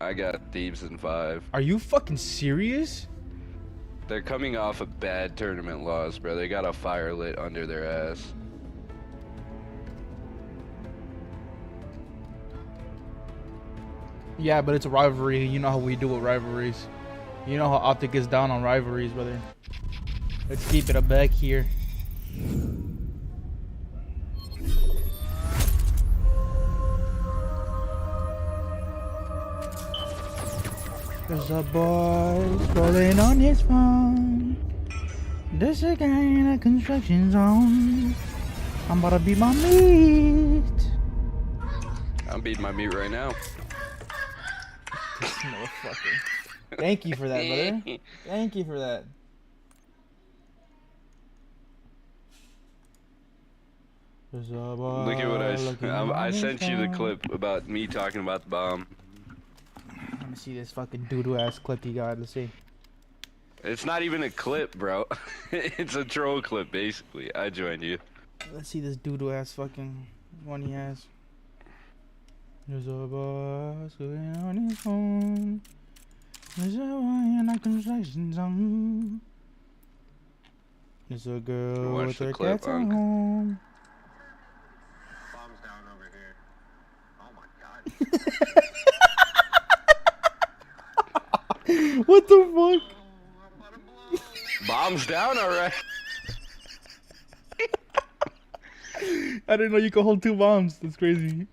I got Thieves in 5. Are you fucking serious? They're coming off a bad tournament loss, bro. They got a fire lit under their ass. Yeah, but it's a rivalry. You know how we do with rivalries. You know how Optic is down on rivalries, brother. Let's keep it a back here. There's a boy scrolling on his phone. This a guy in a construction zone. I'm about to beat my meat. I'm beating my meat right now. This motherfucker. Thank you for that, brother. Thank you for that. There's a boy. Look at what I sent you the clip about me talking about the bomb. Let me see this fucking doo-doo ass clip you got. Let's see. It's not even a clip, bro. It's a troll clip, basically. I joined you. Let's see this doo-doo ass fucking one he has. There's a boy sitting on his phone. There's a boy in a construction zone. There's a girl Watch with the her clip, cats at Unc. home. Bombs down over here. Oh my god. What the fuck? Bomb's down, alright. I didn't know you could hold 2 bombs. That's crazy.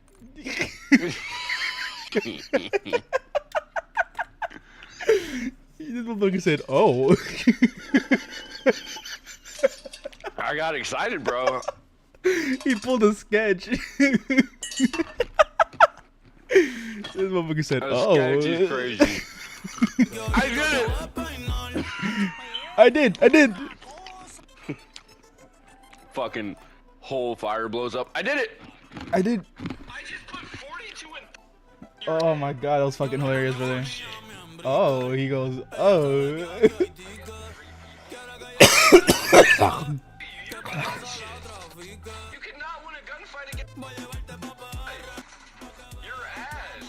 This motherfucker said, "Oh." I got excited, bro. He pulled a sketch. This motherfucker said, "Oh." Sketch is crazy. I did it. I did. Fucking whole fire blows up. I did it. I did. I just put 42 in. Oh my god, that was fucking hilarious, brother. Oh, he goes, oh. You cannot win a gunfight against your ass.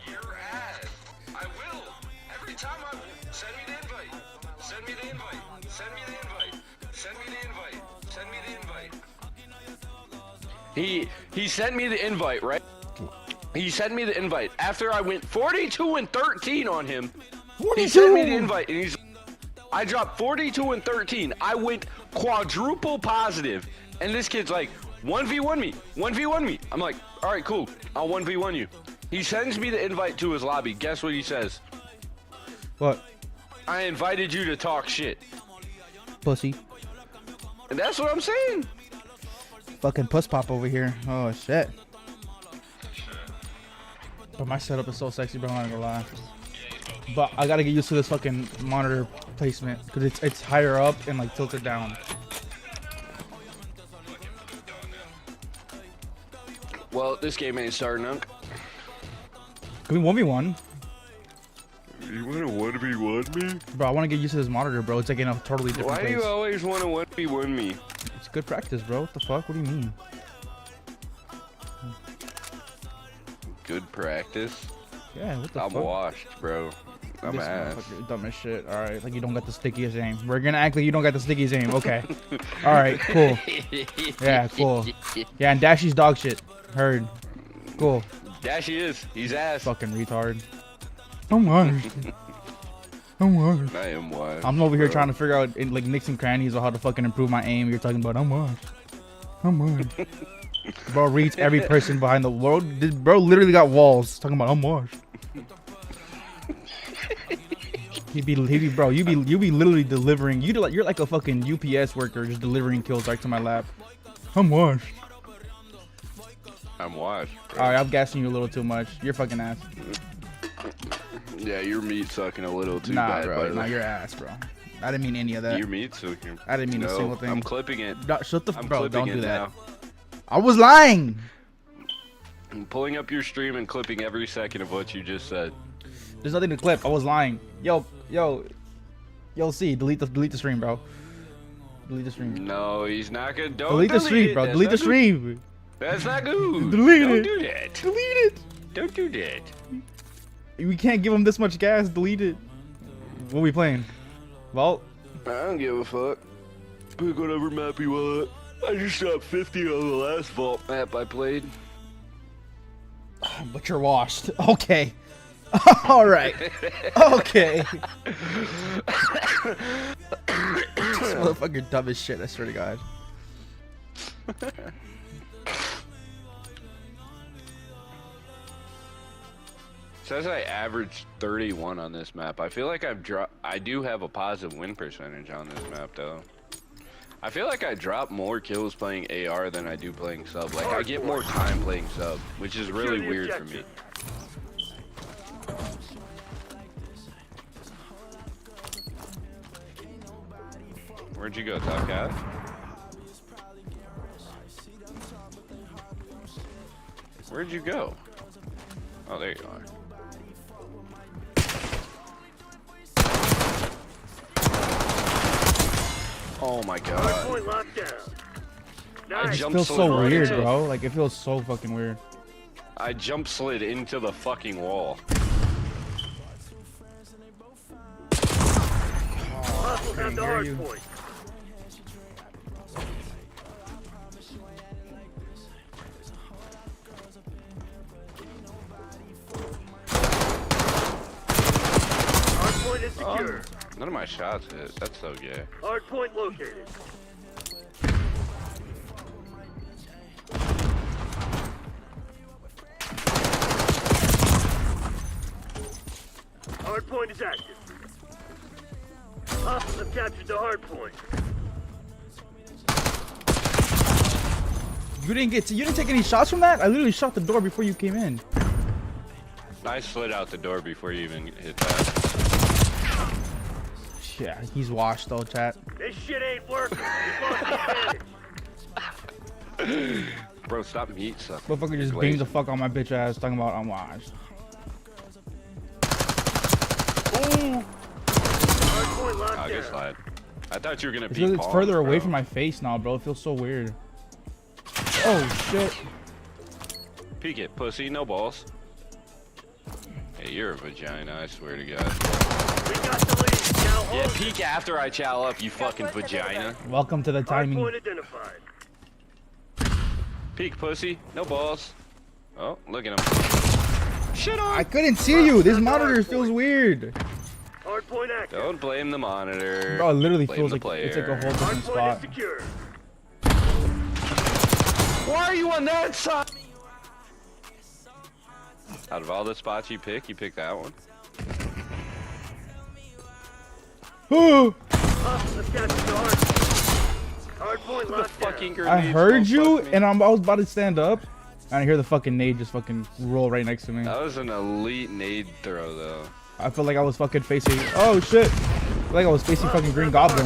Your ass. I will. Every time I send me the invite. Send me the invite. Send me the invite. Send me the invite. Send me the invite. He sent me the invite, right? He sent me the invite after I went 42 and 13 on him. 42. He sent me the invite and I dropped 42 and 13. I went quadruple positive. And this kid's like, 1v1 me, 1v1 me. I'm like, all right, cool. I'll 1v1 you. He sends me the invite to his lobby. Guess what he says? What? I invited you to talk shit. Pussy. And that's what I'm saying. Fucking puss pop over here. Oh shit. But my setup is so sexy, bro. I'm not gonna lie. But I gotta get used to this fucking monitor placement because it's higher up and like tilted down. Well, this game ain't starting, Unc. Can we 1v1? You wanna 1v1 me? Bro, I wanna get used to this monitor, bro. It's like in a totally different Why do place. you always wanna 1v1 me? It's good practice, bro. What the fuck? What do you mean? Good practice. Yeah, what the I'm fuck? washed, bro. I'm This ass. motherfucker dumb as shit. Alright, like you don't got the stickiest aim. We're gonna act like you don't got the stickiest aim. Okay. Alright, cool. Yeah, cool. Yeah, and Dashy's dog shit. Heard. Cool. Dashy is. He's ass. Fucking retard. I'm washed. I'm washed. I am washed. I'm over here bro. trying to figure out like nicks and crannies on how to fucking improve my aim. You're talking about I'm washed. I'm washed. Bro reads every person behind the world. This bro literally got walls talking about I'm washed. He be bro, you be literally delivering. You're like a fucking UPS worker just delivering kills right to my lap. I'm washed. I'm washed. Bro. Alright, I'm gassing you a little too much. You're fucking ass. Yeah, your meat sucking a little too Nah, bad, bro. by Nah, you're ass, bro. I didn't mean any of that. Your meat sucking. I didn't mean a single thing. I'm clipping it. No, shut the I'm bro. clipping Don't it do that. now. I was lying. I'm pulling up your stream and clipping every second of what you just said. There's nothing to clip. I was lying. Yo, see, delete the stream, bro. Delete the stream. No, he's not gonna. Don't Delete the stream, it. bro. That's Delete the not good. stream. That's not good. Delete Don't it. do that. Delete it. Don't do that. We can't give him this much gas. Delete it. What are we playing? Vault? I don't give a fuck. Pick whatever map you want. I just dropped 50 on the last vault map I played. But you're washed. Okay. All right. Okay. This motherfucker dumb as shit, I swear to God. Says I averaged 31 on this map. I feel like I do have a positive win percentage on this map though. I feel like I drop more kills playing AR than I do playing sub. Like I get more time playing sub, which is really weird for me. Where'd you go, Top Cat? Where'd you go? Oh, there you are. Oh my god. Point locked down. I It jump feels slid so right weird, into- bro. Like, it feels so fucking weird. I jump slid into the fucking wall. Hostile have the hear hard you. point. Hard point is secure. None of my shots hit. That's so gay. Hard point located. Hard point is active. Hostiles have captured the hard point. You didn't take any shots from that? I literally shot the door before you came in. I slid out the door before you even hit that. Yeah, he's washed though, chat. This shit ain't working. We've lost the advantage. Bro, stop meat sucking. Motherfucker just beamed the fuck on my bitch ass talking about I'm washed. Ooh! Hard point locked I'll get down. slide. I thought you were gonna It's beat because it's palms, further away bro. from my face now, bro. It feels so weird. Oh shit. Peek it, pussy, no balls. Hey, you're a vagina, I swear to God. We got the lead. Now Yeah, hold it. peek after I chow up, you fucking vagina. Welcome to the Hard timing. point identified. Peek, pussy, no balls. Oh, look at him. Shit on! I couldn't see you. This monitor feels weird. Hard point active. Don't blame the monitor. Bro, it literally Blame feels the like it's like a player. whole Hard different point spot. is secure. Why are you on that side? Out of all the spots you pick that one. Ooh, Hostiles have captured the hard point. Hard point The locked down. fucking I grenades heard don't you, fuck me. and I was about to stand up, and I hear the fucking nade just fucking roll right next to me. That was an elite nade throw, though. I felt like I was fucking facing. Oh shit! I feel like I was facing fucking Green Goblin.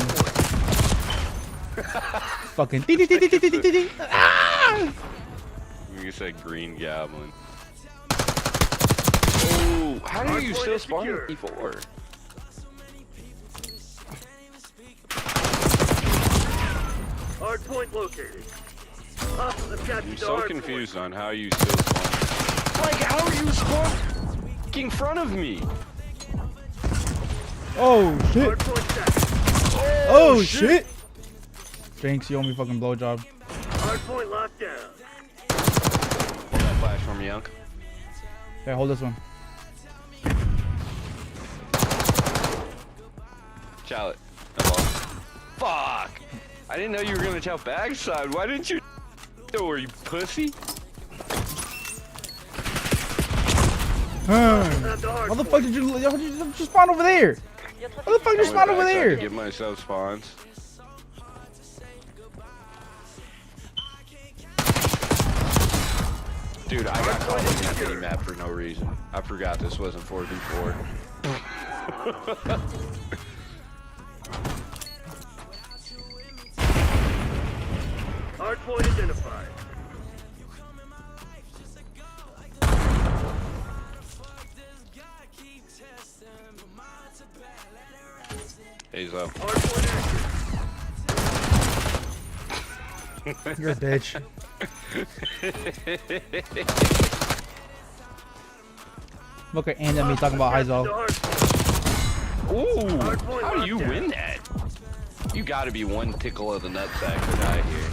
Fucking. Ah! You said Green Goblin. Oh, how are you Hardpoint still is spawning secure. P4? Hard point located. Hostiles have captured I'm the so hard confused on how you still spawn. Like, how are you spawning in front of me? Oh point. shit! Hard point set. Oh shit! Jinx, you owe me fucking blowjob. Hard point locked down. Hold that flash for me, Unc. Okay, hold this one. Chow it. No ball. Fuck! I didn't know you were gonna chow backside. Why didn't you door, you pussy? Have the hard How the point. fuck did you just spawn over there? How the fuck did you spawn over I there? give myself spawns. Dude, I got caught looking at mini map for no reason. I forgot this wasn't 4v4. Hard point identified. Hazo. Hard point active. You're a bitch. Fucker aimed at me talking about Heizo. Ooh, how do you win that? You gotta be one tickle of the nutsack to die here.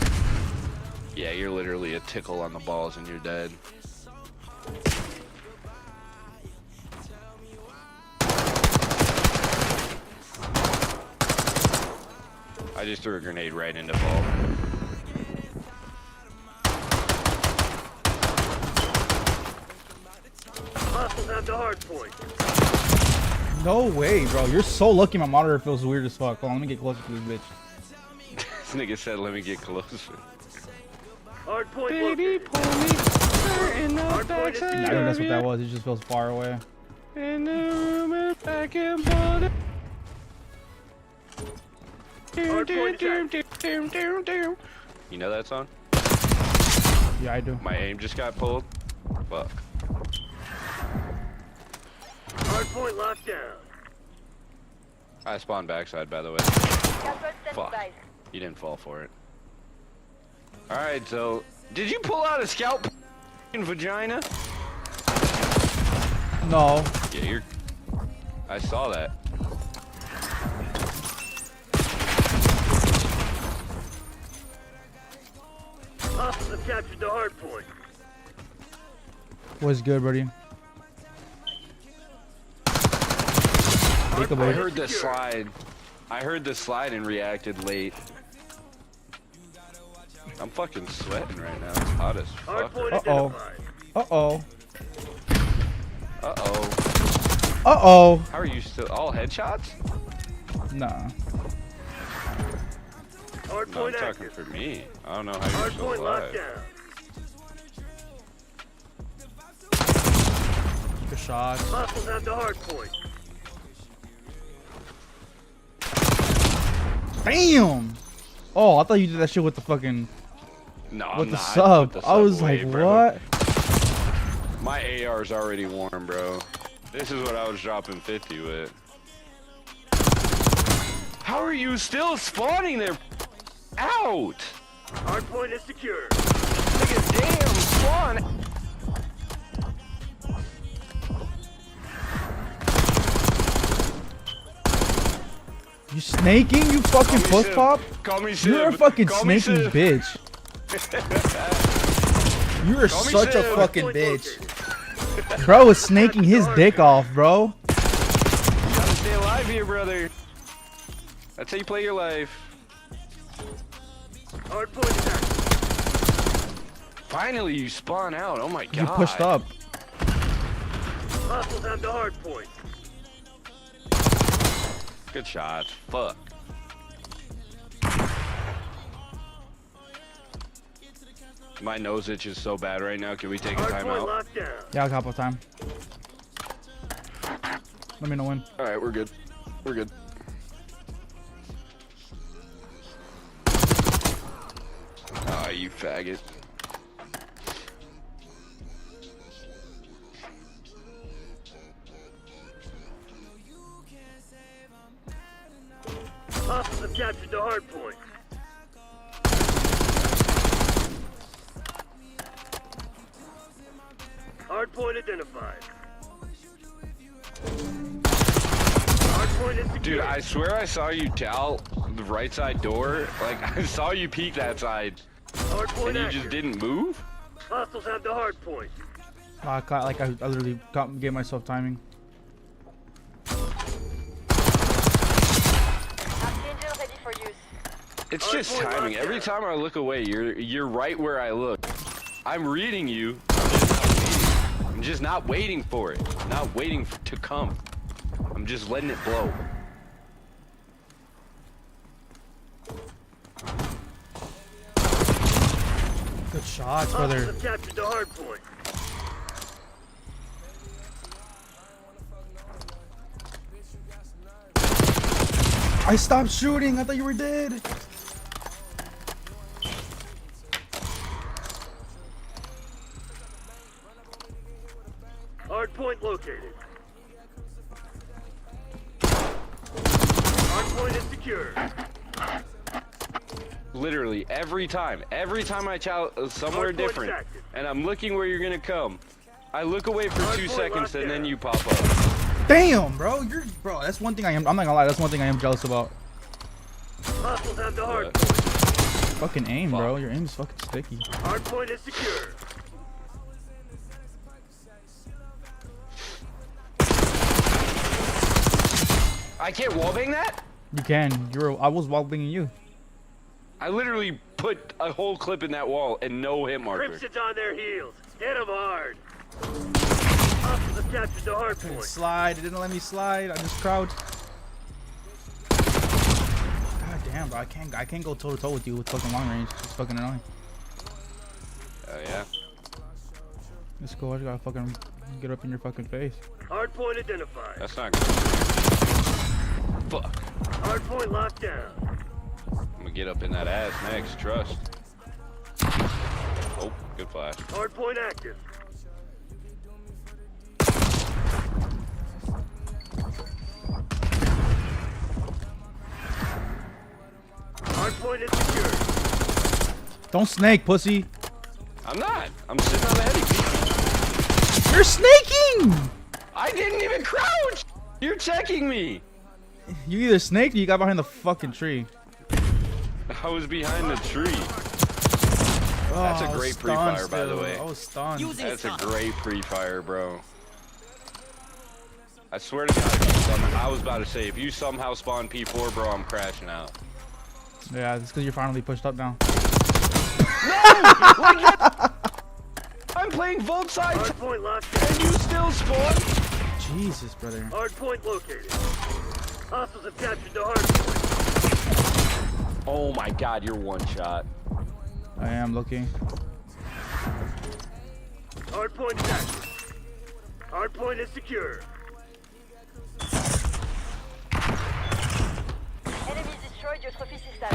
Yeah, you're literally a tickle on the balls and you're dead. I just threw a grenade right into vault. Hostiles have the hard point. No way, bro. You're so lucky my monitor feels weird as fuck. Hold on, let me get closer to this bitch. This nigga said, let me get closer. Hard point Baby, located. pull me in the Nah, I think that's what that was. It just feels far away. In the room and back and forth. Hard point You know that song? Yeah, I do. My aim just got pulled. Fuck. Hard point locked down. I spawned backside, by the way. Fuck. You didn't fall for it. Alright, so... Did you pull out a scout in vagina? No. Yeah, you're... I saw that. Hostiles have captured the hard point. What's good, buddy? Take a I bait. heard the slide. I heard the slide and reacted late. I'm fucking sweating right now. It's hot as Hard fuck. point Uh-oh. identified. Uh-oh. Uh-oh. Uh-oh. How are you still... All headshots? Nah. Hard No, I'm point talking active. for me. I don't know how you're Hard still point locked alive. down. Good shot. Hostiles have the hard point. Damn! Oh, I thought you did that shit with the fucking... No, I'm with the not. sub. Put the I was sub away, like, bro. what? My AR's already warm, bro. This is what I was dropping 50 with. How are you still spawning there? Out! Hard point is secure. Like a damn spawn! You snaking, you fucking puss Civ. pop? Call me Civ. You're a fucking Call me snaking Civ. bitch. You're Call me such a Civ. fucking Point bitch. located. Bro is snaking his dick off, bro. You gotta stay alive here, brother. That's how you play your life. Hard point is active. Finally, you spawn out. Oh my god. You pushed up. Hostiles have the hard point. Good shot. Fuck. My nose itch is so bad right now. Can we take a Hard point timeout? locked down. Yeah, a couple of time. Let me know when. All right, we're good. We're good. Ah, you faggot. Hostiles have captured the hard point. Hard point identified. Hard point is secure. Dude, I swear I saw you towel the right side door. Like, I saw you peek that side, Hard point and you active. just didn't move? Hostiles have the hard point. I literally gave myself timing. Archangel ready for use. It's just Hard point timing. locked Every down. time I look away, you're right where I look. I'm reading you. I'm just not waiting for it. Not waiting to come. I'm just letting it blow. Good shots, Hostiles brother. have captured the hard point. I stopped shooting. I thought you were dead. Hard point located. Hard point is secure. Literally every time I chow somewhere Hard point different, active. and I'm looking where you're gonna come. I look away for 2 seconds and then you pop up. Damn, bro. Bro. That's one thing I'm not gonna lie. That's one thing I am jealous about. Hostiles have the hard What? point. Fucking aim, bro. Your aim is fucking sticky. Hard point is secure. I can't wallbang that? You can. I was wallbanging you. I literally put a whole clip in that wall and no hit marker. Crimson's on their heels. Hit them hard. Hostiles have captured the hard point. Slide. It didn't let me slide. I just crouched. God damn, bro. I can't go toe to toe with you with fucking long range. It's fucking annoying. Oh yeah. Let's go. I just gotta fucking get up in your fucking face. Hard point identified. That's not good. Fuck. Hard point locked down. I'm gonna get up in that ass next. Trust. Oh, good flash. Hard point active. Hard point is secured. Don't snake, pussy. I'm not. I'm sitting on the heady. You're snaking. I didn't even crouch. You're checking me. You either snaked or you got behind the fucking tree. I was behind the tree. That's a great pre-fire, by the way. I was stunned. That's a great pre-fire, bro. I swear to God, if you I was about to say, if you somehow spawn P4, bro, I'm crashing out. Yeah, it's because you're finally pushed up now. No! Like that. I'm playing Volt side Hard point locked down. and you still spawn? Jesus, brother. Hard point located. Hostiles have captured the hard point. Oh my God, you're one shot. I am looking. Hard point is active. Hard point is secure. Enemy destroyed your trophy system.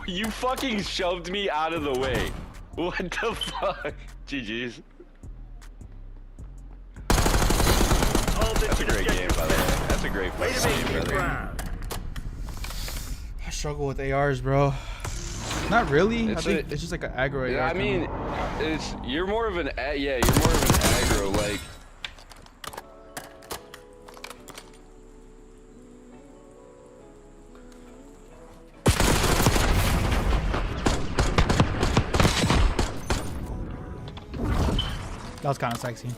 You fucking shoved me out of the way. What the fuck? GG's. That's a great game, by the way. That's a great Way to fucking make game, me brother. proud. I struggle with ARs, bro. Not really. It's I think a- it's just like an aggro Yeah, AR. I mean, you're more of an you're more of an aggro, like. That was kind of sexy.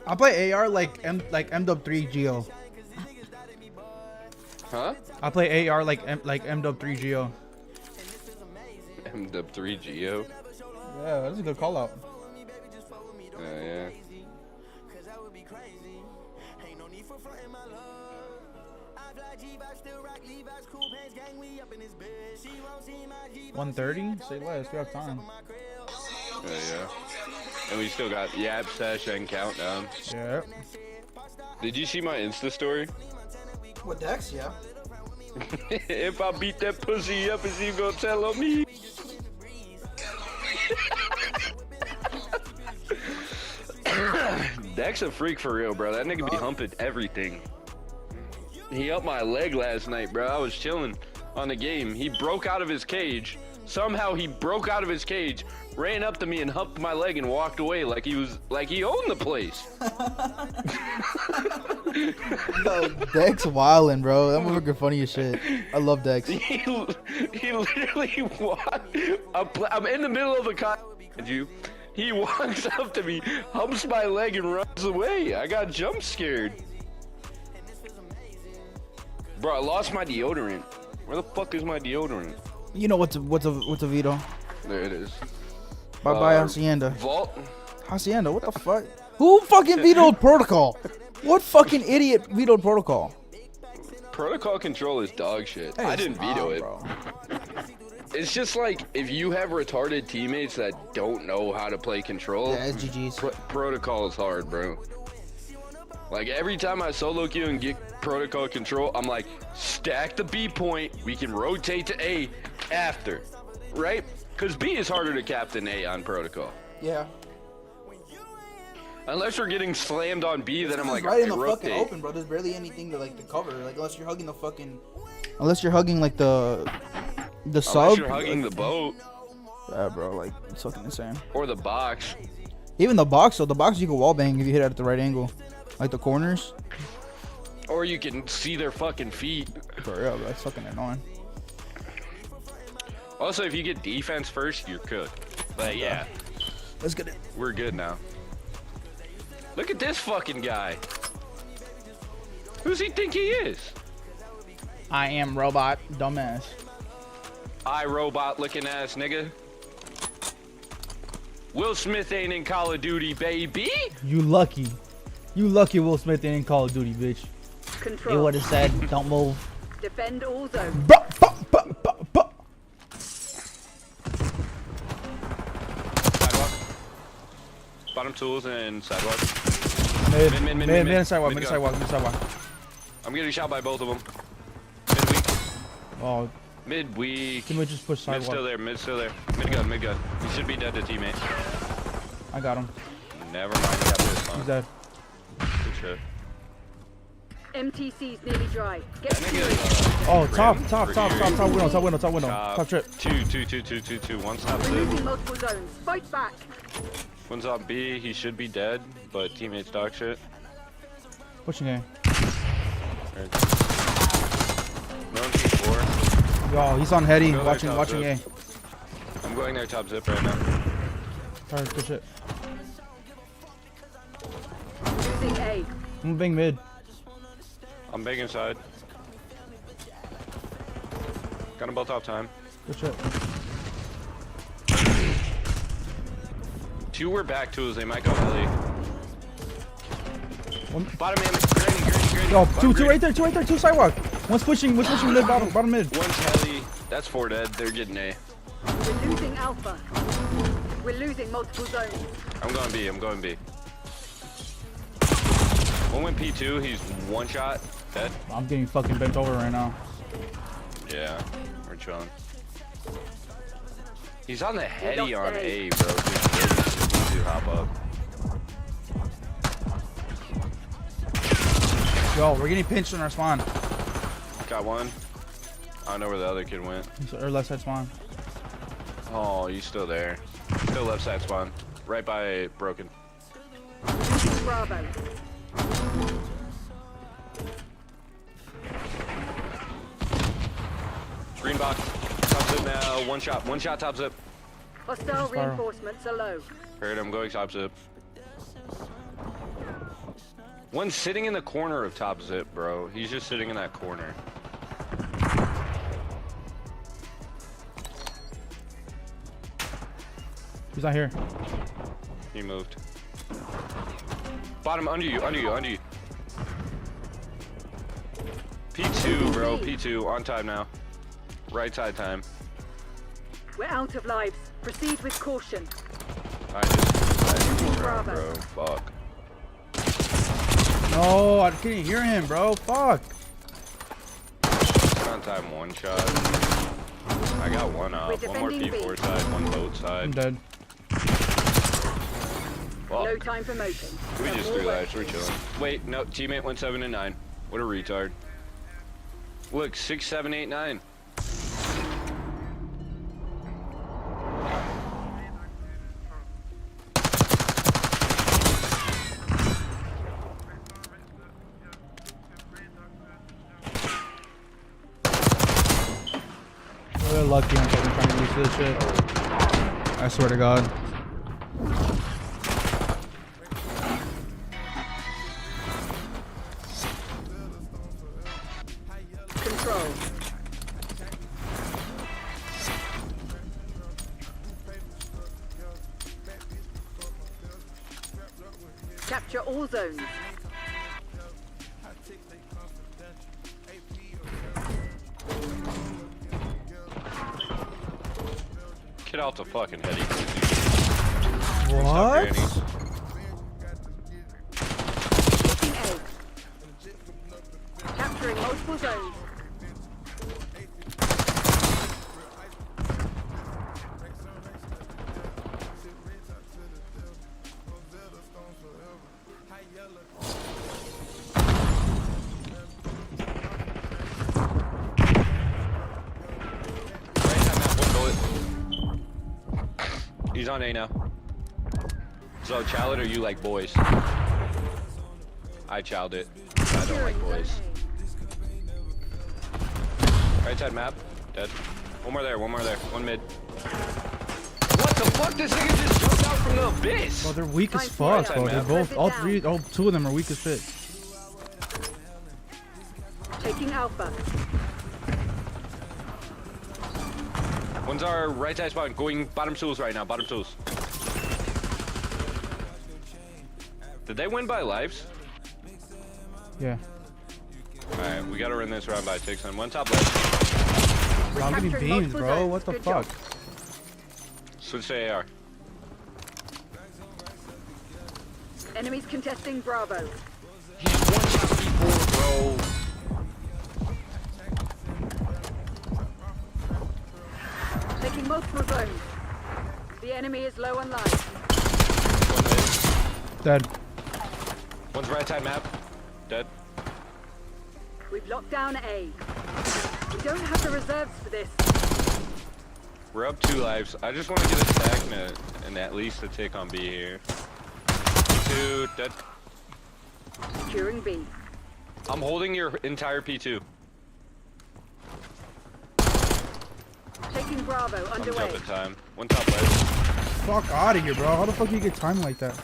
I play AR like M-Dub3 Geo. Huh? I play AR like M-Dub3 Geo. M-Dub3 Geo. Yeah, that's a good call out. Yeah. 130? Say less. We have time. Yeah. And we still got Yap Session Countdown. Yeah. Did you see my Insta story? What Dex? Yeah. If I beat that pussy up, is he gonna tell on me? Dex a freak for real, bro. That nigga be humping everything. He upped my leg last night, bro. I was chilling on the game. He broke out of his cage. Somehow he broke out of his cage, ran up to me and humped my leg and walked away like he owned the place. Yo, Dex wildin', bro. That motherfucker funny as shit. I love Dex. He literally walked. I'm in the middle of a you. He walks up to me, humps my leg, and runs away. I got jump scared. Bro, I lost my deodorant. Where the fuck is my deodorant? You know what's a veto? There it is. Bye bye Hacienda. Vault. Hacienda, what the fuck? Who fucking vetoed protocol? What fucking idiot vetoed protocol? Protocol control is dog shit. I didn't veto it. Bro. It's just like if you have retarded teammates that don't know how to play control. Yeah, it's GG's. Protocol is hard, bro. Like every time I solo queue and get protocol control, I'm like, stack the B point. We can rotate to A after, right? Because B is harder to cap than A on protocol. Yeah. Unless we're getting slammed on B, then I'm like, right in the okay, fucking rotate. open, bro. There's barely anything to like to cover. Like unless you're hugging the fucking, unless you're hugging like the sub. Unless you're hugging the boat Yeah, bro. Like it's fucking insane. or the box. Even the box, though, the box you can wall bang if you hit it at the right angle, like the corners. Or you can see their fucking feet. For real, bro. That's fucking annoying. Also, if you get defense first, you're cooked. But yeah, Let's get it. we're good now. Look at this fucking guy. Who's he think he is? I am robot, dumbass. iRobot looking ass nigga. Will Smith ain't in Call of Duty, baby. You lucky. You lucky Will Smith ain't in Call of Duty, bitch. He Control. would have said, don't move. Defend all zones. Sidewalk. Bottom tools and sidewalk. Mid sidewalk, mid go. sidewalk, mid sidewalk. I'm getting shot by both of them. Mid weak. Oh, Mid weak. can we just push Mid still sidewalk? there. Mid still there. Mid gun. Mid gun. He should be dead to teammate. I got him. Never mind. He got this He's on. dead. Good shit. MTC's nearly dry. Get That to it. nigga. Oh, top Rim window. Top. Top trip. Two. One stop We're zip. losing multiple zones. Fight back. One's on B. He should be dead, but teammates dog shit. Pushing A. Right. No one's P4. Yo, he's on heady, Go there, watching top A. zip. I'm going there top zip right now. Alright, good shit. Losing A. I'm being mid. I'm big inside. Got them both off time. Good shit. Two were back tools. They might go heli. One. Bottom man. Granny. Yo, Bottom two granny. right there, two sidewalk. One's pushing mid, bottom mid. One's heli. That's 4 dead. They're getting A. We're losing Alpha. We're losing multiple zones. I'm going B. One went P2. He's one shot. Dead. I'm getting fucking bent over right now. Yeah. We're chilling. He's on the heady lost on A. A, bro. Just to hop up. Yo, we're getting pinched in our spawn. Got one. I don't know where the other kid went. Or left side spawn. Oh, he's still there. Still left side spawn. Right by broken. Bravo. Green box. Top zip now. One shot top zip. Hostile Fire. reinforcements are low. Heard him going top zip. One's sitting in the corner of top zip, bro. He's just sitting in that corner. He's not here. He moved. Bottom under you. P2, bro. P2 on time now. Right side time. We're out of lives. Proceed with caution. I just Bravo. bro. Fuck. No, I couldn't hear him, bro. Fuck. On time one shot. I got one up. We're One more defending P4 B. side, one boat I'm side. dead. Fuck. No time for moping. We Have just more threw work that. to We're do. chilling. Wait, no. Teammate went 7 and 9. What a retard. Look, 6, 7, 8, 9. We're lucky I'm fucking trying to use this shit. I swear to God. Control. Capture all zones. Get out the fucking heady. What? Taking A. Capturing multiple zones. Right side map, one bullet. He's on A now. So, chow it or you like boys? I chowed it. I don't like boys. Right side map, dead. One more there, one mid. What the fuck? This nigga just jumped out from the abyss! Bro, they're weak as Nice fuck, play. bro. They're Press both, all two of them are weak as shit. Taking Alpha. One's our right side spawn, going bottom tools right now, bottom tools. Did they win by lives? Yeah. Alright, we gotta run this round by 6 and one top left. I'm getting capturing beams, multiple bro. zones. What the Good fuck? job. Switch to AR. Enemies contesting Bravo. He's one shot before, bro. Taking multiple zones. The enemy is low on life. One mid. Dead. One's right side map. Dead. We've locked down A. We don't have the reserves for this. We're up 2 lives. I just want to get a stack and at least a tick on B here. 2 dead. Securing B. I'm holding your entire P2. Taking Bravo I'm underway. jumping time. One top left. Fuck out of here, bro. How the fuck do you get time like that?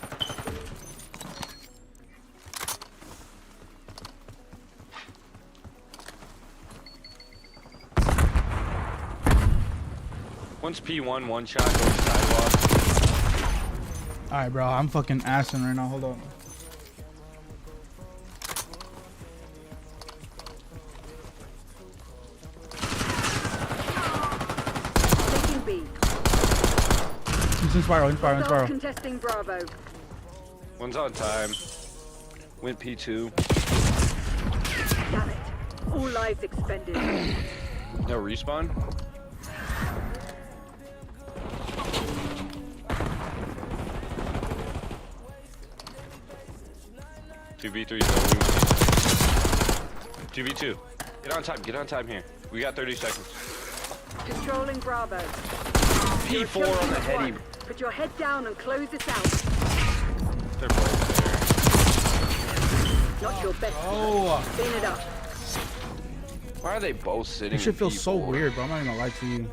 One's P1, one shot, going sidewalk. Alright, bro. I'm fucking assing right now. Hold on. Taking B. He's in spiral, in spiral, in Hostiles spiral. contesting Bravo. One's on time. Went P2. Damn it. All lives expended. No respawn. Two V3, so we win. 2v2. Get on time here. We got 30 seconds. Controlling Bravo. You're a P4 kill on team the of heady. one. Put your head down and close this out. They're both there. Not your best. Oh, Clean it up. Why are they both sitting? this shit in feels so P4? weird, bro. I'm not even gonna lie to you.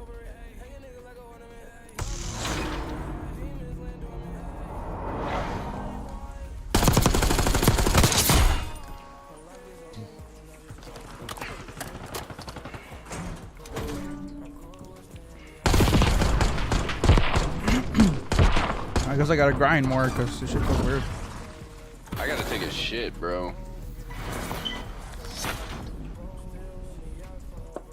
I guess I gotta grind more because this shit feels weird. I gotta take a shit, bro.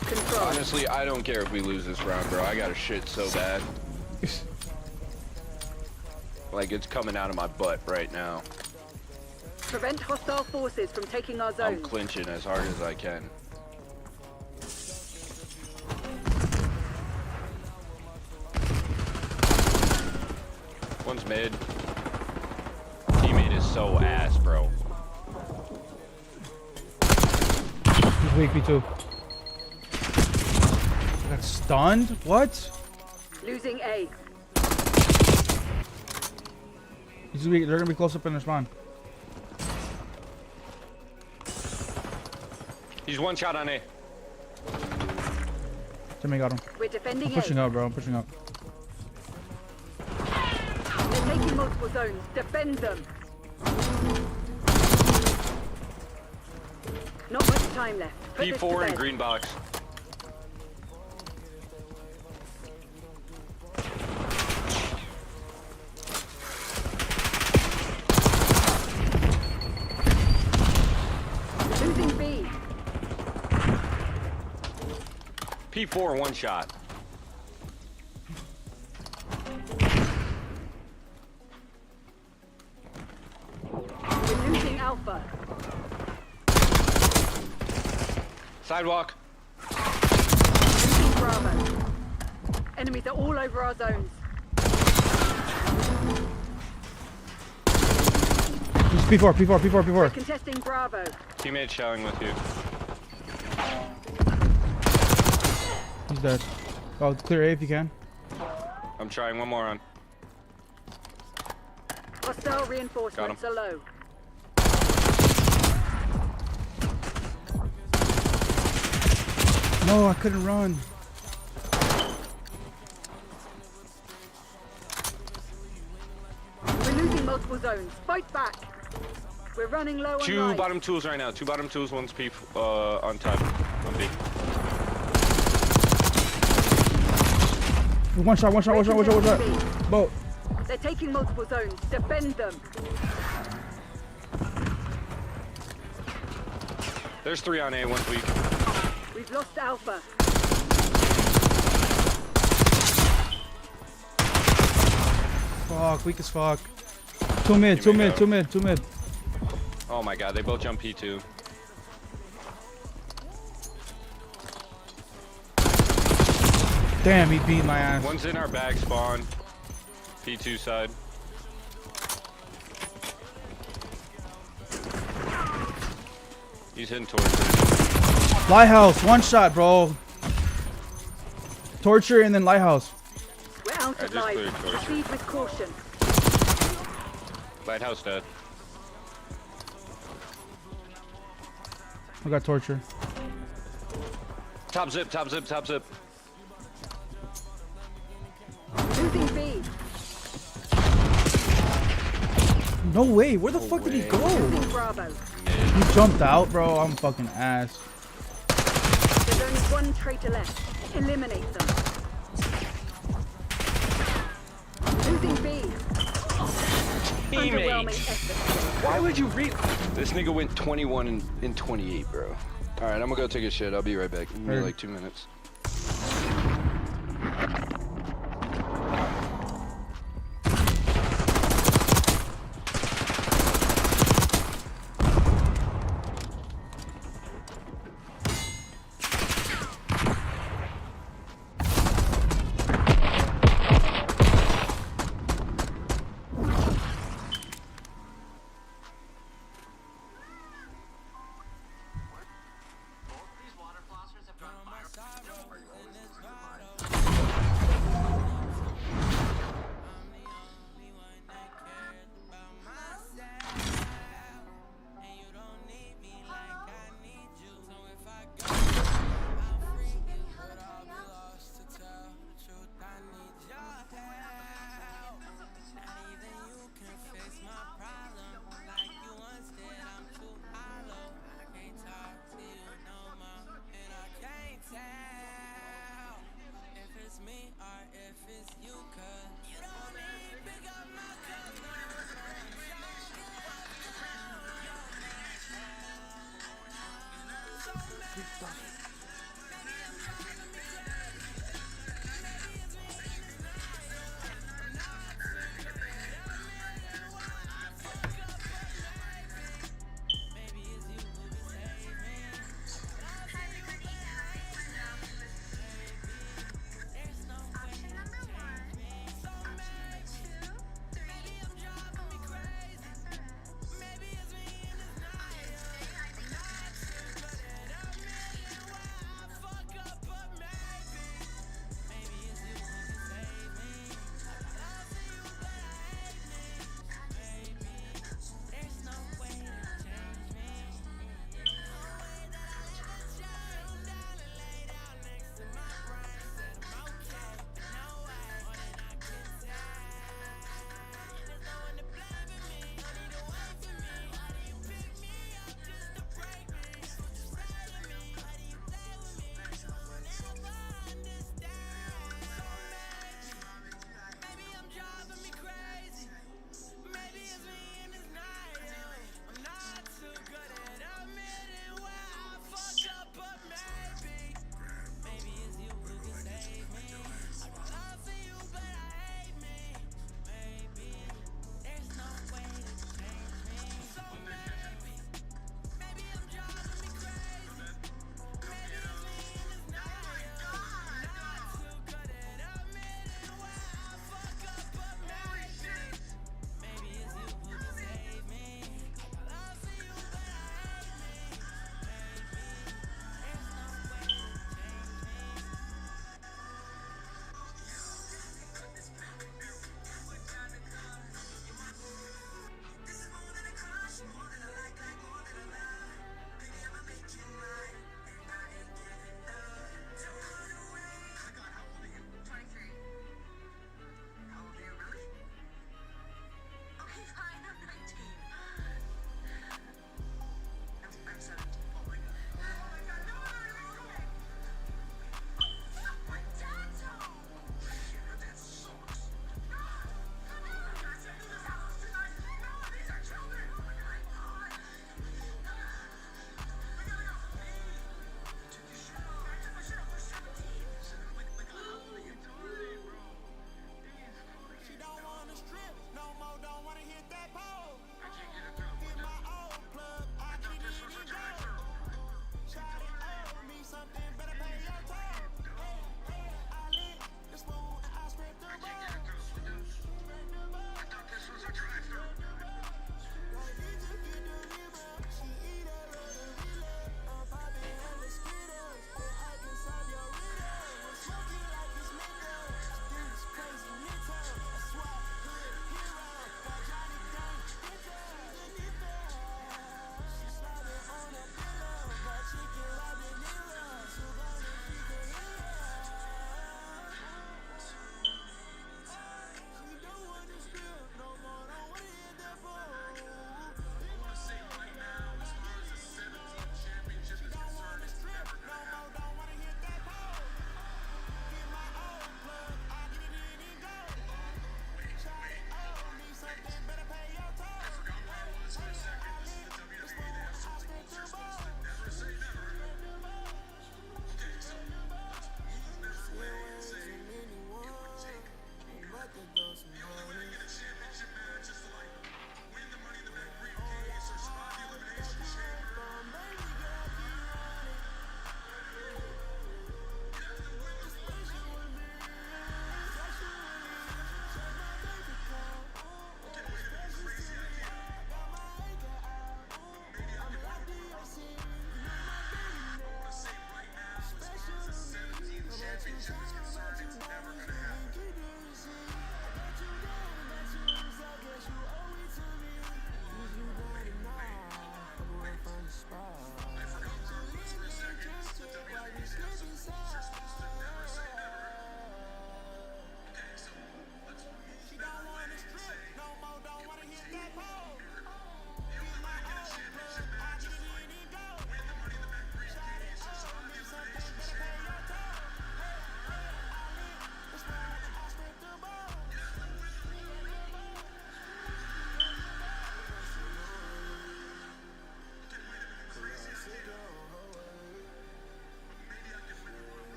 Control. Honestly, I don't care if we lose this round, bro. I got a shit so bad. Like, it's coming out of my butt right now. Prevent hostile forces from taking our I'm zone. clinching as hard as I can. One's mid. Teammate is so ass, bro. He's weak, me too. I got stunned? What? Losing A. He's weak. They're gonna be close up in their spawn. He's one shot on A. Jimmy got him. We're defending I'm pushing A. up, bro. I'm pushing up. They're taking multiple zones. Defend them. Not much time left. Put this to P4 in bed. green box. Losing B. P4 one shot. We're losing Alpha. Sidewalk. Losing Bravo. Enemies are all over our zones. He's P4, P4, P4, P4. Contesting Bravo. Teammate showing with you. He's dead. Oh, clear A if you can. I'm trying one more on. Hostile reinforcements are low. No, I couldn't run. We're losing multiple zones. Fight back. We're running low on Two life. bottom tools right now. Two bottom tools, one's P on top. On B. One shot. Boat. They're taking multiple zones. Defend them. There's 3 on A, one's weak. We've lost Alpha. Fuck, weak as fuck. Two mid. Oh my god, they both jump P2. Damn, he beat my ass. One's in our bag spawn. P2 side. He's hitting torture. Lighthouse, one shot, bro. Torture and then lighthouse. We're out I of just cleared life. torture. Proceed with caution. Lighthouse dead. I got torture. Top zip. Losing B. No way. Where the fuck did he go? Losing Bravo. He jumped out, bro. I'm fucking ass. There's only one traitor left. Eliminate them. Losing B. Underwhelming effort. Why would you read? This nigga went 21 and 28, bro. All right, I'm gonna go take a shit. I'll be right back. Give me like 2 minutes.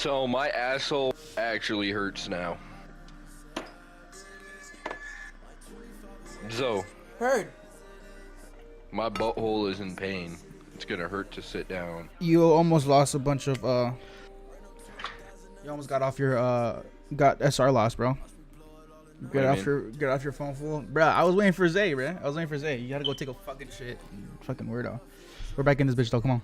So my asshole actually hurts now. So, Heard. my butthole is in pain. It's gonna hurt to sit down. You almost lost a bunch of You almost got off your got SR loss, bro. Get off your phone full, bro. I was waiting for Zay, bro. I was waiting for Zay. You gotta go take a fucking shit. Fucking weirdo. We're back in this bitch though. Come on.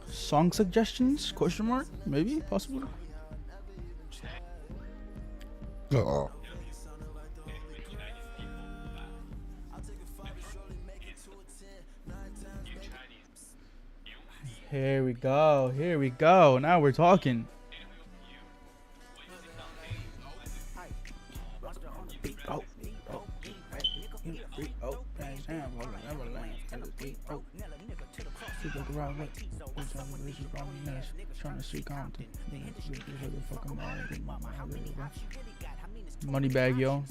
Song suggestions? Question mark? Maybe, possibly. Here we go. Here we go. Now we're talking. Money bag, yo.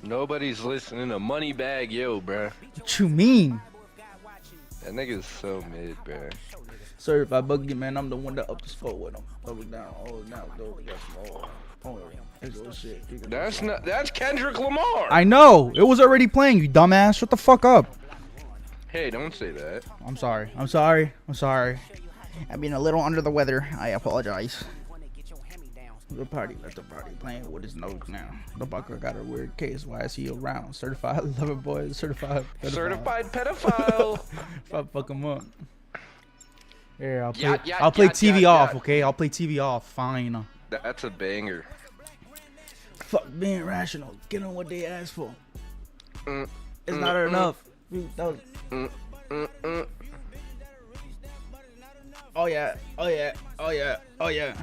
Nobody's listening to Moneybag Yo, bruh. What you mean? That nigga's so mid, bruh. Certified buggy, man. I'm the one that up the score with him. Double down, all down, double got small. That's Kendrick Lamar. I know. It was already playing, you dumbass. Shut the fuck up. Hey, don't say that. I'm sorry. I'm sorry. I'm sorry. I've been a little under the weather. I apologize. The party, let the party playing with his nose now. The bucker got a weird case. Why is he around? Certified lover boy. Certified pedophile. Certified pedophile. Fuck him up. Here, I'll play TV off, okay? I'll play TV off. Fine. That's a banger. Fuck being rational. Get on what they ask for. It's not enough. Oh yeah. Oh yeah. Oh yeah. Oh yeah.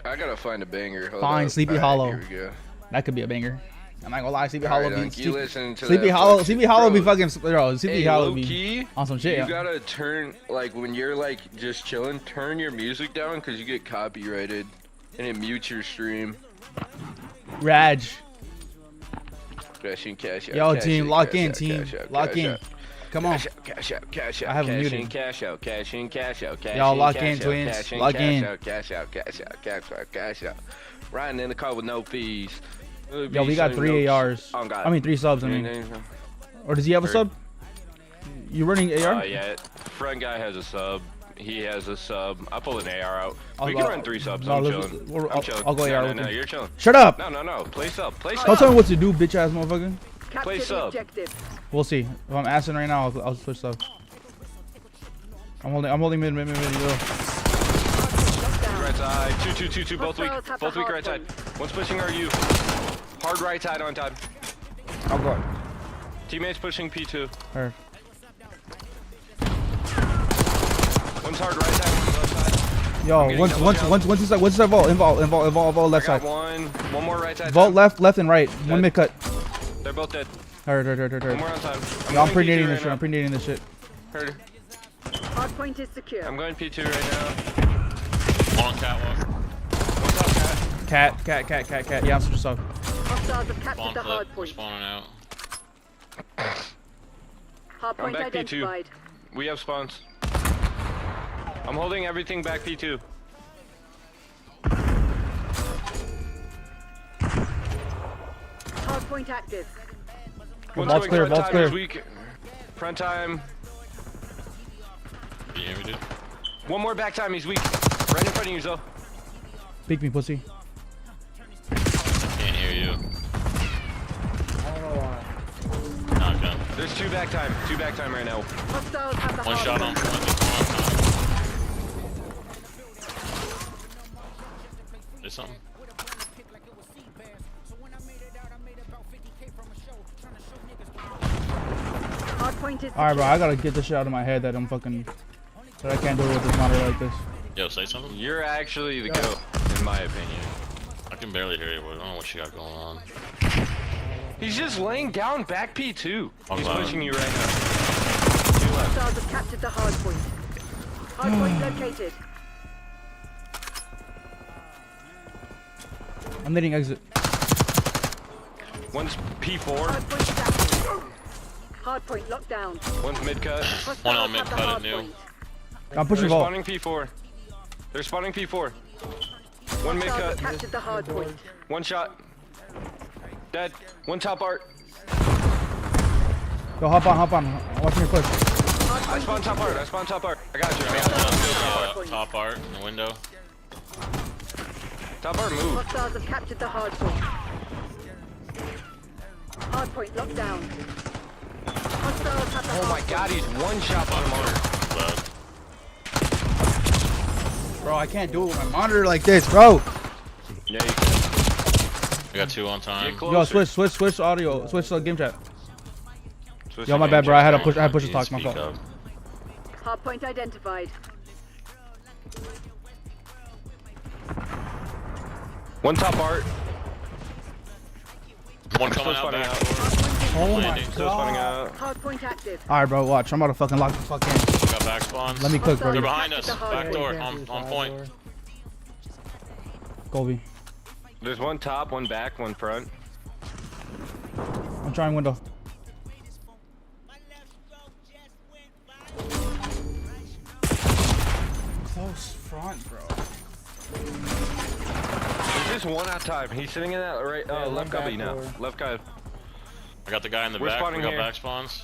I gotta find a banger. Hold Fine, up. Sleepy All right, Hollow. Here we go. That could be a banger. I'm not gonna lie, Sleepy All Hollow right, beats you listen to Sleepy that Hollow. fucking- Sleepy Hollow be Bro, fucking. Bro, Sleepy Hey, Hollow low be key, on some shit. you Yeah. gotta turn, like, when you're, like, just chilling, turn your music down because you get copyrighted and it mutes your stream. Raj. Cash in, cash out. Yo, cash team, in, lock cash in, out, team. cash out, Lock cash in. out. Come on. Cash out, cash out. I have him cash in, muted. cash out, cash in, cash out, cash Y'all in, lock cash in, out, twins. cash in, Lock cash in. out, cash out, cash out, cash out, cash out. Riding in the car with no fees. Yo, we got 3 ARs. Oh, God. I mean 3 subs. I mean, or does he have a sub? You running AR? Yeah, front guy has a sub. He has a sub. I pull an AR out. I'll We go- can run 3 subs. no, I'm let's- chilling. I'm chilling. I'll go AR No, with no, you. you're chilling. Shut up! No. Play sub. Play Don't sub. tell me what to do, bitch ass motherfucker. Capture the sub. objective. We'll see. If I'm assing right now, I'll switch sub. I'm holding mid. Yo. Right side. Two. Both weak. Hostiles have Both the weak hard right side. point. One's pushing RU. Hard right side on time. I'll go. Teammates pushing P2. Her. One's hard right side. One's left side. Yo, getting once double jump. what's that vault? Involve left I got side. one more right side. Vault left and right. One Dead. mid cut. They're both dead. Heard. One more on time. Yo, I'm going predating P2 this shit. right I'm predating this shit. now. Heard. Hard point is secure. I'm going P2 right now. Long catwalk. What's up, cat? Cat. Yeah, I'm switching sub. Hostiles have captured Spawn the hard clip. point. Spawning out. Hard point back P2. identified. We have spawns. I'm holding everything back P2. Hard point active. One's Vault's going clear, front vault's time clear. is weak. Front time. You hear me, dude? One more back time, he's weak. Right in front of you, Zo. Peek me, pussy. Can't hear you. Not gun. There's 2 back time. 2 back time right now. Hostiles have the One hard shot on. point. One just one. There's something. Hard point is Alright, bro. secure. I gotta get this shit out of my head that I can't do it with this monitor like this. Yo, say something. You're actually the GOAT, in my opinion. I can barely hear you, but I don't know what you got going on. He's just laying down back P2. I'm He's glad. pushing you right now. 2 left. Hostiles have captured the hard point. Hard point located. I'm needing exit. One's P4. Hard point is active. Hardpoint locked down. One's mid cut. Hostiles One on mid have the cut at new. hardpoint. I'm pushing They're vault. spawning P4. They're spawning P4. One mid Hostiles cut. have captured the hardpoint. One shot. Dead. One top art. Yo, hop on. Watch me push. I spawned top art. I spawned top art. I got you. Top art in the window. Top art move. Hostiles have captured the hardpoint. Hardpoint locked down. Hostiles have the Oh my god, he's one shot on monitor. Bro, I can't do it with my monitor like this, bro. Yeah, you can. We got 2 on Get time. closer. Yo, switch audio. Switch game chat. Switch Yo, to my game bad, bro. chat. I had to push the talk. My Speak fault. up. hardpoint identified. One top art. One Still coming out spawning back. out. Oh my Landing. Still spawning out. Hardpoint active. All right, bro. Watch. I'm about to fucking lock the fuck in. We got back spawns. Let me cook, bro. They're Hostiles behind us. captured the Back hardpoint. door. On point. Colby. There's one top, one back, one front. I'm trying window. Close front, bro. There's just one at a time. He's sitting in that right, left cubby now. Left cub. I got the guy in the We're back. We spawning got here. back spawns.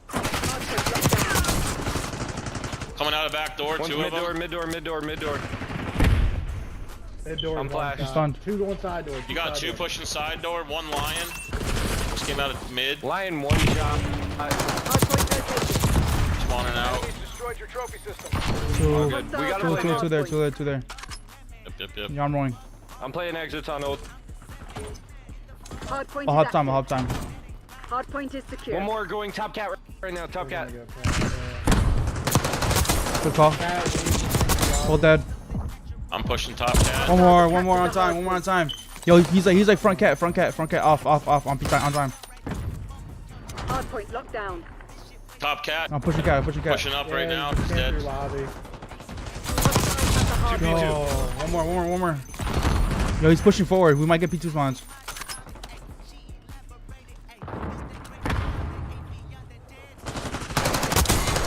Hardpoint locked down. Coming out of back door. One's 2 mid of door, them. mid door, mid door, mid door. Mid door. I'm flashed. Stunned. 2 going side door. You got 2 pushing side door. 1 lion. Just came out of mid. Lion one shot. Hardpoint located. Spawning out. All good. We gotta play now. Two there. Yep. Yeah, I'm rolling. I'm playing exits on old. Hardpoint I'll is hop time. active. Hardpoint is secure. One more going top cat right now. Top cat. Good call. Hold dead. I'm pushing top cat. One more on time. Yo, he's like front cat. Off. On time. Hardpoint locked down. Top cat. I'm pushing cat. Pushing up right now. He's dead. Lobby. Hostiles have the hardpoint. Yo, one more. Yo, he's pushing forward. We might get P2 spawns.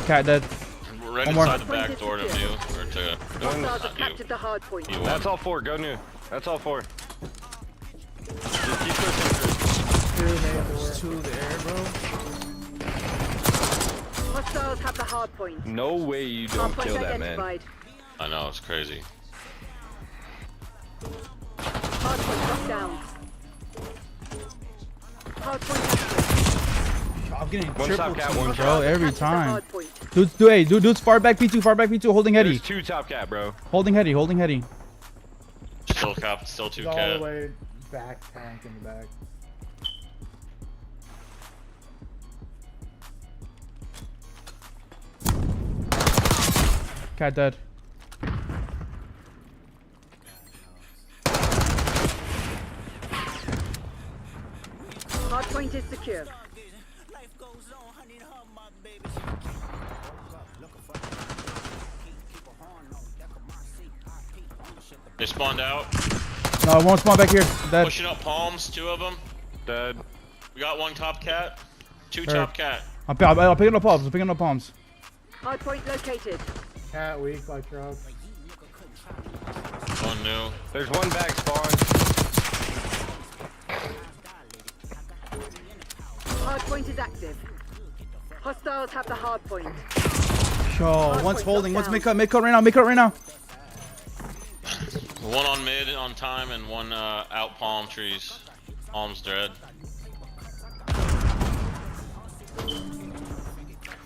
Cat dead. We're right One more. inside the back door to new. Or to Hostiles not have you. captured the hardpoint. You That's won. all 4. Go new. That's all 4. Just keep pushing. 2 main door. 2 there, bro. Hostiles have the hardpoint. No way you don't Hardpoint kill that man. identified. I know, it's crazy. Hardpoint locked down. Hardpoint active. I'm getting One triple top cat, teamed, one bro, shot. every Captured the time. hardpoint. Dude's far back P2, holding heady. There's 2 top cat, bro. Holding heady. Still 2 He's all the cat. way back tank in the back. Cat dead. Hardpoint is secure. They spawned out. No, it won't spawn back here. Dead. Pushing up palms, 2 of them. Dead. We got 1 top cat. 2 Sure. top cat. I'm picking up palms. Hardpoint located. Cat weak like truck. 1 new. There's one back spawn. Hardpoint is active. Hostiles have the hardpoint. Yo, one's Hardpoint holding. One's locked mid cut right now. 1 on mid on time and 1 out palm trees. Palms dead.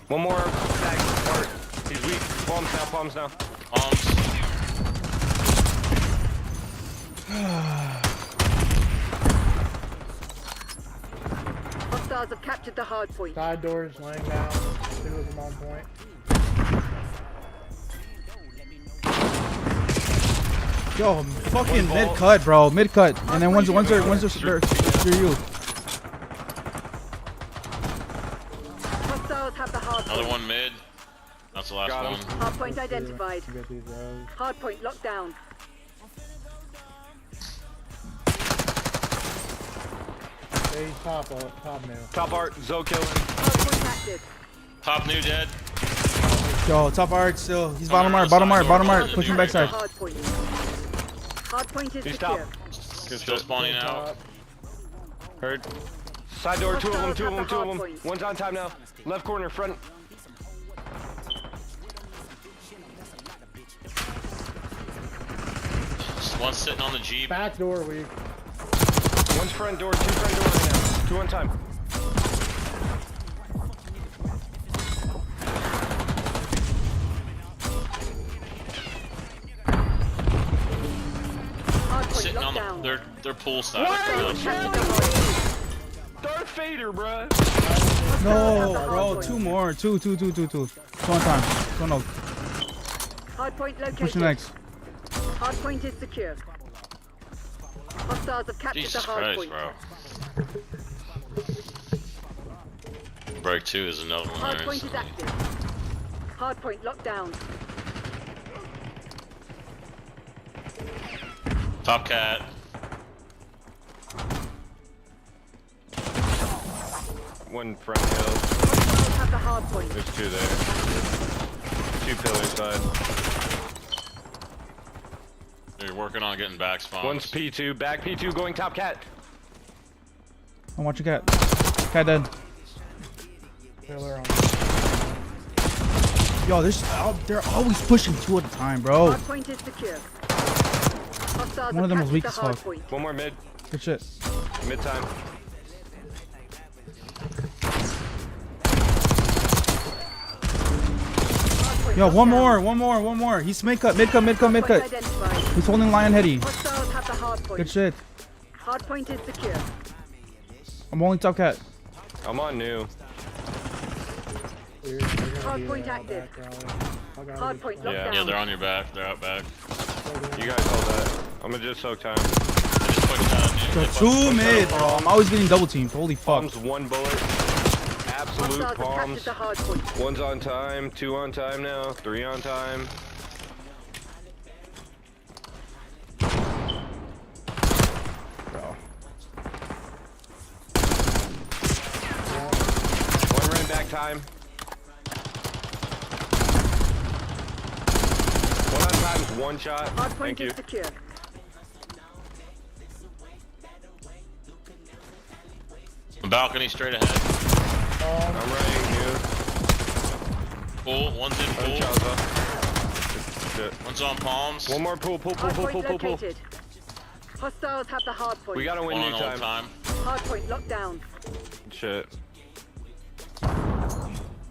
One more back part. He's weak. Palms now. Palms. Hostiles have captured the hardpoint. Side doors laying down. 2 of them on point. Yo, fucking mid cut, bro. Mid cut. And then one's you. Hostiles have the hardpoint. Another 1 mid. That's the last Got him. one. Hardpoint identified. Get these rows. Hardpoint locked down. Yeah, he's top new. Top art, Zo killing. Hardpoint active. Top new dead. Yo, top art still. He's Come bottom on, art, bottom art, side bottom door, art. door, Pushing door. backside. Hardpoint. Hardpoint is He's secure. top. Good Still shit. spawning out. Top. Heard. Side door, two of them, two of them, two of them. Hardpoint. One's on time now. Left corner, front. One's sitting on the Jeep. Back door weak. One's front door, two front door right now. Two on time. Hardpoint Sitting locked on down. their pool side. Darth Vader, bruh. No, bro. Two more. Two. Two on time. Two on. Hardpoint located. Push the next. Hardpoint is secure. Hostiles have captured Jesus the Christ, hardpoint. bro. Break 2 is another one there. Hardpoint is active. Hardpoint locked down. Top cat. One front hill. Hostiles have the hardpoint. There's two there. Two pillar side. They're working on getting back spawns. One's P2. Back P2 going top cat. I'm watching cat. Cat dead. Pillar on. Yo, they're always pushing two at a time, bro. Hardpoint is secure. Hostiles One of them was have weak captured as the fuck. hardpoint. One more mid. Good shit. Mid time. Hardpoint Yo, locked one down. more. He's mid cut. Hardpoint identified. He's holding lion heady. Hostiles have the hardpoint. Good shit. Hardpoint is secure. I'm only top cat. I'm on new. Hardpoint active. Hardpoint locked Yeah. down. Yeah, they're on your back. They're out back. You guys hold that. I'm gonna just soak time. They just pushed out. Yo, Dude. two mid, bro. I'm always getting double teamed. Holy fuck. Palms, one bullet. Absolute Hostiles have captured palms. the hardpoint. One's on time, two on time now, three on time. One ran back time. One on time, one shot. Thank Hardpoint you. is secure. Balcony straight ahead. I'm running new. Pool. One's in Oh, pool. Chaza. Shit. One's on palms. One more pool, pool, pool, pool, Hardpoint pool, pool, pool. located. Hostiles have the hardpoint. We gotta win One new on old time. time. Hardpoint locked down. Shit.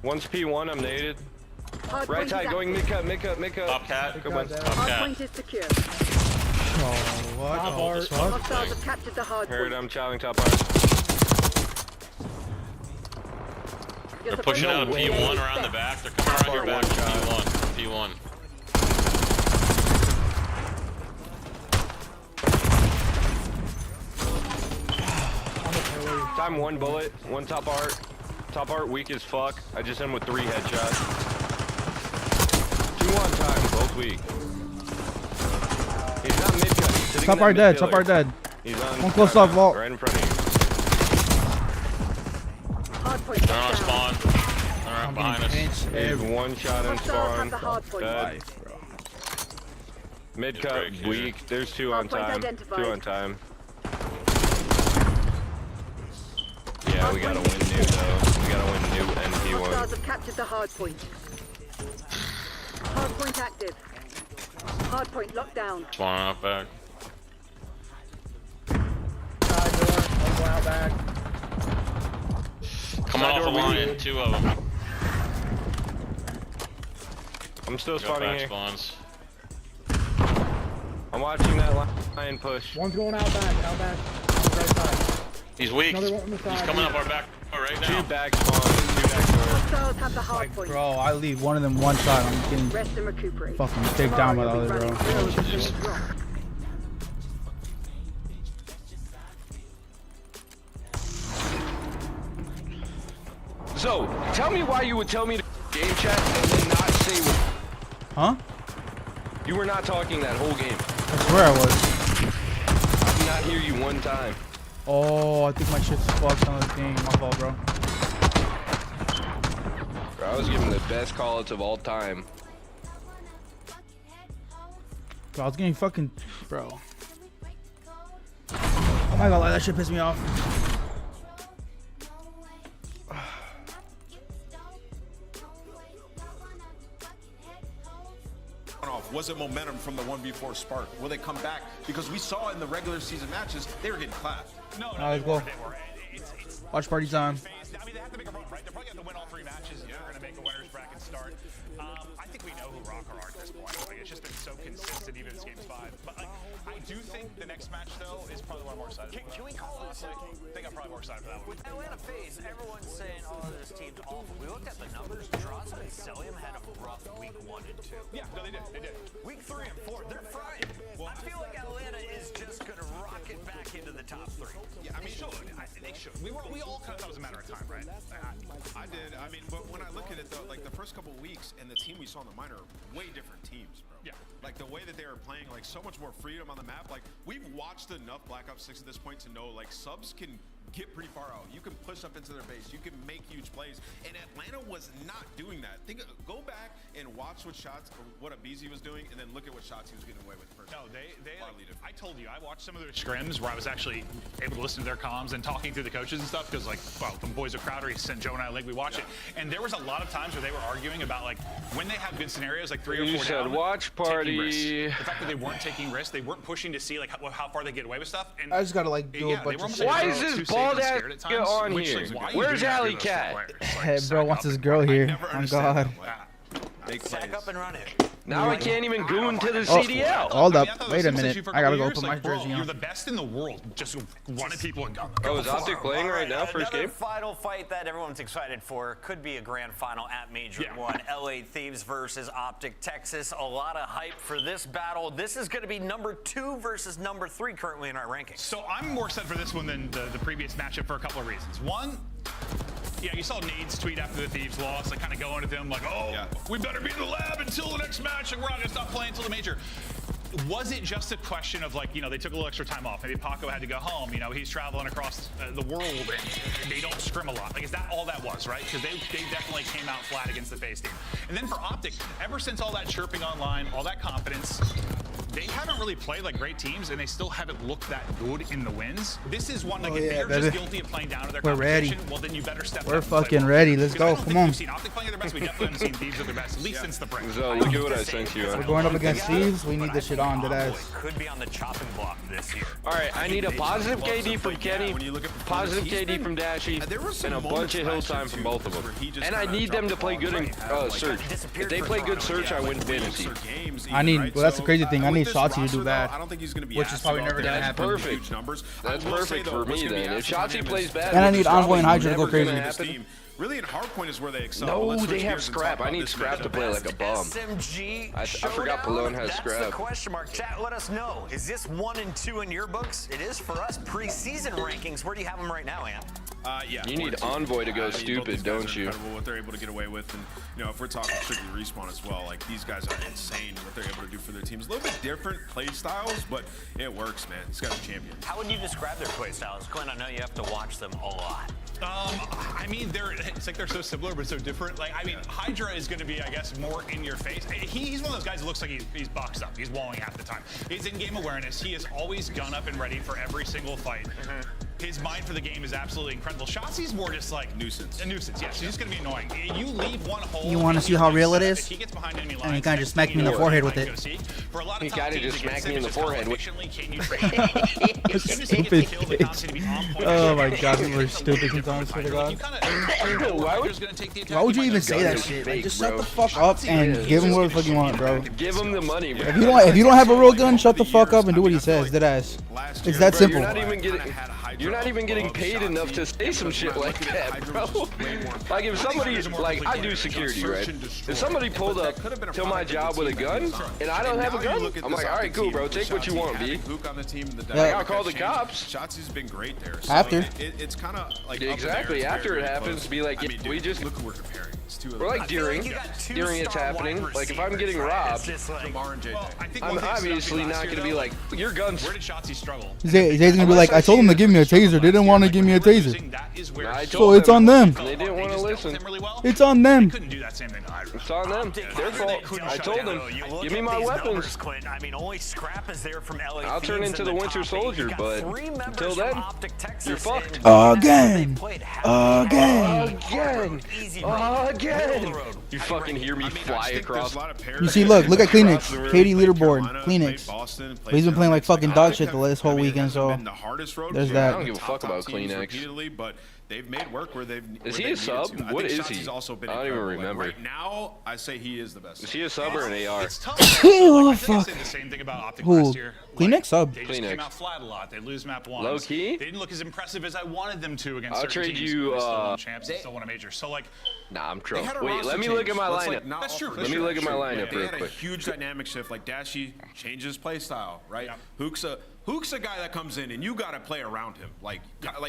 One's P1, I'm naded. Hardpoint Right is side, going active. mid cut, mid cut, mid cut. Top cat. Good one. Top cat. Hardpoint is secure. Oh, what? Top the art. fuck? Hostiles have captured the Heard, hardpoint. I'm chowing top art. You're They're pushing supposed out a to P1 win. around the back. They're coming around your back. One shot. P1. Time one bullet, one top art. Top art weak as fuck. I just hit him with 3 headshots. 2 on time, both weak. He's not mid cut. He's sitting Top in that art mid dead. pillar. Top art dead. He's on. One close up, vault. Right in front of you. Hardpoint They're on locked down. spawn. They're right behind us. He's one shot in Hostiles spawn. have the hardpoint. Dead. Mid cut Break here. weak. There's 2 on Hardpoint time. identified. 2 on time. Yeah, we gotta win new though. We gotta win new NP1. Hostiles have captured the hardpoint. Hardpoint active. Hardpoint locked down. Spawning out back. Side door. One out back. Coming Side off the door line. weak. 2 of them. I'm still Got spawning back here. spawns. I'm watching that lion push. One's going out back. Out back. Right side. He's weak. Another one on the He's side. coming up our back right 2 now. back spawn, 2 back door. Hostiles have the hardpoint. Bro, I leave one of them one shot. I'm getting Rest and recuperate. fucking taken down by the Tomorrow other, you'll be bro. running drills until it's rock. So, tell me why you would tell me to game chat and then not say what Huh? you were not talking that whole game. I swear I was. I did not hear you one time. Oh, I think my shit's fucked on the thing. My fault, bro. Bro, I was giving the best call-outs of all time. Bro, I was getting fucking... Bro. Oh my god, that shit pissed me off. Was it momentum from the 1v4 spark? Will they come back? Because we saw in the regular season matches, they were getting clapped. No, Let's go. Watch party time. I mean, they have to make a run, right? They're probably going to win all 3 matches. Yeah. They're going to make a winner's bracket start. I think we know who Rocker are at this point. Like, it's just been so consistent, even in Games 5. But like, I do think the next match, though, is probably one I'm more excited for. Can we call this? I think I'm probably more excited for that one. With Atlanta FaZe, everyone's saying, oh, this team's awful. We looked at the numbers. Drawson and Celium had a rough week 1 and 2. Yeah, no, they did. They did. Week 3 and 4, they're frying. I feel like Atlanta is just going to rocket back into the top 3. Yeah, I mean, they should. We all kind of thought it was a matter of time, right? I did. I mean, but when I look at it, though, like the first couple of weeks and the team we saw in the minor, way different teams, bro. Yeah. Like the way that they were playing, like so much more freedom on the map. Like we've watched enough Black Ops 6 at this point to know like subs can get pretty far out. You can push up into their base. You can make huge plays. And Atlanta was not doing that. Go back and watch what Abizi was doing, and then look at what shots he was getting away with first. No, I told you, I watched some of their scrims where I was actually able to listen to their comms and talking through the coaches and stuff, because like, well, from Boys of Crowder, he sent Joe and I a link, we watched it, and there was a lot of times where they were arguing about like, when they have good scenarios, like 3 or 4 You said down, watch party. the fact that they weren't taking risks, they weren't pushing to see like how far they get away with stuff. And I just gotta like do a bunch of shit. Why is this bald ass on here? Where's Alley Cat? Hey, bro wants his girl here. Oh god. Sack up and run it. Now I can't even go into the CDL. Hold I up. mean, I thought Wait a Sims did minute. you for I gotta couple go years, put my like, bro, jersey You're on. the best in the world. Just running people and gun. Oh, is Optic playing right now? First Another game? final fight that everyone's excited for. Could be a grand final at Major 1. LA Thieves versus Optic Texas. A lot of hype for this battle. This is going to be number 2 versus number 3 currently in our rankings. So I'm more excited for this one than the previous matchup for a couple of reasons. One, yeah, you saw Nade's tweet after the Thieves lost, like kind of going at them like, oh, we better be in the lab until the next match, and we're not going to stop playing until the major. Was it just a question of like, you know, they took a little extra time off? Maybe Paco had to go home. You know, he's traveling across the world and they don't scrim a lot. Like, is that all that was, right? Because they definitely came out flat against the FaZe team. And then for Optic, ever since all that chirping online, all that confidence, they haven't really played like great teams, and they still haven't looked that good in the wins. This is one, like, if they're just guilty of playing down to their competition, well, then you better step up. We're fucking ready. Let's go. Come on. We've seen Optic playing at their best. We definitely haven't seen Thieves at their best, at least since the break. So look at what I sent you. We're going up against Thieves. We need this shit on to ass. Could be on the chopping block this year. All right, I need a positive KD from Kenny, positive KD from Dashy, and a bunch of hill time from both of them. And I need them to play good in search. If they play good search, I win fantasy. I need. Well, that's the crazy thing. I need Shotzi to do that. I don't think he's going to be Which is probably never gonna happen. Perfect. That's perfect for me then. If Shotzi plays bad, And I need Envoy and Hydra to go crazy. Really, in hardpoint is where they excel. No, they have Scrap. I need Scrap to play like a bum. SMG I forgot Palone has That's Scrap. the question mark. Chat, let us know. Is this 1 and 2 in your books? It is for us. Preseason rankings. Where do you have them right now, Ant? Yeah. You need Envoy to go stupid, don't you? Incredible what they're able to get away with, and you know, if we're talking strictly respawn as well, like these guys are insane what they're able to do for their teams. A little bit different play styles, but it works, man. This guy's a champion. How would you describe their play styles, Clint? I know you have to watch them a lot. I mean, it's like they're so similar but so different. Like, I mean, Hydra is going to be, I guess, more in your face. He's one of those guys that looks like he's boxed up. He's walling half the time. His in-game awareness, he is always gun up and ready for every single fight. His mind for the game is absolutely incredible. Shotzi's more just like nuisance. A nuisance, yes. He's just going to be annoying. You leave one hole. You want to see how real it is? If he gets behind enemy lines, and he kind of just smacked me in the forehead with it. He kind of just smacked me in the forehead with stupid face. Oh my god, people are stupid sometimes. Why would you even say that shit? Like, just shut the fuck up and give him what the fuck you want, bro. Give him the money, bro. If you don't have a real gun, shut the fuck up and do what he says. Dead ass. It's that simple. You're not even getting paid enough to say some shit like that, bro. Like if somebody, like I do security, right? If somebody pulled up to my job with a gun and I don't have a gun, I'm like, all right, cool, bro. Take what you want, B. Like, I'll call the cops. Shotzi's been great there. After. It's kind of like exactly after it happens, be like, we just look who we're comparing. It's two of Or them. like during it's happening. Like if I'm getting robbed, Jamar and JJ. Well, I think I'm one thing that stood out obviously last not year, gonna be though, like, your guns. Where did Shotzi struggle? Zay's gonna be like, I told them to give me a taser. They didn't want to give me a taser. That is where I So told it's on them. They didn't want to listen. It's on them. Couldn't do that same thing to Hydra. It's on them. Their fault. I told them, give me my weapons. Quinn. I mean, only Scrap is there from LA. I'll turn into the Winter Soldier, but until then, you're fucked. Again. Again. You fucking hear me fly across. You see, look at Kleenex. KD leaderboard. Kleenex. But he's been playing like fucking dog shit this whole weekend, so there's I that. don't give a fuck about Kleenex. But they've made work where they've. Is he a sub? What is he? Also been I don't even incredible. remember. Right now, I say he is the best. Is he a sub or an AR? It's tough. Oh, I think I fuck. said the same thing about Optic Who? last year. Kleenex sub. They just Kleenex. came out flat a lot. They lose map one. Low key? They didn't look as impressive as I wanted them to against I'll certain trade teams. you, They still won champs and still won a major. So like, Nah, I'm They trolling. had a Wait, roster let me look at change. my Let's, lineup. like, not That's true. offer Let me this look shit. at my lineup They real had a quick. huge dynamic shift. Like Dashy changed his play style, right? Hook's a guy that comes in and you got to play around him, like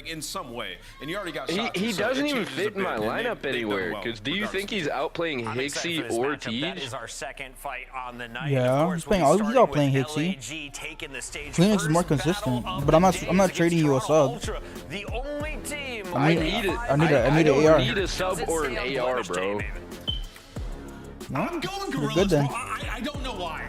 in some way. And you already got shots. He so doesn't it even changes fit a in bit, my and lineup they've done anywhere. well, Because do you regardless. think he's outplaying I'm excited for Hixie this or matchup. That Tej? is our second fight on the night. Yeah, Of course, he's playing we'll be all- he's all starting with playing LAG taking the stage Kleenex is more first. consistent, Battle of but I'm the not days trading you a against sub. Toronto Ultra, the only team I with need a it. I need an don't AR. need a sub or an AR, bro. No? I'm going You're Gorillas, good then. bro. I don't know why.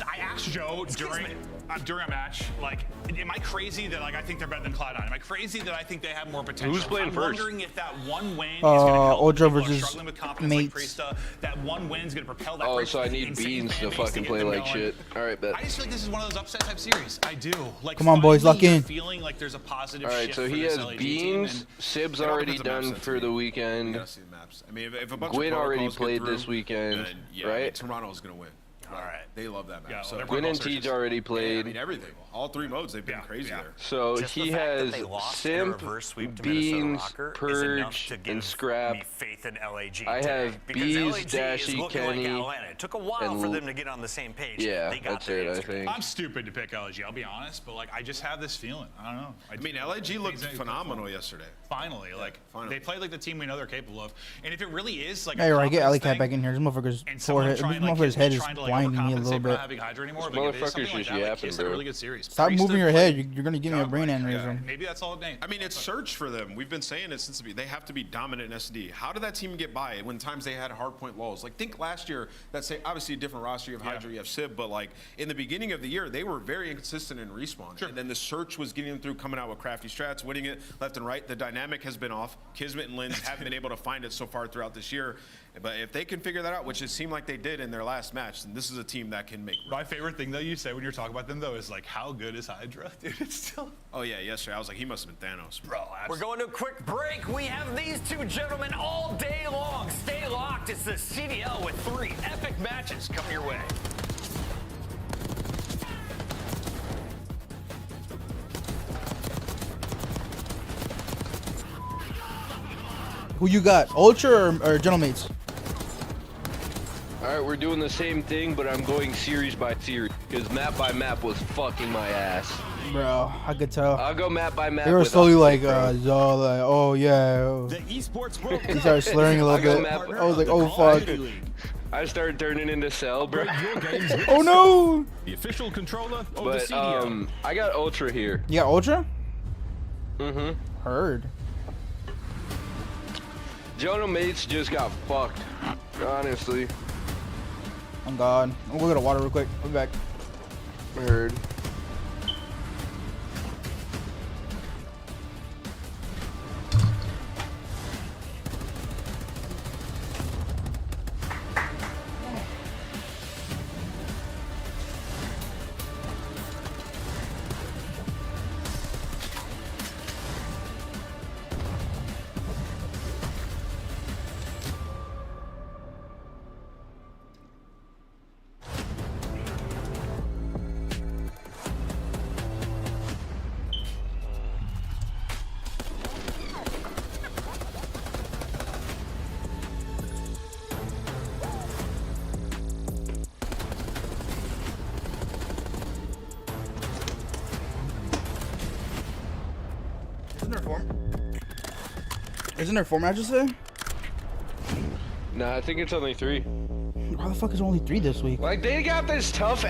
I asked Joe during a match, like, am I crazy that like I think they're better than Cloud9? Am I crazy that I think they have more potential? Who's playing I'm first? wondering if that one win is going to help Ultra people who are versus struggling with confidence like mates. Priesta. That one win is going to propel that. Oh, great so I need insane Beans fan to base fucking get play them like going. shit. Alright, bet. I just feel like this is one of those upset type series. I do. Like, Come on, boys, finally lock in. you're feeling like there's a positive Alright, shift so for he this has LAG team, Beans. and Sib's It all already depends on done maps, for that's the it. You weekend. gotta see the maps. I mean, if a bunch Gwyn of already protocols get played through, this weekend, then, yeah, right? Toronto's gonna win. All right. They love that map. Yeah, well, so they're Gwyn and Searches. Tej already yeah, I played. mean everything. All three modes, they've been crazy there. So Just the he fact that has they lost in a Simp, reverse sweep to Minnesota Beans, Rocker is enough Purge, to give and Scrap. me faith in LAG I today, have because Bees, LAG is Dashy, looking like Kenny, Atlanta. It took a while and for them to get on the same page. Yeah, they got that's there it, I yesterday. think. I'm stupid to pick LG, I'll be honest, but like I just have this feeling. I don't know. I mean, LAG looked phenomenal yesterday. Finally, like finally. they played like the team we know they're capable of. And if it really is like Yeah, a you're right. Get Alley confidence Cat back thing, in here. This motherfucker's and someone forehead. This trying, like, motherfucker's head is trying to, like, blinding me a overcompensate little for bit. not having Hydra anymore, This but if it is motherfucker's something like just that, like, yapping, Kiss had a bro. really good series. Stop Priest moving had your played head. You're gonna give me a brain aneurysm. Maybe that's all it needs. I mean, it's search for them. We've been saying it since they have to be dominant in SD. How did that team get by when times they had hard point lulls? Like, think last year, that's obviously a different roster. You have Hydra, you have Sib, but like in the beginning of the year, they were very inconsistent in respawn. Sure. And then the search was getting them through, coming out with crafty strats, winning it left and right. The dynamic has been off. Kismet and Lins haven't been able to find it so far throughout this year. But if they can figure that out, which it seemed like they did in their last match, then this is a team that can make. My favorite thing though you say when you're talking about them though is like, how good is Hydra? Dude, it's still. Oh yeah, yesterday I was like, he must have been Thanos. Bro, We're going to a quick break. We have these two gentlemen all day long. Stay locked. It's the CDL with 3 epic matches coming your way. Who you got? Ultra or Gentlemates? Alright, we're doing the same thing, but I'm going series by series. Because map by map was fucking my ass. Bro, I could tell. I'll go map by map. They were with slowly Optic, like, bro. Zol, like, oh yeah. The esports world. He started slurring a little I go bit. map- I was like, oh fuck. I started turning into Cell, bro. Oh no. The official controller of the But CDL. I got Ultra here. You got Ultra? Mm-hmm. Heard. Jonah Mates just got fucked. Honestly. Oh god. I'm gonna go to water real quick. I'll be back. Heard. Isn't there 4 matches today? Nah, I think it's only 3. Why the fuck is only 3 this week? Like, they got this tough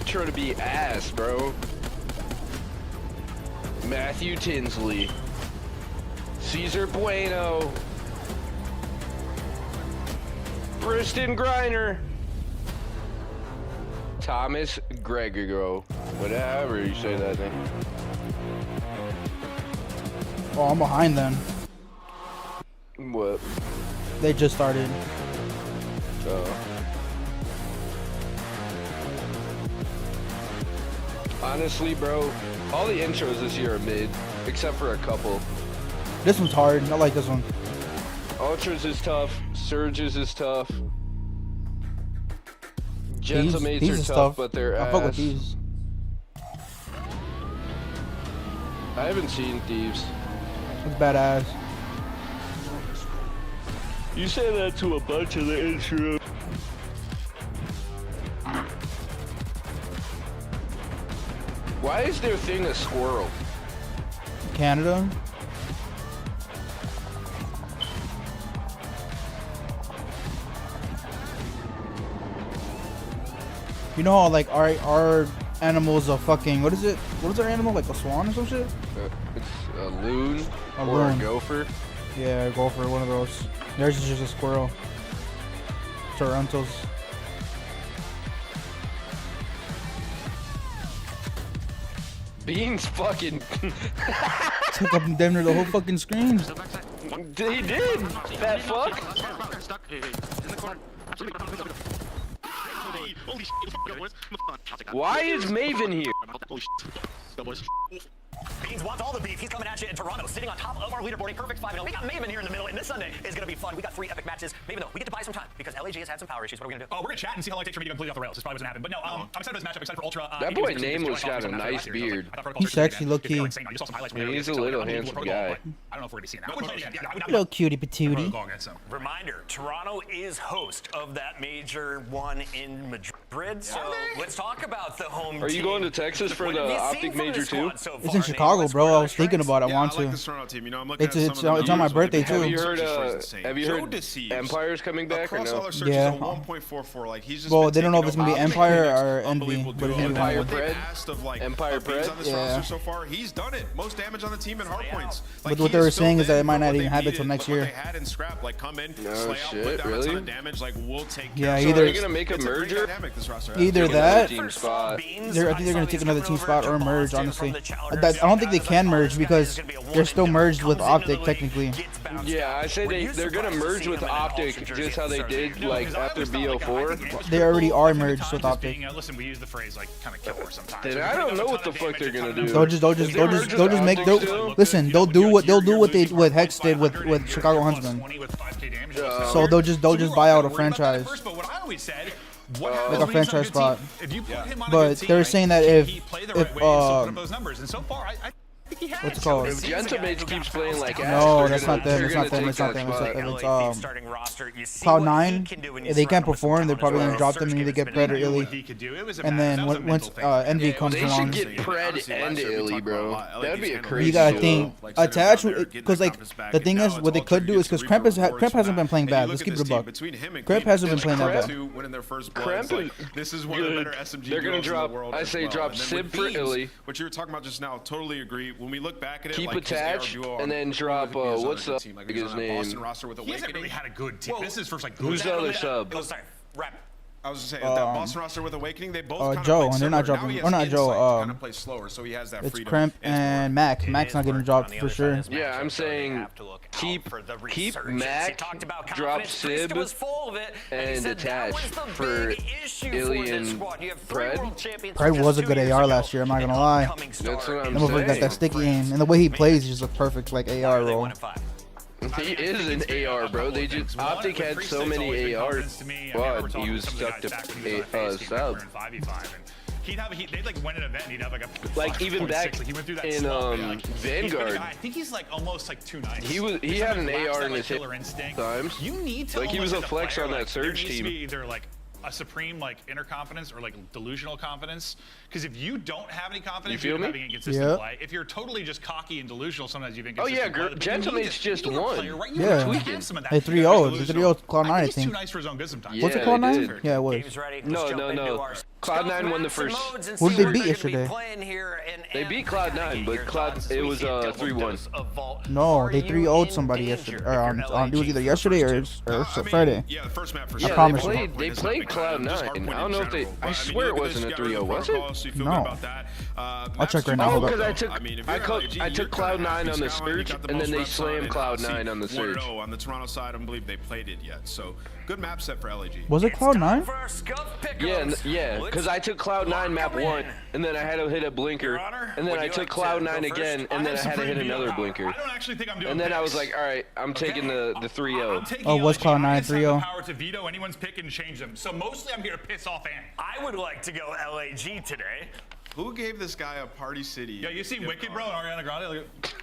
trying to be ass, bro. Matthew Tinsley. Cesar Bueno. Briston Griner. Thomas Gregor. Whatever you say that name. Oh, I'm behind then. What? They just started. Honestly, bro, all the intros this year are mid, except for a couple. This one's hard. I like this one. Ultras is tough. Surges is tough. Gentlemen These are is tough, but they're I ass. fuck with these. I haven't seen Thieves. It's badass. You say that to a bunch of the intro. Why is their thing a squirrel? Canada. You know how like our animals are fucking, what is it? What is our animal, like a swan or some shit? It's a loon A or loon. a gopher. Yeah, go for one of those. Theirs is just a squirrel. Toronto's. Beans fucking. Took up damn near the whole fucking screen. He did. Fat fuck. Why is Maven here? Beans wants all the beef. He's coming at you in Toronto, sitting on top of our leaderboard, a perfect 5-0. We got Maven here in the middle, and this Sunday is going to be fun. We got 3 epic matches. Maven, though, we get to buy some time because LAG has had some power issues. What are we going to do? Oh, we're going to chat and see how long it takes for me to completely off the rails. This probably wasn't happening. But no, I'm excited for this matchup. I'm excited for Ultra. That boy Nameless got a nice beard. He's sexy, low key. Yeah, he's a little handsome guy. I don't know if we're going to be seeing that. Little cutie patootie. Reminder, Toronto is host of that major one in Madrid. So let's talk about the home Are you team. going to Texas for What the have you Optic seen from Major this too? squad so It's far, in Nate? Chicago, What's bro. going I on was thinking trends? about it. I Yeah, want I like to. this Toronto team. You know, I'm looking It's- at it's- some of the it's on my numbers, but birthday, the too. Have you heard? insane. Have you Joe heard? Deceives. Empire's coming back or Across all no? our searches, Yeah. a 1.44. Like he's just Well, been they don't know if taking it's gonna be over Empire Phoenix. or Envy, Unbelievable but it's duo. gonna be Empire What they've Pred? asked of, like, Empire of Beans Pred? on this Yeah. roster so far, he's done it. Most damage on the team in hardpoints. But what they were saying is that it might not even happen till next year. What they had in scrap, like come in, No slay out, shit, put down a ton really? of damage, like we'll take Yeah, care of So it. either- are you gonna make a It's a great merger? dynamic, this roster. Either Take that- another team spot. I think they're gonna take another team spot or merge. Honestly, I don't think they can merge because they're still merged with Optic technically. Yeah, I say they're gonna merge with Optic just how they did like after BO4. They already are merged with Optic. Listen, we use the phrase like kind of killer sometimes. Then I don't know what the fuck they're gonna do. They'll just make. Listen, they'll do what what Hex did with Chicago Huntsman. So they'll just buy out a franchise. Like a franchise spot. But they're saying that if what's it called? If Gentamates keeps playing like ass, No, they're that's gonna- not them. they're It's gonna not them. take It's not that them. It's spot. not them. It's LA starting roster. You see Cloud what Nine. he can do when you If they can't surround him with some perform, they're talent probably as gonna well. drop them and either get Pred or Illy. And then once Envy comes They should along, get Pred and Illy, bro. That'd be a crazy. you gotta duo. think attach because like the thing is what they could do is because Kremp hasn't been playing bad. Let's keep it a buck. Kremp hasn't been playing that bad. Kremp this is one of the better SMG They're gonna duos in the drop. world I as say well. drop And then Sib with for Beans, Illy. what you were talking about just now, totally agree. When we look back at it, Keep like attached, and then drop what's the his name? Boston roster with He hasn't Awakening. really had a good team. This is his first like good Who's the other sub? Oh, sorry. Rap. I was just saying that Boston roster with Awakening, they both kind of Joe, play and they're not similar. dropping- Now he or not has Joe, insight to kind of play slower, so he has that It's freedom. Kremp It's more- and Mac. Mac's not getting dropped for sure. Yeah, I'm saying keep Mac, drop Sib, and attach for Illy and Pred. Pred was a good AR last year. I'm not gonna lie. That's what I'm That motherfucker got that saying. sticky aim, and the way he plays is just a perfect like AR role. He is an AR, bro. They just Optic had so many ARs, but he was stuck to sub. They'd like win an event and he'd have like a Like even back he went through that in slump, like, Vanguard, I think he's like almost like 290. he had an AR in his hit killer instinct. times. You need to Like he was a almost flex player, on that like, there Surge needs to team. be either like a supreme like inner confidence or like delusional confidence. Because if you don't have any confidence, You feel you're me? having inconsistent Yep. play. If you're totally just cocky and delusional, sometimes you've been Oh yeah, inconsistent. Gentleman's just won. Yeah. Hey, 3-0. The 3-0 Cloud9, I He's too think. nice for his own good sometimes. Was it Yeah, Cloud9? they did. Yeah, it was. Game's ready. No, Let's jump no, into no. our Cloud9 won the maps and first. modes and Who see did they what beat they're gonna be yesterday? playing here and They beat Amp, Cloud9, get but your Cloud- thoughts it as we was, see a double 3-1. dose of Vault. No, Are they you 3-0'd in somebody danger yesterday. if Or you're on, it was LAG either for the yesterday first or two? Friday. Yeah, the first map for Yeah, sure. promise they you. played It's not big time, just Cloud9. hardpoint I don't know if they. in general. I But, swear mean, it look at wasn't a this, 3-0, you got was rid it? of the protocol, so you feel No. good about that. I'll Maps check right are now. Oh, Hold because up. I took I mean, if I, you're co- LAG, I you're took kinda Cloud9 happy on the scouting, you Surge, got the and then most they reps on slammed it. Cloud9 Obviously, on the Surge. 1-0 on the Toronto side, I don't believe they played it yet. So good map set for LAG. Was it It's time Cloud9? for our scuff Yeah, pickups. yeah, because I took Cloud9 map 1, and then I had to hit a blinker, Your Honor, and then would I you took like to Cloud9 go again, first? and then I had to Supreme hit veto another power. blinker. I don't actually think I'm doing And then I was picks. like, all right, I'm taking the 3-0. I'm taking Oh, was LAG. Cloud9 I just have 3-0? the power to veto anyone's pick and change them. So mostly I'm here to piss off Ant. I would like to go LAG today. Who gave this guy a Party City? Yeah, you seen Wicked, bro? Ariana Grande. Look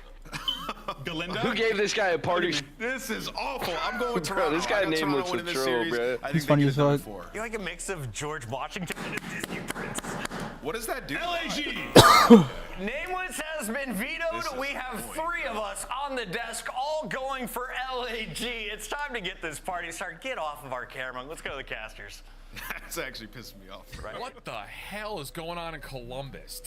at Galinda. Who gave this guy a party? This is awful. I'm going with Toronto. this guy I got name Toronto looks winning a this troll, series. bro. I think He's they funny get as it done fuck. for. You're like a mix of George Washington and a Disney prince. What does that do? LAG. Nameless has been vetoed. We have 3 of us on the desk, all going for LAG. It's time to get this party started. Get off of our camera. Let's go to the casters. That's actually pissing me off. Right. What the hell is going on in Columbus?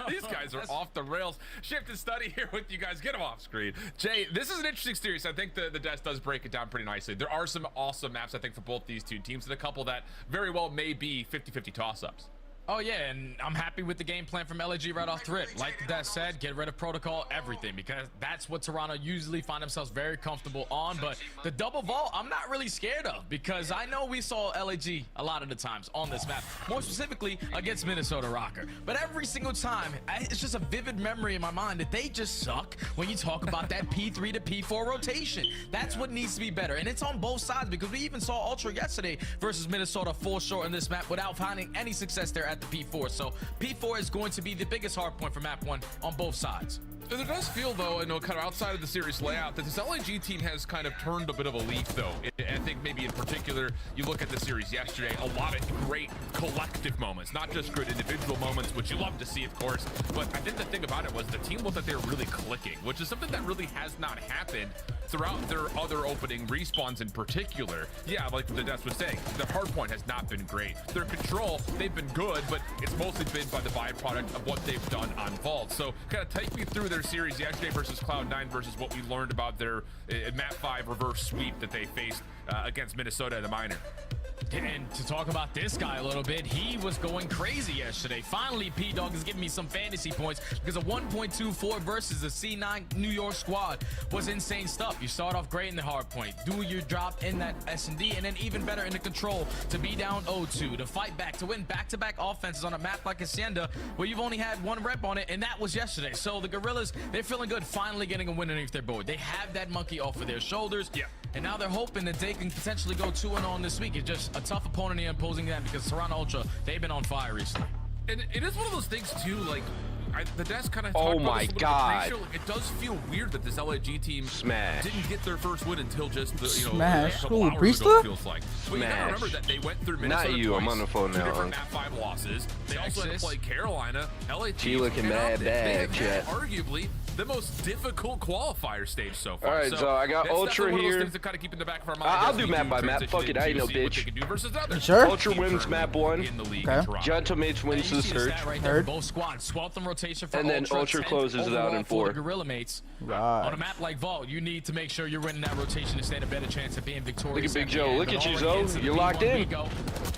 These guys are off the rails. Shift and study here with you guys. Get them off screen. Jay, this is an interesting series. I think the desk does break it down pretty nicely. There are some awesome maps, I think, for both these two teams, and a couple that very well may be 50-50 toss-ups. Oh yeah, and I'm happy with the game plan from LAG right off the rip. Like the desk said, get rid of protocol, everything, because that's what Toronto usually find themselves very comfortable on. But the double vault, I'm not really scared of, because I know we saw LAG a lot of the times on this map, more specifically against Minnesota Rocker. But every single time, it's just a vivid memory in my mind that they just suck when you talk about that P3 to P4 rotation. That's what needs to be better, and it's on both sides, because we even saw Ultra yesterday versus Minnesota fall short in this map without finding any success there at the P4. So P4 is going to be the biggest hard point for map 1 on both sides. There does feel, though, kind of outside of the series layout, that this LAG team has kind of turned a bit of a leaf, though. I think maybe in particular, you look at the series yesterday, a lot of great collective moments, not just good individual moments, which you love to see, of course. But I think the thing about it was the team looked like they were really clicking, which is something that really has not happened throughout their other opening respawns in particular. Yeah, like the desk was saying, their hardpoint has not been great. Their control, they've been good, but it's mostly been by the byproduct of what they've done on Vault. So kind of take me through their series yesterday versus Cloud9 versus what we learned about their map 5 reverse sweep that they faced against Minnesota in the minor. And to talk about this guy a little bit, he was going crazy yesterday. Finally, P-Dog is giving me some fantasy points, because a 1.24 versus the C9 New York squad was insane stuff. You start off great in the hard point, do your drop in that S&D, and then even better in the control to be down 0-2, to fight back, to win back-to-back offenses on a map like Hacienda, where you've only had 1 rep on it, and that was yesterday. So the Gorillas, they're feeling good, finally getting a win underneath their board. They have that monkey off of their shoulders. Yeah. And now they're hoping that they can potentially go 2-0 on this week. It's just a tough opponent here imposing them, because Toronto Ultra, they've been on fire recently. And it is one of those things too, like the desk kind of Oh talked about my this a little God. bit pre-show. It does feel weird that this LAG team Smash. didn't get their first win until just the, Smash. a couple Ooh, hours Brista? ago, it feels like. But you gotta Smash. remember that they went through Minnesota Not you, twice, I'm on the phone 2 now. different map 5 losses. They also had to Texas. play Carolina, LAG. She looking and mad they bad, have had chat. arguably the most difficult qualifier stage so far. All right, so I got that's Ultra definitely one of those here. things to kind of keep in the back of our mind. I'll as do we map by map. transition Fuck it, I ain't into no see what bitch. they can do versus others. Sure. Ultra wins map 1. In the league Okay. in Toronto. Gentleman's wins And you the see the Surge. stat right there Heard. for both squads. 12th in rotation for And then Ultra, Ultra 10th closes it out overall in for 4. the Gorilla mates. Right. On a map like Vault, you need to make sure you're winning that rotation to stand a better chance of being victorious. Look at Big the Joe. end. Look But at you, already Zoe. into the You're locked P1 in. we go.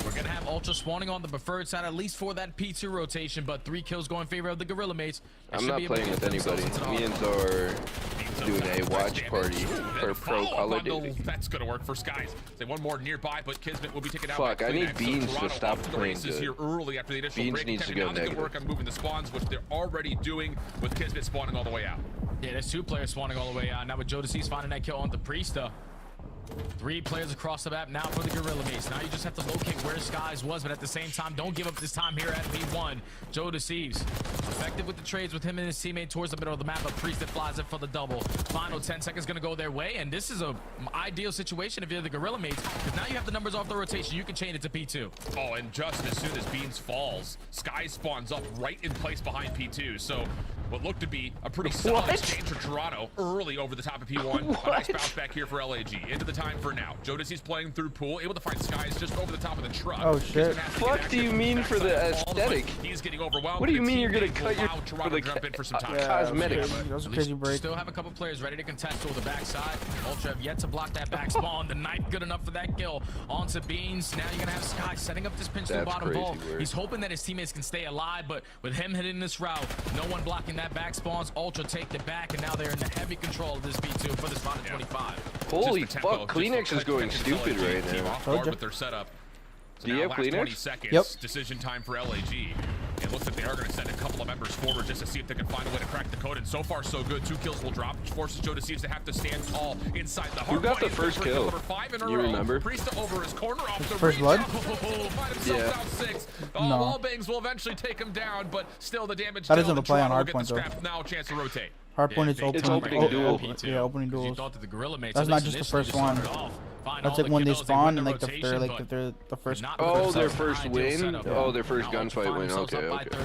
We're going to have Ultra spawning on the preferred side, at least for that P2 rotation, but 3 kills go in favor of the Gorilla mates. It I'm should not be able to playing get with themselves anybody. into the Me and hard. Zoe are doing a watch party for Pro Call of Duty. That's gonna work for Skies. Say one more nearby, but Kismet will be taken out. Fuck, by I need Kleenex. So Beans to Toronto stop off to the playing races good. here early after the initial Beans break needs to attempt. go Now they can negative. work on moving the spawns, which they're already doing with Kismet spawning all the way out. Yeah, there's 2 players spawning all the way out. Now with Jodeci's finding that kill on the Priesta. 3 players across the map now for the Gorilla Mates. Now you just have to locate where Skies was, but at the same time, don't give up this time here at P1. Joe deceives. Effective with the trades with him and his teammate towards the middle of the map, but Priest that flies it for the double. Final 10 seconds gonna go their way, and this is a ideal situation if you're the Gorilla Mates, because now you have the numbers off the rotation. You can chain it to P2. Oh, and just as soon as Beans falls, Sky spawns up right in place behind P2. So what looked to be a pretty solid exchange for Toronto early over the top of P1. A nice bounce back here for LAG. Into the time for now. Jodeci's playing through pool, able to find Skies just over the top of the truck. Oh shit. Fuck do you mean for the aesthetic? He's getting overwhelmed. What do you mean you're gonna cut your Toronto for the jump in for some time? Cosmetics? That was a crazy break. Still have a couple players ready to contest over the backside. Ultra have yet to block that back spawn. The knife good enough for that kill. Onto Beans. Now you're gonna have Sky setting up this pinch to the bottom vault. He's hoping that his teammates can stay alive, but with him hitting this route, no one blocking that back spawns. Ultra take it back, and now they're in the heavy control of this B2 for this final 25. Holy fuck, Kleenex is going stupid right now. Off guard with their setup. So Do you have Kleenex? 20 seconds. Yep. Decision time for LAG. It looks like they are going to send a couple of members forward just to see if they can find a way to crack the code. And so far, so good. 2 kills will drop, which forces Joe Deceives to have to stand tall inside the hard. Who got the first kill? You remember? Priest over his corner off the first blood? Yeah. 6. No. Wall bangs will eventually take him down, but still the damage. That isn't a play on hardpoint though. Now a chance to rotate. Hardpoint is opening duel. Yeah, opening duels. Gorilla Mates That's not just the first one. That's like when they spawn and like the first. Oh, their first win. Oh, their first gunfight win. Okay, okay.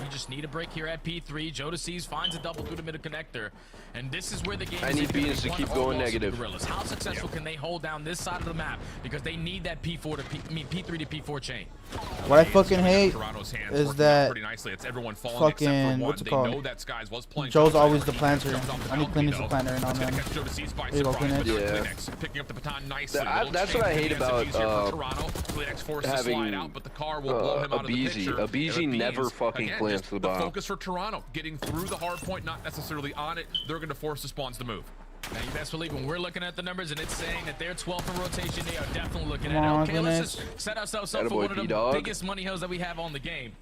You just need a break here at P3. Joe Deceives finds a double through the middle connector, and this is where the game. I need Beans to keep going negative. How successful can they hold down this side of the map? Because they need that P3 to P4 chain. What I fucking hate is that fucking what's it called? Joe's always the planter. I need Kleenex to planter in on them. There you go, Kleenex. Yeah. Picking up the baton nicely. That's what I hate about having a BZ never fucking plants to the bottom. Focus for Toronto, getting through the hard point, not necessarily on it. They're going to force the spawns to move. Now you best believe when we're looking at the numbers and it's saying that they're 12th in rotation, they are definitely looking at it. Okay, let's just set ourselves up for one of the biggest money hills that we have on the game.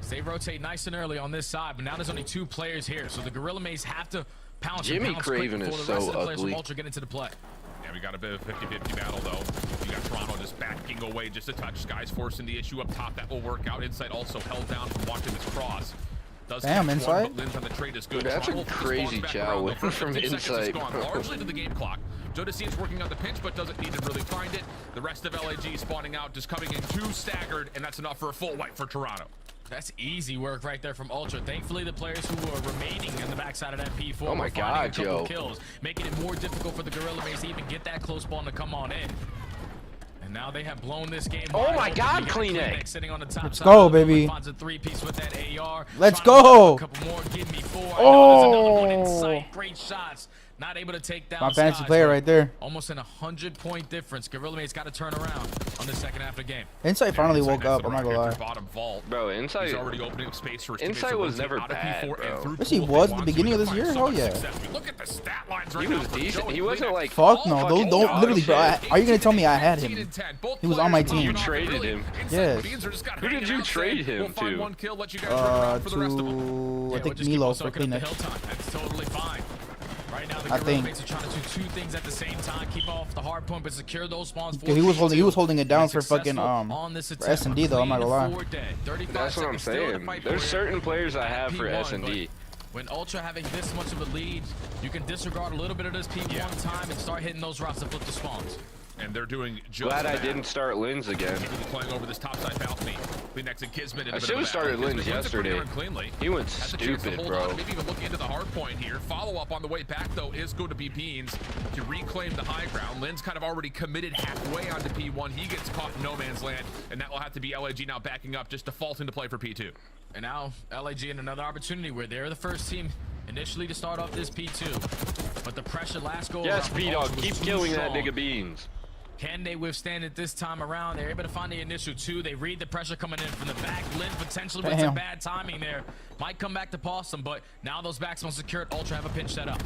They rotate nice and early on this side, but now there's only 2 players here, so the Gorilla Mates have to pounce. Jimmy Craven is so ugly. Ultra get into the play. Yeah, we got a bit of a 50-50 battle though. You got Toronto just backing away just a touch. Sky's forcing the issue up top. That will work out. Inside also held down from watching this cross. Damn, inside. On the trade is good. That's a crazy chow from inside. Largely to the game clock. Joe Deceives working on the pinch, but doesn't need to really find it. The rest of LAG spawning out, just coming in 2 staggered, and that's enough for a full wipe for Toronto. That's easy work right there from Ultra. Thankfully, the players who are remaining in the backside of that P4 oh my God, Joe. kills, making it more difficult for the Gorilla Mates to even get that close spawn to come on in. And now they have blown this game. Oh my God, Kleenex sitting on the top. Let's go, baby. Finds a 3-piece with that AR. Let's go. A couple more. Give me 4. Oh, great shots. Not able to take down my fantasy player right there. Almost in 100-point difference. Gorilla Mates got to turn around on the second half of the game. Insight finally woke up. I'm not gonna lie. Bottom vault. Bro, Insight. He's already opening up space for his Insight was never bad, bro. Yes, he was at the beginning of this year. Oh yeah. Look at the stat lines right he was decent. He wasn't like. Fuck no. Don't literally, bro. Are you gonna tell me I had him? He was on my team. You traded him. Yes. Who did you trade him to? I think Milo for Kleenex. That's totally fine. Right now, the Gorilla Mates are trying to do 2 things at the same time: keep off the hard point, but secure those spawns. He was holding it down for fucking for S&D though. I'm not gonna lie. That's what I'm saying. There's certain players I have for S&D. When Ultra having this much of a lead, you can disregard a little bit of this P1 time and start hitting those routes to flip the spawns. And they're doing just glad I didn't start Linz again. Playing over this topside balcony. Kleenex and Kismet. I should have started Linz yesterday. He went stupid, bro. Maybe even looking into the hard point here. Follow up on the way back though is going to be Beans to reclaim the high ground. Linz kind of already committed halfway onto P1. He gets caught in no man's land, and that will have to be LAG now backing up, just defaulting to play for P2. And now LAG in another opportunity where they're the first team initially to start off this P2, but the pressure last go. Yes, B-Dog, keep killing that nigga Beans. Can they withstand it this time around? They're able to find the initial 2. They read the pressure coming in from the back. Lynn potentially with some bad timing there. Might come back to pause them, but now those backs are secured. Ultra have a pinch set up.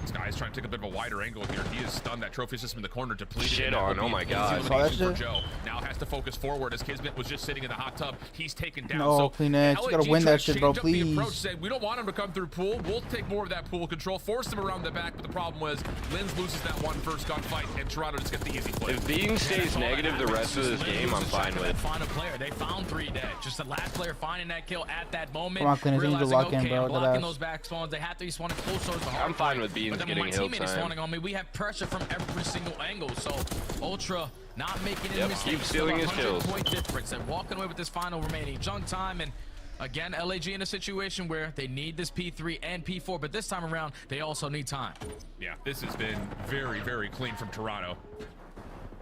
Sky's trying to take a bit of a wider angle here. He has stunned that trophy system in the corner, depleted. Shit on, oh my god. Saw that shit? Joe now has to focus forward as Kismet was just sitting in the hot tub. He's taken down. No, So Kleenex, you gotta win that shit, bro, approach, please. saying, we don't want him to come through pool. We'll take more of that pool control, force him around the back. But the problem was, Linz loses that one first gunfight, and Toronto just gets the easy play. If Bean stays negative the rest of this game, I'm fine with. Final player. They found 3 dead. Just the last player finding that kill at that moment. Come on, Kleenex, you need to lock in, bro. Blocking those back spawns. They have to be spawning closer to the hard I'm fine with Beans but then getting when my hill teammate is time. spawning on me, we have pressure from every single angle. So Ultra not making any Yep, mistakes. keep stealing his kills. 100-point difference and walking away with this final remaining junk time. And again, LAG in a situation where they need this P3 and P4, but this time around they also need time. Yeah, this has been very, very clean from Toronto.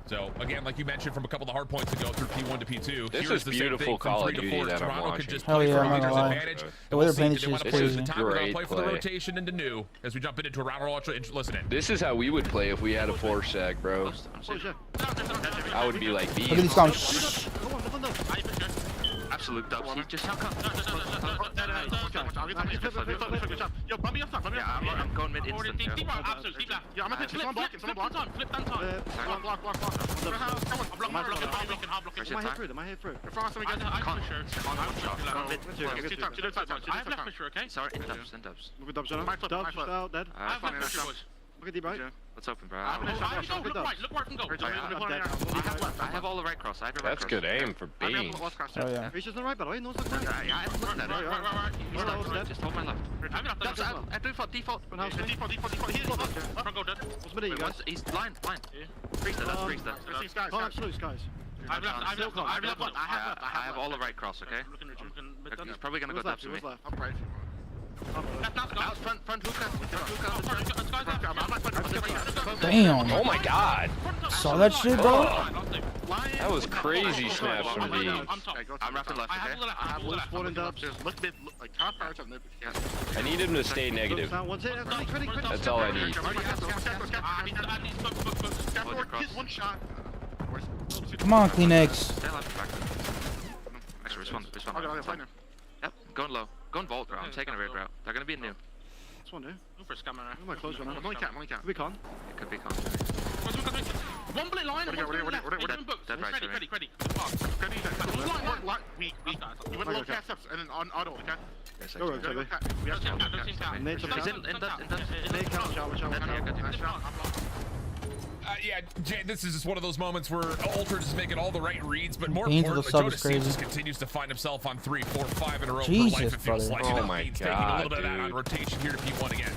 So again, like you mentioned, from a couple of hard points ago through P1 to P2, This here's is the beautiful same thing Call from of 3 to Duty 4. that I'm Toronto could watching. just Hell play yeah, for I'm a not leader's gonna lie. advantage. The And way we'll they're see playing if this they shit want is to choose crazy. the time they're gonna Great play for the play. rotation into new as we jump into Toronto Ultra. Listen in. This is how we would play if we had a 4-sec, bro. I would be like Look at Beans. these guys. Absolute dubs. He just Yo, bump me up front. I'm going mid instant. Deep out, absolute, deep left. Yeah, I'm gonna someone block. Flip down time. Block. Come on, block. Hard block. Am I hit through? Am I hit through? If I have something, I have pressure, okay? Sorry, in dubs. Look at Dubs, out, dead. I have left pressure, boys. Look at deep right. Let's open, bro. Look right from goal. I have all the right cross. I have your right That's cross. good aim for Beans. Oh yeah. Reach is the right, by the way. No, it's not right. I haven't looked at it. Right. Just hold my left. That's At default. Default. He's front goal dead. What's mid? He's blind. Freeze that. That's freeze that. Absolute skies. I have all the right cross, okay? He's probably gonna go dubs to me. I'm brave. Out front, Luca. Damn. Oh my god. Saw that shit, bro? That was crazy snaps from Beans. I'm wrapping left, okay? I have all spawn and dubs. Look mid, like top fire up mid. I need him to stay negative. That's all I need. One shot. Come on, Kleenex. Stay alive, back. Actually, respond. Yep, going low. Going vault, bro. I'm taking a raid route. They're gonna be new. This one, dude. Go for a scammer. I'm gonna close one. I'm only can't. Could be con. It could be con. One bullet line. We're dead right, Ready. You went low cast ups and then on auto, okay? Yes, Go, Toby. We have He's in dubs. Yeah, Jay, this is just one of those moments where Ultra is making all the right reads, but more Beans with importantly, the sub is Jonas crazy. just continues to find himself on 3, 4, 5 in a row Jesus, for life. It feels brother. like. Oh You know, my Beans taking a little God, bit of that on dude. rotation here to P1 again.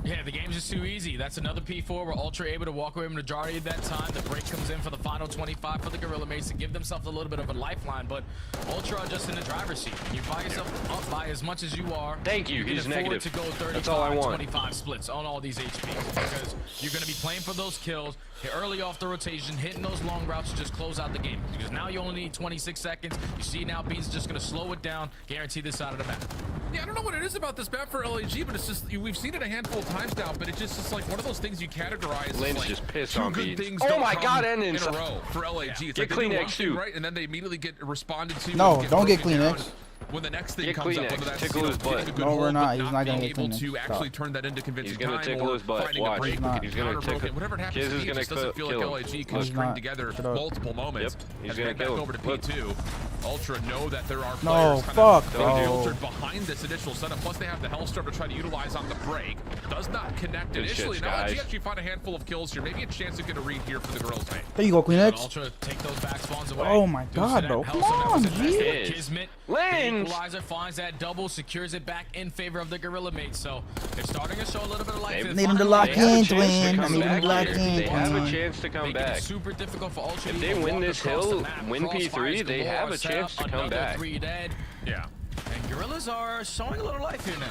Yeah, the game's just too easy. That's another P4 where Ultra able to walk away majority of that time. The break comes in for the final 25 for the Gorilla Mates to give themselves a little bit of a lifeline, but Ultra are just in the driver's seat. You buy yourself up by as much as you are. Thank you, can he's afford negative. to go 35, That's all I want. 25 splits on all these HPs because you're going to be playing for those kills, hit early off the rotation, hitting those long routes to just close out the game. Because now you only need 26 seconds. You see now Beans just going to slow it down, guarantee this side of the map. Yeah, I don't know what it is about this map for LAG, but it's just, we've seen it a handful of times now, but it's just like one of those things you categorize as Lynn's like just pissed two on good Beans. things Oh don't my come God, and in a inside. row for LAG. It's Get like they do one Kleenex thing too. right, and then they immediately get responded to. No, and don't get broken down Kleenex. when the next thing Get comes up, Kleenex. whether that's Tickle his getting a butt. good No, hold, we're not. but He's not not gonna being get able Kleenex. to actually Stop. turn that into convincing He's gonna time tickle or his butt. finding Watch. a break. He's not. He's gonna counter-broken, tickle. whatever it happens Kiz to is be, it gonna just doesn't feel like kill him. LAG can He's string not. together Shut up. multiple moments. Yep, he's As we gonna get back kill him. over to Look. P2. Ultra know that there are No, players fuck, kind bro. of filtered behind this initial setup. Plus, they have the Hellstorm to try to utilize on the break. Does not connect Good initially. shit, Now, guys. LG actually find a handful of kills here. Maybe a chance to get a read here for the Gorillas. There you go, Kleenex. Ultra take those back spawns away. Oh my Deuce God, to bro. that. Come Hellstorm that was on, invested. G. Kismet. Lynn's. Equalizer finds that double, secures it back in favor of the Gorilla Mates. So they're starting to show a little bit of life. They in need the him to final lock They game. have a in, chance to twin. come Need him back to lock here. in, They have a twin. chance to come Making it back. super difficult for Ultra to If they even win walk this across the hill, map. win P3, Crossfires they galore, have a set chance up to come another back. 3 dead. Yeah. And Gorillas are showing a little life here now.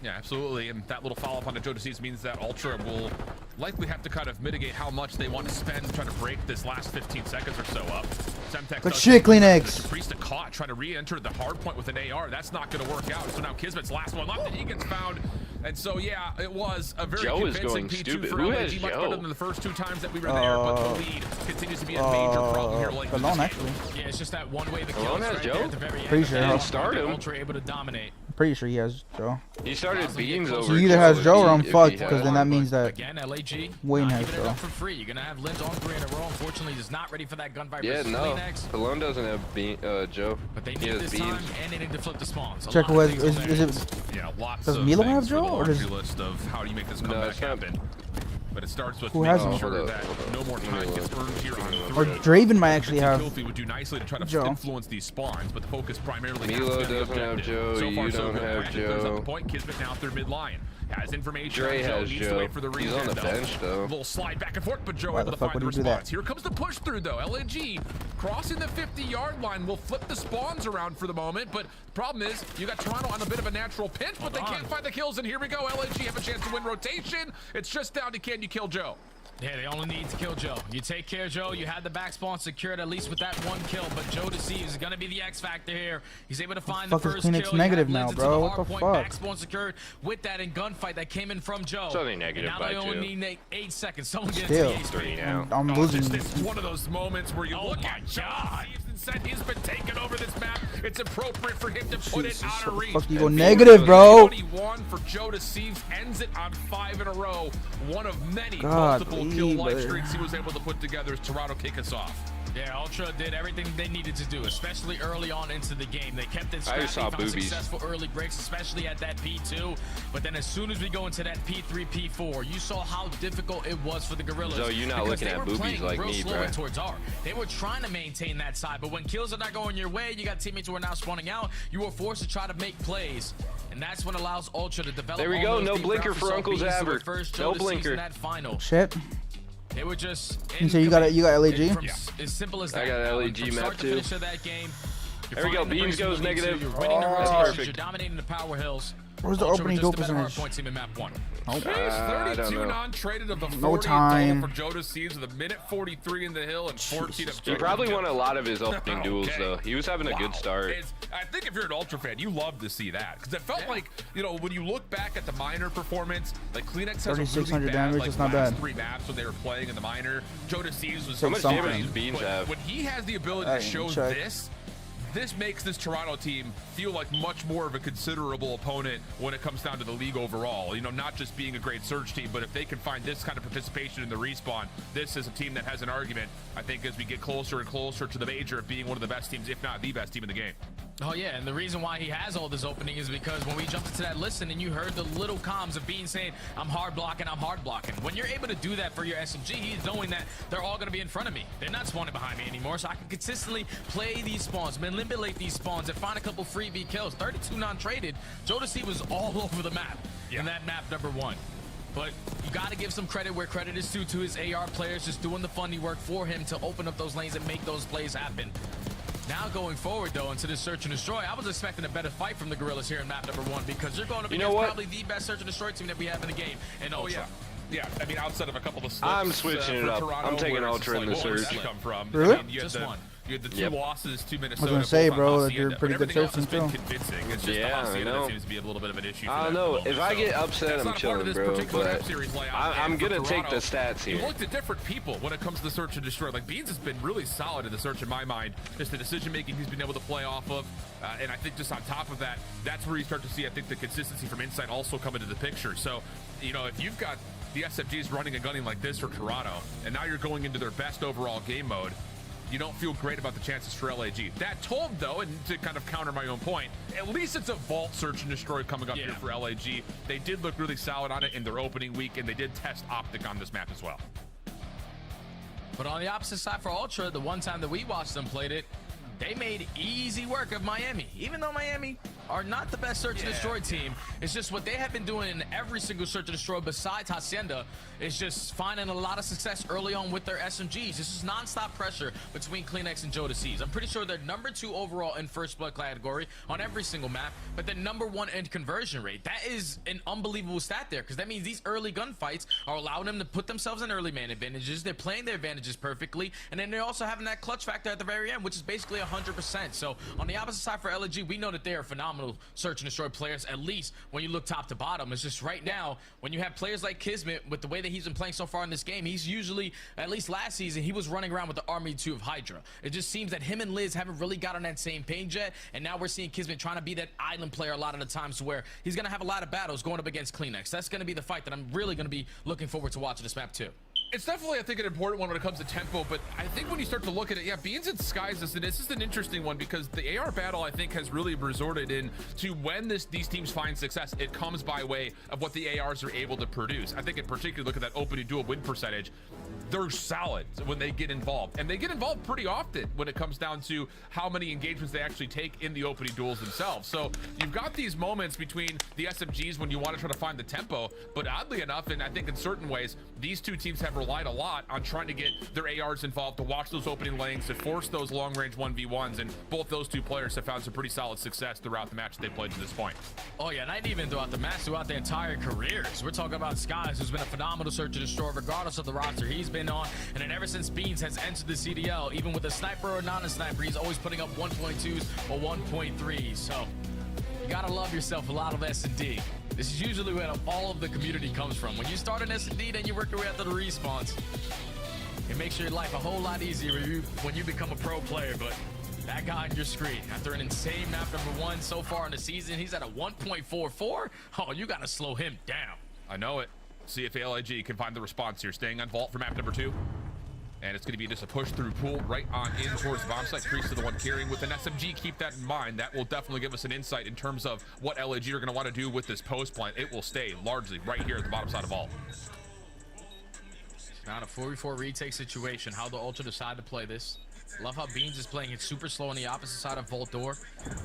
Yeah, absolutely. And that little follow-up on the Joe Disease means that Ultra will likely have to kind of mitigate how much they want to spend trying to break this last 15 seconds or so up. Semtex Good does shit, take Kleenex. Priest a caught trying to re-enter the hard point with an AR. That's not going to work out. So now Kismet's last one left and he gets found. And so, yeah, it was a very Joe is convincing going P2 stupid. for Who LAG. has Much Joe? better than the first 2 times that we were there. But the lead continues to be a major problem here. Like Alone, actually. Yeah, it's just that one way the Alone kills has right Joe? there at the very end. Pretty sure. Didn't And start him. Ultra able to dominate. Pretty sure he has Joe. He started Beans over. So he either has Joe or I'm if he fucked, has because then that means that Again, LAG. Wayne has Giving it Joe. up for free. You're gonna have Linz on 3 in a row. Unfortunately, he's not ready for that gunfight. Yeah, versus no. Kleenex. Malone doesn't have Joe. But they He need has this Beans. time, and they need to flip the spawns. A check lot who of has. things on Is their it? Yeah, lots Does of Milo things have for Joe, the or does- laundry list of how do you make this No, comeback it's not. happen. But it starts with Who making has him? sure Hold that up. no more time gets earned here on Or 3. Draven might actually have Filthy would do nicely to try to Joe. influence these spawns, but the focus primarily Milo has to be on the doesn't have objective. Joe, So far, you so don't good. have Brandon clears up Joe. the point. Kismet now third mid line. Has information Dre on Joe. has Needs to Joe. wait for the He's regen, on the though. bench, though. A little slide back and forth, but Joe Why able the to fuck find the would he do that? response. Here comes the push through, though. LNG crossing the 50-yard line will flip the spawns around for the moment, but the problem is you got Toronto on a bit of a natural pinch, but they can't find the kills, and here we go. LNG have a chance to win rotation. It's just down to can you kill Joe? Yeah, they only need to kill Joe. You take care of Joe. You had the back spawn secured at least with that one kill, but Joe Deceives is going to be the X factor here. He's able to find the fuck is first Kleenex kill. You negative have now, Linz into bro? the What hard the point, fuck? Back spawn secured with that in gunfight that came in from Joe. Something negative and now by they only two. need 8 seconds. Someone get Still. into the 3 now. I'm Oh, losing. it's one of those moments where you Oh look my at Joe God. Deceives and said he's been taking over this map. It's appropriate for him to put it Jesus, out of what the reach. fuck you go And negative, bro? 21 for Joe Deceives ends it on 5 in a row. One of many God, multiple kill live brother. streaks he was able to put together as Toronto kick us off. Yeah, Ultra did everything they needed to do, especially early on into the game. They kept it I scrappy, just saw found boobies. successful early breaks, especially at that P2. But then as soon as we go into that P3, P4, you saw how difficult it was for the Gorillas. So you're not because looking they at were boobies playing like real me, slow bruh. in towards R. They were trying to maintain that side, but when kills are not going your way, you got teammates who are now spawning out. You were forced to try to make plays. And that's what allows Ultra to develop. There we all go. those No deep blinker routes. for We saw Uncle Beans who were Zabber. first, No Joe Deceives blinker. in that final. Shit. They were just. So you got LAG? As simple as that. I got Now, LAG from map start to too. finish of that game, you're There we go. finding the Beans breaks you goes need to, negative. You're winning the Oh, that's rotations. perfect. You're dominating the power hills. Where's the Ultra opening were goal just the better percentage? hardpoint team in map 1. Nope. Phase I don't 32 know. non-traded of the 40 No time. total for Joe Deceives with a minute 43 in the hill and 14 Jesus. of He probably won a lot of his opening duels, Okay. though. He was having a Wow. good start. I think if you're an Ultra fan, you love to see that because it felt like, you know, when you look back at the minor performance, like Kleenex has a really 3,600 bad, damage, like, it's not last bad. 3 maps when they were playing in the minor. Joe Deceives was How much something. damage does Beans but have? when he has the ability I to show check. this makes this Toronto team feel like much more of a considerable opponent when it comes down to the league overall. You know, not just being a great surge team, but if they can find this kind of participation in the respawn, this is a team that has an argument, I think, as we get closer and closer to the major of being one of the best teams, if not the best team in the game. Oh yeah, and the reason why he has all this opening is because when we jumped into that listen and you heard the little comms of Bean saying, I'm hard blocking. When you're able to do that for your SMG, he's knowing that they're all going to be in front of me. They're not spawning behind me anymore, so I can consistently play these spawns, manipulate these spawns, and find a couple free V kills. 32 non-traded. Joe Deceives was all over the map in that map number 1. But you got to give some credit where credit is due to his AR players just doing the funny work for him to open up those lanes and make those plays happen. Now going forward, though, into this search and destroy, I was expecting a better fight from the Gorillas here in map number 1 because you're going up against probably the best search and destroy team that we have in the game. And Ultra. Yeah, I mean, outside of a couple of slips, I'm switching it for up. Toronto, I'm taking where it's Ultra in just the like, where did surge. that come from? Really? I mean, you had Just one. You had the 2 Yep. losses to Minnesota. I was gonna say, both on bro, that Hacienda, you're but pretty good everything else has surfing, been too. convincing. It's just Yeah, the I Hacienda know. that seems to be a little bit of an issue. I don't know. If I get upset, that's I'm not a part of chilling, this bro. particular But F series layout. I'm And for gonna take Toronto, the stats You here. looked at different people when it comes to the search and destroy. Like Beans has been really solid in the search in my mind. Just the decision making he's been able to play off of, and I think just on top of that, that's where you start to see, I think, the consistency from inside also come into the picture. So, you know, if you've got the SFGs running and gunning like this for Toronto, and now you're going into their best overall game mode, you don't feel great about the chances for LAG. That told, though, and to kind of counter my own point, at least it's a vault search and destroy coming up here for LAG. They did look really solid on it in their opening week, and they did test Optic on this map as well. But on the opposite side for Ultra, the one time that we watched them played it, they made easy work of Miami. Even though Miami are not the best search and destroy team, it's just what they have been doing in every single search and destroy besides Hacienda is just finding a lot of success early on with their SMGs. This is non-stop pressure between Kleenex and Joe Deceives. I'm pretty sure they're number 2 overall in first blood category on every single map, but they're number 1 in conversion rate. That is an unbelievable stat there because that means these early gunfights are allowing them to put themselves in early man advantages. They're playing their advantages perfectly, and then they're also having that clutch factor at the very end, which is basically 100%. So on the opposite side for LG, we know that they are phenomenal. phenomenal search and destroy players, at least when you look top to bottom. It's just right now, when you have players like Kismet, with the way that he's been playing so far in this game, he's usually, at least last season, he was running around with the Army 2 of Hydra. It just seems that him and Liz haven't really got on that same page yet, and now we're seeing Kismet trying to be that island player a lot of the times where he's going to have a lot of battles going up against Kleenex. That's going to be the fight that I'm really going to be looking forward to watching this map too. It's definitely, I think, an important one when it comes to tempo, but I think when you start to look at it, yeah, Beans and Skies, this is an interesting one because the AR battle, I think, has really resorted into when these teams find success, it comes by way of what the ARs are able to produce. I think in particular, look at that opening duel win percentage. They're solid when they get involved, and they get involved pretty often when it comes down to how many engagements they actually take in the opening duels themselves. So you've got these moments between the SMGs when you want to try to find the tempo, but oddly enough, and I think in certain ways, these two teams have relied a lot on trying to get their ARs involved, to watch those opening lanes, to force those long-range 1v1s, and both those two players have found some pretty solid success throughout the match they played to this point. Oh yeah, not even throughout the match, throughout their entire careers. We're talking about Skies, who's been a phenomenal search and destroy regardless of the roster he's been on, and then ever since Beans has entered the CDL, even with a sniper or not a sniper, he's always putting up 1.2s or 1.3s. So you gotta love yourself a lot of S&D. This is usually where all of the community comes from. When you start an S&D, then you work your way out to the respawns. It makes your life a whole lot easier when you become a pro player. But that guy on your screen, after an insane map number 1 so far in the season, he's at a 1.44. Oh, you gotta slow him down. I know it. See if LIG can find the response here. Staying on vault for map number 2. And it's going to be just a push through pool right on in towards the bomb site. Priest is the one carrying with an SMG. Keep that in mind. That will definitely give us an insight in terms of what LIG are going to want to do with this post plant. It will stay largely right here at the bottom side of vault. Now a 4v4 retake situation. How the Ultra decide to play this. Love how Beans is playing it super slow on the opposite side of vault door,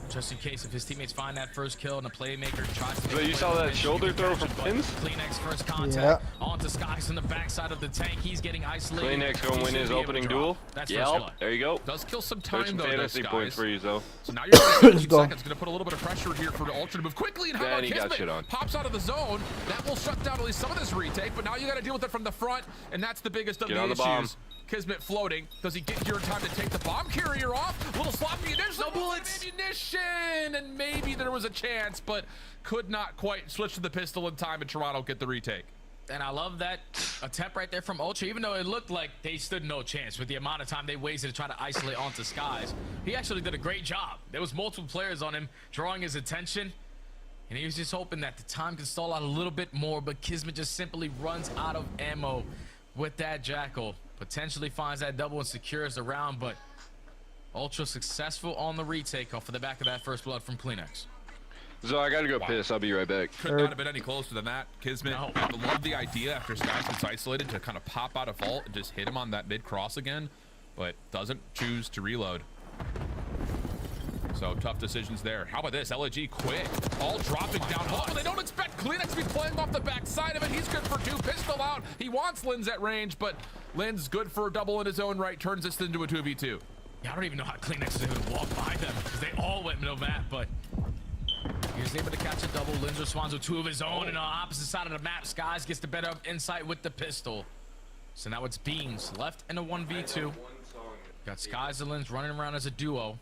just in case if his teammates find that first kill and the playmaker tries to. So you saw that shoulder throw from Pins? Kleenex first contact onto Skies in the backside of the tank. He's getting isolated. Kleenex gonna win his opening duel. Yep, there you go. Does kill some time though. Fantasy points for you though. So now you're 15 seconds. Gonna put a little bit of pressure here for the Ultra to move quickly. And how about Kismet? Pops out of the zone. That will shut down at least some of this retake. But now you got to deal with it from the front, and that's the biggest of the issues. Kismet floating. Does he get here in time to take the bomb carrier off? Little sloppy initial ammunition, and maybe there was a chance, but could not quite switch to the pistol in time, and Toronto get the retake. And I love that attempt right there from Ultra, even though it looked like they stood no chance with the amount of time they wasted to try to isolate onto Skies. He actually did a great job. There was multiple players on him drawing his attention, and he was just hoping that the time could stall out a little bit more, but Kismet just simply runs out of ammo with that Jackal. Potentially finds that double and secures the round, but Ultra successful on the retake off of the back of that first blood from Kleenex. So I gotta go piss. I'll be right back. Could not have been any closer than that. Kismet, I love the idea after Skies gets isolated to kind of pop out of vault and just hit him on that mid cross again, but doesn't choose to reload. So tough decisions there. How about this? LIG quick. All dropping down. Oh, they don't expect Kleenex to be playing off the back side of it. He's good for 2. Pistol out. He wants Linz at range, but Linz good for a double in his own right. Turns this into a 2v2. Yeah, I don't even know how Kleenex is able to walk by them because they all went no map, but he was able to catch a double. Linz responds with 2 of his own, and on the opposite side of the map, Skies gets the better insight with the pistol. So now it's Beans left in a 1v2. Got Skies and Linz running around as a duo.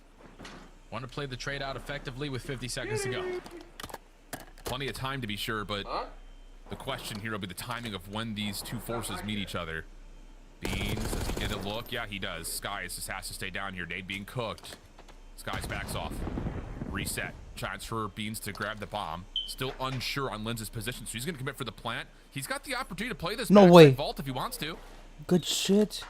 Want to play the trade out effectively with 50 seconds to go. Plenty of time to be sure, but the question here will be the timing of when these two forces meet each other. Beans, does he get a look? Yeah, he does. Skies just has to stay down here. Nade being cooked. Skies backs off. Reset. Chance for Beans to grab the bomb. Still unsure on Linz's position, so he's going to commit for the plant. He's got the opportunity to play this vault if he wants to. Good shit.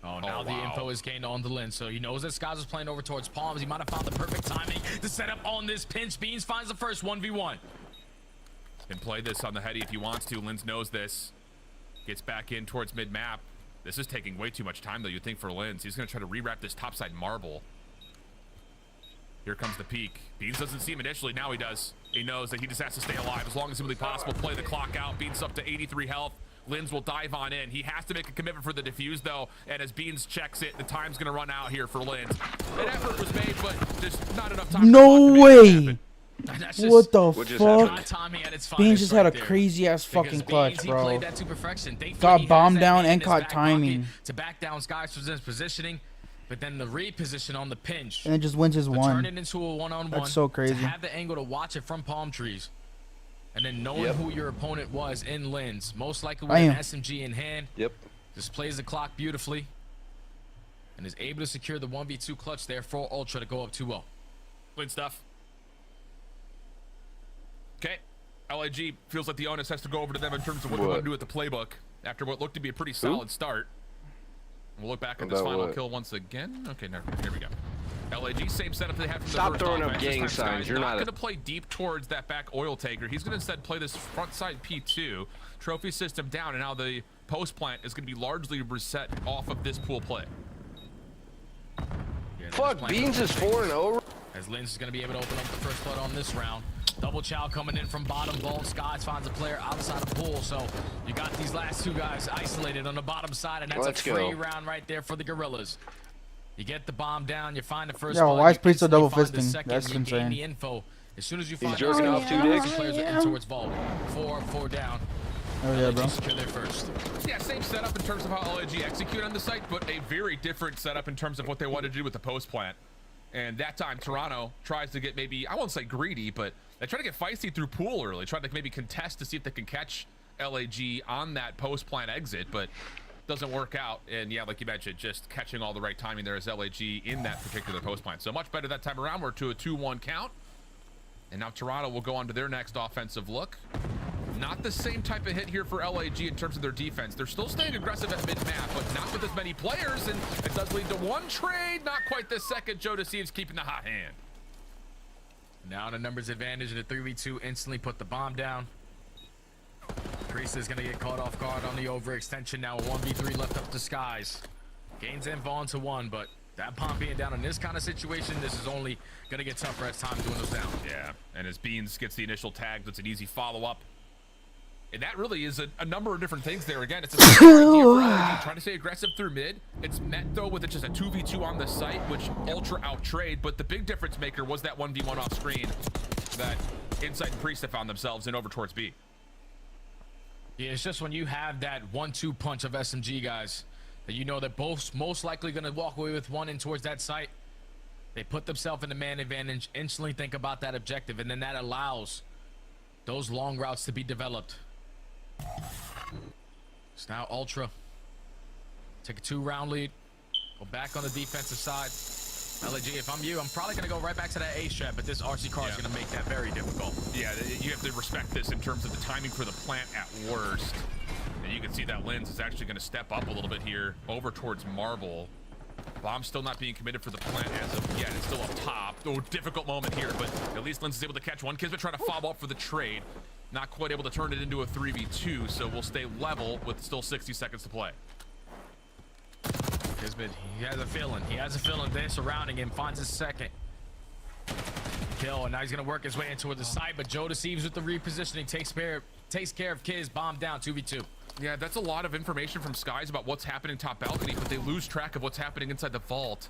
Oh, now the info is gained on the Linz, so he knows that Skies is playing over towards Palms. He might have found the perfect timing to set up on this pinch. Beans finds the first 1v1. Can play this on the heady if he wants to. Linz knows this. Gets back in towards mid-map. This is taking way too much time, though, you'd think, for Linz. He's going to try to rewrap this topside marble. Here comes the peak. Beans doesn't see him initially. Now he does. He knows that he just has to stay alive as long as humanly possible. Play the clock out. Beans up to 83 health. Linz will dive on in. He has to make a commitment for the defuse, though, and as Beans checks it, the time's going to run out here for Linz. An effort was made, but just not enough time. No way! What the fuck? Beans just had a crazy ass fucking clutch, bro. Got bombed down and caught timing. To back down Skies for his positioning. but then the reposition on the pinch. And it just wins his to one. turn it into a one-on-one. That's so crazy. To have the angle to watch it from palm trees. And then knowing who your opponent was in lens. Most likely with an SMG in hand. Yep. Just plays the clock beautifully. And is able to secure the 1v2 clutch there for Ultra to go up 2-0. Good stuff. Okay. LIG feels like the onus has to go over to them in terms of what they want to do with the playbook after what looked to be a pretty solid start. We'll look back at this final kill once again. Okay, no, here we go. LIG, same setup they had from the Stop first throwing offense. up gang signs. You're not going to play deep towards that back oil taker. He's going to instead play this front side P2, trophy system down, and now the post plant is going to be largely reset off of this pool play. Yeah, fuck, Beans is 4-0. As Lins is going to be able to open up the first blood on this round. Double chow coming in from bottom. Vault Skies finds a player outside of pool. So you got these last two guys isolated on the bottom side, and that's a free round right there for the Gorillas. You get the bomb down, you find the first why is Priest so double find the fisting? second, That's you insane. gain the info. As soon as you find He's jerking off 2 dicks. players are in towards Vault. Four down. Oh yeah, bro. Secure there first. Yeah, same setup in terms of how LIG execute on the site, but a very different setup in terms of what they want to do with the post plant. And that time, Toronto tries to get maybe, I won't say greedy, but they try to get feisty through pool early, try to maybe contest to see if they can catch LAG on that post plant exit, but doesn't work out. And yeah, like you mentioned, just catching all the right timing there as LAG in that particular post plant. So much better that time around. We're to a 2-1 count. And now Toronto will go on to their next offensive look. Not the same type of hit here for LAG in terms of their defense. They're still staying aggressive at mid-map, but not with as many players, and it does lead to one trade. Not quite the second. Joe Deceives keeping the hot hand. Now the numbers advantage in the 3v2 instantly put the bomb down. Priest is going to get caught off guard on the overextension. Now a 1v3 left up to Skies. Gains info onto one, but that bomb being down in this kind of situation, this is only going to get tougher as time doing those down. Yeah, and as Beans gets the initial tag, that's an easy follow-up. And that really is a number of different things there. Again, it's a idea for LAG, trying to stay aggressive through mid. It's met, though, with just a 2v2 on the site, which Ultra out-trade. But the big difference maker was that 1v1 off screen that Insight and Priest have found themselves in over towards B. Yeah, it's just when you have that 1-2 punch of SMG guys that you know that both most likely going to walk away with one in towards that site. They put themselves in the man advantage, instantly think about that objective, and then that allows those long routes to be developed. It's now Ultra. Take a 2-round lead. Go back on the defensive side. LAG, if I'm you, I'm probably going to go right back to that A strat, but this RC car is going to make that very difficult. Yeah, you have to respect this in terms of the timing for the plant at worst. And you can see that Lens is actually going to step up a little bit here over towards Marble. Bomb still not being committed for the plant as of yet. It's still up top. Oh, difficult moment here, but at least Lens is able to catch one. Kismet trying to follow up for the trade. Not quite able to turn it into a 3v2, so we'll stay level with still 60 seconds to play. Kismet, he has a feeling. He has a feeling they're surrounding him. Finds his second kill, and now he's going to work his way into the side, but Joe Deceives with the repositioning. Takes care of Kiz. Bomb down, 2v2. Yeah, that's a lot of information from Skies about what's happening top balcony, but they lose track of what's happening inside the vault.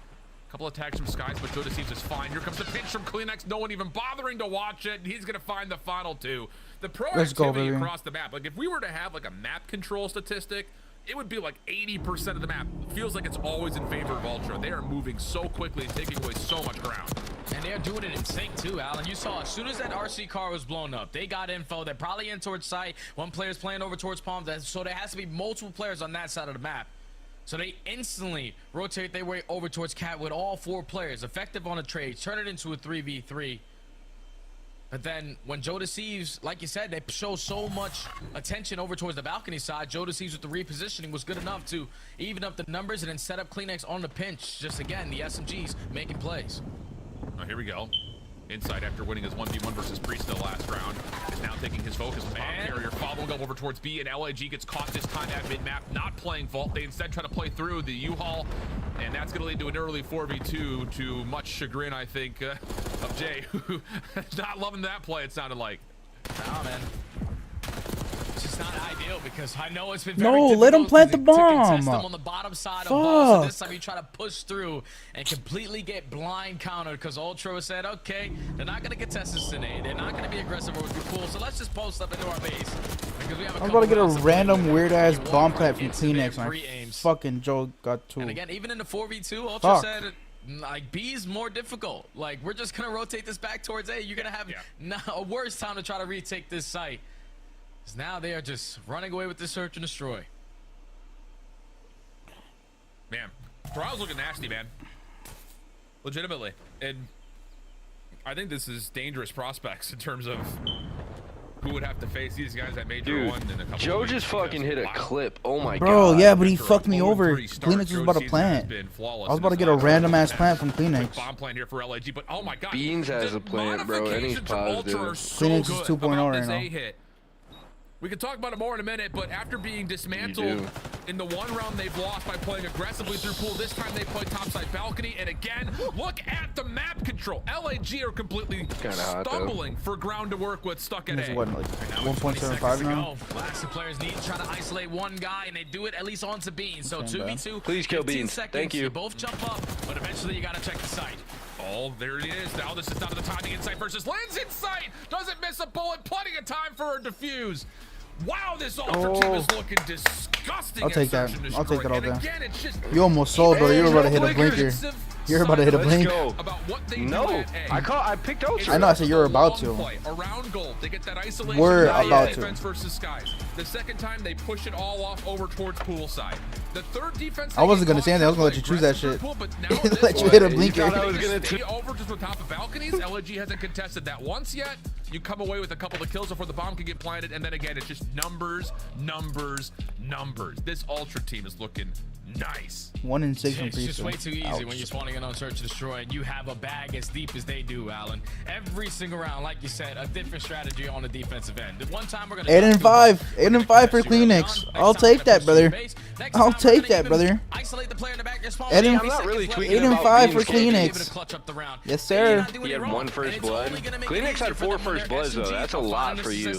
A couple attacks from Skies, but Joe Deceives is fine. Here comes the pinch from Kleenex. No one even bothering to watch it. He's going to find the final two. The proactivity across the map. Like, if we were to have, like, a map control statistic, it would be like 80% of the map. It feels like it's always in favor of Ultra. They are moving so quickly and taking away so much ground. And they're doing it in sync too, Alan. You saw as soon as that RC car was blown up, they got info. They're probably in towards site. One player's playing over towards Palm. So there has to be multiple players on that side of the map. So they instantly rotate their way over towards Cat with all 4 players. Effective on a trade. Turn it into a 3v3. But then when Joe Deceives, like you said, they show so much attention over towards the balcony side. Joe Deceives with the repositioning was good enough to even up the numbers and then set up Kleenex on the pinch. Just again, the SMGs making plays. Oh, here we go. Inside after winning his 1v1 versus Priest the last round is now taking his focus. Bomb carrier following up over towards B, and LAG gets caught this time at mid-map, not playing Vault. They instead try to play through the U-Haul, and that's going to lead to an early 4v2 to much chagrin, I think, of Jay, who is not loving that play, it sounded like. Nah, man. It's just not ideal because I know it's been No, very let him difficult plant the to contest bomb. them on the bottom side of ball. So this Fuck. time you try to push through and completely get blind countered because Ultra said, okay, they're not going to contest this today. They're not going to be aggressive or with the pool. So let's just post up into our base. Because we have I'm about to get a rounds play random with it. weird ass You walk bomb right plant from into their Kleenex. My pre-aims. fucking Joe got two. And again, even in the 4v2, Ultra Fuck. said, like, B is more difficult. Like, we're just going to rotate this back towards A. You're going to have a worse time to try to retake this site. Because now they are just running away with this search and destroy. Man, Toronto's looking nasty, man. Legitimately. And I think this is dangerous prospects in terms of who would have to face these guys at Major Dude, 1 in a couple Joe of just weeks fucking hit a wow. clip. Oh my Bro, god. yeah, but he After a fucked me over. 0-3 start, Kleenex was Joe's about to season has plant. been flawless I was in about to his get a last random couple ass of plant from matches. Kleenex. Bomb plant here for LAG, but oh my god. Beans has the a plant, bro, and he's modifications from Ultra positive. are so Kleenex is good 2.0 about right this now. A-hit. We can talk about it more in a minute, but after being dismantled in the one round they've lost by playing aggressively through pool, this time they play topside balcony, and again, look at the map control. LAG are completely stumbling for ground to work with, stuck at It's A. what, like 1.75 now? Last two players need to try to isolate one guy, and they do it at least onto Beans. So 2v2. Please kill 15 Beans. seconds. Thank you. They both jump up, but eventually you gotta check the site. Oh, there it is. Now this is down to the timing insight versus lands in sight. Doesn't miss a bullet. Plenty of time for a defuse. Wow, this Ultra team is looking disgusting. I'll take that. Search and I'll take Destroy. that all And day. again, it's just You almost sold, bro. You were about to hit a blinker. You're about to hit a Let's blink. go. about what they do No, at A. I picked Ultra. I know, I said you were about to. Play around gold. They get that isolation. We're now about to. defense versus skies. The second time they push it all off over towards poolside. The third defense. I wasn't gonna say anything. I was gonna let you choose that shit. Let you hit a blinker. I was gonna stay over just on top of balconies. LG hasn't contested that once yet. You come away with a couple of kills before the bomb can get planted, and then again, it's just numbers, numbers, numbers. This Ultra team is looking nice. 1 in 6 in It's just way too easy Ouch. when you're spawning in on search and destroy, and you have a bag as deep as they do, Alan. Every single round, like you said, a different strategy on the defensive end. The one time we're gonna 8 and 5. 8 and 5 for Kleenex. I'll take that, brother. I'll take that, brother. Isolate the player in the back. 8 and I'm not really tweeting 8 and about 5 for Beans' game. Kleenex. Yes, sir. He had 1 first blood. Kleenex had 4 first bloods, though. That's a lot for you.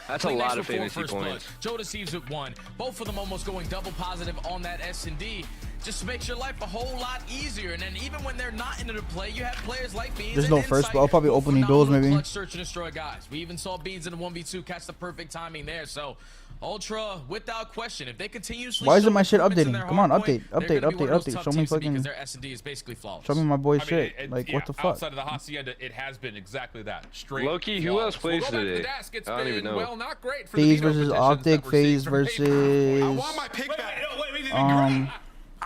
That's a lot of fantasy points. Joe deceives with 1. Both of them almost going double positive on that S&D. Just makes your life a whole lot easier. And then even when they're not into the play, you have players like Beans. There's and no first, Insight but I'll probably who opening doors phenomenal maybe. clutch search and destroy guys. We even saw Beans in the 1v2 catch the perfect timing there. So Ultra, without question, if they continuously Why isn't show my shit improvements in updating? their Come on, hard update, point, they're update, gonna be one of update, those update. tough Show me teams to beat fucking. 'cause their S&D is basically flawless. Show me my boy I mean, shit. Like what the fuck? Outside of the Hacienda, it has been exactly that. Straight. Low-key, who flawless. else plays We'll go back to the today? desk. It's I don't been, even know. well, not great for FaZe the veto versus petitions Optic. that we're seeing FaZe from Major. versus I want my pick back.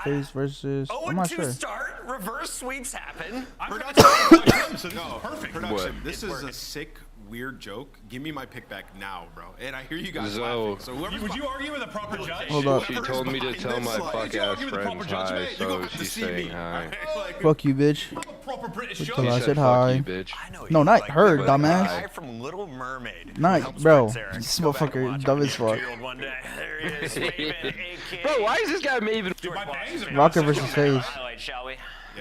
FaZe versus. I'm 0-2 not sure. start, reverse sweeps happen. Production. No, perfect. Production. What? This is a sick, weird joke. Give me my pick back now, bro. And I hear you guys So- laughing. So whoever's Would you argue with a proper judge? Hold up. She told me to tell my fuck ass friends hi, so she's saying hi. Fuck you, bitch. Proper British Wait judge. till I She said said, hi. fuck you, bitch. I know No, you not like her, the dumbass. guy from Little Mermaid. who Not, helps bro. Prince Eric. This Go back and motherfucker watch dumb him as fuck. get killed one day. There he is, Maven, AK. Bro, why is this guy Maven? Dude, my bangs are Rocker versus FaZe. Highlight, shall we?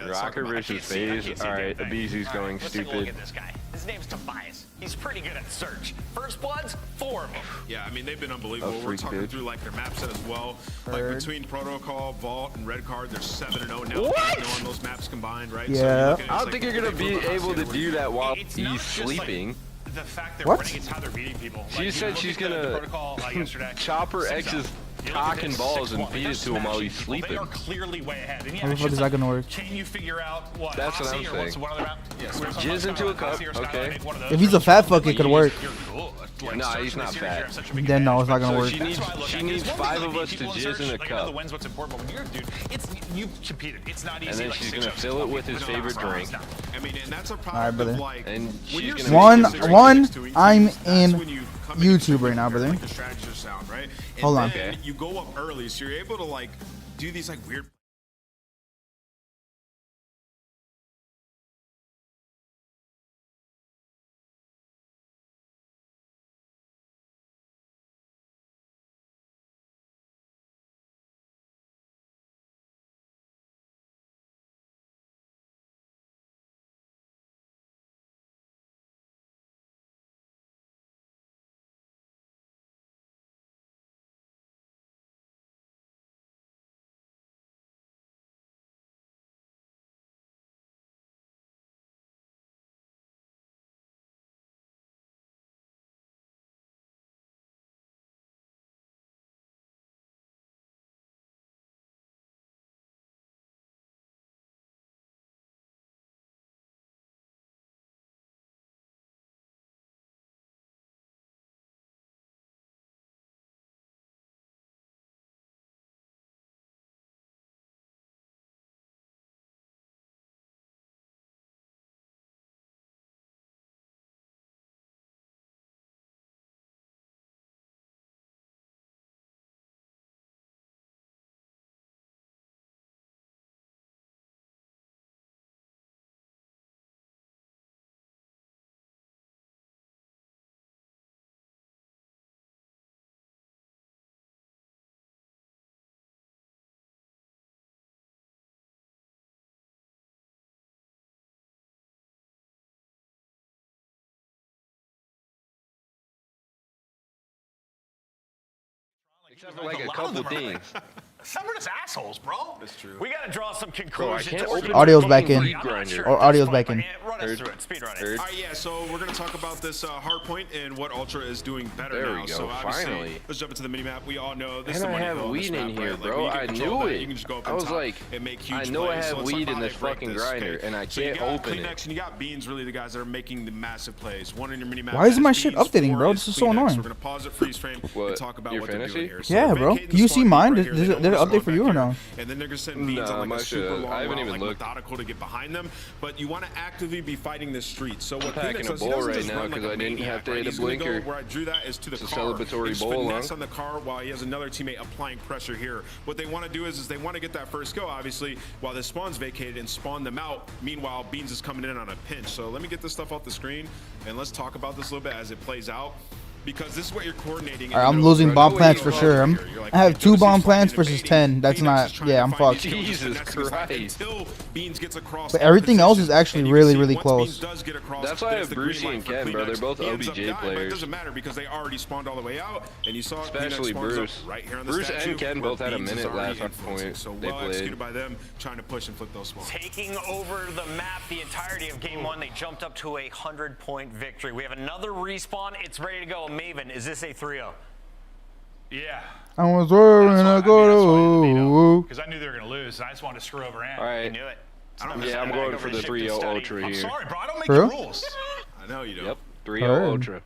Rocker versus FaZe? Alright, Abizu's going Let's take a look stupid. at this guy. His name's Tobias. He's pretty good at search. First bloods, 4 of them. Yeah, I mean, they've been unbelievable. A We're freak, talking bitch. through like their map set as well. Third. Like between Protocol, Vault, and Red Card, they're 7-0 now. What? 8-0 on those maps combined, right? Yeah. So you're looking at, I don't it's think like, you're gonna they be rode the able to Hacienda do that while It's not he's just, like, sleeping. The fact they're What? winning, it's how they're beating people. She you said look she's at the gonna protocol, yesterday, chop her 6-0. ex's You look at cock this, and balls and 6-1. feed They're it to him while he's smashing people. They sleeping. are clearly way ahead. And yeah, How the it's fuck just is that like, gonna work? Can you figure out what? That's what I'm Aussie or what's saying. one of the map? Yes, we're talking Jizz about into a Skyline, cup, Aussie or Skyline, okay. make one of those. If he's a fat fuck, it could work. You're cool. Like, Nah, search he's in the not series, fat. you're such a big Then no, advantage. it's not gonna So work. she That's what I look she at. needs It's one 5 thing of to us beat to people in jizz search, in a like, I know the cup. win's what's important, but when you're a dude, it's you've competed. It's not easy. And then like she's 6 gonna ups, fill it 12 with his ups, favorite it's not drink. easy. I mean, and that's a Alright, product brother. of like And when she's you're gonna One- switching to one, doing I'm things, in that's when you come YouTube into right now, figure, brother. like, the strategies are sound, right? And Hold on. then you go up early, so you're able to like do these like weird Except for like a couple things. Some are just assholes, bro. That's true. We got to draw some Bro, I conclusions. can't open Audio's the back fucking in. weed grinder. Or audio's back in. Run us through it. Speed run it. Third. All right, yeah, so we're going to talk about this hard point and what Ultra is doing better There now. we go, So obviously, finally. let's jump into the mini-map. We all know this And is the I money have hill on this weed map, in here, right? bro. Like, I when you control knew that, it. You can just go up I and was top like, and make I huge know I plays. have So let's talk weed about in how this they break fucking this. grinder, Okay. and I So you can't got open it. Kleenex and you got Beans, really the guys that are making the massive plays. One in your mini-map. Why isn't my has shit Beans, updating, 4 bro? is This is so Kleenex. annoying. We're going to pause it, freeze frame, What, and talk about your what they're fantasy? doing here. So Yeah, they're bro. vacating Do you the see spawn mine? right here. They Did don't it want to update for spawn you or back no? here. And then they're going to send Beans Nah, on like my a super shit. long I haven't route, even like looked. methodical to get behind them. But you want to actively be fighting this street. So what packing Kleenex a does, he bowl doesn't right just now run like 'cause a I didn't maniac, have to right? hit a He's gonna go blinker. where I drew that is to the It's a car. celebratory He's bowl, finesse huh? on the car while he has another teammate applying pressure here. What they want to do is they want to get that first go, obviously, while the spawn's vacated and spawn them out. Meanwhile, Beans is coming in on a pinch. So let me get this stuff off the screen and let's talk about this a little bit as it plays out. Because this is what you're coordinating. Alright, I'm losing bomb plants for sure. I have 2 bomb plants versus 10. That's not. Yeah, I'm fucked. Jesus Christ. Until Beans gets across. But everything else is actually really, really close. That's why I have Brucey and Ken, bro. They're both OBJ It players. doesn't matter because they already spawned all the way out, and you saw Especially Bruce. right here on the Bruce statue and Ken where both had a Beans is minute already last influencing. point. So They well played. executed by them, trying to push and flip those spawns. Taking over the map the entirety of game 1, they jumped up to a 100-point victory. We have another respawn. It's ready to go. Maven, is this a 3-0? Yeah. I was wearing a go. Because I knew they were going to lose, and I just wanted to screw over Ant. All right. You knew it. Yeah, I'm going for the 3-0 Ultra I'm here. sorry, bro. I don't make For the real? rules. I know you don't. Yep, 3-0 Heard. Ultra.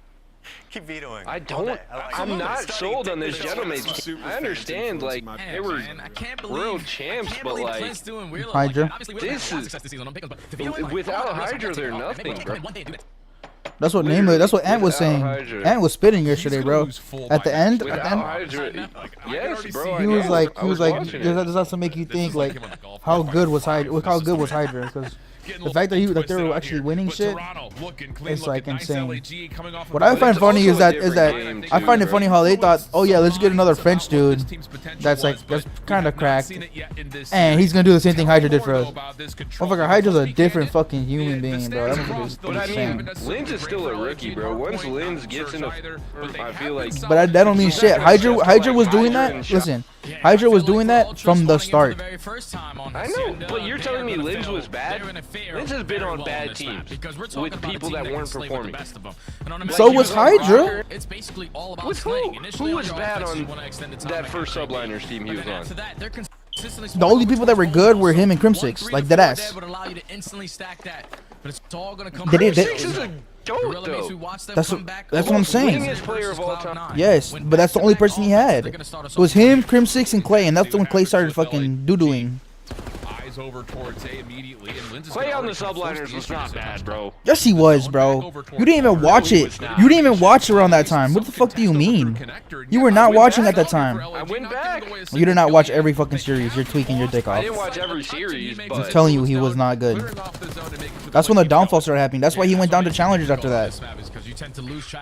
Keep vetoing. I don't. I'm not sold on this gentleman. I understand, like, they were I can't believe, world champs, but like, Clint's doing weird. Hydra. Like, obviously, we don't this have a lot of is success this season on pick'ems, but to veto him, like, without oh, Hydra, they're maybe nothing, we bro. can one day do that. That's what name. That's what Ant was saying. Hydra. Ant was spitting yesterday, bro. At the end, Without at Hydra, yes, bro. he was like, watching it. this has to make you think like, how good was Hydra? How good was Hydra? Because the fact that they were actually winning shit, it's like insane. What I find funny is that I find it funny how they thought, oh yeah, let's get another French dude. That's kind of cracked, and he's gonna do the same thing Hydra did for us. Motherfucker, Hydra's a different fucking human being, bro. That motherfucker's But I insane. mean, Linz is still a rookie, bro. Once Linz gets into, I feel like. But that don't mean shit. Hydra was doing that. Listen, Hydra was doing that from the start. I know, but you're telling me Linz was bad? Linz has been on bad teams with people that weren't performing. So was Hydra. It's basically all about With slaying. who? Initially Who on was your bad offense, you on wanna extend the time that like first an AB. subliners team he But was then on? after that, they're consistently The only people that were good were him and Crimsix, like deadass. would allow you to instantly stack that, but it's all gonna come. They did- they- Six is a goat, though. That's what I'm saying. Winningest player of all time. Yes, but that's the only person he had. It was him, Crimsix, and Clay, and that's when Clay started fucking doo-dooing. Eyes over towards A immediately, and Linz is Clay gonna on the already come subliners first was to not his bad, bro. Yes, he was, bro. You didn't even watch it. You didn't even watch around that time. What the fuck do you mean? You were not watching at that time. I went back. You did not watch every fucking series. You're tweaking your dick I off. didn't watch every series, I'm but telling you, he was not good. That's when the downfall started happening. That's why he went down to challengers after that.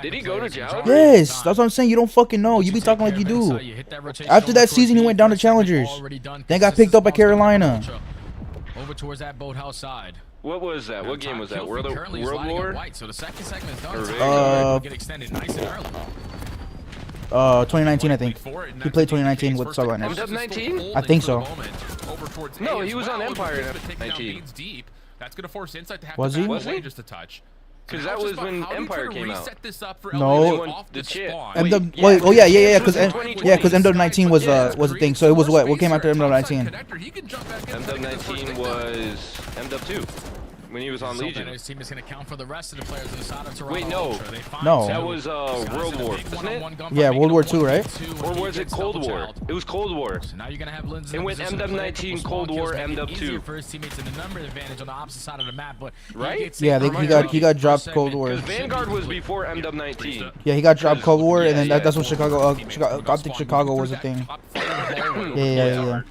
did he go to challenge? Yes, that's what I'm saying. You don't fucking know. You be talking like you do. After that season, he went down to challengers. Then got picked up by Carolina. Over towards that boathouse side. What was that? What game was that? World War? White, so the second segment is done. Or So get extended nice and early. 2019, I think. He played 2019 with subliners. MW19? I think so. No, he was on Empire in 19. That's going to force Insight to have Was to he? back Was away he? just a touch. Because that was when Empire came out. No. The chip. Wait, oh yeah, because MW19 was the thing. So it was what came after MW19? MW19 was MW2 when he was on Legion. His team is going to count for the rest of the players inside of Toronto. Wait, no. Ultra. They find No. That was World War, wasn't it? Yeah, World War II, right? Or was it Cold War? It was Cold War. So now you're gonna have Linz. It went MW19, Cold War, MW2. For his teammates and a number advantage on the opposite side of the map, but Right? Yeah, he got dropped Cold War. Because Vanguard was before MW19. Yeah, he got dropped Cold War, and then that's when Chicago. I think Chicago was a thing. Yeah.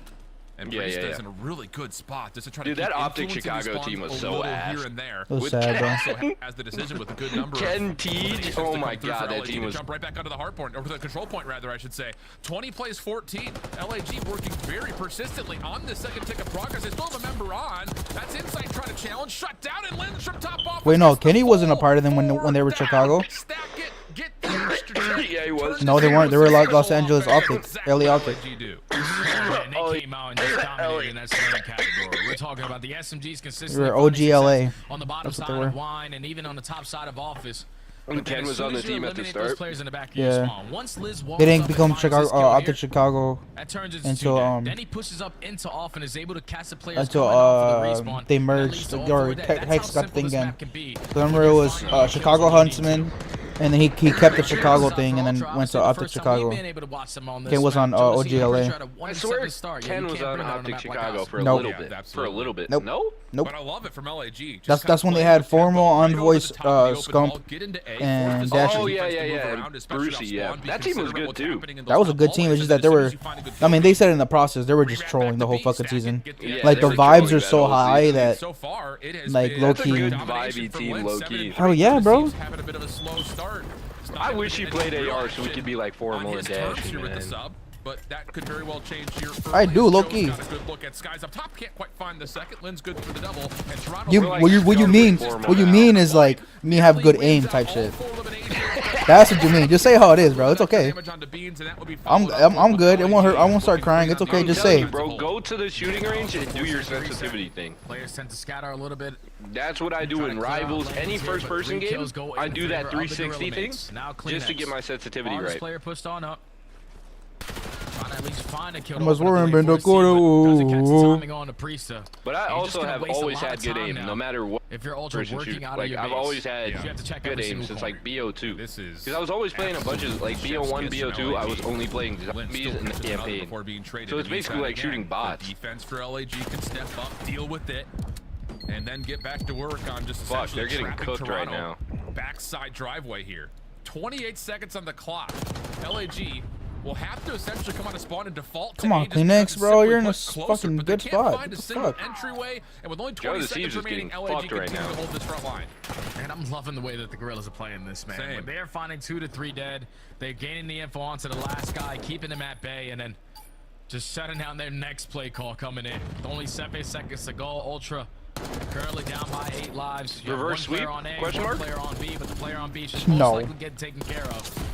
And Yeah, Priest yeah, is yeah. in a really good spot just to try Dude, to keep that Optic influencing Chicago these team spawns was a so little ass. here and there. It was With sad, bro. Also has the decision with a good number Ken of Teej, eliminations oh to my come through god, for that LAG team to was... jump right back onto the hard point, or to the control point rather, I should say. 20 plays 14. LAG working very persistently on the second tick of progress. They still have a member on. That's Insight trying to challenge, shut down, and Linz from top off. Wait, no, Kenny wasn't a part of them when they were in Chicago. Stack it, get Yeah, he was. No, they weren't. They were Los Angeles Optic. LA Optic. And they came out and just dominated in that slaying category. We're talking about the SMGs consistently. They were OGLA. On the bottom That's what side they were. of Wine and even on the top side of Office. When Ken was on the team at the start. Yeah. They didn't become Chicago, Optic Chicago until then he pushes up into off and is able to cast the players until they merged or Hex got the thing again. So remember it was Chicago Huntsman, and then he kept the Chicago thing and then went to Optic Chicago. Ken was on OGLA. I swear Ken was on Optic Chicago for a Nope. little bit. For a little bit. Nope. No? Nope. But I love it from LAG. That's when they had Formal, Envoy, Scump, and Dasher. Oh yeah, and Brucey, yeah. That team was good too. That was a good team. It's just that they were, I mean, they said in the process they were just trolling the whole fucking season. Like the vibes are so high that, like low key. Vibey team, low key. Oh yeah, bro. I wish he played AR so we could be like Formal and Dash. But that could very well change here. I do, low key. Got a good look at Skies up top, can't quite find the second. Lynn's good for the double. And Toronto What you mean is like me have good aim type shit. That's what you mean. Just say how it is, bro. It's okay. I'm good. It won't hurt. I won't start crying. It's okay. Just say. Bro, go to the shooting range and do your sensitivity thing. Players tend to scatter a little bit. That's what I do in Rivals. Any first-person game, I do that 360 thing just to get my sensitivity right. Player pushed on up. Trying to at least find a kill. But I also have always had good aim, no matter what. If you're ultra working out of your I've base, always had good aim since like BO2. Because I was always playing a bunch of like BO1, BO2. I was only playing zombies in the campaign. So it's basically like shooting bots. Defense for LAG can step up, deal with it, and then get back to work on just fuck. They're getting cooked Toronto. right now. Backside driveway here. 28 seconds on the clock. LAG will have to essentially come out of spawn and default. Come on, Kleenex, bro. You're in a fucking good spot. What the fuck? Entryway, and with only 20 seconds remaining, LAG can continue to hold this front line. And I'm loving the way that the Gorillas are playing this, man. When they're finding 2 to 3 dead, they're gaining the info onto the last guy, keeping him at bay, and then just shutting down their next play call coming in. With only 7 seconds to go, Ultra currently down by 8 lives. You Reverse have one sweep? player on A, Question one mark? player on B, but the player on B should most likely get taken care of.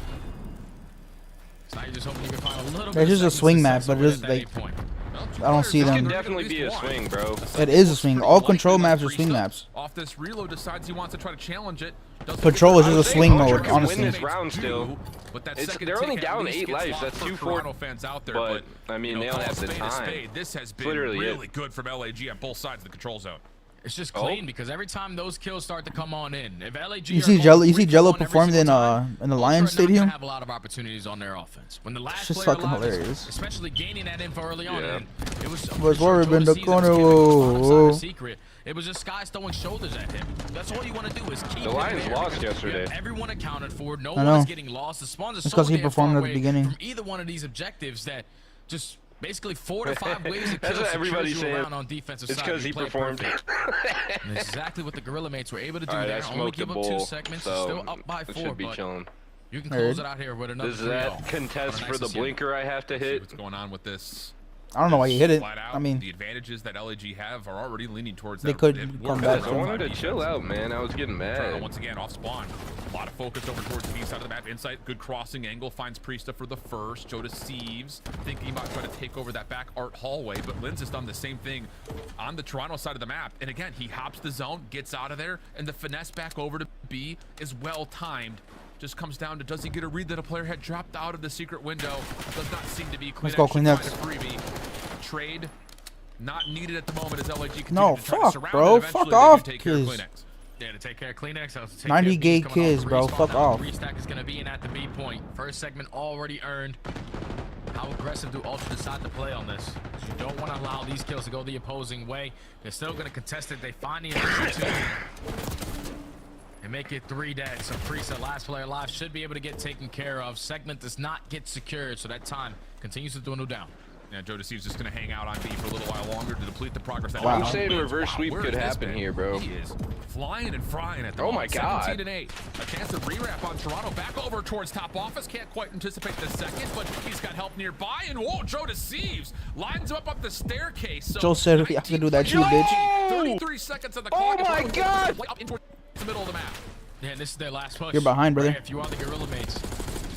So now you're just hoping you can find a little bit. It's just a swing map, but it's like I don't see This them. can definitely be a swing, bro. It is a swing. All control maps are swing maps. Off this reload, decides he wants to try to challenge it. Patrol is just a swing mode, honestly. Win this round still. They're only down 8 lives. That's 2-4 fans out there. But I mean, they don't have the time. This has been Literally really good from LAG on both sides of the control zone. It's just clean because every time those kills start to come on in, if LAG You see Jello performed in the Lions Stadium. Have a lot of opportunities on their offense. When the last It's just player fucking alive hilarious. especially gaining that info early on, and it was secret. It was just Skies throwing shoulders at him. That's all you want to do is keep the Lions lost yesterday. Everyone accounted for. No I one is know. getting lost. The spawns are It's so because he damn performed far at the away beginning. from either one of these objectives that just basically 4 to 5 ways to That's kill what everybody's saying. around on defensive It's side. because You he play performed. perfect. And that's exactly what the Gorilla mates were able to do Alright, there. I Only smoked give the up 2 bowl, segments. so Still up by it 4, should be but chilling. you can close it out here with another Does 3-0. that contest for the blinker I have to hit? What's going on with this? I don't know why you hit it. Flat out, I mean, the advantages that LAG have are already leaning towards they that. could It come worked back for I them. wanted to chill out, man. I was getting Toronto mad. once again off spawn. A lot of focus over towards the B side of the map. Insight, good crossing angle. Finds Priesta for the first. Joe deceives, thinking about trying to take over that back art hallway. But Lynn's has done the same thing on the Toronto side of the map. And again, he hops the zone, gets out of there, and the finesse back over to B is well timed. Just comes down to, does he get a read that a player had dropped out of the secret window? Does not seem to be. Let's go, Kleenex. Trade not needed at the moment as LAG continues No, to try to fuck, surround bro. it. Eventually Fuck they do off, take care of kids. Kleenex. Yeah, to take care of Kleenex. 90 gay kids, bro. Fuck off. Restack is going to be in at the B point. First segment already earned. How aggressive do Ultra decide to play on this? You don't want to allow these kills to go the opposing way. They're still going to contest it. They find the initiative and make it 3 dead. So Priest, last player alive, should be able to get taken care of. Segment does not get secured, so that time continues to dwindle down. Yeah, Joe Deceives just going to hang out on B for a little while longer to deplete the progress. That I'm saying reverse sweep could happen here, bro. He is flying and frying at the Oh moment. my God. 17 and 8. A chance to re-wrap on Toronto. Back over towards top office. Can't quite anticipate the second, but he's got help nearby. And whoa, Joe Deceives lines him up the staircase. So Joe said I can do that too, bitch. 33 seconds on the clock. Oh my God! Up into the middle of the map. Yeah, this is their last push. You're behind, brother. Right, if you are the Gorilla mates.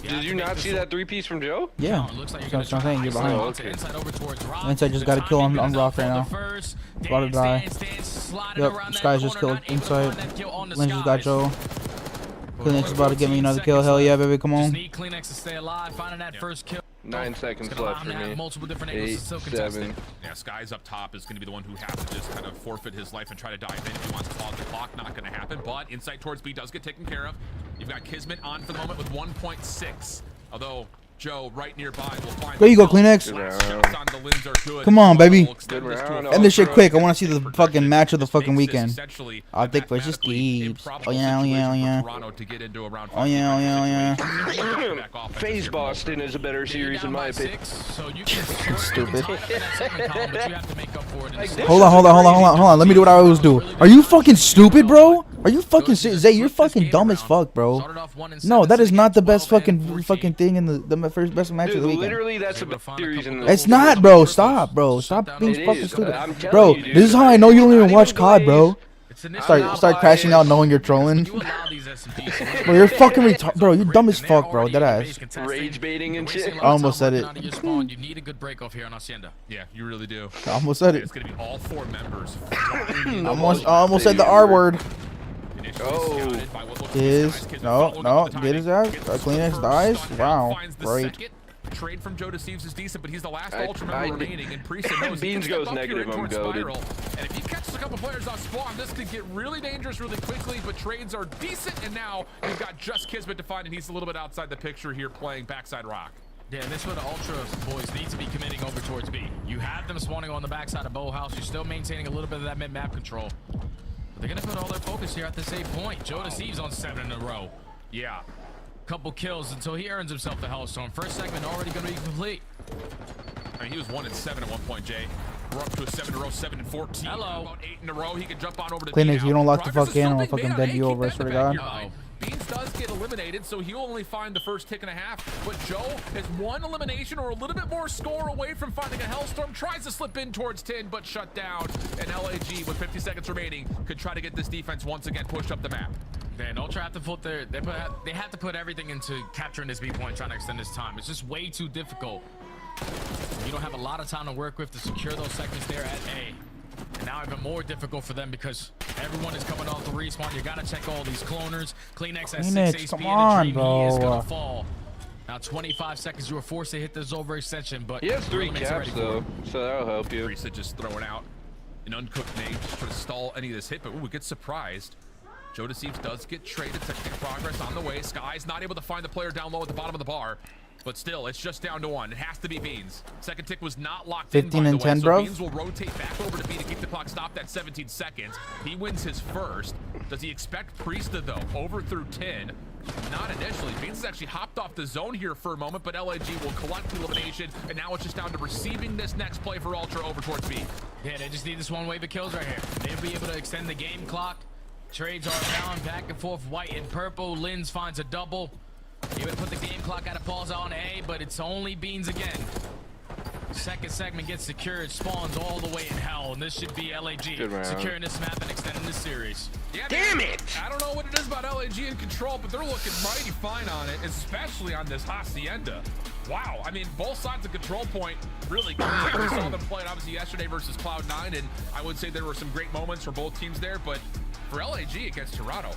Did you not see that 3-piece from Joe? Yeah. No, it looks like you're That's what I'm saying. You're gonna behind. try to inside over towards Rock. Inside just got a kill on Rock right now. About to die. Yep, Sky's just killed inside. Lynch just got Joe. Kleenex is about to get me another kill. Hell yeah, baby, come on. Need Kleenex to stay alive. Finding that first kill. 9 seconds left for me. Multiple different 8, angles. So contested. 7. Yeah, Sky's up top is going to be the one who has to just kind of forfeit his life and try to dive in if he wants to pause the clock. Not going to happen, but insight towards B does get taken care of. You've got Kismet on for the moment with 1.6. Although Joe right nearby will find. There you go, Kleenex. Come on, baby. End this shit quick. I want to see the fucking match of the fucking weekend. Optic versus Thieves. Oh yeah, oh yeah, oh yeah. Oh yeah, oh yeah, oh yeah. FaZe Boston is a better series in my opinion. Stupid. Hold on. Let me do what I always do. Are you fucking stupid, bro? Are you fucking Zay? You're fucking dumb as fuck, bro. No, that is not the best fucking thing in the first best match of the weekend. Literally, that's a best series in the. It's not, bro. Stop, bro. Stop being fucking stupid, bro. This is how I know you don't even watch COD, bro. Start crashing out knowing you're trolling. Bro, you're fucking retarded, bro. You're dumb as fuck, bro. Dead ass. Rage baiting and shit. I almost said it. You need a good break off here on Hacienda. Yeah, you really do. I almost said it. It's gonna be all 4 members. I almost said the R word. Oh. No. Get his ass. Kleenex dies. Wow. Great. Trade from Joe to Steves is decent, but he's the last Ultra member remaining, and Priest knows Beans goes negative, I'm goaded. And if he catches a couple players off spawn, this could get really dangerous really quickly, but trades are decent, and now you've got just Kismet to find, and he's a little bit outside the picture here playing backside Rock. Yeah, and this is where the Ultra boys need to be committing over towards B. You have them spawning on the backside of Bow House. You're still maintaining a little bit of that mid-map control. But they're going to put all their focus here at the same point. Joe to Steves on 7 in a row. Yeah. Couple kills until he earns himself the Hellstorm. First segment already going to be complete. I mean, he was 1 and 7 at one point, Jay. We're up to a 7 in a row, 7 and 14. Hello. About 8 in a row. He can jump on over to Kleenex, you don't lock the Progress fuck in, is I'll still fucking big, bend man. you Hey, over, I keep swear to that in the God. back of your mind. Beans does get eliminated, so he'll only find the first tick and a half. But Joe is 1 elimination or a little bit more score away from finding a Hellstorm. Tries to slip in towards 10, but shut down. And LAG, with 50 seconds remaining, could try to get this defense once again pushed up the map. Man, Ultra have to put they have to put everything into capturing this B point, trying to extend this time. It's just way too difficult. You don't have a lot of time to work with to secure those segments there at A. And now even more difficult for them because everyone is coming off the respawn. You gotta check all these cloners. Kleenex has 6 HP come in on, the dream. He is bro. gonna fall. Now 25 seconds, you were forced to hit this overextension, but He has 3 caps though, so that'll help you. Risa just throwing out an uncooked nade just trying to stall any of this hit, but ooh, we get surprised. Joe to Steves does get traded. Technical progress on the way. Sky's not able to find the player down low at the bottom of the bar. But still, it's just down to 1. It has to be Beans. Second tick was not locked 15 in, by and the 10, way, so bro. Beans will rotate back over to B to keep the clock stopped at 17 seconds. He wins his first. Does he expect Priesta, though? Over through 10. Not initially. Beans has actually hopped off the zone here for a moment, but LAG will collect the elimination, and now it's just down to receiving this next play for Ultra over towards B. Yeah, they just need this one wave of kills right here. They'll be able to extend the game clock. Trades are down, back and forth, white and purple. Linz finds a double. Able to put the game clock at a pause on A, but it's only Beans again. Second segment gets secured, spawns all the way in hell, and this should be LAG securing this map and extending this series. Yeah, damn it! I don't know what it is about LAG in control, but they're looking mighty fine on it, especially on this Hacienda. Wow, I mean, both sides of control point really good. We saw them play obviously yesterday versus Cloud9, and I would say there were some great moments for both teams there, but for LAG against Toronto,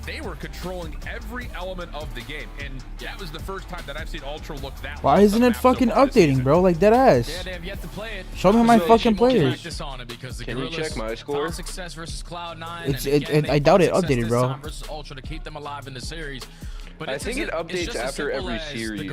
they were controlling every element of the game, and that was the first time that I've seen Ultra look that. Why isn't it fucking updating, bro? Like dead ass. Yeah, they have yet to play it. Show me my fucking players. Can you check my score? Success versus Cloud9. I doubt it updated, bro. Versus Ultra to keep them alive in the series. But I think it updates after every series.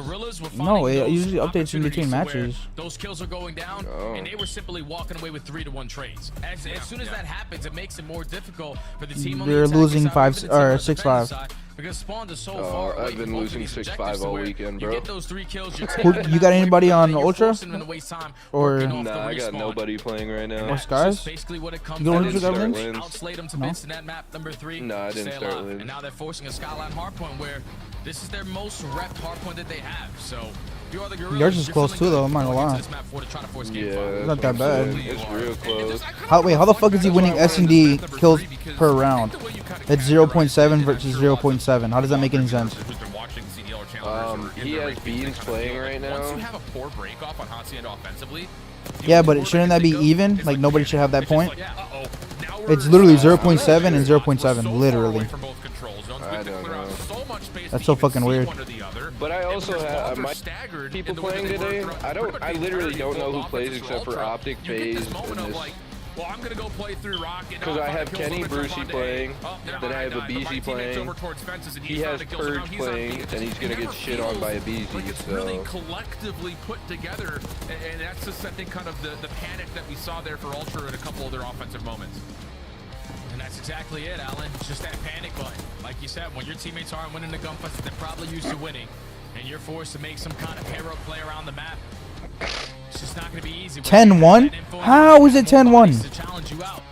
No, it usually updates in between matches. Those kills are going down, and they were simply walking away with 3-1 trades. As soon as that happens, it makes it more difficult for the team. They're losing 5 or 6-5. Because spawns are so far away. I've been losing 6-5 all weekend, bro. You get those 3 kills, You got anybody on Ultra? Or nah, I got nobody playing right now. Or Skies? Basically what it comes You don't start Lynch? Lynch? Outslay them to Vince in that map number 3. No, I didn't start Lynch. And now they're forcing a Skyline hardpoint where this is their most repped hardpoint that they have. So you are the Gorillas. Yours is close too, though. I'm not gonna lie. Yeah, not that bad. It's real close. How the fuck is he winning S&D kills per round? It's 0.7 versus 0.7. How does that make any sense? He has Beans playing right now. Once you have a poor break off on Hacienda offensively. Yeah, but shouldn't that be even? Like nobody should have that point. It's literally 0.7 and 0.7, literally. I don't know. That's so fucking weird. But I also have people playing today. I literally don't know who plays except for Optic, FaZe, and this. Well, I'm gonna go play through Rocket. Because I have Kenny Brucey playing, then I have a BZ playing. He has Purge playing, and he's gonna get shit on by a BZ. It's really collectively put together, and that's just I think kind of the panic that we saw there for Ultra in a couple of their offensive moments. And that's exactly it, Alan. It's just that panic button. Like you said, when your teammates aren't winning the gunfights, they're probably used to winning, and you're forced to make some kind of hero play around the map. It's just not going to be easy. 10-1? How is it 10-1? To challenge you out.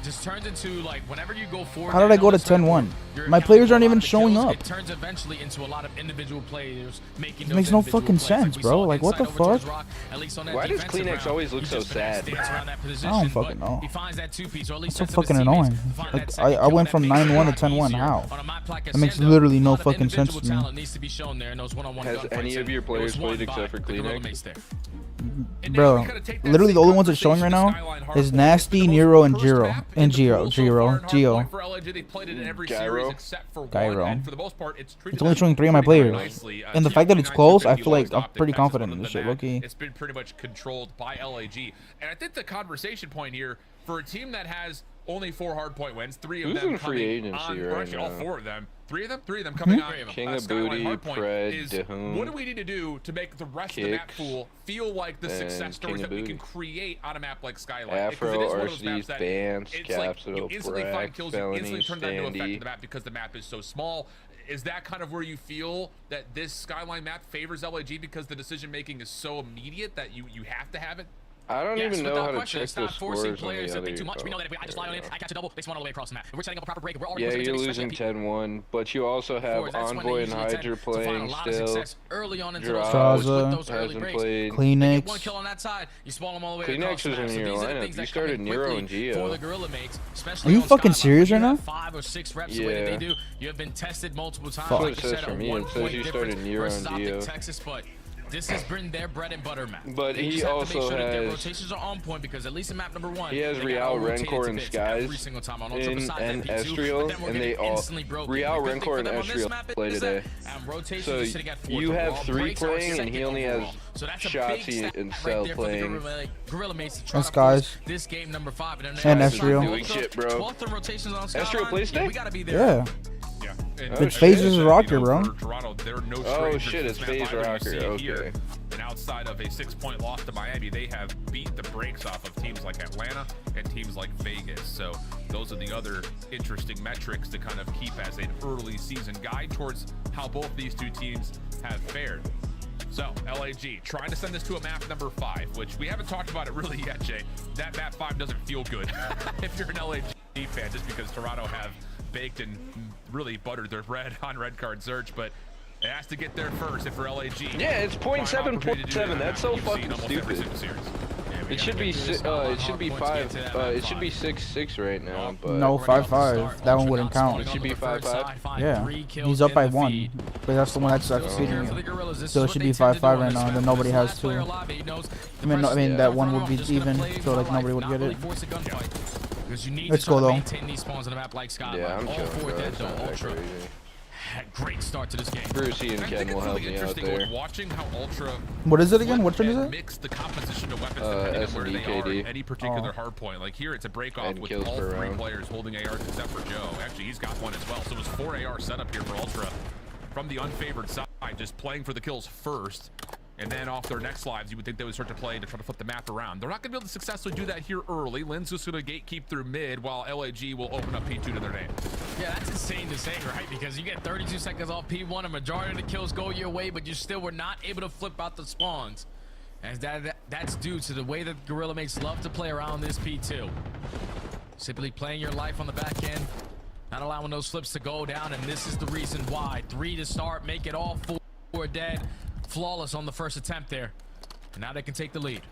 Just turns into like whenever you go forward. How did I go to 10-1? My players aren't even showing up. It turns eventually into a lot of individual players making. It makes no fucking sense, bro. Like what the fuck? Why does Kleenex always look so sad? I don't fucking know. He finds that two-piece, or at least so fucking annoying. Like I went from 9-1 to 10-1. How? That makes literally no fucking sense to me. Has any of your players played except for Kleenex? Bro, literally the only ones that's showing right now is Nasty, Nero, and Giro. And Giro. Gyro. It's only showing 3 of my players. And the fact that it's close, I feel like I'm pretty confident in this shit, low-key. It's been pretty much controlled by LAG. And I think the conversation point here, for a team that has only 4 hardpoint wins, 3 of them free agency on, right actually now? all 4 of them. 3 of them coming on. King of Booty, Pred, is Dehun, what do we need to do to make the rest of the map pool feel like the success stories that we can create on a map like Skyline? Afro, Arcees, Bans, Capsule, you instantly find kills, you instantly Felony, turn that into effect Standy. in the map because the map is so small. Is that kind of where you feel that this Skyline map favors LAG because the decision making is so immediate that you have to have it? I don't even know how to check it's the not forcing scores on players the to think other too much. We know that if I just lie on it, I catch a double, they spawn all the way across the map. If we're setting up a proper break, we're already Yeah, you're losing 10-1, but you also have Envoy and Hydra playing still. Early on into Straza hasn't played. Kleenex. One kill on that side, you spawn them all the way Kleenex was in your lineup. You started Nero and Geo. Are you fucking serious right now? 5 or 6 reps Yeah. the way that they do. You have been tested multiple times. Fuck. Like It you says said, for a me, it 1 says point you difference started Nero versus and Optic Geo. Texas, but this has been their bread and butter map. But they he just have to also make sure that their has- rotations are on point because at least in map number 1, He has they got Real, all rotated Rencor, to and bits Skies every single time on Ultra in besides and that P2, Estriel, but then we're and they getting all instantly broken. Real, The good thing Rencor, for and them on this Estriel map play is today. that, rotations So are sitting at 4. you The have raw 3 breaks are playing, and second he only has overall. So that's a big Shotzi stat and right Cell there for the playing. Gorilla Mates to try And to Skies. force this game number 5. And Skies Estriel. doing shit, bro. 12th in rotations on Skyline. Estriel plays today? We gotta be there. Yeah. And It's FaZe's rocker, bro. for Toronto, they're no Oh strangers shit, to it's this FaZe map either. You rocker. see it Okay. here. And outside of a 6-point loss to Miami, they have beat the brakes off of teams like Atlanta and teams like Vegas. So those are the other interesting metrics to kind of keep as an early season guide towards how both these 2 teams have fared. So LAG trying to send this to a map number 5, which we haven't talked about it really yet, Jay. That map 5 doesn't feel good if you're an LAG fan, just because Toronto have baked and really buttered their bread on red card search, but it has to get there first. If for LAG, Yeah, it's 0.7. That's so fucking stupid. It should be 5. It should be 6-6 right now, but No, 5-5. That one wouldn't count. It should be 5-5. Yeah, he's up by 1, but that's the one that's succeeding you. So it should be 5-5 right now, and then nobody has 2. I mean that one would be even, so like nobody would get it. Let's go though. Yeah, I'm chilling, bro. It's not that crazy. Great start to this game. Brucey and Ken will help me out there. Watching how Ultra What is it again? What turn is it? mix the composition of weapons depending on where they are SNDKD. in any particular hard point. Like here, it's a break off And with kills all per 3 round. players holding ARs except for Joe. Actually, he's got one as well. So it was 4 AR setup here for Ultra from the unfavored side, just playing for the kills first. And then off their next lives, you would think they would start to play to try to flip the map around. They're not going to be able to successfully do that here early. Lynn's just going to gatekeep through mid, while LAG will open up P2 to their name. Yeah, that's insane to say, right? Because you get 32 seconds off P1, a majority of the kills go your way, but you still were not able to flip out the spawns. As that's due to the way that Gorilla Mates love to play around this P2. Simply playing your life on the back end, not allowing those flips to go down, and this is the reason why. 3 to start, make it all 4 dead. Flawless on the first attempt there. And now they can take the lead.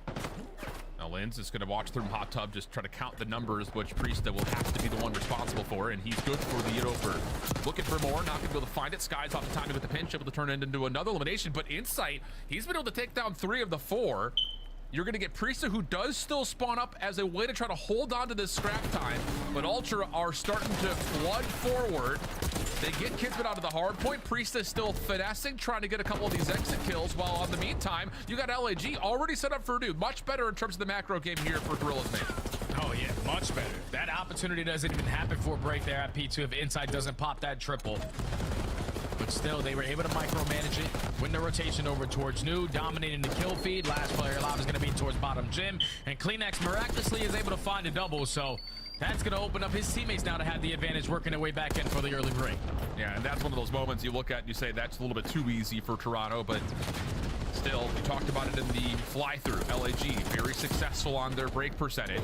Now Linz is going to watch through hot tub, just try to count the numbers, which Priesta will have to be the one responsible for, and he's good for the Europa. Looking for more, not going to be able to find it. Sky's off the timing with the pinch, able to turn it into another elimination, but Insight, he's been able to take down 3 of the 4. You're going to get Priesta, who does still spawn up as a way to try to hold on to this scrap time, but Ultra are starting to flood forward. They get Kismet out of the hard point. Priesta still finessing, trying to get a couple of these exit kills, while in the meantime, you got LAG already set up for dude. Much better in terms of the macro game here for Gorilla's mate. Oh yeah, much better. That opportunity doesn't even happen for a break there at P2 if Inside doesn't pop that triple. But still, they were able to micromanage it, win the rotation over towards New, dominating the kill feed. Last player alive is going to be towards bottom gym, and Kleenex miraculously is able to find a double, so that's going to open up his teammates now to have the advantage, working their way back in for the early break. Yeah, and that's one of those moments you look at and you say that's a little bit too easy for Toronto, but still, we talked about it in the fly-through. LAG, very successful on their break percentage.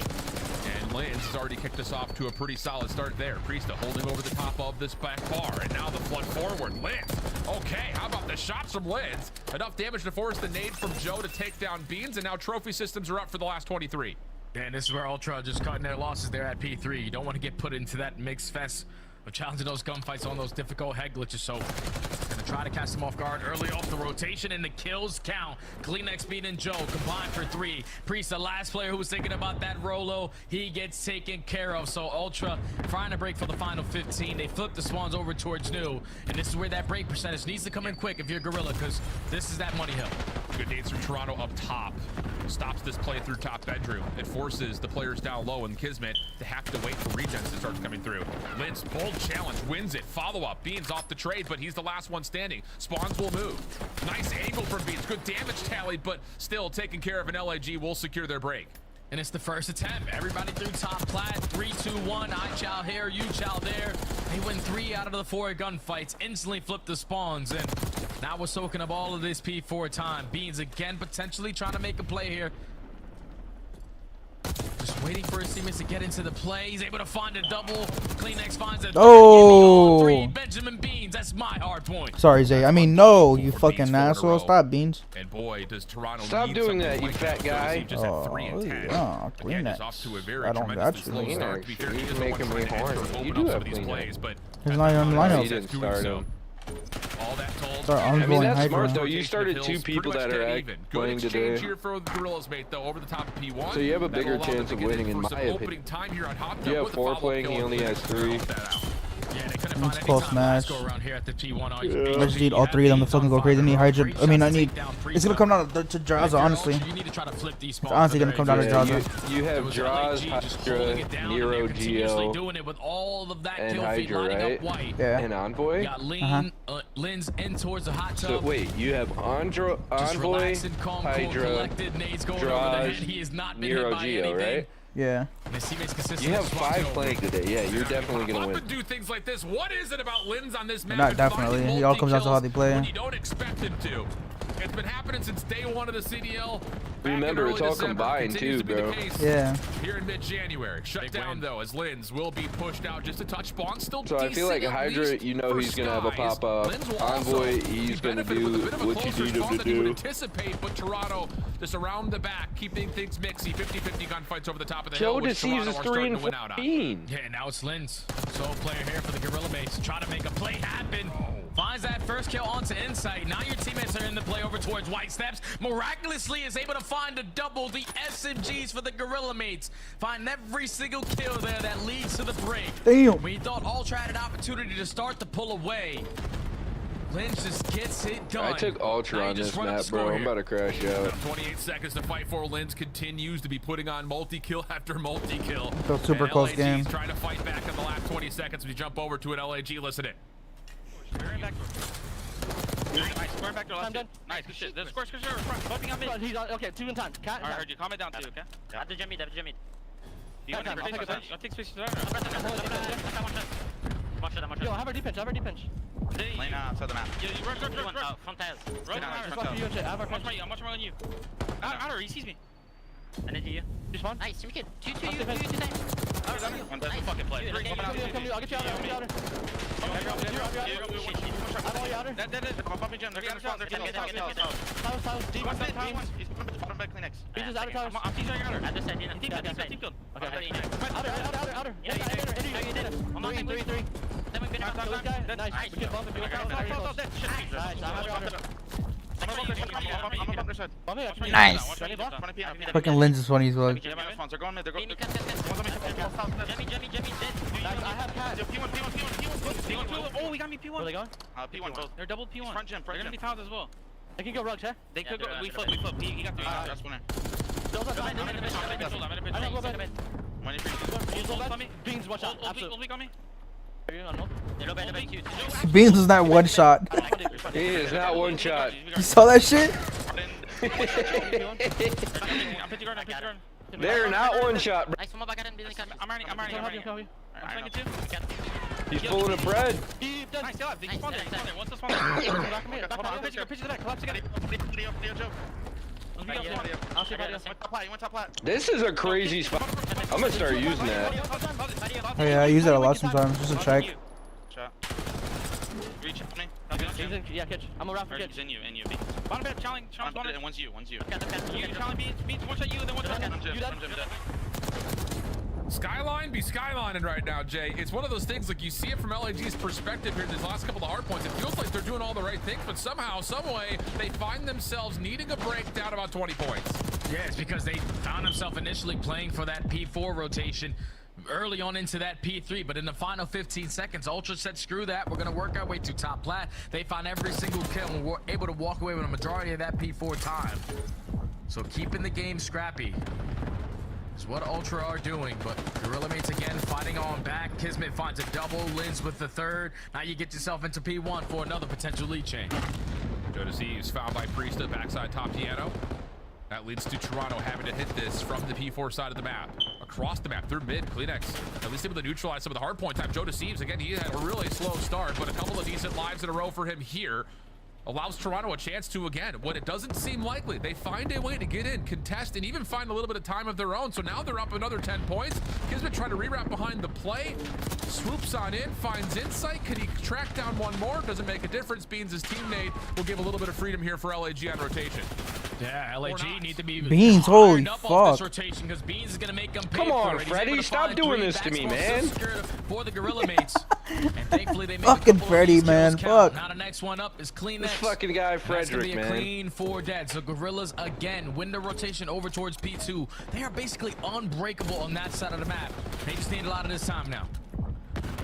And Linz has already kicked us off to a pretty solid start there. Priesta holding over the top of this back bar, and now the flood forward. Linz, okay, how about the shots from Linz? Enough damage to force the nade from Joe to take down Beans, and now trophy systems are up for the last 23. And this is where Ultra just cutting their losses there at P3. You don't want to get put into that mixed fest of challenging those gunfights on those difficult head glitches, so gonna try to catch them off guard early off the rotation, and the kills count. Kleenex beating Joe, combined for 3. Priest, the last player who was thinking about that Rolo, he gets taken care of. So Ultra trying to break for the final 15. They flip the spawns over towards New, and this is where that break percentage needs to come in quick if you're Gorilla, because this is that money hill. Good nades from Toronto up top. Stops this play through top bedroom. It forces the players down low and Kismet to have to wait for regens to start coming through. Linz, bold challenge, wins it. Follow-up. Beans off the trade, but he's the last one standing. Spawns will move. Nice angle from Beans. Good damage tallied, but still taking care of an LAG will secure their break. And it's the first attempt. Everybody through top plat. 3, 2, 1. I chow here, you chow there. They win 3 out of the 4 gunfights. Instantly flip the spawns. And now we're soaking up all of this P4 time. Beans again potentially trying to make a play here. Just waiting for his teammates to get into the play. He's able to find a double. Kleenex finds a Oh! 3. Benjamin Beans. That's my hard point. Sorry, Zay. I mean, no, you fucking asshole. Stop, Beans. And boy, does Toronto stop need doing that, you like fat guy. He just had 3 and 10. Oh, Again, he's off to a very I don't got tremendously you. slow start. To be fair, he is the making one me trying to enter and horny. You open do up some have of these Kleenex. plays, but He's not on the lineup. He didn't start him. all that told, Sorry, I mean, that's Hydra. smart though. You started 2 people that are playing Good today. exchange here for the Gorillas, mate, though, over the top of P1. So you have a bigger That'll allow chance them of to get winning, in for my some opinion. opening time here on Hot Tub You have with the 4 follow-up playing, he kill. only has 3. Yeah, they couldn't find any close time match. last go around here at the P1. I just need all 3 of them to fucking go crazy. I need Hydra. I mean, I need. It's gonna come down to Draza, honestly. You need to try to flip these It's honestly gonna come down to Draza. You have Draws, Hydra, Nero, Geo, doing it with all of that and kill feed Hydra, lining right? up white. Yeah. And Envoy. You got Linz in towards the hot tub. So wait, you have Just Envoy, relaxed and calm, cool, Hydra, collected. Nades going over the head. He has not been hit Nero, by Geo, anything. right? Yeah. And his teammates consistently You have swapped 5 over. playing today. Yeah, you're definitely gonna Pop win. and do things like this. What is it about Linz on this map? Not and definitely. finding It all comes down to how they multi-kills play. when you don't expect him to. It's been happening since day 1 of the CDL. Back in Remember, early it's all December. combined Continues too, to be the bro. case Yeah. Here in mid-January. Shut down though, as Linz will be pushed out just a touch. Spawn still So I feel like decent, at Hydra, least you know for he's gonna have a Skies. pop-up. Linz will also Envoy, be he's gonna benefited with a do bit of a what you closer need him spawn to than you would do. anticipate, but Toronto just around the back, keeping things mixy. 50-50 gunfights over the top of the Joe hill, which deceives Toronto is are 3 starting and to win out on. 14. Yeah, now it's Linz. Sole player here for the Gorilla mates. Try to make a play happen. Finds that first kill onto Insight. Now your teammates are in the play over towards White Steps. Miraculously is able to find a double. The SMGs for the Gorilla mates. Find every single kill there that leads to the break. Damn. We thought Ultra had an opportunity to start to pull away. Lynch just gets it done. I took Ultra on this map, bro. I'm about to crash out. 28 seconds to fight for. Linz continues to be putting on multi-kill after multi-kill. So super And close LAG game. is trying to fight back in the last 20 seconds. We jump over to an LAG. Listen it. Nice, square back door. Nice, good shit. There's square, bumping on mid. He's on, okay, 2 in time. Cat. Alright, heard you. Calm it down too, okay? At the jimmy. You want to take space? Yo, have our D-pinch, Lane outside the map. Yeah, rush. Front tires. Rush, I'm watching more on you. Outer, he sees me. I need you. Respawn. Nice, you kid. Two, you, one doesn't fucking play. I'll get you out there. I'm all you out there. That is. I'm bumping Jim. They're getting spawn. They're getting South. Deep. One's bottom back next. He's just out of towers. I'm teasing out there. I just said, you know. Team killed. Okay. Outer. I'm on 3. Then we've been out to this guy. Nice. We can bump if you want to. Nice. Fucking lens is funny as well. They're going mid. They're going mid. I have pads. P1. Oh, we got me P1. Where are they going? P1 both. They're double P1. Front gym. They're gonna be towns as well. They can go rugs, huh? They could go. We flip. He got 3. That's winner. Beans, watch out. Absolutely. On me. Beans is not one shot. He is not one shot. You saw that shit? They're not one shot, bro. I'm running. He's pulling a bread. Nice, go up. What's the spawn? Pitch the back. Collapse together. This is a crazy spot. I'm gonna start using that. Oh yeah, I use that a lot sometimes, just to check. Reach me. Yeah, catch. I'm around for catch. In you. Bottom bed, challenge. And one's you. You challenge beats. One shot you, then one shot you. Skyline be skylining right now, Jay. It's one of those things, like, you see it from LAG's perspective here in these last couple of hard points. It feels like they're doing all the right things, but somehow, some way, they find themselves needing a break down about 20 points. Yeah, it's because they found themselves initially playing for that P4 rotation early on into that P3, but in the final 15 seconds, Ultra said, screw that, we're going to work our way to top plat. They found every single kill and were able to walk away with a majority of that P4 time. So keeping the game scrappy is what Ultra are doing, but Gorilla Mates again fighting on back. Kismet finds a double, Linz with the third. Now you get yourself into P1 for another potential lead chain. Jodeci is fouled by Priesta, backside top piano. That leads to Toronto having to hit this from the P4 side of the map. Across the map, through mid, Kleenex at least able to neutralize some of the hard point time. Joe Deceives, again, he had a really slow start, but a couple of decent lives in a row for him here. Allows Toronto a chance to, again, when it doesn't seem likely, they find a way to get in, contest, and even find a little bit of time of their own. So now they're up another 10 points. Kismet trying to rewrap behind the play. Swoops on in, finds insight. Can he track down one more? Doesn't make a difference. Beans, his teammate, will give a little bit of freedom here for LAG on rotation. Yeah, LAG need to be Beans, holy fuck. Rotation, because Beans is going to make them pay. Come on, for it. Freddy, stop doing this to me, man. For the Gorilla Mates. And thankfully they made fucking Freddy, man. Fuck. Now the next one up is Kleenex. This fucking guy, Frederick, man. Clean 4 dead. So Gorillas again win the rotation over towards P2. They are basically unbreakable on that side of the map. They just need a lot of this time now.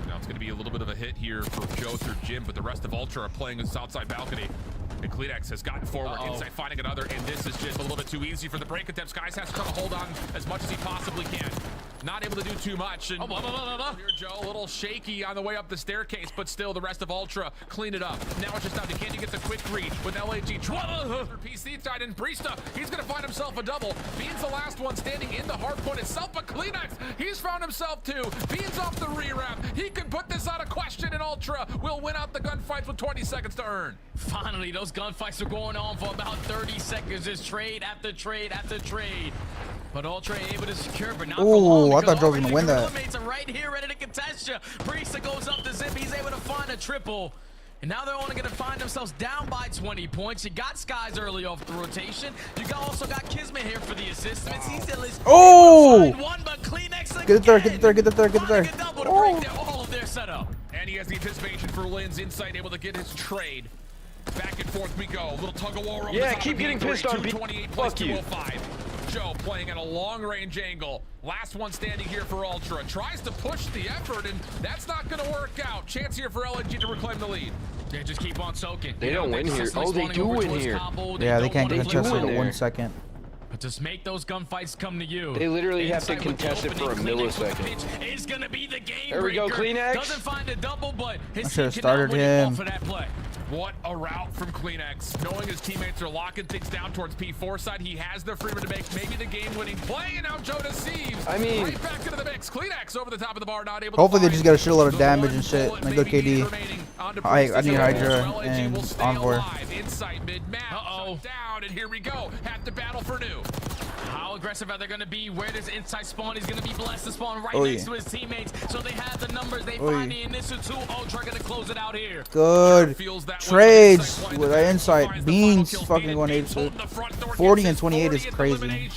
Now it's going to be a little bit of a hit here for Joe through Jim, but the rest of Ultra are playing in the south side balcony. And Kleenex has gotten forward, Insight finding another, and this is just a little bit too easy for the break attempt. Skies has to try to hold on as much as he possibly can. Not able to do too much. And here, Joe, a little shaky on the way up the staircase, but still the rest of Ultra clean it up. Now it's just down to can you get the quick read with LAG. PC side and Priesta, he's going to find himself a double. Beans the last one standing in the hard point itself, but Kleenex, he's found himself two. Beans off the rewrap. He can put this out of question, and Ultra will win out the gunfights with 20 seconds to earn. Finally, those gunfights are going on for about 30 seconds. It's trade after trade after trade. But Ultra able to secure, but not for long. I thought Joe was gonna win that. Mates are right here, ready to contest you. Priesta goes up to Zip. He's able to find a triple. And now they're only going to find themselves down by 20 points. You got Skies early off the rotation. You also got Kismet here for the assistance. He's at least able to find one, but Kleenex again. Get it there, get it there, get it there, get it there. Double to break all of their setup. And he has the anticipation for Linz. Insight able to get his trade. Back and forth we go. A little tug of war. Yeah, keep getting pissed on me. Fuck you. Joe playing at a long-range angle. Last one standing here for Ultra. Tries to push the effort, and that's not going to work out. Chance here for LNG to reclaim the lead. They just keep on soaking. They don't win here. Oh, they do win here. Yeah, they can't contest it in 1 second. But just make those gunfights come to you. They literally have to contest it for a millisecond. Is gonna be the game there we go, Kleenex. Doesn't find a double, but his I should have started him. for that play. What a route from Kleenex. Knowing his teammates are locking things down towards P4 side, he has the freedom to make maybe the game-winning play, and now Joe Deceives. I mean, right back into the mix. Kleenex over the top of the bar, not able hopefully to they just get a shitload of damage and shit. And go KD. I need Hydra and Envoy. Insight mid-map. Shut down, and here we go. Have to battle for new. How aggressive are they going to be? Where does Insight spawn? He's going to be blessed to spawn right Oh, next yeah. to his teammates. So they have the numbers. They Oh, find yeah. the initial 2. Ultra going to close it out here. Good trades with that Insight. Beans fucking going 8 40 and 28 is crazy.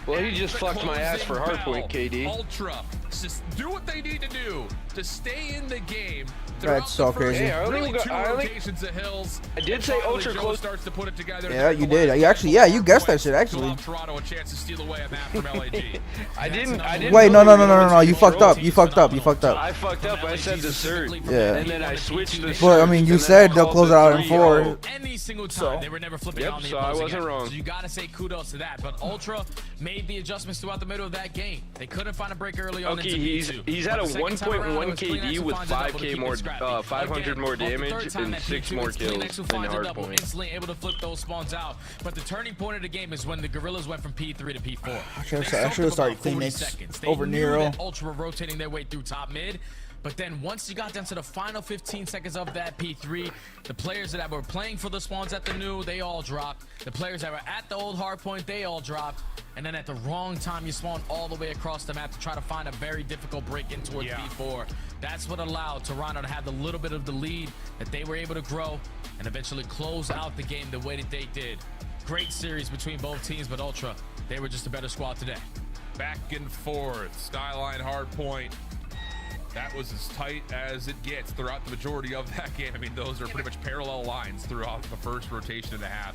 Well, he just fucked my ass for hardpoint, KD. Ultra, just do what they need to do to stay in the game. That's so crazy. Hey, I only got, I did say Ultra close. Starts to put it together. Yeah, you did. You actually, yeah, you guessed that shit actually. Toronto a chance to steal away a map from LAG. I didn't. Wait, no. You fucked up. You fucked up. You fucked up. I fucked up. I said the surge. Yeah. And then I switched the surge. But I mean, you said they'll close it out in 4. Any single time they were never flipping on the so I wasn't wrong. So you gotta say kudos to that. But Ultra made the adjustments throughout the middle of that game. They couldn't find a break early on. Okay, into he's at a 1.1 KD with 5k more, 500 more damage and 6 more kills than hardpoint. Instantly able to flip those spawns out. But the turning point of the game is when the Gorillas went from P3 to P4. I should have started Phoenix over Nero. Ultra rotating their way through top mid. But then once you got down to the final 15 seconds of that P3, the players that were playing for the spawns at the new, they all dropped. The players that were at the old hardpoint, they all dropped. And then at the wrong time, you spawn all the way across the map to try to find a very difficult break in towards P4. That's what allowed Toronto to have the little bit of the lead that they were able to grow and eventually close out the game the way that they did. Great series between both teams, but Ultra, they were just a better squad today. Back and forth, Skyline hardpoint. That was as tight as it gets throughout the majority of that game. I mean, those are pretty much parallel lines throughout the first rotation and a half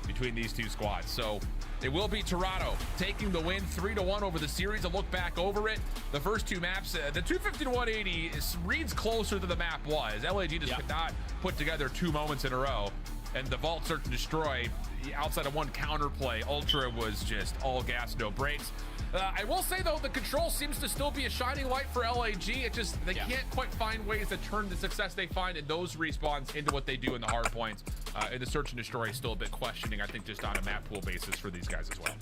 between these two squads. So it will be Toronto taking the win 3-1 over the series. A look back over it. The first two maps, the 250 to 180 reads closer than the map was. LAG just could not put together 2 moments in a row. And the Vault Search and Destroy, outside of one counterplay, Ultra was just all gas, no brakes. I will say, though, the control seems to still be a shining light for LAG. It just, they can't quite find ways to turn the success they find in those respawns into what they do in the hard points. And the Search and Destroy is still a bit questioning, I think, just on a map pool basis for these guys as well.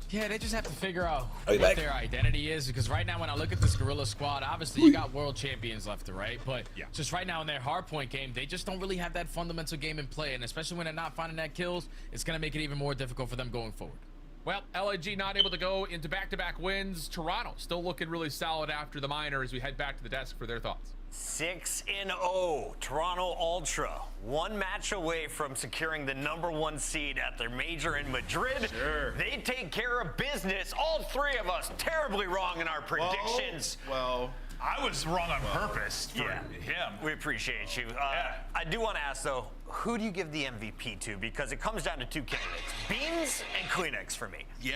Yeah, they just have to figure out what their identity is, because right now when I look at this Gorilla squad, obviously you got world champions left to right, but just right now in their hardpoint game, they just don't really have that fundamental game in play, and especially when they're not finding that kills, it's going to make it even more difficult for them going forward. Well, LAG not able to go into back-to-back wins. Toronto still looking really solid after the minor as we head back to the desk for their thoughts. 6-0, Toronto Ultra, 1 match away from securing the #1 seed at their major in Madrid. Sure. They take care of business. All 3 of us terribly wrong in our predictions. Well, I was wrong on purpose for him. We appreciate you. I do want to ask, though, who do you give the MVP to? Because it comes down to 2 candidates, Beans and Kleenex for me. Yeah,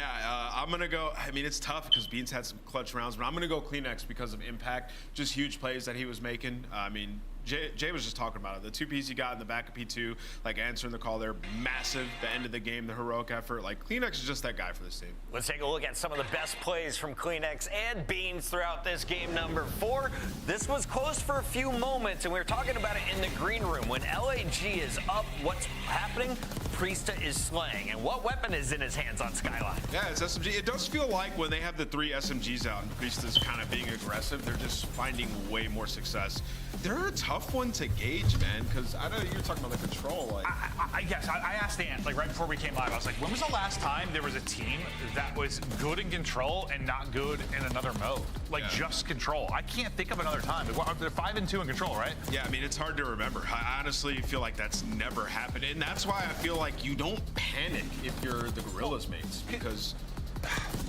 I'm going to go, I mean, it's tough because Beans had some clutch rounds, but I'm going to go Kleenex because of impact, just huge plays that he was making. I mean, Jay was just talking about it. The 2 Ps he got in the back of P2, like answering the call there, massive. The end of the game, the heroic effort. Like, Kleenex is just that guy for this team. Let's take a look at some of the best plays from Kleenex and Beans throughout this game #4. This was close for a few moments, and we were talking about it in the green room. When LAG is up, what's happening? Priesta is slaying. And what weapon is in his hands on Skyline? Yeah, it's SMG. It does feel like when they have the 3 SMGs out and Priesta's kind of being aggressive, they're just finding way more success. They're a tough one to gauge, man, because I know you're talking about the control. Like, I asked Ant, like right before we came live, I was like, when was the last time there was a team that was good in control and not good in another mode? Like just control. I can't think of another time. They're 5-2 in control, right? Yeah, I mean, it's hard to remember. I honestly feel like that's never happened. And that's why I feel like you don't panic if you're the Gorillas mates, because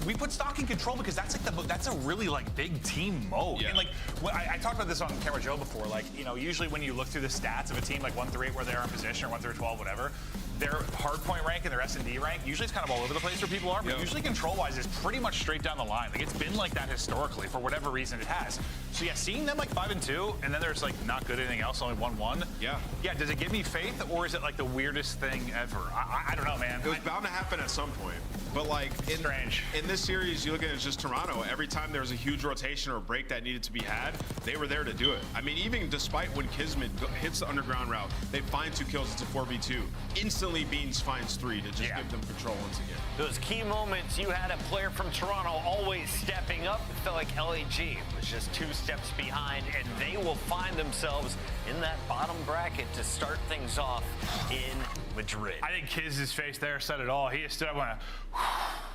we put stock in control because that's like that's a really like big team mode. Yeah. And like I talked about this on Camera Joe before. Like, you know, usually when you look through the stats of a team like 1 through 8 where they're in position or 1 through 12, whatever, their hardpoint rank and their S&D rank usually it's kind of all over the place where people are. But usually control-wise is pretty much straight down the line. Like it's been like that historically for whatever reason it has. So yeah, seeing them like 5-2 and then there's like not good anything else, only 1-1. Yeah. Does it give me faith or is it like the weirdest thing ever? I don't know, man. It was bound to happen at some point. But like in this series, you look at it as just Toronto. Every time there was a huge rotation or a break that needed to be had, they were there to do it. I mean, even despite when Kismet hits the underground route, they find 2 kills. It's a 4v2. Instantly, Beans finds 3 to just give them control once again. Those key moments, you had a player from Toronto always stepping up. It felt like LAG was just 2 steps behind, and they will find themselves in that bottom bracket to start things off in Madrid. I think Kiz's face there said it all. He just stood up and went,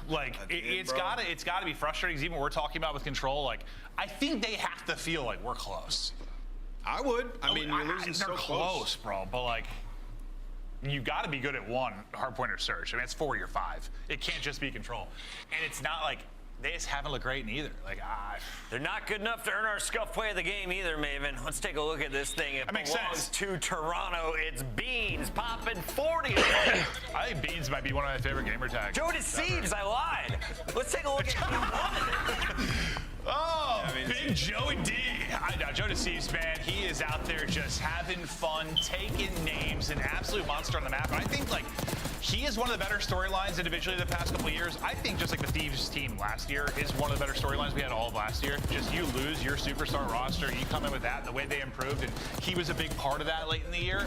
like, it's gotta be frustrating. 'Cause even what we're talking about with control, like, I think they have to feel like we're close. I would. I mean, you're losing so they're close, bro. But like, you got to be good at one hardpoint or search. I mean, it's 4 or 5. It can't just be control. And it's not like they just haven't looked great in either. Like, they're not good enough to earn our scuff play of the game either, Maven. Let's take a look at this thing. It belongs to Toronto. It's Beans popping 40. I think Beans might be one of my favorite gamer tags. Joe Deceives, I lied. Let's take a look at who won. Oh, yeah, big Joey D. Joe Deceives, man, he is out there just having fun, taking names, an absolute monster on the map. And I think, like, he is one of the better storylines individually the past couple of years. I think just like the Thieves team last year is one of the better storylines we had all of last year. Just you lose your superstar roster, you come in with that, the way they improved, and he was a big part of that late in the year.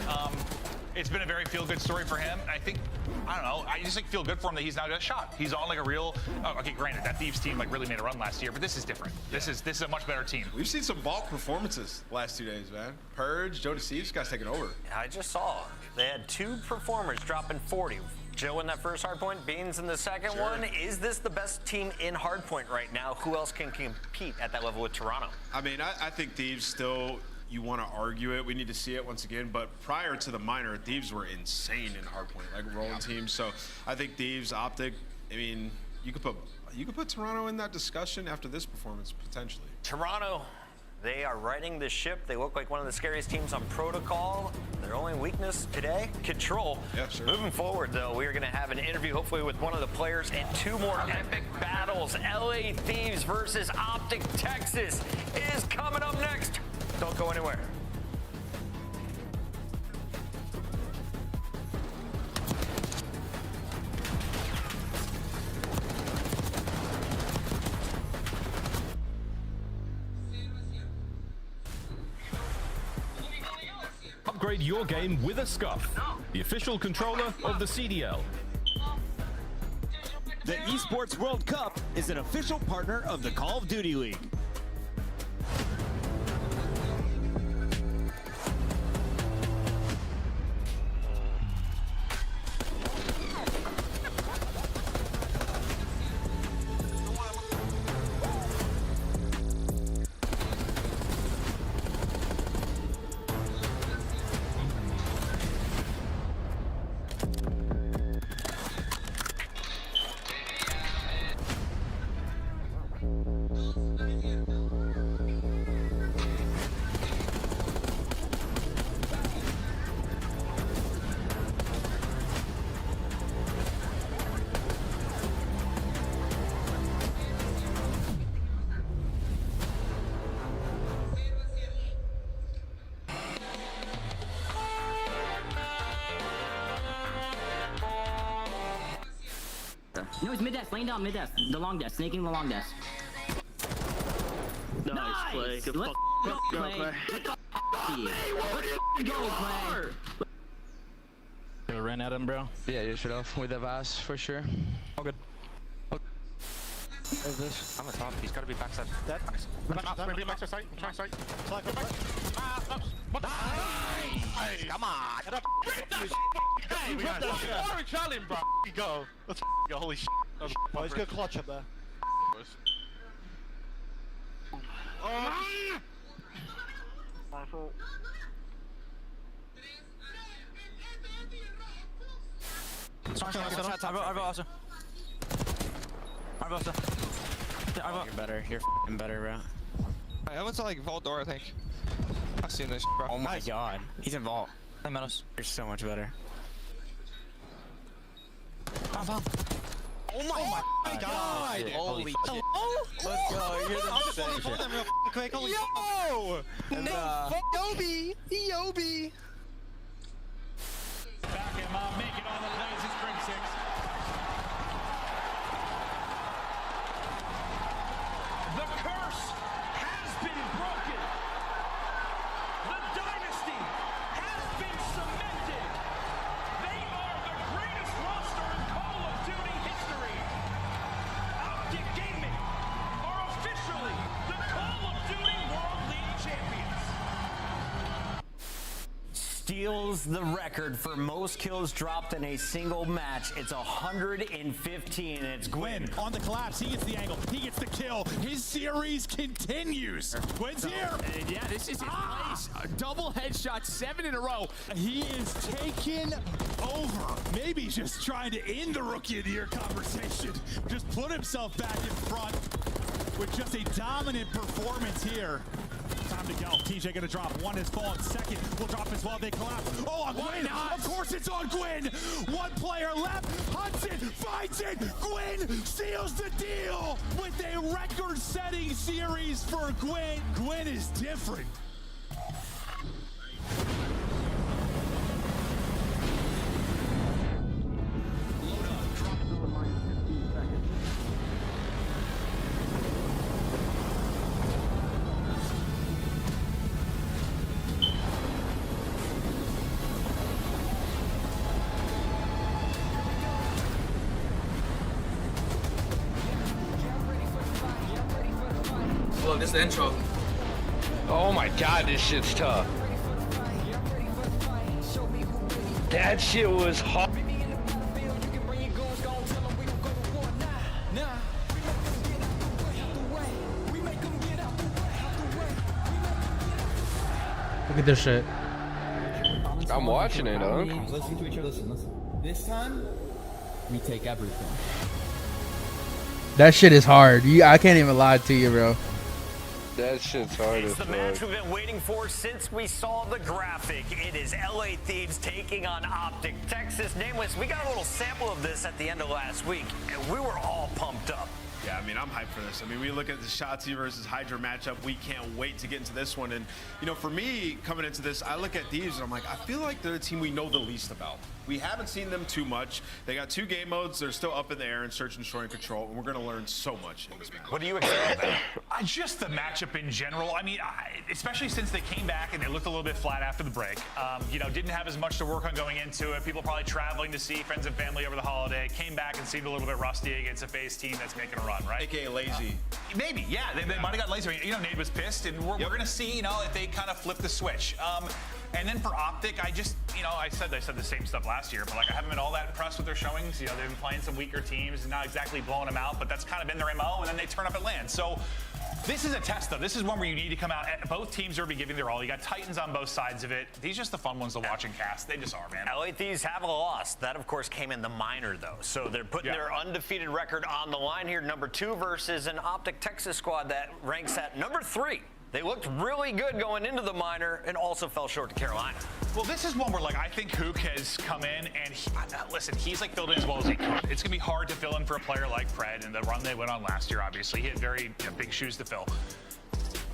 It's been a very feel-good story for him. I think, I don't know, I just like feel good for him that he's now got a shot. He's on like a real, okay, granted, that Thieves team like really made a run last year, but this is different. Yeah. This is a much better team. We've seen some vault performances the last 2 days, man. Purge, Joe Deceives, guys taking over. Yeah, I just saw. They had 2 performers dropping 40. Joe in that first hardpoint, Beans in the second one. Is this the best team in hardpoint right now? Who else can compete at that level with Toronto? I mean, I think Thieves still, you want to argue it. We need to see it once again. But prior to the minor, Thieves were insane in hardpoint, like rolling teams. So I think Thieves, Optic, I mean, you could put Toronto in that discussion after this performance, potentially. Toronto, they are riding the ship. They look like one of the scariest teams on protocol. Their only weakness today, control. Yeah, sure. Moving forward, though, we are going to have an interview, hopefully, with one of the players and 2 more epic battles. LA Thieves versus Optic Texas is coming up next. Don't go anywhere. Upgrade your game with a Scuff, the official controller of the CDL. The Esports World Cup is an official partner of the Call of Duty League. No, it's mid-desk, laying down mid-desk. The long desk, snaking the long desk. Nice play. Good Let's go, Clay. Let's go, Clay. You ran at him, bro? Yeah, you should have with the Vaz for sure. All good. Where's this? I'm on top. He's got to be backside. Dead. Nice. Maybe backside sight. I'm trying sight. Nice. Come on. Hey, what are we trailing, bro? Go. Let's go. Holy shit. Oh, he's good clutch up there. Oh. You're better. You're f***ing better, bro. I went to like vault door, I think. I've seen this, bro. Oh my god. He's in vault. Hey, Menos. You're so much better. Oh my god! Holy shit. Hello? Let's go. You're the same shit. Real quick. Holy Yo! And, Yobi! Yobi! Back him up, make it on the plays, it's spring 6. The curse has been broken. The dynasty has been cemented. They are the greatest roster in Call of Duty history. Optic Gaming are officially the Call of Duty World League champions. steals the record for most kills dropped in a single match. It's 115, and it's Gwyn. On the collapse, he gets the angle, he gets the kill. His series continues. Gwyn's here. Yeah, this is his place. A double headshot, 7 in a row. He is taking over. Maybe just trying to end the Rookie of the Year conversation. Just put himself back in front with just a dominant performance here. Time to go. TJ gonna drop. One is fallen. Second will drop as well. They collapse. Oh, on Gwyn. Of course it's on Gwyn. One player left. Hunts it. Finds it. Gwyn seals the deal with a record-setting series for Gwyn. Gwyn is different. Look, this is the intro. Oh my god, this shit's tough. That shit was hard. Look at this shit. I'm watching it, huh? Listen to each other. Listen. This time, we take everything. That shit is hard. I can't even lie to you, bro. That shit's hard It's as the fuck. match we've been waiting for since we saw the graphic. It is LA Thieves taking on Optic Texas. Nameless, we got a little sample of this at the end of last week, and we were all pumped up. Yeah, I mean, I'm hyped for this. I mean, we look at the Shotzi versus Hydra matchup. We can't wait to get into this one. And, you know, for me, coming into this, I look at Thieves and I'm like, I feel like they're the team we know the least about. We haven't seen them too much. They got 2 game modes. They're still up in the air in Search and Destroy and Control. And we're going to learn so much in this match. What do you expect about Just the matchup in general. I mean, especially since they came back and they looked a little bit flat after the break. You know, didn't have as much to work on going into it. People probably traveling to see friends and family over the holiday. Came back and seemed a little bit rusty against a FaZe team that's making a run, right? AKA lazy. Maybe, yeah. They might have got lazy. You know, Nate was pissed, and we're going to see, you know, if they kind of flip the switch. And then for Optic, I just, you know, I said the same stuff last year, but like I haven't been all that impressed with their showings. You know, they've been playing some weaker teams and not exactly blowing them out, but that's kind of been their MO, and then they turn up at LAN. So this is a test, though. This is one where you need to come out. Both teams are giving their all. You got Titans on both sides of it. These are just the fun ones to watch and cast. They just are, man. LA Thieves have a loss. That, of course, came in the minor, though. So they're putting their undefeated record on the line here. Number 2 versus an Optic Texas squad that ranks at number 3. They looked really good going into the minor and also fell short to Carolina. Well, this is one where, like, I think Hook has come in and, listen, he's, like, filled in as well as he could. It's going to be hard to fill in for a player like Pred and the run they went on last year, obviously. He had very big shoes to fill.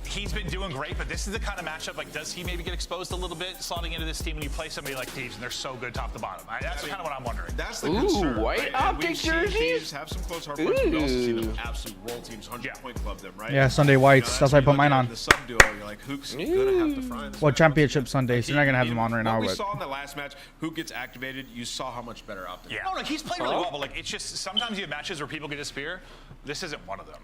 He's been doing great, but this is the kind of matchup, like, does he maybe get exposed a little bit slotting into this team when you play somebody like Thieves and they're so good top to bottom? That's kind of what I'm wondering. That's the concern. White right? Optic jerseys? Thieves have some close hard points, but we also see them absolute roll teams, 100-point club them, right? Yeah, Sunday whites. That's why I put mine on. The sub duo, you're like, Hook's gonna have to find. Well, championship Sundays. You're not gonna have them on right now, What we but saw in the last match, Hook gets activated. You saw how much better Optic. Yeah. No, he's played really well, but like it's just sometimes you have matches where people get a spear. This isn't one of them.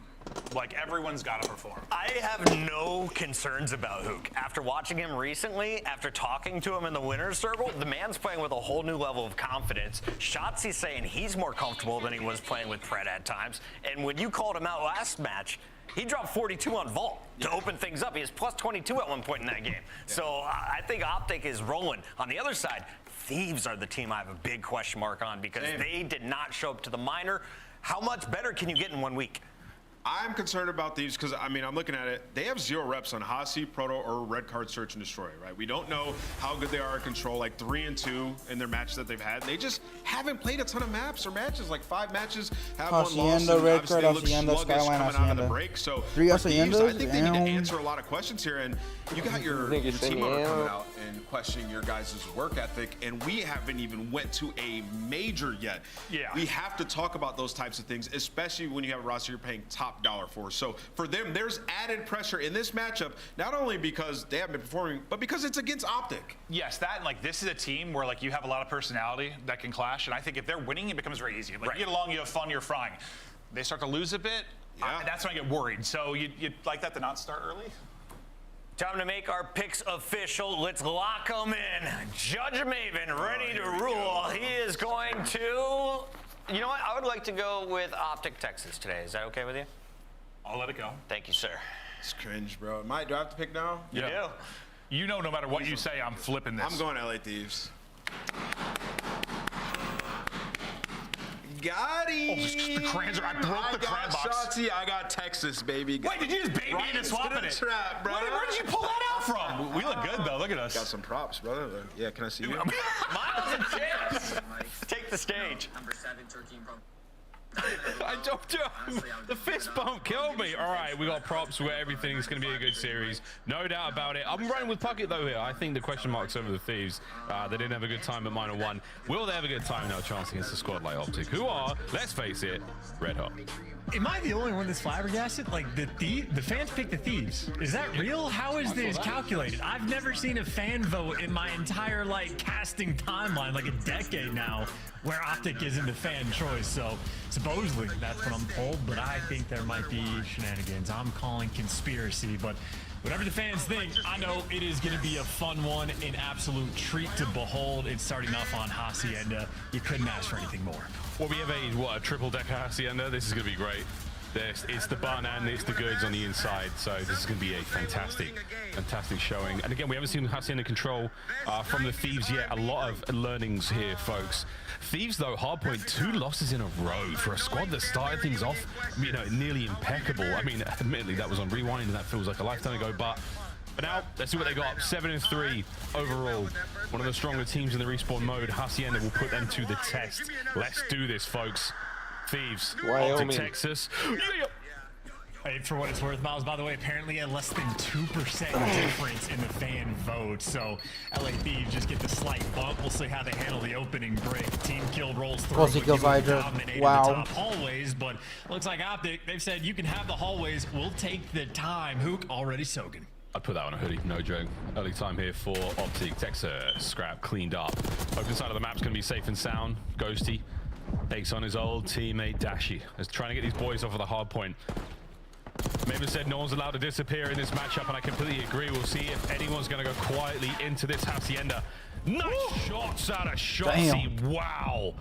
Like everyone's got to perform. I have no concerns about Hook. After watching him recently, after talking to him in the winner's circle, the man's playing with a whole new level of confidence. Shotzi's saying he's more comfortable than he was playing with Pred at times. And when you called him out last match, he dropped 42 on Vault to open things up. He was plus 22 at one point in that game. So I think Optic is rolling. On the other side, Thieves are the team I have a big question mark on because they did not show up to the minor. How much better can you get in 1 week? I'm concerned about these because, I mean, I'm looking at it. They have 0 reps on Hasi, Proto, or Red Card Search and Destroy, right? We don't know how good they are at Control, like 3-2 in their matches that they've had. They just haven't played a ton of maps or matches, like 5 matches, have one loss. Hacienda, Red Card, Hacienda, Skyline, coming out of the break. So 3 for Thieves, Haciendas? I think they need to answer a lot of questions here. And you got your team owner coming out and questioning your guys' work ethic, and we haven't even went to a major yet. Yeah. We have to talk about those types of things, especially when you have a roster you're paying top dollar for. So for them, there's added pressure in this matchup, not only because they haven't been performing, but because it's against Optic. Yes, that and like this is a team where like you have a lot of personality that can clash, and I think if they're winning, it becomes very easy. Like you get along, you have fun, you're frying. They start to lose a bit, that's when I get worried. So you'd like that to not start early? Time to make our picks official. Let's lock them in. Judge Maven ready to rule. He is going to... You know what? I would like to go with Optic Texas today. Is that okay with you? I'll let it go. Thank you, sir. It's cringe, bro. Do I have to pick now? You do. You know, no matter what you say, I'm flipping this. I'm going LA Thieves. Got him. The crayons are. I broke the crayon box. Shotzi, I got Texas, baby. Wait, did you just bait me into swapping it? Trap, bro. Where did you pull that out from? We look good, though. Look at us. Got some props, brother. Yeah, can I see you? Miles and Chance. Take the stage. Number 7, 13 Pro. I jumped him. The fist bump killed me. All right, we got props where everything's going to be a good series. No doubt about it. I'm running with Puckett, though, here. I think the question mark's over the Thieves. They didn't have a good time at -1. Will they have a good time now, chance against a squad like Optic, who are, let's face it, red hot? Am I the only one that's flabbergasted? Like, the fans pick the Thieves. Is that real? How is this calculated? I've never seen a fan vote in my entire, like, casting timeline, like a decade now, where Optic isn't the fan choice. So, supposedly, that's what I'm told, but I think there might be shenanigans. I'm calling conspiracy, but whatever the fans think, I know it is going to be a fun one, an absolute treat to behold. It's starting off on Hacienda. You couldn't ask for anything more. Well, we have a triple-decker Hacienda. This is going to be great. It's the bun and it's the goods on the inside, so this is going to be a fantastic showing. And again, we haven't seen Hacienda control from the Thieves yet. A lot of learnings here, folks. Thieves, though, hardpoint 2 losses in a row for a squad that started things off, you know, nearly impeccable. I mean, admittedly, that was on Rewind, and that feels like a lifetime ago, but now, let's see what they got. 7-3 overall. One of the stronger teams in the respawn mode. Hacienda will put them to the test. Let's do this, folks. Thieves, Optic Texas. Hey, for what it's worth, Miles, by the way, apparently a less than 2% difference in the fan vote. So LA Thieves just get the slight bump. We'll see how they handle the opening break. Team kill rolls through. Plus he kills Hydra. Wow. The top hallways, but looks like Optic, they've said you can have the hallways. We'll take the time. Hook already soaking. I'd put that on a hoodie, no joke. Early time here for Optic. Texas scrap cleaned up. Open side of the map's going to be safe and sound. Ghosty takes on his old teammate Dashi. Is trying to get these boys off of the hard point. Maven said no one's allowed to disappear in this matchup, and I completely agree. We'll see if anyone's going to go quietly into this Hacienda. Nice shots out of Shotzi. Wow.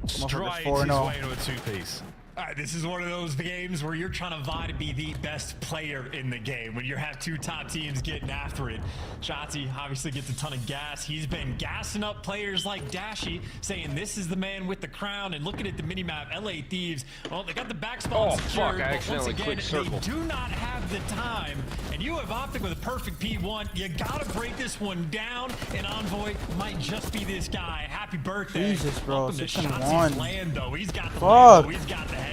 Strides his way into a two-piece. All right, this is one of those games where you're trying to vie to be the best player in the game. When you have two top teams getting after it. Shotzi obviously gets a ton of gas. He's been gassing up players like Dashi, saying this is the man with the crown. And looking at the minimap, LA Thieves, well, they got the back spawn secured. Fuck, I accidentally clicked circle. They do not have the time. And you have Optic with a perfect P1. You got to break this one down. And Envoy might just be this guy. Happy birthday. Jesus, bro. Welcome to 6-1. land, though. He's got the Fuck. He's got the heady.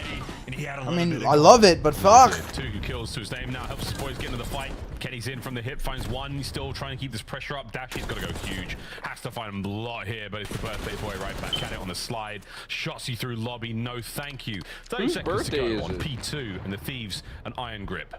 And he had a I mean, I love it, but fuck. 2 kills to his name now. Helps his boys get into the fight. Kenny's in from the hip, finds one. He's still trying to keep this pressure up. Dashy's got to go huge. Has to find a lot here, but it's the birthday boy right back at it on the slide. Shotzi through lobby. No, thank you. 30 seconds to go on P2, and the Thieves an iron grip.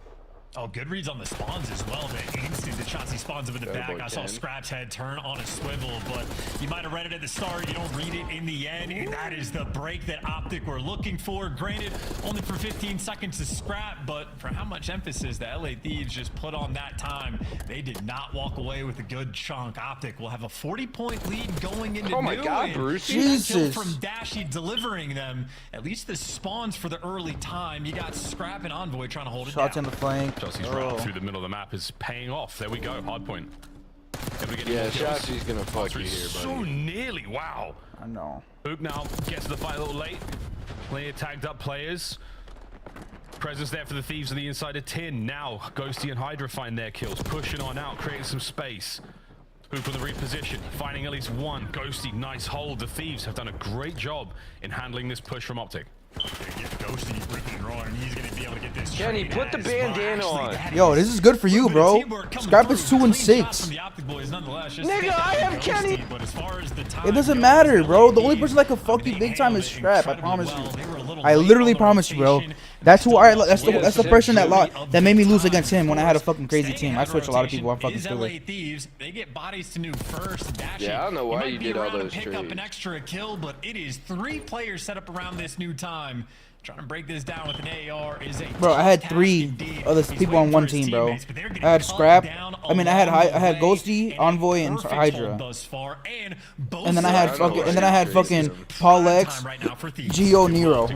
Oh, good reads on the spawns as well. The instant that Shotzi spawns him in the back. I saw Scrap's head turn on a swivel, but you might have read it at the start. You don't read it in the end, and that is the break that Optic were looking for. Granted, only for 15 seconds to Scrap, but for how much emphasis the LA Thieves just put on that time, they did not walk away with a good chunk. Optic will have a 40-point lead going into my God, Bruce. Jesus. From Dashi delivering them at least the spawns for the early time. You got Scrap and Envoy trying to hold it down. Shots in the flank. Shotzi's route through the middle of the map is paying off. There we go, hard point. Yeah, Shotzi's gonna fuck you here, buddy. So nearly, wow. I know. Ook now gets to the fight a little late. Plenty of tagged up players. Presence there for the Thieves on the inside of tin. Now, Ghosty and Hydra find their kills. Pushing on out, creating some space. Hoop on the reposition, finding at least one. Ghosty, nice hold. The Thieves have done a great job in handling this push from Optic. Ghosty freaking roaring. He's gonna be able to get this. Kenny, put the bandana on. Yo, this is good for you, bro. Scrap is 2-6. Nigga, I have Kenny. It doesn't matter, bro. The only person that can fuck you big time is Scrap. I promise you. I literally promise you, bro. That's who I. That's the person that made me lose against him when I had a fucking crazy team. I switched a lot of people. I'm fucking still with. Thieves, they get bodies to new first. Yeah, I don't know why you did all those trades. Pick up an extra kill, but it is 3 players set up around this new time. Trying to break this down with an AR is a Bro, I had 3 other people on one team, bro. I had Scrap. I mean, I had Ghosty, Envoy, and Hydra. And then I had fucking Paul X, Geo, Nero.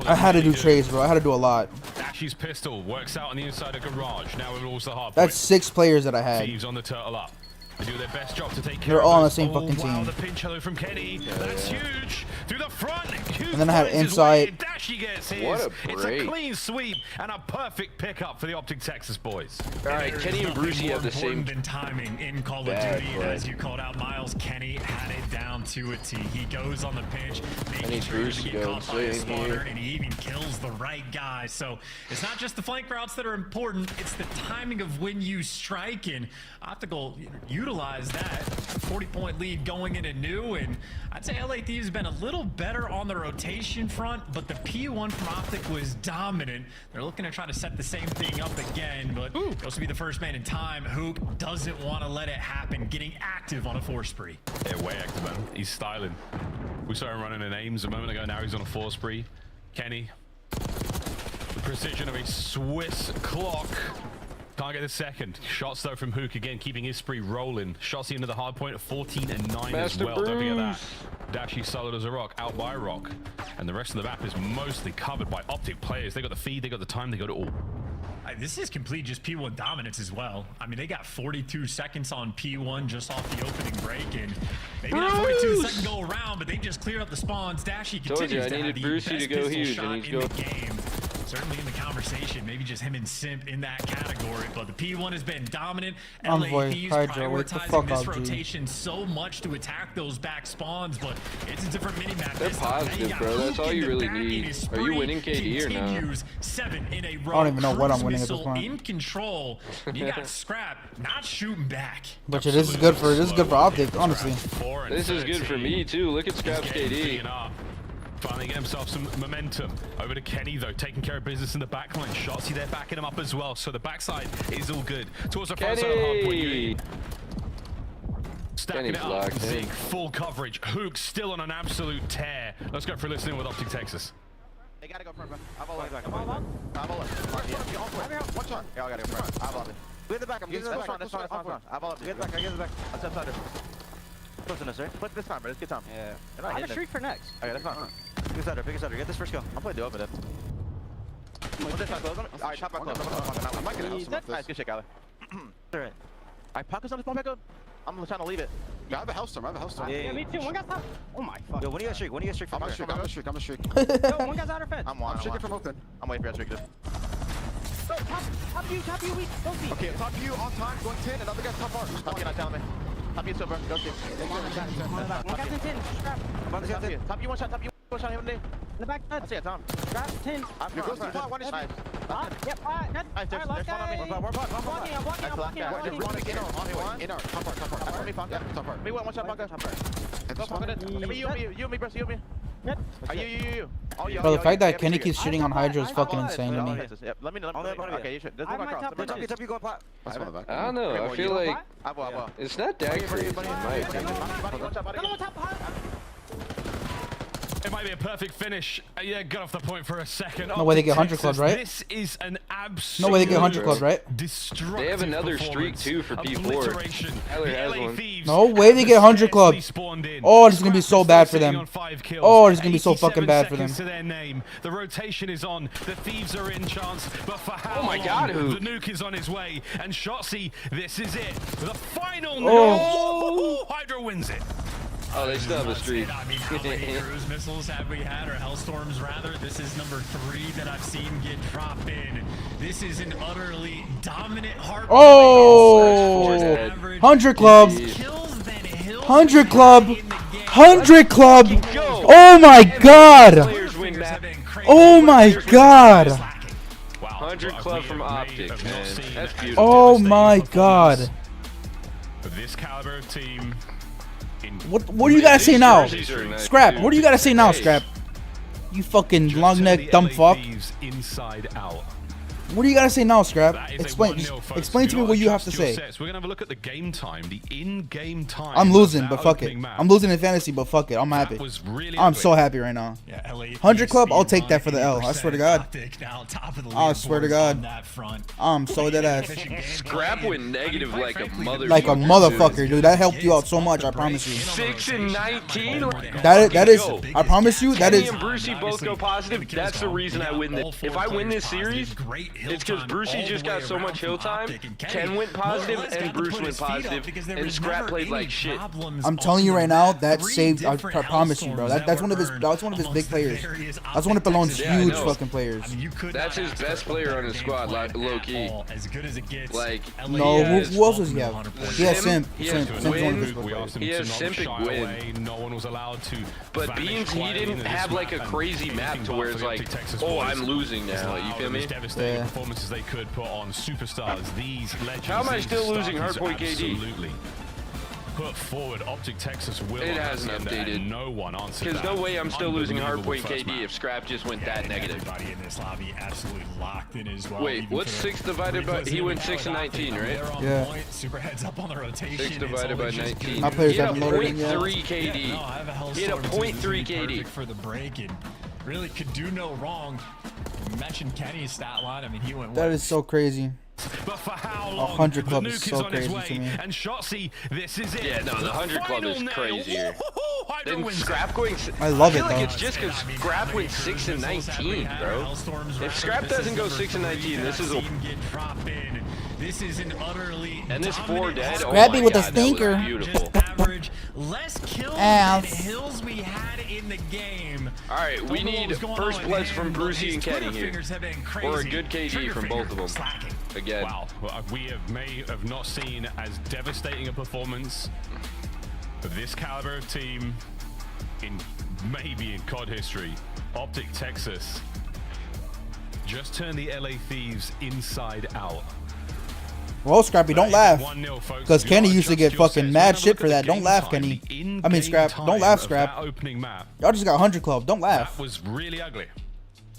I had to do trades, bro. I had to do a lot. Dashy's pistol works out on the inside of garage. Now it rules the hard point. That's 6 players that I had. Thieves on the turtle up. They do their best job to take care They're of all on the us. same Oh, fucking wow, team. the pinch hello from Kenny. That's huge. Through the front. And then I had Insight. Dashy gets his. What a It's break. a clean sweep and a perfect pickup for the Optic Texas boys. All right, Kenny and Brucey have the same. Than timing in Call of Bad Duty, play. as you called out, Miles. Kenny had it down to a T. He goes on the pinch, making sure Brucey to get goes caught by a in spawner, here. and he even kills the right guy. So it's not just the flank routes that are important; it's the timing of when you strike. And Optical utilized that 40-point lead going into new, and I'd say LA Thieves have been a little better on the rotation front, but the P1 from Optic was dominant. They're looking to try to set the same thing up again, but supposed to be the first man in time. Hook doesn't want to let it happen, getting active on a 4 spree. Yeah, way active, man. He's styling. We saw him running in aims a moment ago. Now he's on a 4 spree. Kenny, the precision of a Swiss clock. Can't get the second. Shots though from Hook again, keeping his spree rolling. Shots into the hard point at 14 and 9 as Master well. Don't forget that. Bruce. Dashy solid as a rock, out by rock. And the rest of the map is mostly covered by Optic players. They got the feed, they got the time, they got it all. This is complete just P1 dominance as well. I mean, they got 42 seconds on P1 just off the opening break, and maybe not 42 the second go around, but they just cleared up the spawns. Dashy continues to have the Brucey best to go pistol huge, shot and he's in the game. Certainly in the conversation, maybe just him and Simp in that category, but the P1 has been dominant. Envoy, LA Thieves Hydra, wake the prioritizing fuck this up, G. rotation so much to attack those back spawns, but it's a different mini-map. They're this time. positive, got bro. That's Hook all in you the really back, and need. his Are you spree winning KD or not? continues 7 in a row. I don't even know what I'm Cruise winning at this missile point. in control. You got Scrap not shooting back. But this is good for Optic, honestly. This is good for me too. Look at Scrap's KD. Finally get himself some momentum. Over to Kenny though, taking care of business in the backline. Shotsy there backing him up as well. So the backside is all good. Towards the front side of the hard point. Stacking it up. Zeke, full coverage. Hook still on an absolute tear. Let's go for listening with Optic Texas. They gotta go front, bro. I'm all back. I'm all back. One shot. Yeah, I gotta go front. I'm all in. Get the back. I'm getting the back. That's fine. I'm all up. Get the back. I get the back. Let's have thunder. Close enough, sir. Put this time, bro. Let's get time. Yeah. I have a streak for next. Okay, that's fine. Pick a setter. Pick a setter. Get this first kill. I'm playing the open it. Alright, top back close. I might get a house off this. Nice, good shit, Kyler. Alright. Alright, pocket something, spawn back up. I'm trying to leave it. Yeah, I have a house storm. Yeah, me too. One guy's top. Oh my fuck. Yo, when do you guys streak? When do you guys streak? I'm a streak. Yo, one guy's outer fence. I'm streaking from open. I'm waiting for you to streak. Go, top you, weak. Don't see. Okay, top you on time, going 10, another guy's top bar. Top you, not telling me. Top you, silver. Go see. One guy's in 10. Scrap. Top you, one shot. Top you, one shot. In the back. I see it, Tom. Scrap, 10. You're close to the pot. One is Yep, good. Alright, last guy. I'm walking. In our top part. Me, one shot, Bunker. Go pocket it. Me, you and me, bro. You and me. Yep. You. Bro, the fact that Kenny keeps shitting on Hydra is fucking insane to me. Let me. Okay, you should. There's one across. Top you going pot. I don't know. I feel like it's not that crazy. In my opinion. It might be a perfect finish. Yeah, got off the point for a second. No way they get 100 clubs, right? This is an absolute. No way they get 100 clubs, right? They have another streak too for P4. Tyler has one. No way they get 100 clubs. Oh, this is gonna be so bad for them. Oh, this is gonna be so fucking bad for them. To their name. The rotation is on. The Thieves are in chance, but for how Oh my long? God, The nuke is on his way, and Shotsy, this is it. The final nuke. Oh. Hydra wins it. Oh, they still have a streak. I mean, how many cruise missiles have we had, or Hellstorms rather? This is number 3 that I've seen get dropped in. This is an utterly dominant heart. Oh, 100 club. 100 club. 100 club. Oh my god. Oh my god. 100 club from Optic, man. That's beautiful. Oh my god. This caliber of team. What do you gotta say now? Scrap, what do you gotta say now, Scrap? You fucking long neck dumb fuck. Inside out. What do you gotta say now, Scrap? That is a Explain. 1-0, folks. Explain to Do me not what you have adjust to your say. sets. We're gonna have a look at the game time, the in-game time. I'm of losing, that but fuck it. opening map. I'm losing in fantasy, but fuck it. I'm happy. was really I'm ugly. so happy right now. Yeah, LA 100 club, I'll take that for the L. I swear to God. Now, top of the I swear to leaderboards God. on that front. I'm so dead ass. Scrap went negative like a mother. Like a motherfucker, dude. That helped you out so much. I promise you. 6 and 19. That is. I promise you. That Kenny is. and Brucey both go positive. That's the reason I win this. If I win this series, it's because Brucey just got so much hill time. Ken went positive and Bruce went positive, and Scrap played like shit. I'm telling you right now, that saved. I promise you, bro. That's one of his. That's one of his big players. That's one of Ballone's huge fucking players. That's his best player on his squad, like low key. Like no, who else does he have? He has Simp. Simp's one of his best We players. asked him He to has not Simp and shy Gwyn. away. No one was allowed to. But vanish Beans, he quietly didn't into have this like a map, and crazy map nothing to but where for it's the like, Optic Texas oh, boys. I'm losing now. You feel me? As devastating performances they could put on superstars. These legends. How am I these still losing stars Hardpoint KD? Absolutely. Put forward, Optic Texas will. It hasn't updated. No one answered Because that. no way I'm still losing Unbelievable Hardpoint first KD map. if Scrap just went that negative. Everybody in this lobby absolutely locked in as well. Wait, what's 6 divided by? He went 6 and 19, right? Yeah. Super heads up on the rotation. 6 divided by 19. My players He had a haven't loaded in yet. 0.3 KD. No, I have a He had a Hellstorm, too. 0.3 This would be KD. perfect for the break and really could do no wrong. You mentioned Kenny's stat line. I mean, he went. That what? is so crazy. But for how long? 100 club The is nuke so is on its crazy way, to me. And Shotzi, this is it. Yeah, no, the 100 club is final nail. crazier. Woo-hoo-hoo! Hydra Then wins Scrap going. I love I feel it, like though. it's just because Scrap went 6 and 19, bro. If Scrap doesn't go 6 and 19, this is a. This is an utterly And this 4 dead. Oh Scrappy my with a God, that was stinker. beautiful. Average, less kills Ass. than hills we had in the game. All right, we Don't know what need was going first on with bloods him, from but Brucey his and Kenny Twitter here, fingers have been or a crazy. good KD Trigger from both of finger them. slacking. Again. Wow, we may have not seen as devastating a performance of this caliber of team in maybe in COD history. Optic Texas just turned the LA Thieves inside out. Well, Scrappy, don't laugh. 1-0, folks. Because Do Kenny not used to adjust get your fucking sets. mad We're gonna shit look for at that. the Don't game laugh, time, Kenny. the I mean, in-game Scrap. time Don't laugh, of Scrap. that opening map. Y'all just got 100 club. Don't laugh. That was really ugly.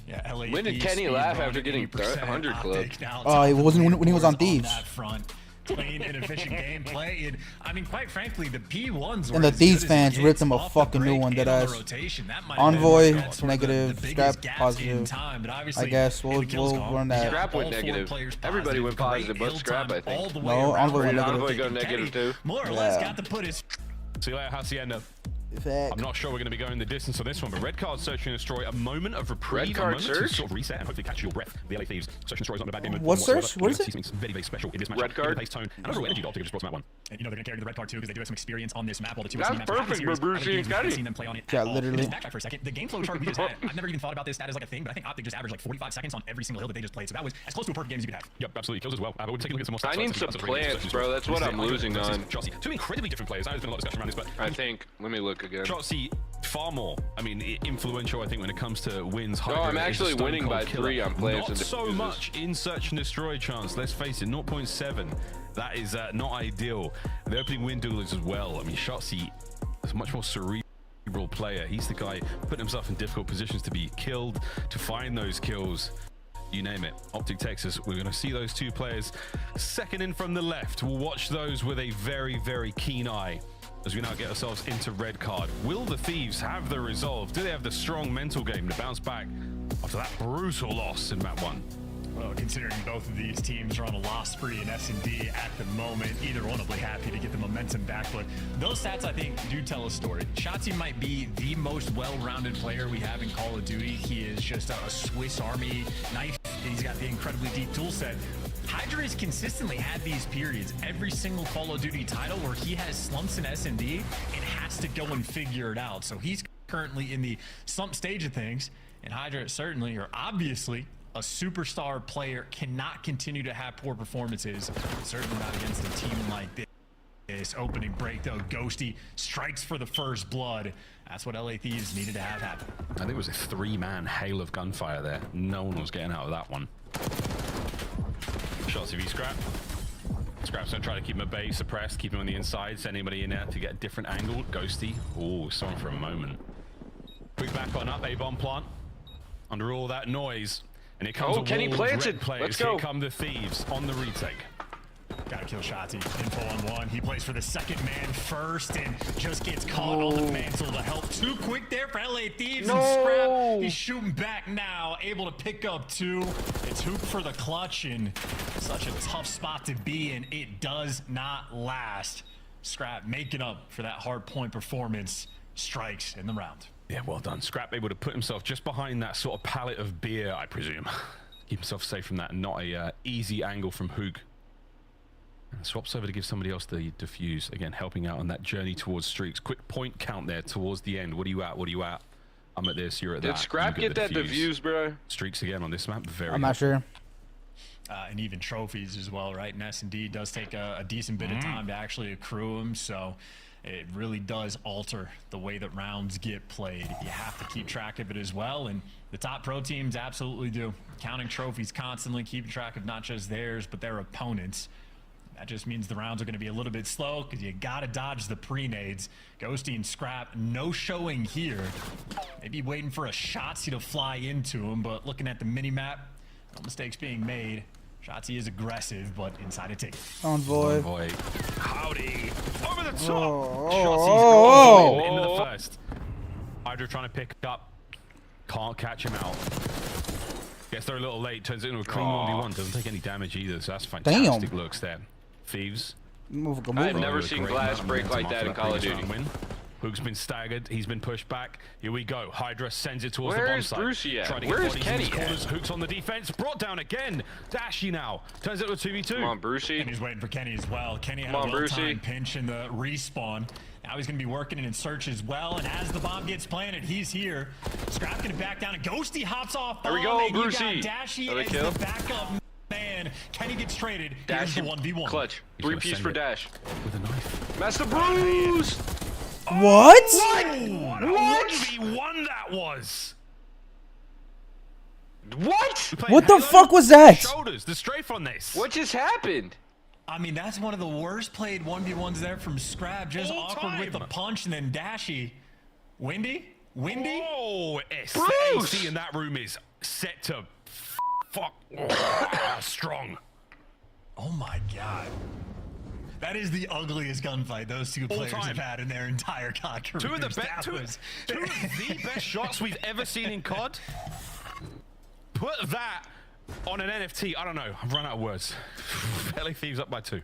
Yeah, LA When did Thieves Kenny speed laugh run after getting 80% 100 club? Optic now Oh, top it of the wasn't when he was on leaderboards Thieves. that front. Clean and efficient gameplay. And I mean, quite frankly, the P1s were And the as Thieves good as it fans gets ripped him a off the fucking new break one, and dead on the ass. rotation. That might have been Envoy, sort of the negative. biggest Scrap, gaps in positive. time, but I obviously, guess in we'll the kills column, run that. Scrap went all four negative. players Everybody went great positive, but hill Scrap, time I think. all the No, way around. Envoy went Or did negative. Envoy go Kenny negative too? More or less Yeah. got to put his See you later, Hacienda. Fact. I'm not sure we're going to be going the distance on this one, but red card search and destroy, a moment of reprieve, Red card a moment search? to sort of reset and hopefully catch your breath. The LA Thieves search and destroy is not a bad game. What search? What is it? It's very, very special in this match. Red card? Pace tone and overall energy. Optic just brought that one. And you know they're gonna carry the red card too because they do have some experience on this map. All the two That's maps perfect for Brucey and Kenny. seen them play on it. Yeah, at all. literally. And just backtrack for a second. The game flow chart we just had. I've never even thought about this stat as like a thing, but I think Optic just averaged like 45 seconds on every single hill that they just played. So that was as close to a perfect game as you could have. Yep, absolutely. Kills as well. But we'll take a look at some more stats. I need some plants, bro. That's what I'm losing on. Two incredibly different players. There's been a lot of discussion around this, but I think. Let me look again. Shotzi far more. I mean, influential. I think when it comes to wins. No, Hydra I'm is a actually stone winning cold by killer. 3 on plants Not and so diffuses. much in search and destroy chance. Let's face it, 0.7. That is not ideal. The opening win duelers as well. I mean, Shotzi is a much more cerebral player. He's the guy putting himself in difficult positions to be killed, to find those kills. You name it. Optic Texas, we're going to see those two players second in from the left. We'll watch those with a very, very keen eye as we now get ourselves into red card. Will the Thieves have the resolve? Do they have the strong mental game to bounce back after that brutal loss in map 1? Well, considering both of these teams are on a loss spree in S&D at the moment, either one will be happy to get the momentum back. But those stats, I think, do tell a story. Shotzi might be the most well-rounded player we have in Call of Duty. He is just a Swiss Army knife. He's got the incredibly deep tool set. Hydra has consistently had these periods, every single Call of Duty title, where he has slumps in S&D and has to go and figure it out. So he's currently in the slump stage of things, and Hydra certainly, or obviously, a superstar player cannot continue to have poor performances, certainly not against a team like this. Opening break, though, Ghosty strikes for the first blood. That's what LA Thieves needed to have happen. I think it was a 3-man hail of gunfire there. No one was getting out of that one. Shots v Scrap. Scrap's gonna try to keep him at bay, suppressed, keep him on the inside, send anybody in there to get a different angle. Ghosty. Oh, saw him for a moment. Quick back on up, A-bomb plant. Under all that noise. And here comes Kenny planted. players. Let's go. Here come the Thieves on the retake. Gotta kill Shotzi. Info on one. He plays for the second man first and just gets caught on the mantle to help. Too quick there for LA Thieves and Scrap. He's shooting back now, able to pick up 2. It's Hoop for the clutch, and such a tough spot to be in. It does not last. Scrap making up for that hard point performance. Strikes in the round. Yeah, well done. Scrap able to put himself just behind that sort of pallet of beer, I presume. Keep himself safe from that, and not a easy angle from Hoog. And swaps over to give somebody else the defuse. Again, helping out on that journey towards streaks. Quick point count there towards the end. What are you at? What are you at? I'm at this, you're at that. Did Scrap get that defuse, bro? Streaks again on this map. Very I'm not sure. And even trophies as well, right? And S&D does take a decent bit of time to actually accrue them, so it really does alter the way that rounds get played. You have to keep track of it as well, and the top pro teams absolutely do. Counting trophies constantly, keeping track of not just theirs, but their opponents. That just means the rounds are going to be a little bit slow because you got to dodge the pre-nades. Ghosty and Scrap, no showing here. Maybe waiting for a Shotzi to fly into him, but looking at the mini-map, no mistakes being made. Shotzi is aggressive, but inside a ticket. Envoy. Howdy. Over the top. Oh. Shotzi's in the first. Hydra trying to pick up. Can't catch him out. Gets there a little late. Turns it into a clean 1v1. Doesn't take any damage either, so that's fantastic looks there. Thieves. I've never seen glass break like that in Call of Duty. Hoog's been staggered. He's been pushed back. Here we go. Hydra sends it towards the bomb Where's site. Brucey at? Trying to Where's get bodies in Kenny his corners. Hoog's on the defense. Brought down again. Dashy now. Turns it to a 2v2. Come on, Brucey. And he's waiting for Kenny as well. Kenny had a well-timed pinch in the respawn. Now he's going to be working in search as well. And as the bomb gets planted, he's here. Scrap going to back down. And Ghosty hops off. There we go, and Brucey. You got Dashy as the backup man. Kenny gets traded. Dash Here's the 1v1. Clutch. 3-piece for Dash. With a knife. Master Bruce! What? What? What? 1v1 that was. What? What the fuck was that? Shoulders. The strafe on this. What just happened? I mean, that's one of the worst played 1v1s there from Scrap. Just awkward with the punch, and then Dashy. Windy? Oh, Bruce! AC in that room is set to fuck strong. Oh my god. That is the ugliest gunfight those two players have had in their entire COD careers. Two of the best shots we've ever seen in COD. Put that on an NFT. I don't know. I've run out of words. LA Thieves up by 2.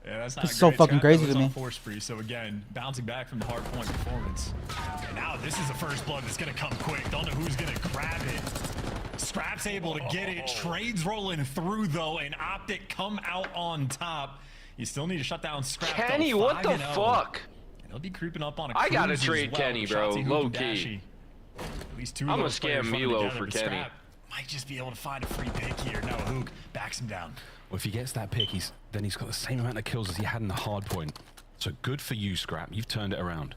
Yeah, that's not It's so fucking crazy to me. Force spree, so again, bouncing back from the hard point performance. And now this is the first blood that's going to come quick. Don't know who's going to grab it. Scrap's able to get it. Trades rolling through, though, and Optic come out on top. You still need to shut down Scrap. Kenny, what the fuck? He'll be creeping up on a I gotta cruise as trade well. Kenny, bro. Shotzi, Hoop, Low and key. Dashy. At least 2 of I'm gonna those players scam running Milo together, for but Kenny. Scrap might just be able to find a free pick here. No, Hook backs him down. Well, if he gets that pick, then he's got the same amount of kills as he had in the hard point. So good for you, Scrap. You've turned it around.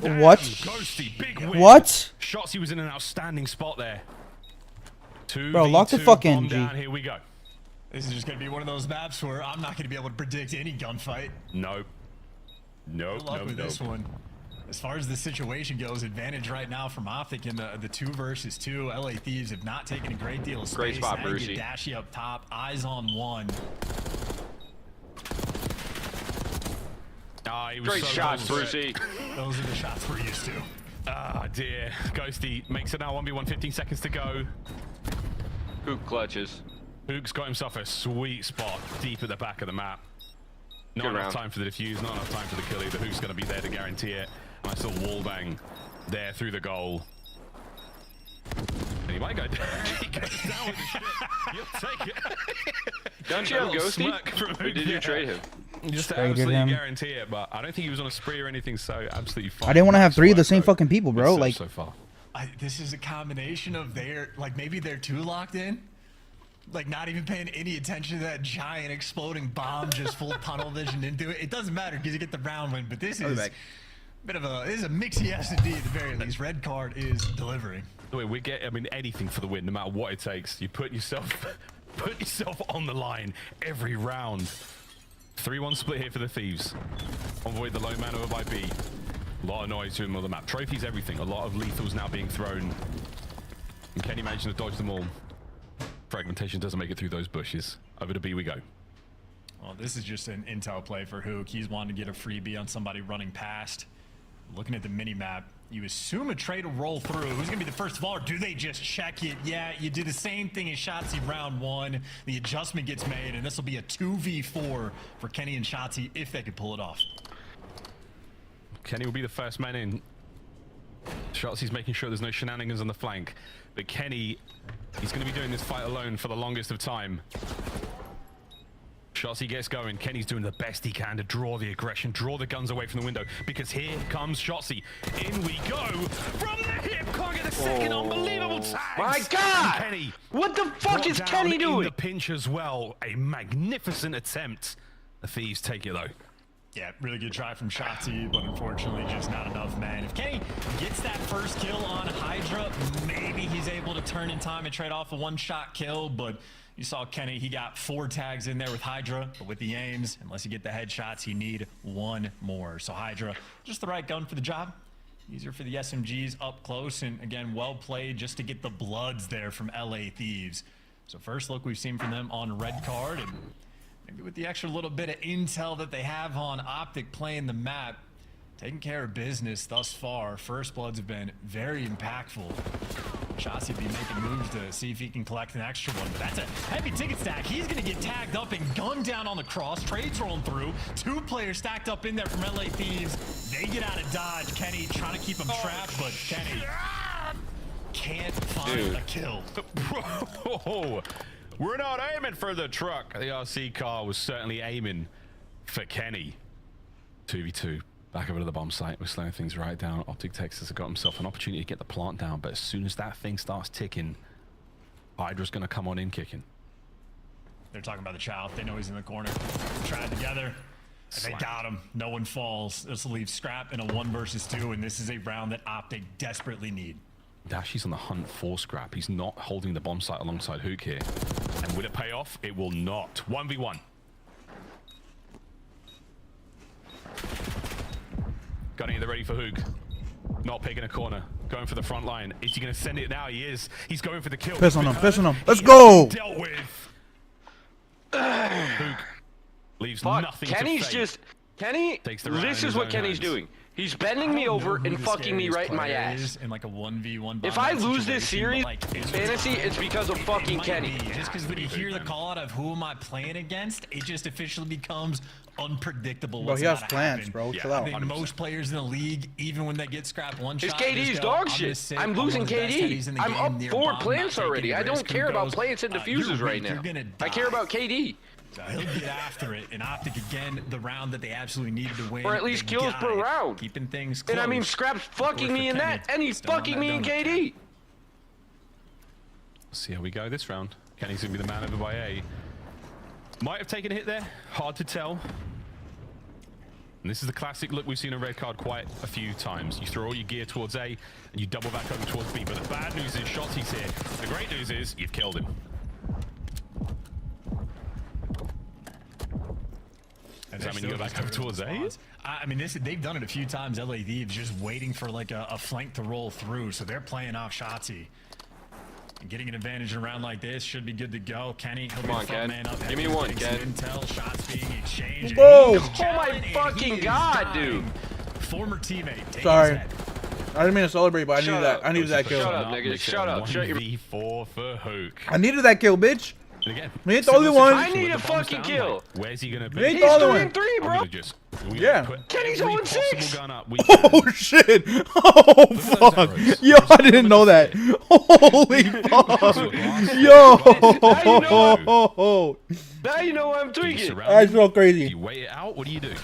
What? Ghosty, big win. What? Shotzi was in an outstanding spot there. Bro, lock the fuck in, G. Down. Here we go. This is just going to be one of those maps where I'm not going to be able to predict any gunfight. Nope. Nope. Good luck with this one. As far as the situation goes, advantage right now from Optic in the 2 versus 2. LA Thieves have not taken a great deal of space. Great spot, now you Brucey. get Dashy up top, eyes on one. He was Great so shots, close. Brucey. Those are the shots we're used to. Ah, dear. Ghosty makes it now 1v1, 15 seconds to go. Hook clutches. Hook's got himself a sweet spot deep at the back of the map. Not Good enough round. time for the defuse, not enough time for the kill either. Hook's going to be there to guarantee it. Nice little wallbang there through the goal. And he might go down. He goes down with the shit. You'll take it. Don't you have Ghosty? Or did you trade him? Just to Traded absolutely him. guarantee it, but I don't think he was on a spree or anything, so absolutely fine. I didn't want to have 3 of the same fucking people, bro. Good Like, stuff so far. This is a combination of maybe they're too locked in. Like, not even paying any attention to that giant exploding bomb, just full tunnel vision into it. It doesn't matter because you get the round win, but this is this is a mixy S&D at the very least. Red card is delivering. We get, I mean, anything for the win, no matter what it takes. You put yourself on the line every round. 3-1 split here for the Thieves. Avoid the low man over by B. A lot of noise to him on the map. Trophies, everything. A lot of lethals now being thrown. And Kenny managed to dodge them all. Fragmentation doesn't make it through those bushes. Over to B we go. Well, this is just an intel play for Hook. He's wanting to get a freebie on somebody running past. Looking at the mini-map, you assume a trade will roll through. Who's going to be the first of all, or do they just check it? Yeah, you do the same thing as Shotzi round 1. The adjustment gets made, and this will be a 2v4 for Kenny and Shotzi if they could pull it off. Kenny will be the first man in. Shotzi's making sure there's no shenanigans on the flank. But Kenny, he's going to be doing this fight alone for the longest of time. Shotzi gets going. Kenny's doing the best he can to draw the aggression, draw the guns away from the window, because here comes Shotzi. In we go from the hip. Can't get a second. Unbelievable tag. My God! Kenny, what the fuck is Kenny doing? In the pinch as well. A magnificent attempt. The Thieves take it though. Yeah, really good try from Shotzi, but unfortunately just not enough, man. If Kenny gets that first kill on Hydra, maybe he's able to turn in time and trade off a one-shot kill, but you saw Kenny, he got 4 tags in there with Hydra, but with the aims, unless you get the headshots, you need 1 more. So Hydra, just the right gun for the job. Easier for the SMGs up close, and again, well played just to get the bloods there from LA Thieves. So first look we've seen from them on red card, and maybe with the extra little bit of intel that they have on Optic playing the map, taking care of business thus far. First bloods have been very impactful. Shotzi will be making moves to see if he can collect an extra one, but that's a heavy ticket stack. He's going to get tagged up and gunned down on the cross. Trades rolling through. 2 players stacked up in there from LA Thieves. They get out of dodge. Kenny trying to keep him trapped, but Kenny can't find a kill. Bro, we're not aiming for the truck. The RC car was certainly aiming for Kenny. 2v2. Back over to the bomb site. We're slowing things right down. Optic Texas has got himself an opportunity to get the plant down, but as soon as that thing starts ticking, Hydra's going to come on in kicking. They're talking about the Chow. They know he's in the corner. Try it together. And they got him. No one falls. This will leave Scrap in a 1 versus 2, and this is a round that Optic desperately need. Dashy's on the hunt for Scrap. He's not holding the bomb site alongside Hook here. And will it pay off? It will not. 1v1. Gunning it ready for Hook. Not picking a corner. Going for the front line. Is he going to send it now? He is. He's going for the kill. Piss on him. Piss on him. Let's go. Dealt with. Hook leaves nothing Kenny's to fate. just... Kenny, this is what Kenny's doing. He's bending me over and fucking me right in my ass. In like a 1v1 if I lose this series, fantasy, it's because of fucking Kenny. Just because when you hear the call out of who am I playing against, it just officially becomes unpredictable. Bro, he has plans, bro. Chill out. I think most players in the league, even when they get scrapped one shot, KD's dog shit. I'm losing KD. I'm up 4 plants already. I don't care about plants and diffusers right now. I care about KD. So he'll get after it, and Optic again, the round that they absolutely needed to win. Or at least kills per round. Keeping things close. And I mean, Scrap's fucking me in that, and he's fucking me in KD. Let's see how we go this round. Kenny's gonna be the man over by A. Might have taken a hit there. Hard to tell. And this is the classic look we've seen on red card quite a few times. You throw all your gear towards A, and you double back over towards B. But the bad news is Shotzi's here. The great news is you've killed him. Does that mean you go back over towards A? I mean, they've done it a few times. LA Thieves just waiting for like a flank to roll through, so they're playing off Shotzi. And getting an advantage in a round like this should be good to go. Kenny, he'll be the front man up. Give me one, Ken. Intel, shots being exchanged. Whoa! Oh my fucking god, dude! Former teammate. Sorry. I didn't mean to celebrate, but I needed that. I needed that kill. Shut up, nigga. Shut up. Shut your... 1v4 for Hook. I needed that kill, bitch. Again, we ain't the only one. I need a fucking kill. Where's he gonna be? We ain't the only one. 3-3, bro. Yeah. Kenny's 0-6. Oh shit! Oh fuck! Yo, I didn't know that. Holy fuck! Yo! Now you know I'm tweaking. That's so crazy. You wait it out. What do you do?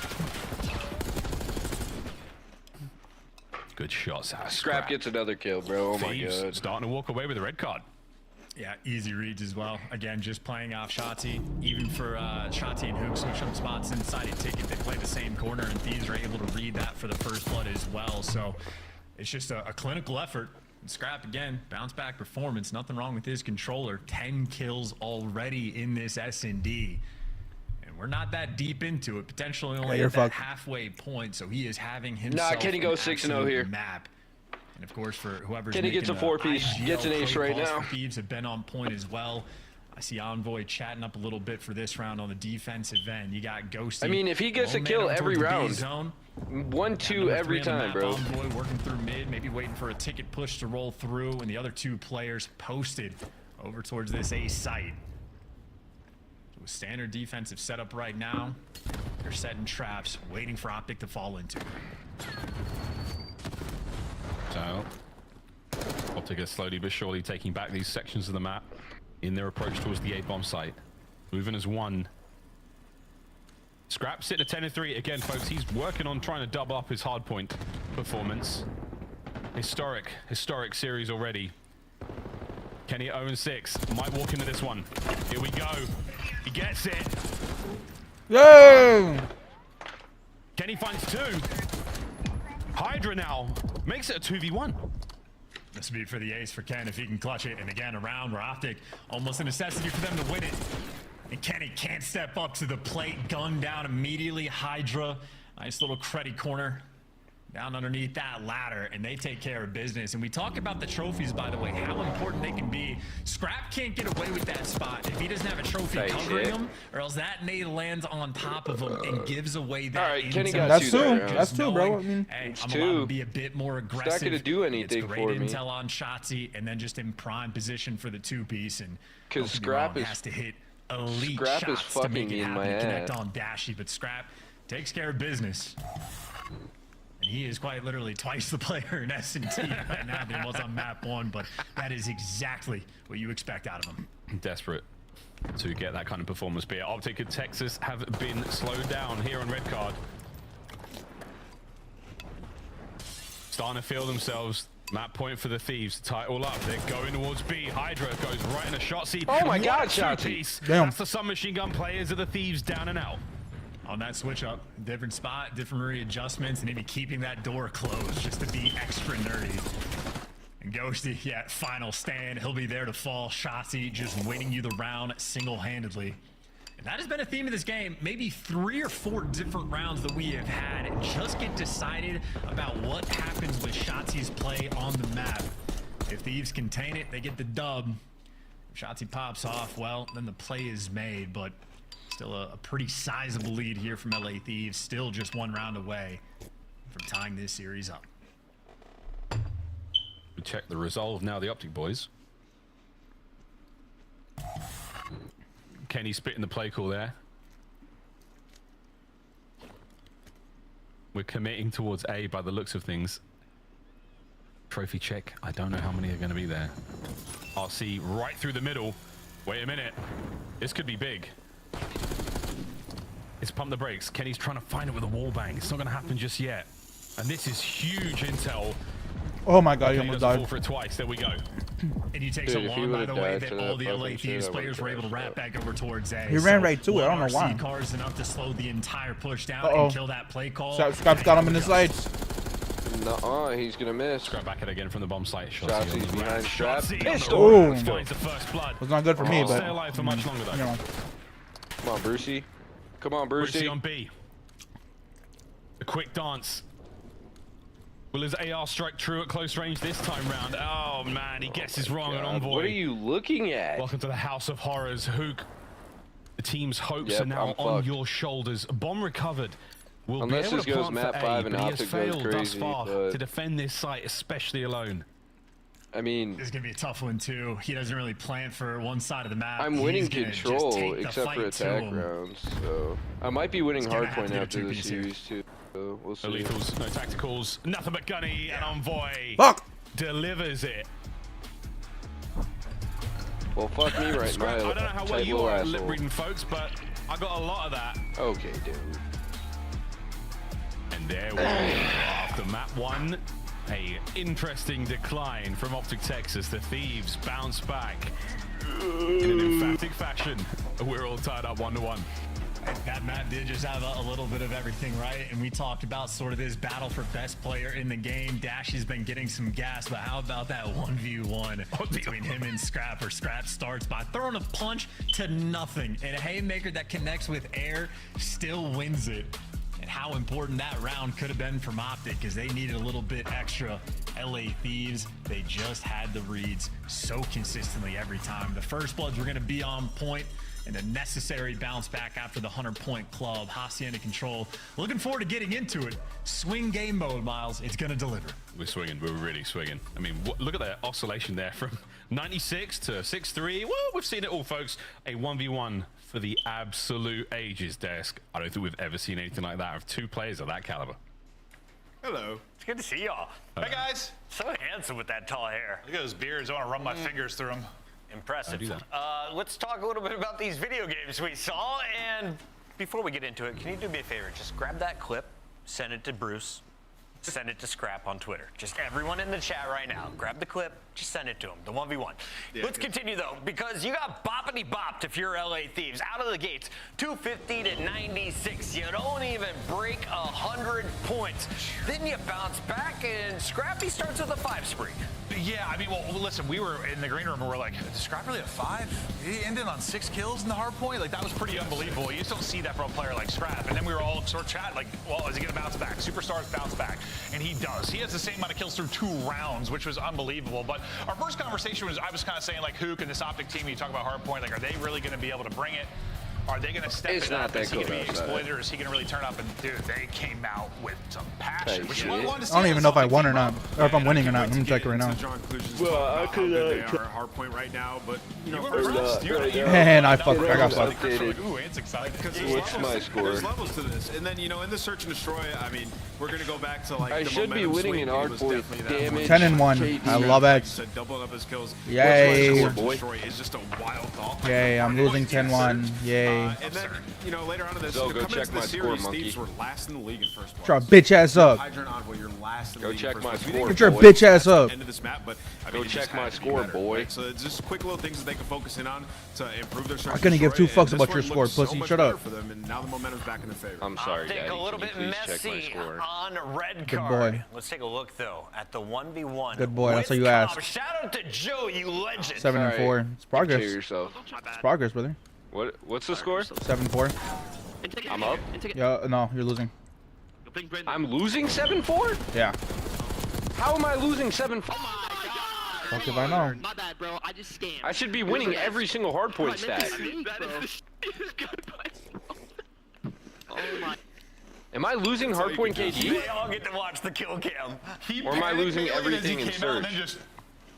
Good shots. Scrap gets another kill, bro. Oh my god. Starting to walk away with a red card. Yeah, easy reads as well. Again, just playing off Shotzi. Even for Shotzi and Hook switch up spots inside a ticket, they play the same corner, and Thieves are able to read that for the first blood as well. So it's just a clinical effort. And Scrap, again, bounce back performance. Nothing wrong with his controller. 10 kills already in this S&D. And we're not that deep into it. Potentially only at that halfway point, so he is having himself Kenny goes 6-0 here. map. And of course, for whoever's Kenny gets a making 4-piece, IGL gets an ace play right calls now. for Thieves have been on point as well. I see Envoy chatting up a little bit for this round on the defensive end. You got Ghosty. I mean, if he gets a lone man kill over every towards the B round, zone. 1-2 every time, bro. Envoy working through mid, maybe waiting for a ticket push to roll through, and the other two players posted over towards this A site. So a standard defensive setup right now. They're setting traps, waiting for Optic to fall into. So, Optic is slowly but surely taking back these sections of the map in their approach towards the A-bomb site. Moving as one. Scrap sitting at 10-3 again, folks. He's working on trying to double up his hardpoint performance. Historic series already. Kenny at 0-6 might walk into this one. Here we go. He gets it. Yay! Kenny finds 2. Hydra now makes it a 2v1. This would be for the ace for Ken if he can clutch it. And again, a round where Optic, almost a necessity for them to win it. And Kenny can't step up to the plate. Gun down immediately. Hydra, nice little cruddy corner down underneath that ladder, and they take care of business. And we talk about the trophies, by the way, how important they can be. Scrap can't get away with that spot if he doesn't have a trophy covering him, or else that nade lands on top of him and gives away that. All right, Kenny got that's 2 two. there, huh? That's 2, bro. I mean, Hey, it's I'm 2. allowed to be a bit more aggressive. It's not gonna do anything it's great for me. intel on Shotzi, and then just in prime position for the 2-piece. And because don't get me Scrap wrong, is has to hit elite Scrap is shots to make fucking it in happen my to connect ass. on Dashy, but Scrap takes care of business. And he is quite literally twice the player in S&T right now than he was on map 1, but that is exactly what you expect out of him. Desperate to get that kind of performance. But Optic and Texas have been slowed down here on red card. Starting to feel themselves. Map point for the Thieves to tie it all up. They're going towards B. Hydra goes right in a shot seat. Oh my God, Shotzi. Damn. That's the submachine gun players of the Thieves down and out. On that switch up, different spot, different readjustments, and maybe keeping that door closed just to be extra nerdy. And Ghosty, yeah, final stand. He'll be there to fall. Shotzi just winning you the round single-handedly. And that has been a theme of this game. Maybe 3 or 4 different rounds that we have had just get decided about what happens with Shotzi's play on the map. If Thieves contain it, they get the dub. If Shotzi pops off, well, then the play is made, but still a pretty sizable lead here from LA Thieves. Still just 1 round away from tying this series up. We check the resolve now, the Optic boys. Kenny spitting the play call there. We're committing towards A by the looks of things. Trophy check. I don't know how many are going to be there. RC right through the middle. Wait a minute. This could be big. It's pump the brakes. Kenny's trying to find it with a wall bang. It's not going to happen just yet. And this is huge intel. oh my God, Kenny he almost doesn't fall died. for it twice. There we go. And you take so Dude, if he long, by would've the way, died that to all that the LA fucking Thieves shit, I players were would've able to crashed wrap back over towards A. He ran right to it. I don't know RC why. car is enough to slow the entire push down Uh-oh. and kill that play call. Scrap's got him in the sights. Nuh-uh, he's gonna miss. Grab back it again from the bomb site. Shotzi's behind Scrap. Shotzi Pistol! Ooh. on the finds the first blood. Was not good for me, Can't but stay alive for much longer though. you know. Come on, Brucey. Come on, Brucey Brucey. on B. A quick dance. Will his AR strike true at close range this time round? Oh man, he guesses wrong on Envoy. What are you looking at? Welcome to the House of Horrors, Hook. The team's hopes Yep, are now I'm on fucked. your shoulders. Bomb recovered. Will Unless be able this to goes plant map for 5 A, and but he has Optic goes failed thus crazy, far but- to defend this site, especially alone. I mean, This is going to be a tough one, too. He doesn't really plan for one side of the map. I'm He's winning gonna just control take the except for fight to attack him. rounds, so I might be winning He's gonna have hardpoint to get a after the 2-piece here. series too. So we'll see. No lethals, no tacticals, nothing but Gunny and Envoy. Fuck! Delivers it. Well, fuck me right Scrap, now. I don't know how well you are at lip reading, folks, but I got a lot of that. Okay, dude. And there we go. After map 1, a interesting decline from Optic Texas. The Thieves bounce back in an emphatic fashion. We're all tied up 1-1. That map did just have a little bit of everything, right? And we talked about sort of this battle for best player in the game. Dashy's been getting some gas, but how about that 1v1 between him and Scrap, where Scrap starts by throwing a punch to nothing, and a haymaker that connects with air still wins it. and how important that round could have been from Optic because they needed a little bit extra. LA Thieves, they just had the reads so consistently every time. The First Bloods were going to be on point, and a necessary bounce back after the 100-point club. Hacienda Control, looking forward to getting into it. Swing game mode, Miles. It's going to deliver. We're swinging. We're really swinging. I mean, look at that oscillation there from 96 to 6-3. Well, we've seen it all, folks. A 1v1 for the absolute ages, Desk. I don't think we've ever seen anything like that of two players of that caliber. Hello. It's good to see y'all. Hey, guys. So handsome with that tall hair. Look at those beards. I want to run my fingers through them. Impressive. do that. Let's talk a little bit about these video games we saw. And before we get into it, can you do me a favor? Just grab that clip, send it to Bruce, send it to Scrap on Twitter. Just everyone in the chat right now, grab the clip, just send it to him, the 1v1. Yeah, Let's continue, though, because you got boppity bopped if you're LA Thieves. Out of the gates, 250 to 96. You don't even break 100 points. Then you bounce back, and Scrappy starts with a 5 spree. Yeah, I mean, well, listen, we were in the green room and we're like, does Scrap really have 5? He ended on 6 kills in the hard point? Like, that was pretty unbelievable. You just don't see that from a player like Scrap. And then we were all sort of chatting, like, well, is he going to bounce back? Superstars bounce back. And he does. He has the same amount of kills through 2 rounds, which was unbelievable. But our first conversation was, I was kind of saying, like, Hook and this Optic team, you talk about hard point, like, are they really going to be able to bring it? Are they going to step it up? Is he going to be exploited, or is he going to really turn up? And dude, they came out with some passion. Which I don't even know if I won or not, or if I'm winning or not. I'm checking right now. Well, I could. They are hard point right now, but you know, And I got fucked. Ooh, it's exciting. What's my score? There's levels to this, and then you know, in the search and destroy, I mean, we're gonna go back to like. I should be winning in hard point damage. 10-1. I love it. Doubling up his kills. Yay! Destroy is just a wild thought. Yay! I'm losing 10-1. Yay! And then, you know, later on in this, Go coming check into the my series, score, Thieves monkey. were last in the league in first place. Get your bitch ass up. Hydra and Envoy, you're last in the Go league check in my first place. score, Get your boy. bitch ass up. End of this map, but I Go mean, it just check my had to be score, better, boy. right? So it's just quick little things that they can focus in on to improve their search. I couldn't give two destroy, fucks and about this your one score, looks so pussy. much Shut better up. for them, and now the momentum's back in their favor. I'm sorry, Optic Daddy. a little Can bit you please check my messy score? on red Good card. boy. Let's take a look though at the 1v1. Good boy, that's with what you asked. Cobb. Shout out to Joe, you legend. 7-4. It's progress. Cheer yourself. It's progress, brother. What's the score? 7-4. I'm up. Yeah, no, you're losing. I'm losing 7-4? Yeah. How am I losing 7-4? Fuck if I know. My bad, bro. I just scammed. I should be winning every single hard point stat. Oh my. Am I losing hard point KD? They all get to watch the kill cam. Or am I losing everything in search?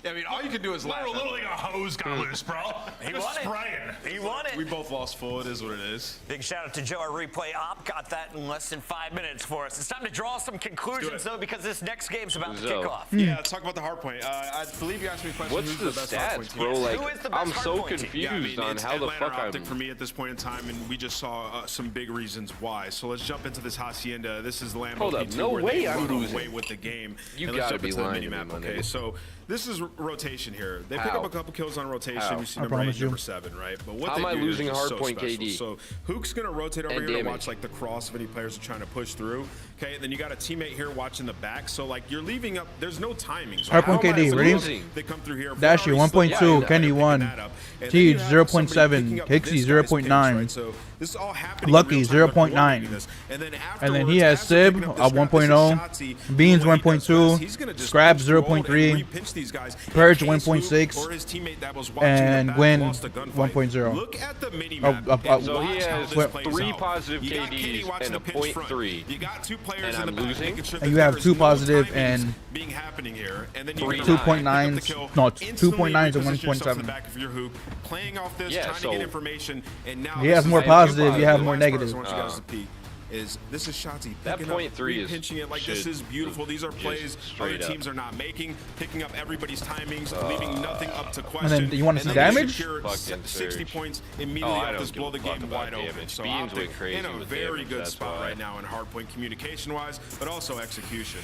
I mean, all you can do is laugh. Literally a hose got loose, bro. He won it. He won it. We both lost full. It is what it is. Big shout out to Joe, our replay op. Got that in less than 5 minutes for us. It's time to draw some conclusions, though, because this next game's about to kick off. Yeah, let's talk about the hard point. I believe you asked me a question. What's who's the best hard point stats, team? bro? Like, Who is the best I'm so hard point team? confused on it's how the Atlanta fuck Optic I'm. for me at this point in time, and we just saw some big reasons why. So let's jump into this Hacienda. This is Lambo Hold up, P2 no where way they I'm run losing. away with the game. You And let's gotta jump be into the lying to mini-map, me, my okay? nigga. So this is rotation here. They pick How? up a couple kills on rotation. How? You see I number 8, promise you. number 7, right? But what How they am I do is losing a just hard so point special. KD? So Hook's gonna rotate over And here to damage. watch like the cross if any players are trying to push through. Okay, and then you got a teammate here watching the back. So like you're leaving up. There's no timings. Hard point How am I KD, ready? losing? They come through here. Dashy 1.2, Kenny 1, Teej 0.7, Pixie 0.9, this is all happening Lucky in real time, 0.9, and then he has Sib after at picking up this 1.0, Beans 1.2, Scrap 0.3, Purge 1.6, and Win 1.0. Look at the mini map. So he has 3 positive KDs and a .3. You got 2 players And in the I'm back losing? making sure And that you have there is 2 no positive timings and being happening here, and then you 2.9s, no, 2.9s and 1.7. back of your hoop, playing off this, Yeah, trying so to get information, and now He this has is more the positive, you have last more part negative. I want you guys to peek. Is this is Shotzi That picking up, .3 is pinching it like this should is beautiful. These are just plays straight other up. teams are not making, picking up everybody's timings, leaving nothing up to And question. then you want to see then damage? secure Fucking 60 surge. points immediately Oh, I off don't this, give blow a the fuck game about wide open. damage. So Beans Optic went crazy in a with very damage, good that's spot why. right now in hardpoint communication wise, but also execution.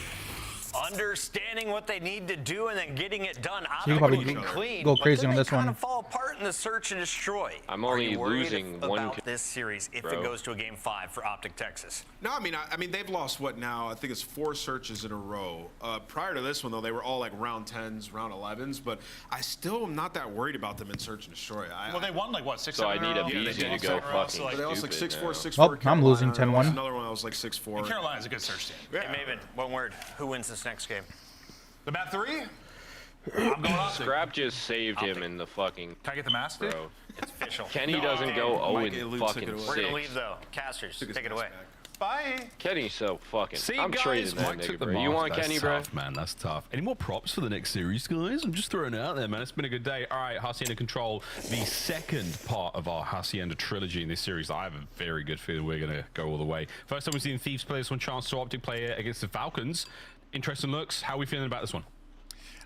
understanding what they need to do and then getting it done. You can probably Optic clean, go but crazy then on they this one. kind of fall apart in the search and destroy. I'm Are only you worried losing about one this series if bro. it goes to a game 5 for Optic Texas? No, I mean they've lost what now? I think it's 4 searches in a row. Prior to this one though, they were all like round 10s, round 11s, but I still am not that worried about them in search and destroy. Well, they won like what, 6? So I need a BZ to go fucking They lost like 6-4, 6-4. Oh, I'm losing Carolina. 10-1. Another one that was like 6-4. And Carolina's a good search team. Hey, Maven, one word. Who wins this next game? The map 3? I'm going Optic. Scrap just saved him in the fucking. Can I get the mask? Bro. It's official. Kenny doesn't go 0 fucking We're 6. gonna leave though. Casters, take it away. Bye. Kenny's so fucking. See, I'm guys, trading that Mike nigga, took the bro. You mark. want That's Kenny, bro? tough, man. That's tough. Any more props for the next series, guys? I'm just throwing it out there, man. It's been a good day. All right, Hacienda Control, the second part of our Hacienda trilogy in this series. I have a very good feeling we're going to go all the way. First time we've seen Thieves play this one, chance to Optic play it against the Falcons. Interesting looks. How are we feeling about this one?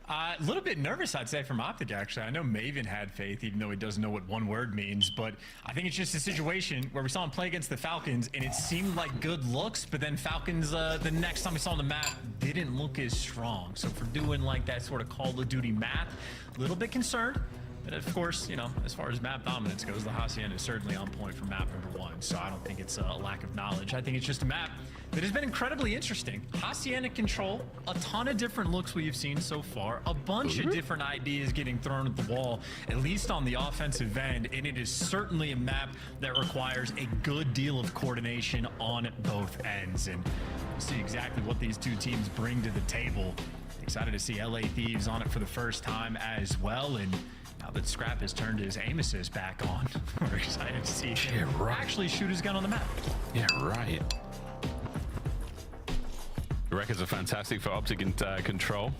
A little bit nervous, I'd say, from Optic, actually. I know Maven had faith, even though he doesn't know what one word means, but I think it's just a situation where we saw him play against the Falcons, and it seemed like good looks, but then Falcons, the next time we saw on the map, didn't look as strong. So for doing like that sort of Call of Duty math, a little bit concerned. But of course, you know, as far as map dominance goes, the Hacienda is certainly on point for map number 1, so I don't think it's a lack of knowledge. I think it's just a map that has been incredibly interesting. Hacienda Control, a ton of different looks we've seen so far, a bunch of different ideas getting thrown at the wall, at least on the offensive end, and it is certainly a map that requires a good deal of coordination on both ends. And we'll see exactly what these two teams bring to the table. Excited to see LA Thieves on it for the first time as well, and now that Scrap has turned his aim assist back on, we're excited to see him actually shoot his gun on the map. Yeah, right. The records are fantastic for Optic and Control.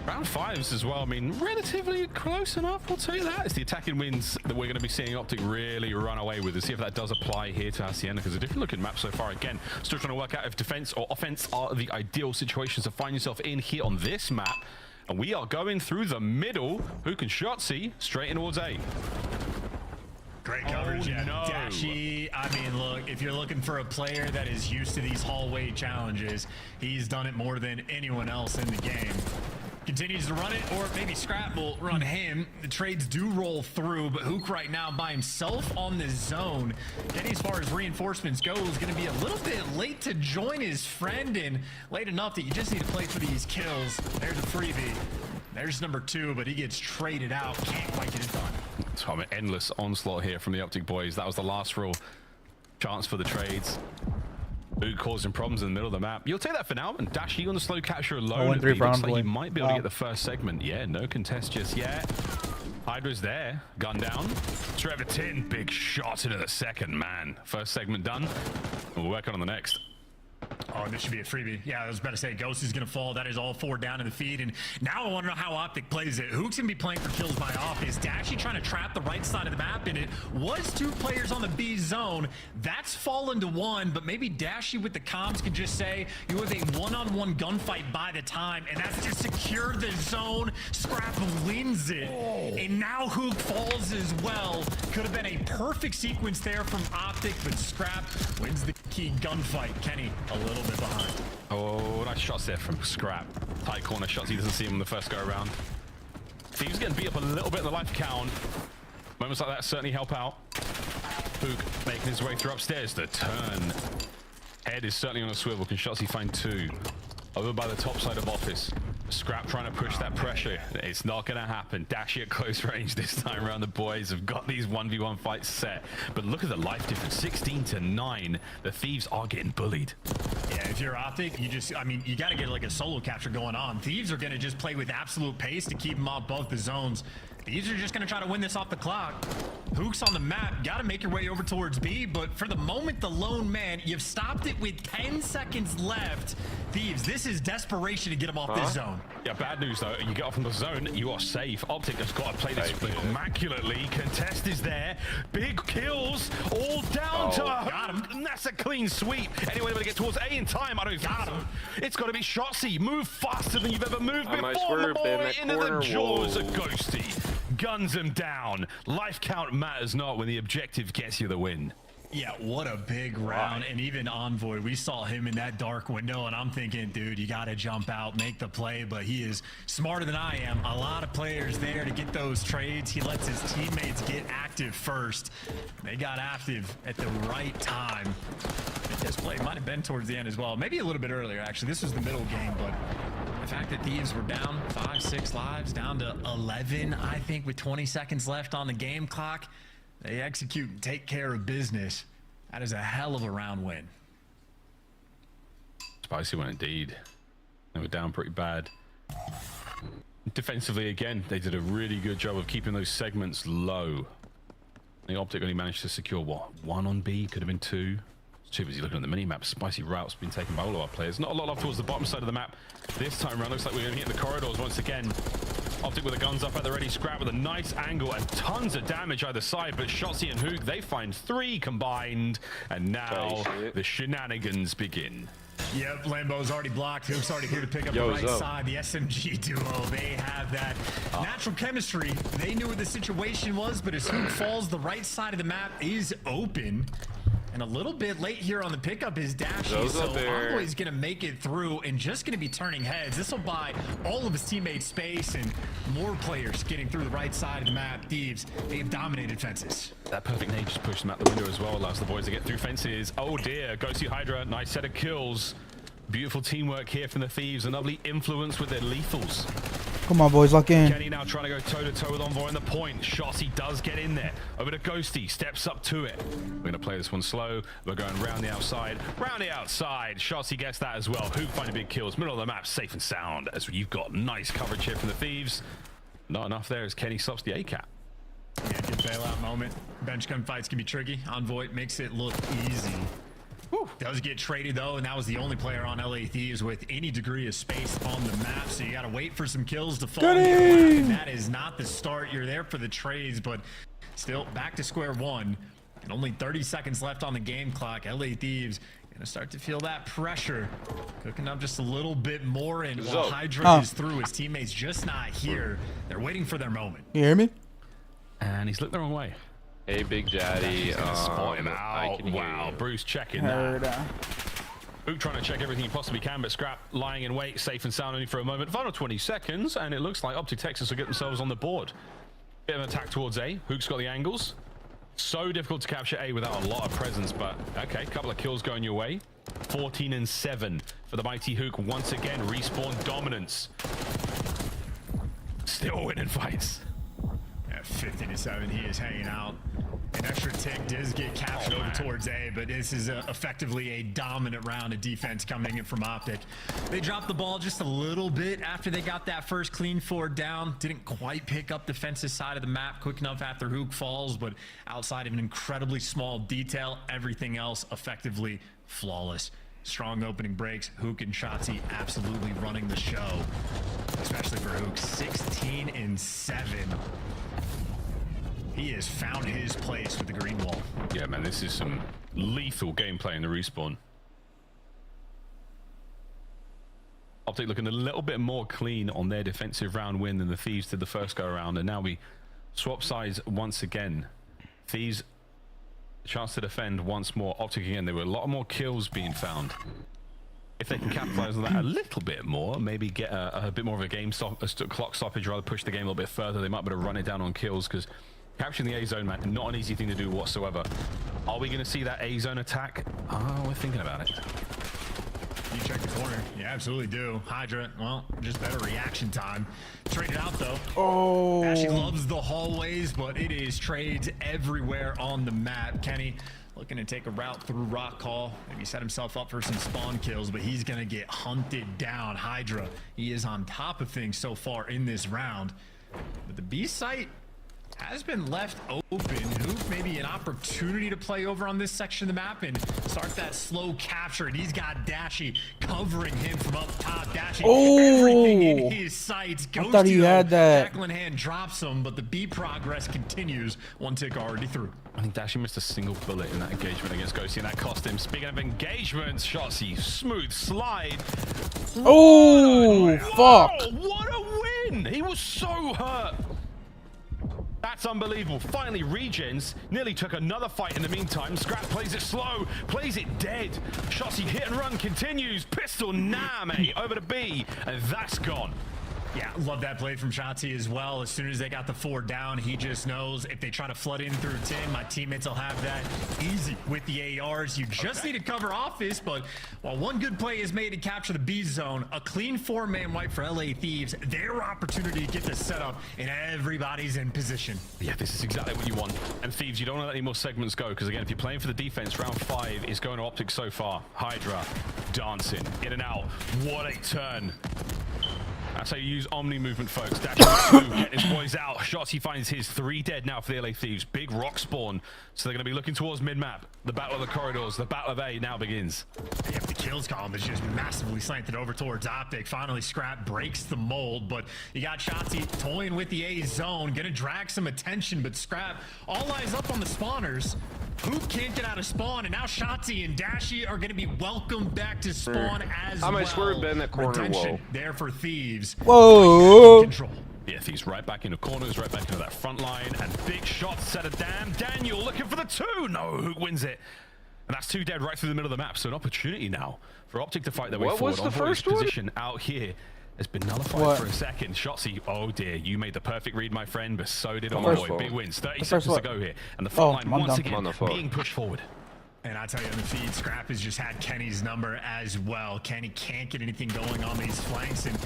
Round 5s as well, I mean, relatively close enough, I'll tell you that. It's the attacking wins that we're going to be seeing Optic really run away with. Let's see if that does apply here to Hacienda, because a different looking map so far. Again, still trying to work out if defense or offense are the ideal situations to find yourself in here on this map. And we are going through the middle. Who can Shotzi straight in towards A? Great coverage, yeah. No. Dashy, I mean, look, if you're looking for a player that is used to these hallway challenges, he's done it more than anyone else in the game. Continues to run it, or maybe Scrap will run him. The trades do roll through, but Hook right now by himself on the zone. Getting as far as reinforcements go is going to be a little bit late to join his friend, and late enough that you just need to play for these kills. There's a freebie. There's number 2, but he gets traded out. Can't quite get it done. So an endless onslaught here from the Optic boys. That was the last real chance for the trades. Boot causing problems in the middle of the map. You'll take that for now. And Dashy on the slow capture alone. 0-3 Looks like boy. he might be able to get the first segment. Yeah, no contest just yet. Hydra's there. Gun down. Trevor Tin, big shot into the second, man. First segment done. We'll work on the next. Oh, this should be a freebie. Yeah, I was about to say, Ghost is going to fall. That is all 4 down in the feed. And now I want to know how Optic plays it. Hook's going to be playing for kills by office. Dashy trying to trap the right side of the map, and it was 2 players on the B zone. That's fallen to 1, but maybe Dashy with the comms can just say, you have a one-on-one gunfight by the time, and that's to secure the zone. Scrap wins it. And now Hook falls as well. Could have been a perfect sequence there from Optic, but Scrap wins the key gunfight. Kenny, a little bit behind. Oh, nice shots there from Scrap. Tight corner shots. He doesn't see him on the first go around. Thieves getting beat up a little bit in the life count. Moments like that certainly help out. Hook making his way through upstairs. The turn. Head is certainly on a swivel. Can Shotzi find 2? Over by the top side of office. Scrap trying to push that pressure. It's not going to happen. Dashy at close range this time around. The boys have got these 1v1 fights set. But look at the life difference. 16-9. The Thieves are getting bullied. Yeah, if you're Optic, you just, I mean, you got to get like a solo capture going on. Thieves are going to just play with absolute pace to keep them off both the zones. These are just going to try to win this off the clock. Hook's on the map. Got to make your way over towards B, but for the moment, the lone man, you've stopped it with 10 seconds left. Thieves, this is desperation to get him off this zone. Yeah, bad news though. You get off from the zone, you are safe. Optic has got to play this immaculately. Contest is there. Big kills, all down to got him. And that's a clean sweep. Anyway, to get towards A in time. I don't think so. It's got to be Shotzi. Move faster than you've ever moved before. More into the jaws of Ghosty. Guns him down. Life count matters not when the objective gets you the win. Yeah, what a big round. And even Envoy, we saw him in that dark window, and I'm thinking, dude, you got to jump out, make the play. But he is smarter than I am. A lot of players there to get those trades. He lets his teammates get active first. They got active at the right time. This play might have been towards the end as well. Maybe a little bit earlier, actually. This was the middle game, but the fact that Thieves were down 5-6 lives, down to 11, I think, with 20 seconds left on the game clock, they execute and take care of business. That is a hell of a round win. Spicy one indeed. They were down pretty bad. Defensively, again, they did a really good job of keeping those segments low. The Optic only managed to secure, what, 1 on B? Could have been 2. Too busy looking at the mini-map. Spicy routes been taken by all of our players. Not a lot off towards the bottom side of the map this time around. Looks like we're going to hit the corridors once again. Optic with the guns up at the ready. Scrap with a nice angle and tons of damage either side. But Shotzi and Hook, they find 3 combined. And now the shenanigans begin. Yep, Lambo's already blocked. Hook's already here to pick up the right side. The SMG duo, they have that natural chemistry. They knew what the situation was, but as Hook falls, the right side of the map is open. And a little bit late here on the pickup is Dashy, so Envoy's going to make it through and just going to be turning heads. This will buy all of his teammates space and more players getting through the right side of the map. Thieves, they have dominated fences. That perfect nade just pushed them out the window as well. Allows the boys to get through fences. Oh dear, Ghosty Hydra, nice set of kills. Beautiful teamwork here from the Thieves. A lovely influence with their lethals. Come on, boys, lock in. Kenny now trying to go toe-to-toe with Envoy on the point. Shotzi does get in there. Over to Ghosty, steps up to it. We're going to play this one slow. We're going round the outside. Round the outside. Shotzi gets that as well. Hook finding big kills. Middle of the map, safe and sound. As you've got nice coverage here from the Thieves. Not enough there as Kenny stops the ACAT. Yeah, good bailout moment. Bench gun fights can be tricky. Envoy makes it look easy. Does get traded though, and that was the only player on LA Thieves with any degree of space on the map, so you gotta wait for some kills to fall. And that is not the start. You're there for the trades, but still back to square one. And only 30 seconds left on the game clock. LA Thieves gonna start to feel that pressure. Cooking up just a little bit more, and while Hydra is through, his teammates just not here. They're waiting for their moment. You hear me? And he's looked the wrong way. Hey, Big Daddy. Spot him out. Wow, Bruce checking that. Hook trying to check everything he possibly can, but Scrap lying in wait, safe and sound only for a moment. Final 20 seconds, and it looks like Optic Texas will get themselves on the board. Bit of an attack towards A. Hook's got the angles. So difficult to capture A without a lot of presence, but okay, couple of kills going your way. 14-7 for the mighty Hook. Once again, respawn dominance. Still winning fights. 50-7, he is hanging out. An extra tick does get captured over towards A, but this is effectively a dominant round of defense coming in from Optic. They dropped the ball just a little bit after they got that first clean forward down. Didn't quite pick up defensive side of the map quick enough after Hook falls, but outside of an incredibly small detail, everything else effectively flawless. Strong opening breaks. Hook and Shotzi absolutely running the show, especially for Hook. 16-7. He has found his place with the green wall. Yeah, man, this is some lethal gameplay in the respawn. Optic looking a little bit more clean on their defensive round win than the Thieves did the first go around, and now we swap sides once again. Thieves, chance to defend once more. Optic again, there were a lot more kills being found. If they can capitalize on that a little bit more, maybe get a bit more of a game clock stoppage, rather push the game a little bit further, they might be able to run it down on kills, because capturing the A zone, man, not an easy thing to do whatsoever. Are we going to see that A zone attack? Oh, we're thinking about it. You check the corner. You absolutely do. Hydra, well, just better reaction time. Traded out, though. Oh. Ashley loves the hallways, but it is trades everywhere on the map. Kenny looking to take a route through Rock Call. Maybe set himself up for some spawn kills, but he's going to get hunted down. Hydra, he is on top of things so far in this round. But the B site has been left open. Hoop maybe an opportunity to play over on this section of the map and start that slow capture. And he's got Dashy covering him from up top. Dashy, everything in his sights. I thought he had that. Jacqueline Hand drops him, but the B progress continues. One tick already through. I think Dashy missed a single bullet in that engagement against Ghosty, and that cost him. Speaking of engagements, Shotzi, smooth slide. Oh, fuck. What a win! He was so hurt. That's unbelievable. Finally, Regens nearly took another fight in the meantime. Scrap plays it slow, plays it dead. Shotzi hit and run continues. Pistol, nah, mate. Over to B, and that's gone. Yeah, love that play from Shotzi as well. As soon as they got the 4 down, he just knows if they try to flood in through 10, my teammates will have that easy with the ARs. You just need to cover office, but while one good play is made to capture the B zone, a clean 4-man wipe for LA Thieves, their opportunity to get this set up, and everybody's in position. Yeah, this is exactly what you want. And Thieves, you don't want to let any more segments go, because again, if you're playing for the defense, round 5 is going to Optic so far. Hydra, dancing, in and out. What a turn. That's how you use Omni movement, folks. Dashing through, getting his boys out. Shotzi finds his 3 dead now for the LA Thieves. Big rock spawn. So they're going to be looking towards mid-map. The battle of the corridors, the battle of A now begins. Yeah, the kills column is just massively slanted over towards Optic. Finally, Scrap breaks the mold, but you got Shotzi toying with the A zone, gonna drag some attention, but Scrap all eyes up on the spawners. Hoop can't get out of spawn, and now Shotzi and Dashi are gonna be welcomed back to spawn as well. I swear been that corner. Redemption Whoa. there for Thieves. Whoa. Control. Yeah, Thieves right back into corners, right back into that front line, and big shot set of damn Daniel looking for the 2. No, Hook wins it. And that's 2 dead right through the middle of the map, so an opportunity now for Optic to fight their way forward. What was the first one? Position out here has been nullified for a second. Shotzi, oh dear, you made the perfect read, my friend, but so did Envoy. Big wins, 30 seconds to go here. And the front line once again being pushed forward. And I tell you, on the feed, Scrap has just had Kenny's number as well. Kenny can't get anything going on these flanks, and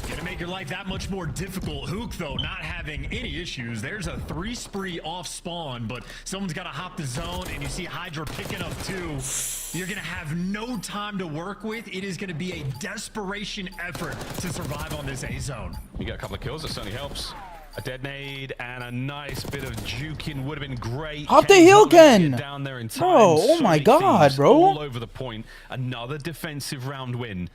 gonna make your life that much more difficult. Hook, though, not having any issues. There's a 3 spree off spawn, but someone's got to hop the zone, and you see Hydra picking up 2. You're gonna have no time to work with. It is gonna be a desperation effort to survive on this A zone. You get a couple of kills, that certainly helps. A dead nade and a nice bit of juking would have been great. Hop the hill again, down there in time. Bro. Oh my God, bro! All over the point. Another defensive round win.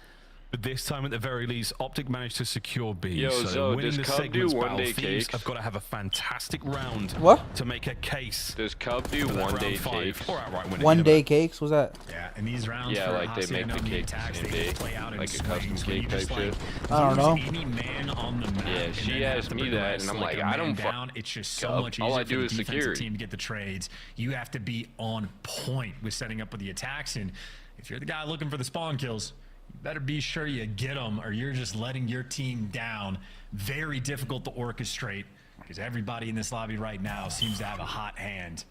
But this time, at the very least, Optic managed to secure B. Yo, so winning does the Cub do segments one-day battle, Thieves cakes? have got to have a fantastic round to make a case. Does Cub do one-day cakes? Or outright winning. 1-day cakes? What's that? Yeah, in these rounds, yeah, like they make the cake the same day, like a custom cake type shit. I don't know. Any man on the map, Yeah, she asked me that, and I'm like, I don't down. It's just so Cub. much easier All I for do the is defensive security. team to get the trades. You have to be on point with setting up with the attacks, and if you're the guy looking for the spawn kills, you better be sure you get them, or you're just letting your team down. Very difficult to orchestrate, because everybody in this lobby right now seems to have a hot hand.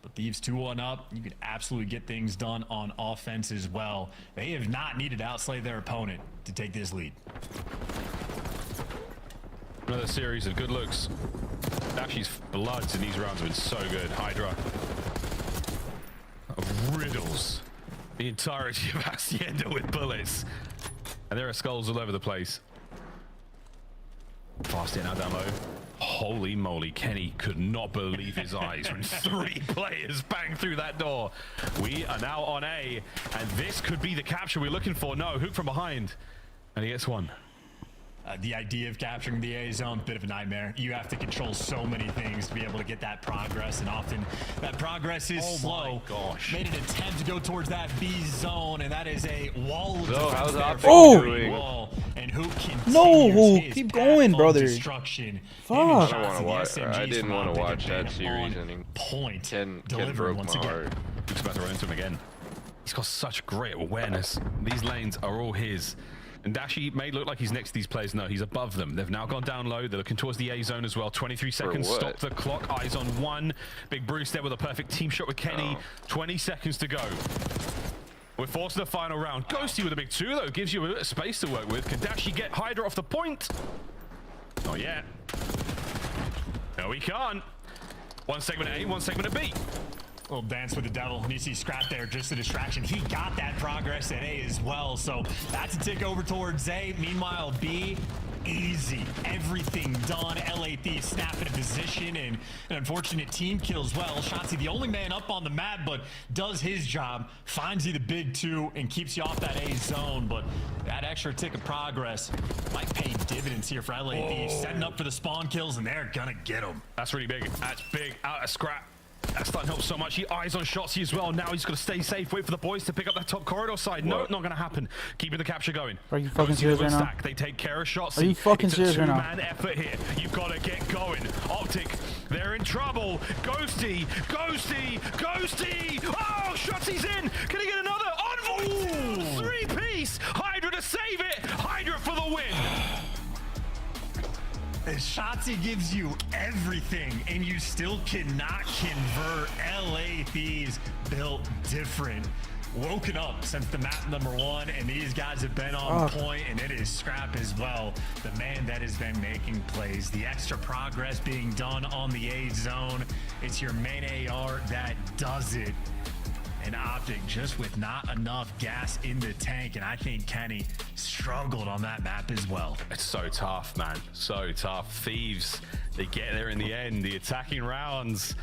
But Thieves 2-1 up, you can absolutely get things done on offense as well. They have not needed to outslay their opponent to take this lead. Another series of good looks. Dashi's bloods in these rounds have been so good. Hydra riddles the entirety of Hacienda with bullets. And there are skulls all over the place. Fast in, now down low. Holy moly, Kenny could not believe his eyes when 3 players banged through that door. We are now on A, and this could be the capture we're looking for. No, Hook from behind, and he gets one. The idea of capturing the A zone, bit of a nightmare. You have to control so many things to be able to get that progress, and often that progress is slow. Gosh. Made an attempt to go towards that B zone, and that is a wall of So, how's defense Optic doing? wall, and who continues No, his keep path going, of brother. Destruction. Fuck. I don't want to watch. I didn't want to watch that series anymore. Point. Ken Delivered broke once my again. heart. Hook's about to run into him again. He's got such great awareness. These lanes are all his. And Dashi may look like he's next to these players. No, he's above them. They've now gone down low. They're looking towards the A zone as well. 23 seconds. what? Stop the clock. Eyes on 1. Big Bruce there with a perfect team shot with Kenny. 20 seconds to go. We're forced to the final round. Ghosty with a big 2, though. Gives you a bit of space to work with. Can Dashi get Hydra off the point? Not yet. No, he can't. One segment A, one segment of B. Little dance with the devil, and you see Scrap there, just a distraction. He got that progress at A as well, so that's a tick over towards A. Meanwhile, B, easy. Everything done. LA Thieves snap into position, and an unfortunate team kill as well. Shotzi, the only man up on the map, but does his job, finds you the big 2, and keeps you off that A zone, but that extra tick of progress might pay dividends here for LA Thieves, setting up for the spawn kills, and they're gonna get them. That's really big. That's big. Out of Scrap. That's starting to help so much. He eyes on Shotzi as well. Now he's got to stay safe. Wait for the boys to pick up that top corridor side. No, not going to happen. Keeping the capture going. Are you fucking serious right now? They take care of Shotzi. Are you fucking serious right now? It's a 2-man effort here. You've got to get going. Optic They're in trouble. Ghosty, Ghosty, Ghosty. Oh, Shotzi's in. Can he get another? On three-piece. Hydra to save it. Hydra for the win. Shotzi gives you everything, and you still cannot convert. LA Thieves built different. Woken up since the map #1, and these guys have been on point, and it is Scrap as well, the man that has been making plays. The extra progress being done on the A zone. It's your main AR that does it. And Optic just with not enough gas in the tank, and I think Kenny struggled on that map as well. It's so tough, man. So tough. Thieves, they get there in the end. The attacking rounds,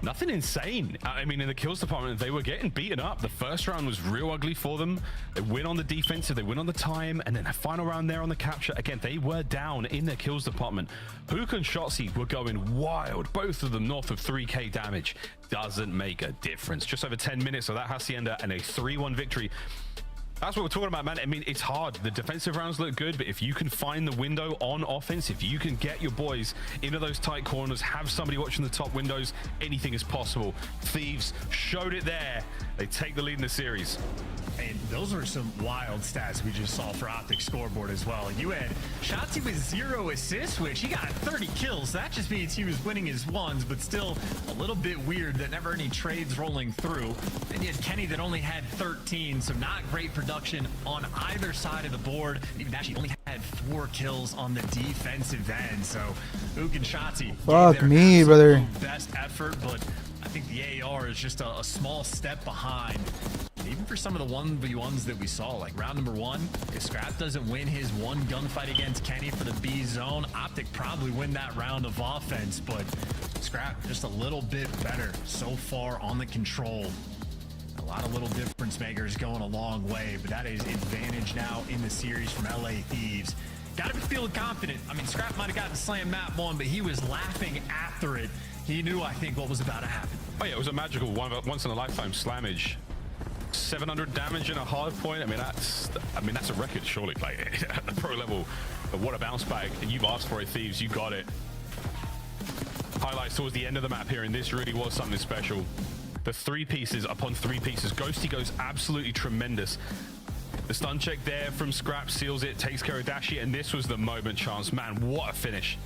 nothing insane. I mean, in the kills department, they were getting beaten up. The first round was real ugly for them. They win on the defensive, they win on the time, and then the final round there on the capture. Again, they were down in their kills department. Hook and Shotzi were going wild. Both of them north of 3k damage. Doesn't make a difference. Just over 10 minutes of that Hacienda and a 3-1 victory. That's what we're talking about, man. I mean, it's hard. The defensive rounds look good, but if you can find the window on offense, if you can get your boys into those tight corners, have somebody watching the top windows, anything is possible. Thieves showed it there. They take the lead in the series. And those were some wild stats we just saw for Optic scoreboard as well. You had Shotzi with 0 assists, which he got 30 kills. That just means he was winning his ones, but still a little bit weird that never any trades rolling through. And you had Kenny that only had 13, so not great production on either side of the board. Even actually only had 4 kills on the defensive end. So Ook and Shotzi Fuck gave their me, brother. best effort, but I think the AR is just a small step behind. Even for some of the 1v1s that we saw, like round #1, if Scrap doesn't win his one gunfight against Kenny for the B zone, Optic probably win that round of offense, but Scrap just a little bit better so far on the control. A lot of little difference makers going a long way, but that is advantage now in the series from LA Thieves. Gotta be feeling confident. I mean, Scrap might have gotten slammed map 1, but he was laughing after it. He knew, I think, what was about to happen. Oh yeah, it was a magical once-in-a-lifetime slammage. 700 damage in a hard point. I mean, that's a record, surely. Like at the pro level, but what a bounce back! And you've asked for it, Thieves. You got it. Highlights towards the end of the map here, and this really was something special. The 3 pieces upon 3 pieces. Ghosty goes absolutely tremendous. The stun check there from Scrap seals it, takes care of Dashi, and this was the moment chance. Man, what a finish.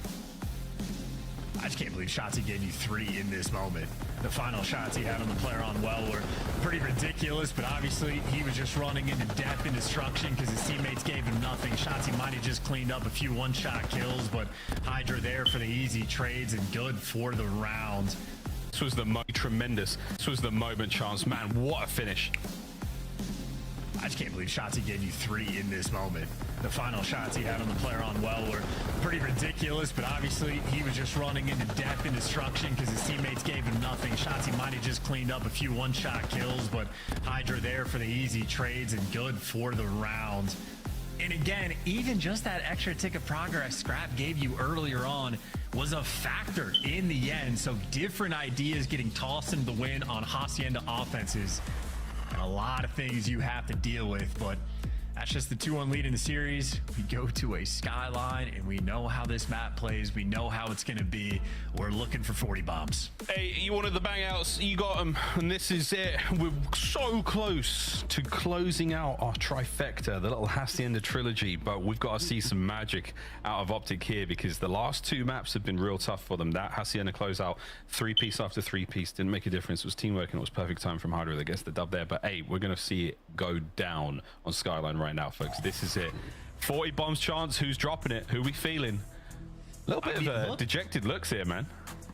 I just can't believe Shotzi gave you 3 in this moment. The final shots he had on the player on well were pretty ridiculous, but obviously he was just running into death and destruction because his teammates gave him nothing. Shotzi might have just cleaned up a few one-shot kills, but Hydra there for the easy trades and good for the round. This was the tremendous. This was the moment chance. Man, what a finish. I just can't believe Shotzi gave you 3 in this moment. The final shots he had on the player on well were pretty ridiculous, but obviously he was just running into death and destruction because his teammates gave him nothing. Shotzi might have just cleaned up a few one-shot kills, but Hydra there for the easy trades and good for the round. And again, even just that extra tick of progress Scrap gave you earlier on was a factor in the end. So different ideas getting tossed into the wind on Hacienda offenses. And a lot of things you have to deal with, but that's just the 2-1 lead in the series. We go to a skyline, and we know how this map plays. We know how it's going to be. We're looking for 40 bombs. Hey, you wanted the bang outs, you got them, and this is it. We're so close to closing out our trifecta, the little Hacienda trilogy, but we've got to see some magic out of Optic here because the last 2 maps have been real tough for them. That Hacienda closeout, 3-piece after 3-piece, didn't make a difference. It was teamwork, and it was perfect time from Hydra that gets the dub there, but hey, we're going to see it go down on Skyline right now, folks. This is it. 40 bombs chance. Who's dropping it? Who we feeling? A little bit of dejected looks here, man.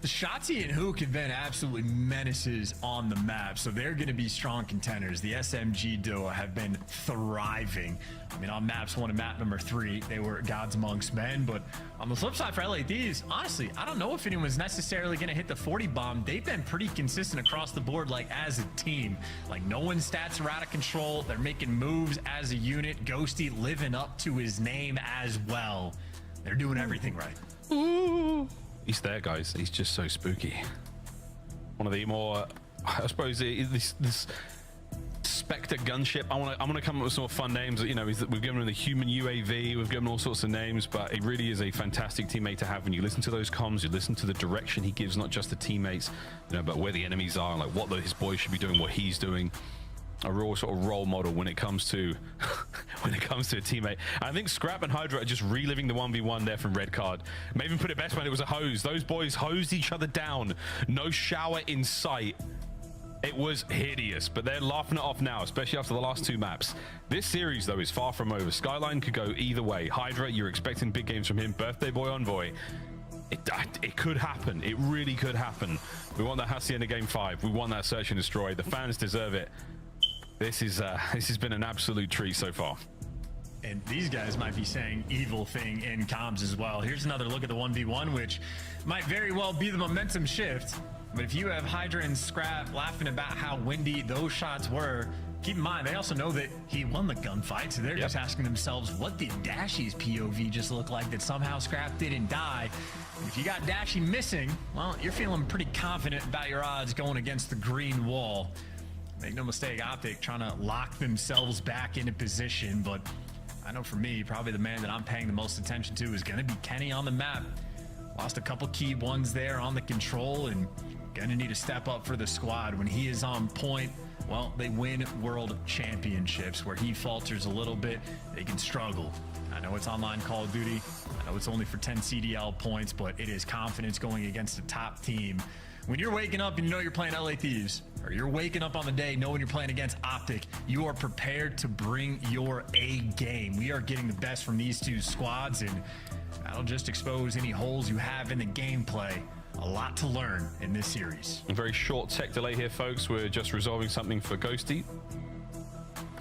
Shotzi and Hook have been absolutely menaces on the map, so they're going to be strong contenders. The SMG duo have been thriving. I mean, on maps 1 and map #3, they were gods amongst men, but on the flip side for LA Thieves, honestly, I don't know if anyone's necessarily going to hit the 40 bomb. They've been pretty consistent across the board, like as a team. Like no one's stats are out of control. They're making moves as a unit. Ghosty living up to his name as well. They're doing everything right. Ooh. He's there, guys. He's just so spooky. One of the more, I suppose, this Spectre gunship. I want to come up with some more fun names. You know, we've given him the human UAV. We've given him all sorts of names, but it really is a fantastic teammate to have. When you listen to those comms, you listen to the direction he gives, not just the teammates, you know, but where the enemies are, and like what his boys should be doing, what he's doing. A real sort of role model when it comes to a teammate. I think Scrap and Hydra are just reliving the 1v1 there from Red Card. Maybe put it best when it was a hose. Those boys hosed each other down. No shower in sight. It was hideous, but they're laughing it off now, especially after the last 2 maps. This series, though, is far from over. Skyline could go either way. Hydra, you're expecting big games from him. Birthday Boy Envoy. It could happen. It really could happen. We want that Hacienda Game 5. We want that Search and Destroy. The fans deserve it. This has been an absolute treat so far. And these guys might be saying evil thing in comms as well. Here's another look at the 1v1, which might very well be the momentum shift. But if you have Hydra and Scrap laughing about how windy those shots were, keep in mind, they also know that he won the gunfight, so they're just asking themselves, what did Dashy's POV just look like that somehow Scrap didn't die? And if you got Dashy missing, well, you're feeling pretty confident about your odds going against the green wall. Make no mistake, Optic trying to lock themselves back into position, but I know for me, probably the man that I'm paying the most attention to is going to be Kenny on the map. Lost a couple key ones there on the control, and going to need to step up for the squad. When he is on point, well, they win world championships. Where he falters a little bit, they can struggle. I know it's online Call of Duty. I know it's only for 10 CDL points, but it is confidence going against a top team. When you're waking up and you know you're playing LA Thieves, or you're waking up on the day knowing you're playing against Optic, you are prepared to bring your A game. We are getting the best from these 2 squads, and that'll just expose any holes you have in the gameplay. A lot to learn in this series. A very short tech delay here, folks. We're just resolving something for Ghosty.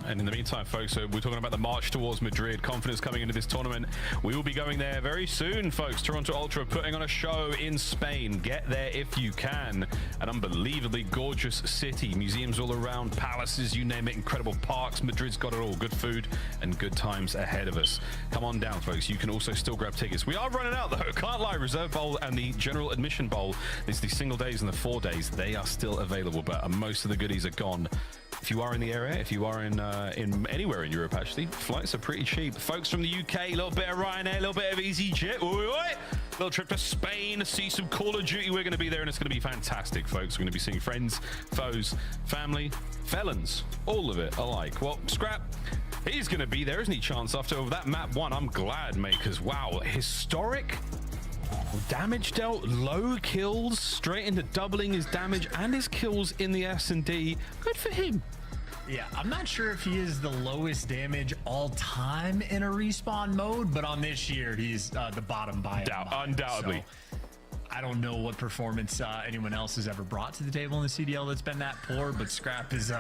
And in the meantime, folks, we're talking about the march towards Madrid. Confidence coming into this tournament. We will be going there very soon, folks. Toronto Ultra putting on a show in Spain. Get there if you can. An unbelievably gorgeous city. Museums all around, palaces, you name it. Incredible parks. Madrid's got it all. Good food and good times ahead of us. Come on down, folks. You can also still grab tickets. We are running out, though. Can't lie. Reserve Bowl and the General Admission Bowl. It's the single days and the 4 days. They are still available, but most of the goodies are gone. If you are in the area, if you are in anywhere in Europe, actually, flights are pretty cheap. Folks from the UK, a little bit of Ryanair, a little bit of EasyJet. Little trip to Spain, see some Call of Duty. We're going to be there, and it's going to be fantastic, folks. We're going to be seeing friends, foes, family, felons, all of it alike. Well, Scrap, he's going to be there, isn't he, Chance? After that map 1, I'm glad, mate, because, wow, historic damage dealt, low kills, straight into doubling his damage and his kills in the S&D. Good for him. Yeah, I'm not sure if he is the lowest damage all time in a respawn mode, but on this year, he's the bottom by undoubtedly. So, I don't know what performance anyone else has ever brought to the table in the CDL that's been that poor, but Scrap is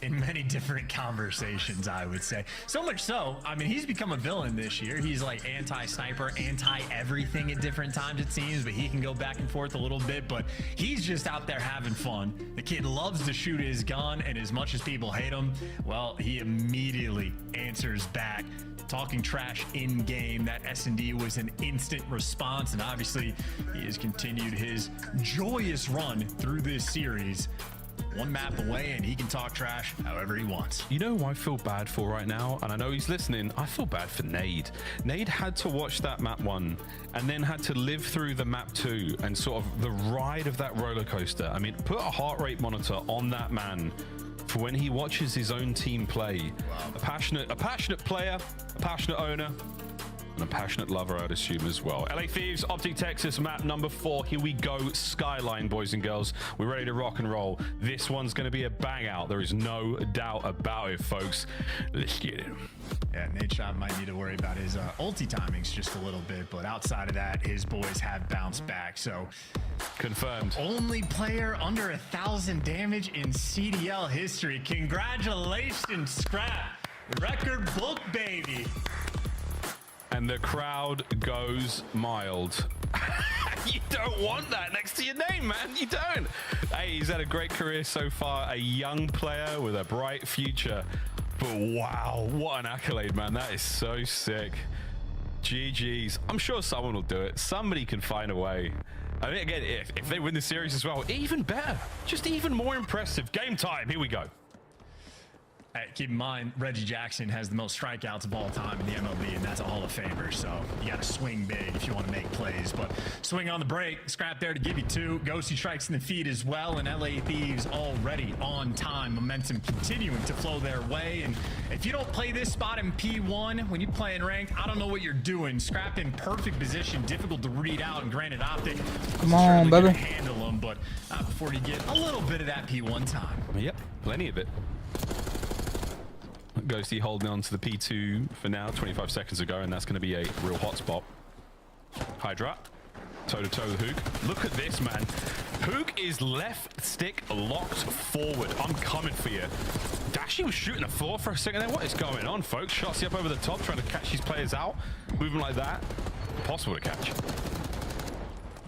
in many different conversations, I would say. So much so, I mean, he's become a villain this year. He's like anti-sniper, anti-everything at different times, it seems, but he can go back and forth a little bit, but he's just out there having fun. The kid loves to shoot his gun, and as much as people hate him, well, he immediately answers back. Talking trash in game. That S&D was an instant response, and obviously he has continued his joyous run through this series. One map away, and he can talk trash however he wants. You know who I feel bad for right now, and I know he's listening. I feel bad for Nade. Nade had to watch that map 1 and then had to live through the map 2 and sort of the ride of that roller coaster. I mean, put a heart rate monitor on that man for when he watches his own team play. Wow. A passionate player, a passionate owner, and a passionate lover, I'd assume, as well. LA Thieves, Optic Texas, map number 4. Here we go, Skyline, boys and girls. We're ready to rock and roll. This one's going to be a bang out. There is no doubt about it, folks. Let's get it. Yeah, Nate Shot might need to worry about his ulti timings just a little bit, but outside of that, his boys have bounced back. So confirmed. Only player under 1,000 damage in CDL history. Congratulations, Scrap. Record book, baby. And the crowd goes mild. You don't want that next to your name, man. You don't. Hey, he's had a great career so far. A young player with a bright future. But wow, what an accolade, man. That is so sick. GG's. I'm sure someone will do it. Somebody can find a way. I think, again, if they win the series as well, even better. Just even more impressive. Game time. Here we go. Keep in mind, Reggie Jackson has the most strikeouts of all time in the MLB, and that's a Hall of Famer. So you got to swing big if you want to make plays. But swing on the break, Scrap there to give you 2. Ghosty strikes in the feed as well, and LA Thieves already on time. Momentum continuing to flow their way. And if you don't play this spot in P1 when you play in ranked, I don't know what you're doing. Scrap in perfect position, difficult to read out, and granted Optic. Come on, baby. Handle them, but not before you get a little bit of that P1 time. Yep, plenty of it. Ghosty holding on to the P2 for now, 25 seconds ago, and that's going to be a real hot spot. Hydra, toe-to-toe with Hook. Look at this, man. Hook is left stick locked forward. I'm coming for you. Dashy was shooting the floor for a second there. What is going on, folks? Shots up over the top, trying to catch these players out. Moving like that. Impossible to catch.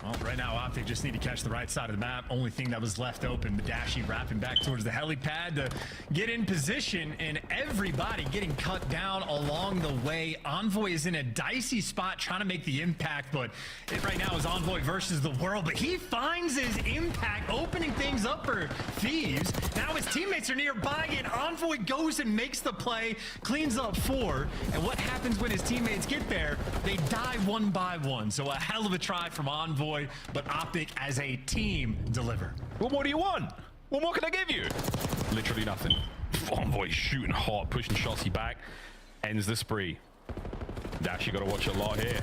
Well, right now, Optic just need to catch the right side of the map. Only thing that was left open, Badashi wrapping back towards the helipad to get in position, and everybody getting cut down along the way. Envoy is in a dicey spot trying to make the impact, but it right now is Envoy versus the world, but he finds his impact, opening things up for Thieves. Now his teammates are nearby, and Envoy goes and makes the play, cleans up 4, and what happens when his teammates get there? They die 1 by 1, so a hell of a try from Envoy. But Optic as a team deliver. Well, what do you want? What more can I give you? Literally nothing. Envoy shooting hot, pushing Shotzi back. Ends the spree. Dash, you got to watch a lot here.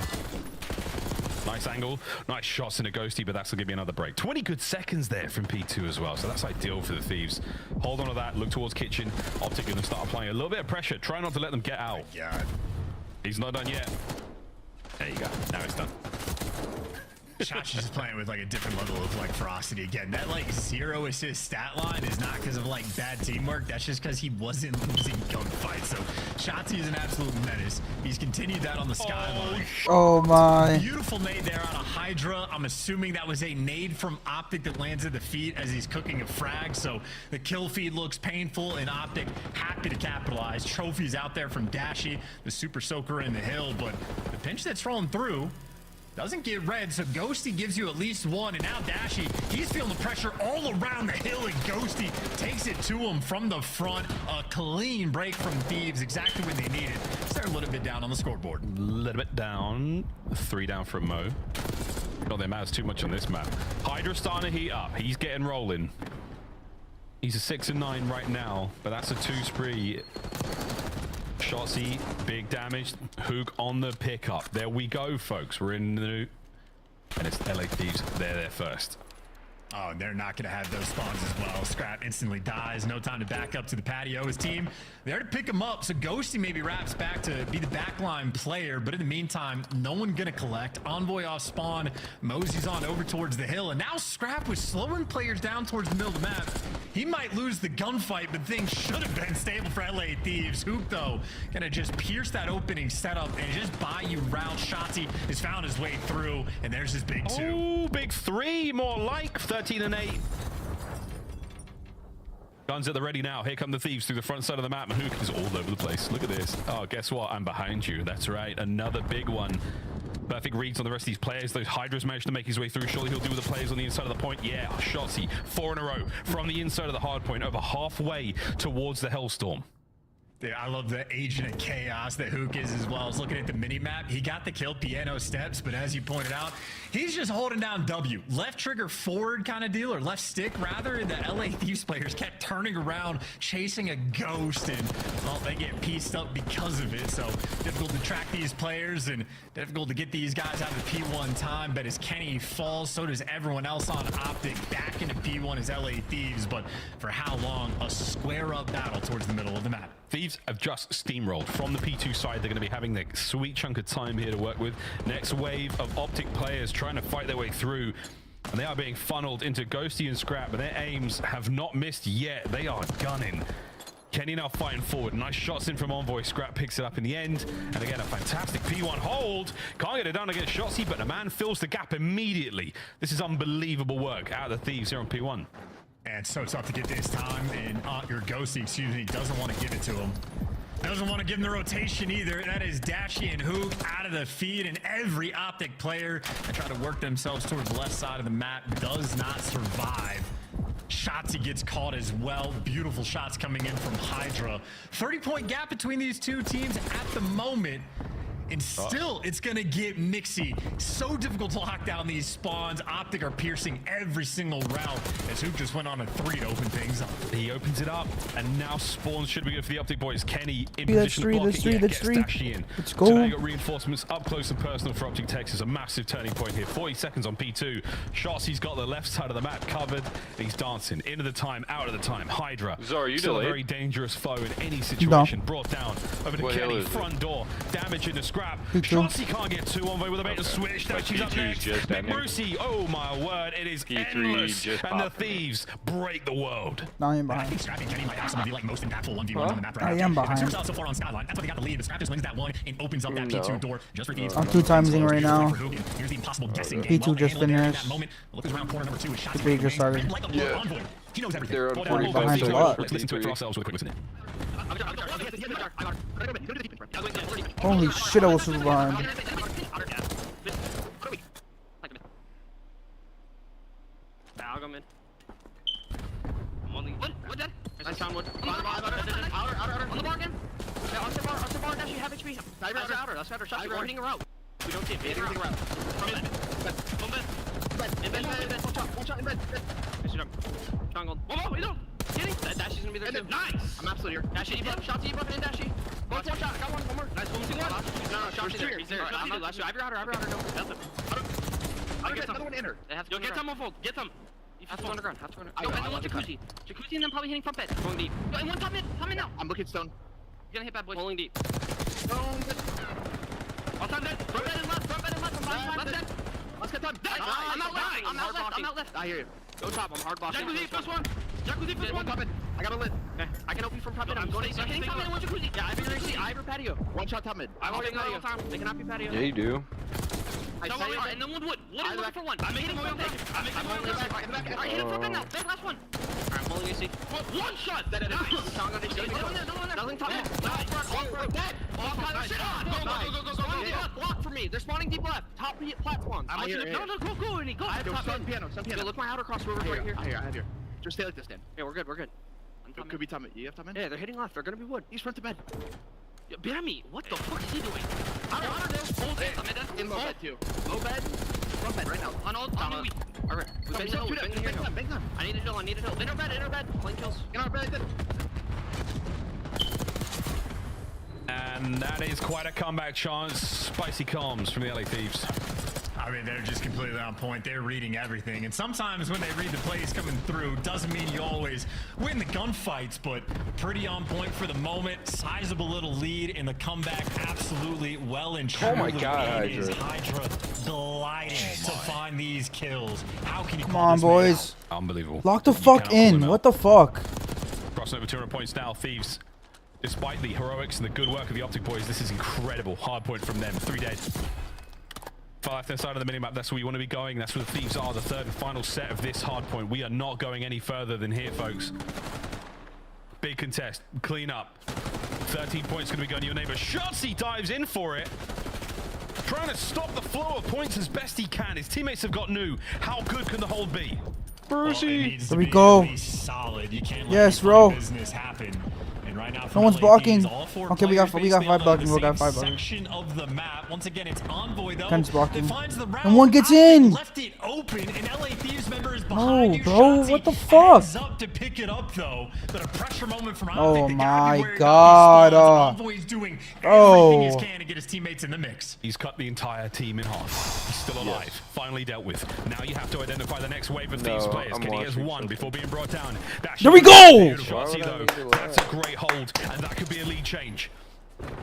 Nice angle. Nice shots in a Ghosty, but that's going to give me another break. 20 good seconds there from P2 as well, so that's ideal for the Thieves. Hold on to that. Look towards Kitchen. Optic going to start applying a little bit of pressure. Try not to let them get out. Yeah. He's not done yet. There you go. Now it's done. Chachi's just playing with like a different level of like ferocity again. That like 0 assist stat line is not because of like bad teamwork. That's just because he wasn't losing gunfights. So Chachi is an absolute menace. He's continued that on the skyline. Oh my. Beautiful nade there on a Hydra. I'm assuming that was a nade from Optic that lands at the feet as he's cooking a frag. So the kill feed looks painful, and Optic happy to capitalize. Trophies out there from Dashi, the super soaker in the hill, but the pinch that's rolling through doesn't get red, so Ghosty gives you at least 1, and now Dashi, he's feeling the pressure all around the hill, and Ghosty takes it to him from the front. A clean break from Thieves, exactly when they need it. They're a little bit down on the scoreboard. A little bit down. 3 down from Mo. Not that it matters too much on this map. Hydra starting to heat up. He's getting rolling. He's a 6 and 9 right now, but that's a 2 spree. Shotzi, big damage. Hook on the pickup. There we go, folks. We're in the new... And it's LA Thieves. They're there first. Oh, they're not going to have those spawns as well. Scrap instantly dies. No time to back up to the patio. His team there to pick him up. So Ghosty maybe wraps back to be the backline player. But in the meantime, no one going to collect. Envoy off spawn. Mosey's on over towards the hill. And now Scrap was slowing players down towards the middle of the map. He might lose the gunfight, but things should have been stable for LA Thieves. Hook, though, going to just pierce that opening setup and just buy you round. Shotzi has found his way through. And there's his big 2. Oh, big 3. More like 13 and 8. Guns at the ready now. Here come the Thieves through the front side of the map. And Hook is all over the place. Look at this. Oh, guess what? I'm behind you. That's right. Another big one. Perfect reads on the rest of these players. Those Hydras managed to make his way through. Surely he'll do with the players on the inside of the point. Yeah, Shotzi, 4 in a row from the inside of the hard point, over halfway towards the Hellstorm. Dude, I love the agent of chaos that Hook is as well. I was looking at the mini-map. He got the kill, piano steps, but as you pointed out, he's just holding down W. Left trigger forward kind of deal, or left stick rather. The LA Thieves players kept turning around, chasing a ghost, and well, they get pieced up because of it. So difficult to track these players and difficult to get these guys out of the P1 time. But as Kenny falls, so does everyone else on Optic. Back into P1 is LA Thieves, but for how long? A square-up battle towards the middle of the map. Thieves have just steamrolled from the P2 side. They're going to be having their sweet chunk of time here to work with. Next wave of Optic players trying to fight their way through. And they are being funneled into Ghosty and Scrap, but their aims have not missed yet. They are gunning. Kenny now fighting forward. Nice shots in from Envoy. Scrap picks it up in the end. And again, a fantastic P1 hold. Can't get it done against Shotzi, but the man fills the gap immediately. This is unbelievable work out of the Thieves here on P1. And so tough to get this time, and your Ghosty, excuse me, doesn't want to give it to him. Doesn't want to give him the rotation either. That is Dashi and Hook out of the feed, and every Optic player that try to work themselves towards the left side of the map does not survive. Shotzzy gets caught as well. Beautiful shots coming in from Hydra. 30-point gap between these two teams at the moment. And still, it's going to get mixy. So difficult to lock down these spawns. Optic are piercing every single round as Hook just went on a 3 to open things up. He opens it up, and now spawns should be good for the Optic boys. Kenny in That's position three, to block that's it. three, Yeah, that's gets three. Dashy in. Let's So now go. you got reinforcements up close and personal for Optic Texas. A massive turning point here. 40 seconds on P2. Shots, he's got the left side of the map covered. He's dancing. Into the time, out of the time. Hydra. Zara, you still delayed? a very dangerous foe in any situation. Brought down over to What Kenny. hill is it? Front door. Damage in the scrap. P2. Shots, he can't get 2 on way with a bait and switch. But Dashy's up P2's next. just at him. McBrucey. Oh my word. It is P3 endless. just And the popped him. thieves break the world. Now I am I behind. think Scrappy and Kenny might actually be like most impactful 1v1s on the map right I now. am But behind. so far on Skyline, that's what they got the lead. But Scrap just wins that one and opens up that No. P2 door just for Thieves. I'm 2 times in right now. Here's the impossible guessing P2 game. just finished. That moment. Look at round corner number 2 with shots. The big just started. Like a Yeah. envoy. He knows everything. They're on Well, 45 behind a seconds lot. for Let's listen to it for P3. ourselves real quick. Listen. Holy shit, I was super behind. I'll go mid. I'm on the wood dead. Nice found wood. Outer. On the bar again. Yeah, on the bar, dash, you have HP. That's outer. Shot, we're hitting a route. We don't see it. We're hitting a route. From mid. From mid. In bed. Watch out, in bed. Nice job. Jungle. Whoa, you know. Kidding? Dashy's gonna be there too. Nice. I'm absolutely here. Dashy, E-buff. Shot to E-buff and Dashy. One shot. I got one more. Nice. One. No, Shot's there. He's there. I'm not last. I've outer. No. That's it. I'll get another one in her. Yo, get them on fold. Get them. Have to go underground. No, and then one jacuzzi. Jacuzzi and then probably hitting front bed. Going deep. Yo, and one top mid now. I'm looking stone. He's gonna hit bad boy. Pulling deep. Stone. All time dead. Front bed and left. I'm left dead. Let's get time. Dead. I'm out left. I hear you. Go top. I'm hard blocking. Jacuzzi first one. Top mid. I got a lid. Okay. I can open from top mid. I'm going hitting top mid and one jacuzzi. Yeah, I have your I have your patio. One shot top mid. I'm holding patio. They cannot be patio. Yeah, you do. And then one wood. Wood is looking for one. I'm making him back. Alright, hit him from now. There's last one. Alright, I'm holding AC. One shot. Nice. Nothing top. Dead. Go. Block for me. They're spawning deep left. Top platforms. No, go, Ernie. Go. I have top piano. Look my outer cross river right here. I have here. Just stay like this, Dan. Yeah, we're good. Could be top mid. You have top mid? Yeah, they're hitting left. They're gonna be wood. He's front to bed. Bammy, what the fuck is he doing? In low bed too. Low bed. Front bed right now. On all down. Alright. Big them. I need a hill. Inner bed. Plane kills. In our bed. And that is quite a comeback chance. Spicy comms from the LA Thieves. I mean, they're just completely on point. They're reading everything. And sometimes when they read the plays coming through, doesn't mean you always win the gunfights, but pretty on point for the moment. Sizable little lead in the comeback. Absolutely well and truly. Oh my God, It is Hydra. Hydra gliding to find these kills. How can you Come call on, this man boys. Unbelievable. Lock the You fuck cannot call them in. out. What the fuck? Crossing over 200 points now. Thieves, despite the heroics and the good work of the Optic boys, this is incredible. Hard point from them. 3 dead. Far left-hand side of the minimap, that's where we want to be going. That's where the Thieves are, the third and final set of this hard point. We are not going any further than here, folks. Big contest. Clean up. 13 points going to be going to your neighbor. Shotzzy dives in for it. Trying to stop the flow of points as best he can. His teammates have got new. How good can the hold be? There we go. Solid. You can't Yes, let bro. business happen. And right now, No one's LA blocking. Thieves, all 4 Okay, we got players 5 basically blocking. on We got the 5 same blocking. section of the map. Once again, it's Envoy though. Ken's blocking. That finds the route. And one gets Optic in. Left it open, and LA Thieves member is behind No, you. bro, Shotzzy what the fuck? heads up to pick it up though, but a pressure moment from Optic. Oh They gotta be my worried God. about these spawns. Envoy's doing everything he can to get his teammates in the mix. He's cut the entire team in half. He's still alive. Finally dealt with. Now you have to identify the next wave of Thieves players. I'm Kenny has watching one before being brought down. There we go! Shotzzy, though. That's a great hold, and that could be a lead change.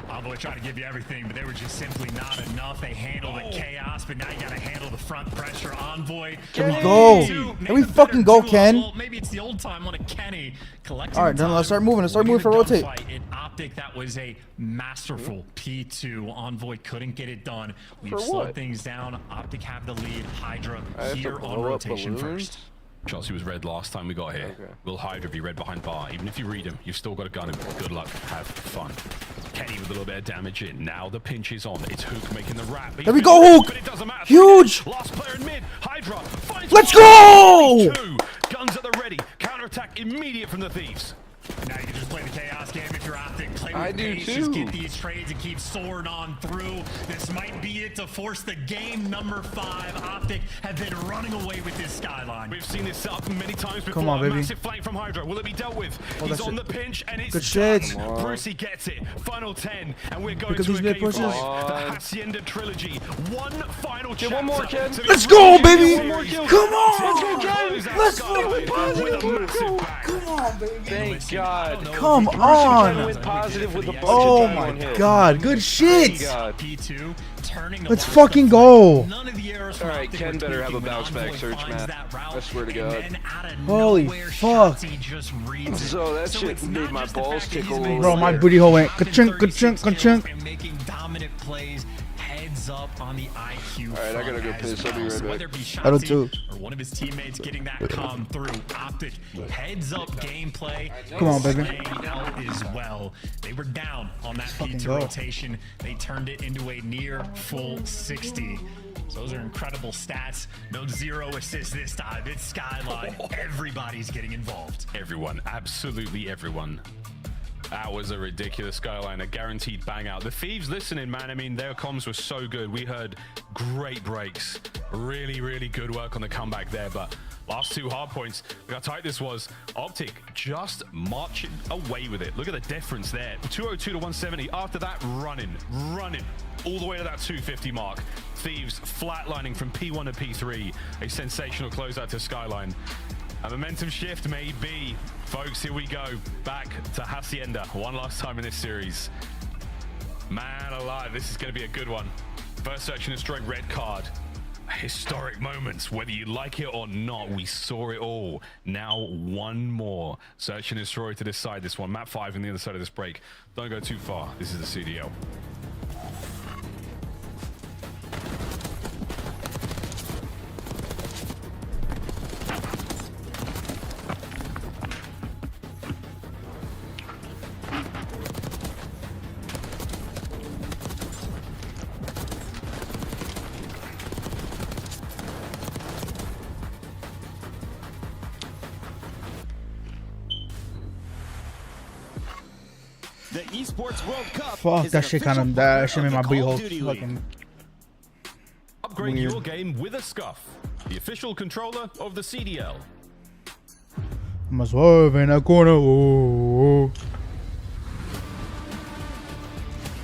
Envoy tried to give you everything, but they were just simply not enough. They handled the chaos, but now you gotta handle the front pressure. Envoy. There we go. There we fucking go, Ken. Well, maybe it's the old time one of Kenny collecting. All right, then let's start moving. Let's start moving for rotate. In Optic, that was a masterful P2. Envoy couldn't get it done. We've slowed things down. Optic have the lead. Hydra here on rotation first. Shotzzy was red last time we got here. Will Hydra be red behind bar? Even if you read him, you've still got a gun him. Good luck. Have fun. Kenny with a little bit of damage in. Now the pinch is on. It's Hook making the wrap. There we go, Hook! But it doesn't matter. Huge! Last player in mid. Hydra finds Let's go! Guns at the ready. counterattack immediate from the Thieves. Now you can just play the chaos game if you're Optic. Play with I do pace, too. just get these trades and keep soaring on through. This might be it to force the game number 5. Optic have been running away with this skyline. We've seen this set up many times before. Come on, baby. Massive flank from Hydra. Will it be dealt with? Oh, He's that's on it. the pinch and it's Good shit. done. Brucey gets it. Final 10, and we're going Because to these a mid game pushes. 5. The Hacienda trilogy. One final chapter. one more, Ken. to Let's the go, series. baby. One more kill. Come on. Let's go, Ken. Let's Skyline go. with a massive bang. Come on, baby. Thank God. Come Ken on. went positive with a bunch Oh of my diamond hits. God. Good shit. Thank God. P2 turning the Let's last fucking of go. None of the arrows All from right, Optic Ken were better have a tweaking when bounce back Envoy search finds map. that route, I swear to and God. then out of Holy nowhere, fuck. Shotzi just reads it. So that shit it's made not my just the balls fact that he's tickle a made little Bro, my bit. booty hole went top in ka-chunk, 36 ka-chunk, kills ka-chunk. and making dominant plays. Heads up on the IQ. All right, I gotta go front piss. as I'll be well. right So back. whether it be I do Shotzi too. or one of his teammates getting that come through, Optic heads up gameplay. Come on, baby. Playing out as well. They were down on that fucking P2 go. rotation. They turned it into a near full 60. So those are incredible stats. No 0 assists this time. It's Skyline. Everybody's getting involved. Everyone, absolutely everyone. That was a ridiculous skyline, a guaranteed bang out. The Thieves listening, man. I mean, their comms were so good. We heard great breaks. Really, really good work on the comeback there. But last 2 hard points, look how tight this was. Optic just marching away with it. Look at the difference there. 202 to 170. After that, running all the way to that 250 mark. Thieves flatlining from P1 to P3. A sensational closeout to Skyline. A momentum shift may be. Folks, here we go. Back to Hacienda. One last time in this series. Man alive, this is going to be a good one. First search and destroy red card. Historic moments, whether you like it or not, we saw it all. Now one more. Search and destroy to decide this one. Map 5 on the other side of this break. Don't go too far. This is the CDL. The Esports World Cup. Fuck, is that an shit kind official of that shit partner made my of the booty Call hole of Duty League. fucking Upgrade weird. your game with a Scuff, the official controller of the CDL. I'm a swerve in a corner. Ooh.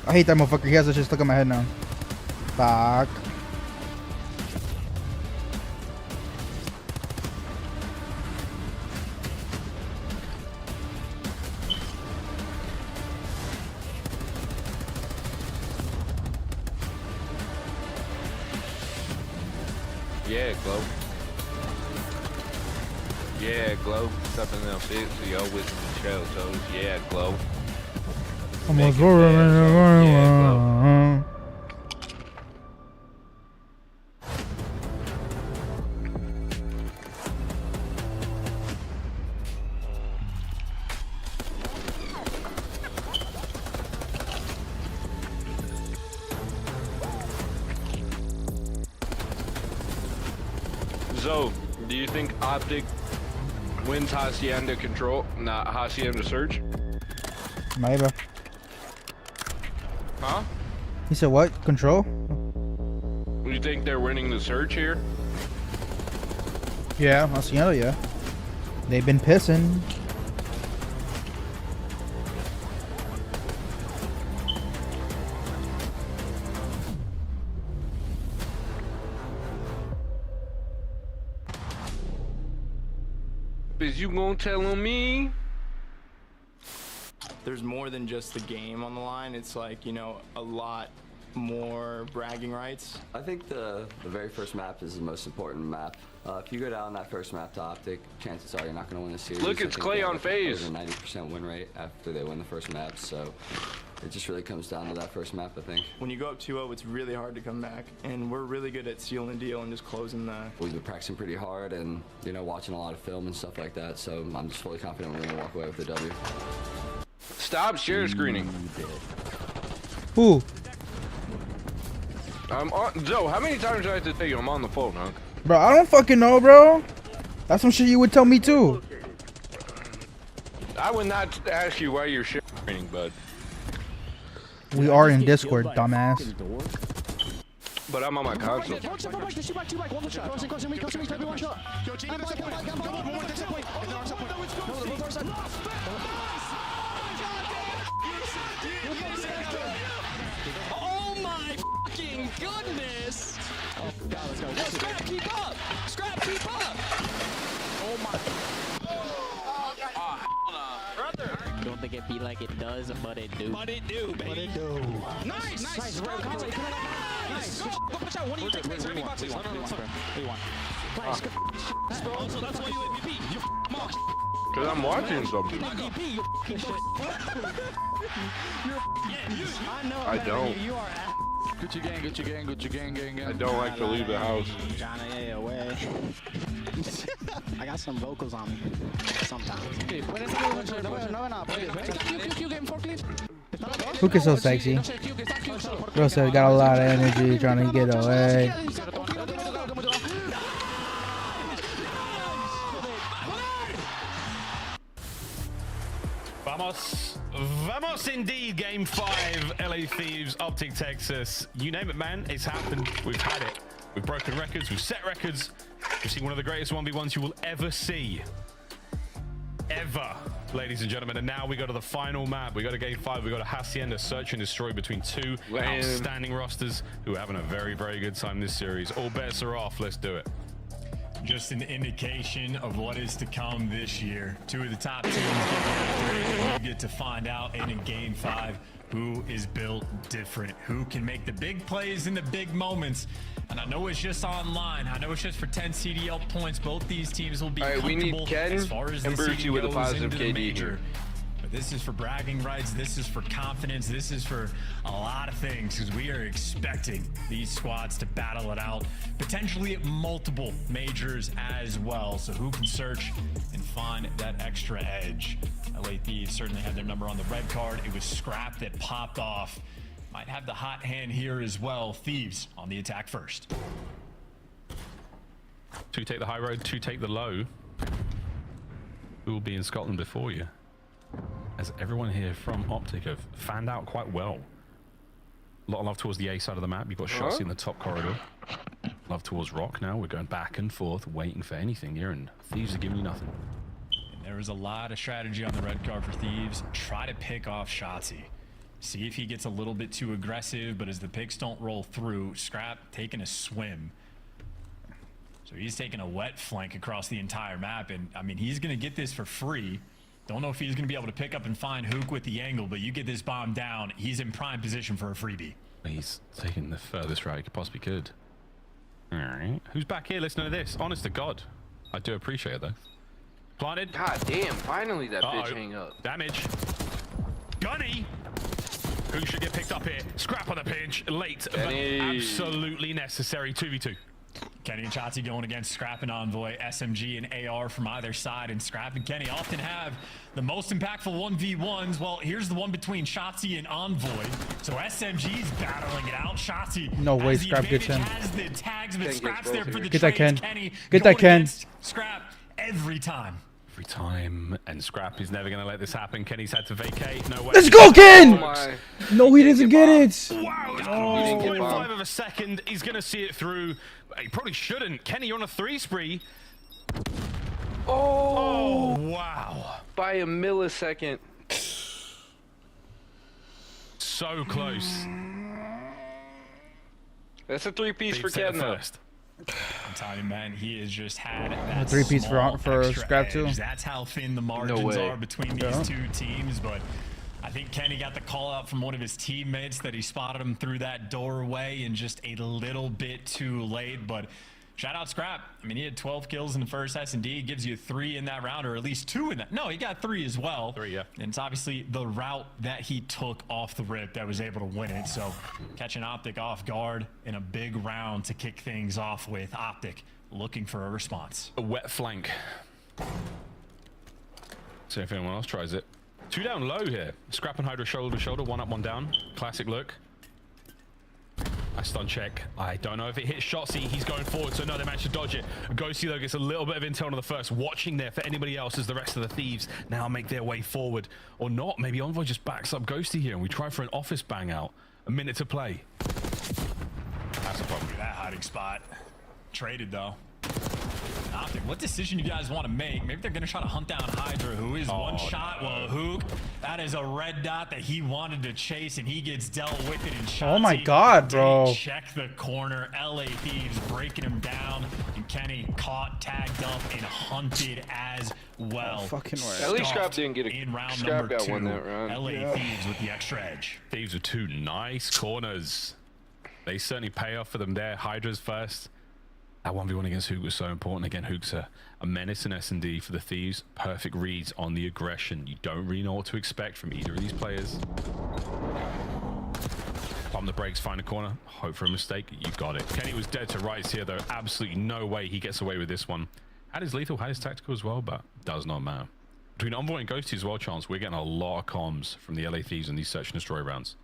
I hate that motherfucker. He has that shit stuck in my head now. Fuck. Yeah, Glow. Yeah, Glow. Something else. It's yo with the show. So yeah, Glow. I'm a swerve in a corner. Yeah, So, do you think Optic wins Hacienda Control, not Hacienda Search? Maybe. Huh? He said what? Control? Do you think they're winning the Search here? Yeah, Hacienda, yeah. They've been pissing. Is you gonna tell on me? There's more than just the game on the line. It's like, you know, a lot more bragging rights. I think the very first map is the most important map. If you go down that first map to Optic, chances are you're not going to win the series. Look, it's Clay on phase. Over 90% win rate after they win the first map, so it just really comes down to that first map, I think. When you go up 2-0, it's really hard to come back, and we're really good at sealing the deal and just closing the... We've been practicing pretty hard and, you know, watching a lot of film and stuff like that, so I'm just fully confident we're going to walk away with the W. Stop share screening. Who? I'm on. Joe, how many times do I have to tell you I'm on the phone, huh? Bro, I don't fucking know, bro. That's some shit you would tell me too. I would not ask you why you're sharing, bud. We are in Discord, dumbass. But I'm on my console. Oh my fucking goodness! Oh god, let's go. Yo, Scrap, keep up! Scrap, keep up! Oh my. Brother! I don't think it be like it does, but it do. But it do, baby. But it do. Nice! Nice! Bro, nice! Go push out. One of you take space. Ready, boxes. No. We won. Also, that's why you MVP. You mosh. Because I'm watching something. MVP, you I know. I don't. You are at. Gucci gang. I don't like to leave the house. Johnny, yeah, away. I got some vocals on me. Sometimes. Hook is so sexy. Bro said got a lot of energy trying to get away. Vamos indeed, Game 5, LA Thieves, Optic Texas. You name it, man, it's happened. We've had it. We've broken records, we've set records. We've seen one of the greatest 1v1s you will ever see. Ever, ladies and gentlemen. And now we go to the final map. We go to Game 5. We go to Hacienda, search and destroy between two outstanding rosters who are having a very, very good time this series. All bets are off. Let's do it. Just an indication of what is to come this year. Two of the top teams we get to find out in Game 5 who is built different, who can make the big plays in the big moments. And I know it's just online. I know it's just for 10 CDL points. Both these teams will be comfortable we need Ken as far as and the Brucey season with a goes positive into the KD major. here. But this is for bragging rights. This is for confidence. This is for a lot of things because we are expecting these squads to battle it out, potentially at multiple majors as well. So who can search and find that extra edge? LA Thieves certainly had their number on the red card. It was Scrap that popped off. Might have the hot hand here as well. Thieves on the attack first. Two take the high road, two take the low. Who will be in Scotland before you? As everyone here from Optic have fanned out quite well. A lot of love towards the A side of the map. You've got Shotzi in the top corridor. Love towards Rock now. We're going back and forth, waiting for anything here, and Thieves are giving you nothing. And there was a lot of strategy on the red card for Thieves. Try to pick off Shotzi. See if he gets a little bit too aggressive, but as the picks don't roll through, Scrap taking a swim. So he's taking a wet flank across the entire map, and I mean, he's going to get this for free. Don't know if he's going to be able to pick up and find Hook with the angle, but you get this bomb down, he's in prime position for a freebie. He's taking the furthest route he possibly could. All right. Who's back here listening to this? Honest to God. I do appreciate it, though. Planted. God damn, finally that bitch hang up. Damage. Gunny. Who should get picked up here? Scrap on the pinch. Late, but absolutely necessary. 2v2. Kenny and Shotzi going against Scrap and Envoy, SMG and AR from either side, and Scrap and Kenny often have the most impactful 1v1s. Well, here's the one between Shotzi and Envoy. So SMG's battling it out. Shotzi No way Scrap gets him. has the tags, but Scrap's there for the Get that trades. Ken. Kenny Get that going Ken. against Scrap every time. Every time. And Scrap is never going to let this happen. Kenny's had to vacate. No way. Let's go, Ken! No, he doesn't get it. Wow, Oh. 0.5 of a second. He's going to see it through. He probably shouldn't. Kenny, you're on a 3 spree. Oh, wow. By a millisecond. So close. That's a 3-piece for Ken, though. I'm telling you, man, he has just had that 3-piece for extra Scrap edge. too. That's how thin the margins way. are between these two teams. But I think Kenny got the call out from one of his teammates that he spotted him through that doorway and just a little bit too late. But shout out Scrap. I mean, he had 12 kills in the first S&D. It gives you 3 in that round, or at least 2 in that. No, he got 3 as well. 3, yeah. And it's obviously the route that he took off the rip that was able to win it. So catching Optic off guard in a big round to kick things off with. Optic looking for a response. A wet flank. See if anyone else tries it. 2 down low here. Scrap and Hydra shoulder to shoulder. 1 up, 1 down. Classic look. A stun check. I don't know if it hits Shotzi. He's going forward, so no, they managed to dodge it. Ghosty, though, gets a little bit of intel on the first. Watching there for anybody else as the rest of the thieves now make their way forward. Or not. Maybe Envoy just backs up Ghosty here, and we try for an office bang out. A minute to play. That's a problem. That hiding spot. Traded, though. Optic, what decision you guys want to make? Maybe they're going to try to hunt down Hydra, who is one shot. Well, Hook, that is a red dot that he wanted to chase, and he gets dealt with it in shots. Oh my God, bro. Check the corner. LA Thieves breaking him down, and Kenny caught, tagged up, and hunted as well. Fucking way. At least Scrap didn't get a in round Scrap number got 2. one that round. LA Thieves with the extra edge. Thieves with 2 nice corners. They certainly pay off for them there. Hydra's first. That 1v1 against Hook was so important. Again, Hook's a menace in S&D for the Thieves. Perfect reads on the aggression. You don't really know what to expect from either of these players. Pump the brakes, find a corner, hope for a mistake. You got it. Kenny was dead to rights here, though. Absolutely no way he gets away with this one. Had his lethal, had his tactical as well, but does not matter. Between Envoy and Ghosty as well, Chance, we're getting a lot of comms from the LA Thieves in these search and destroy rounds.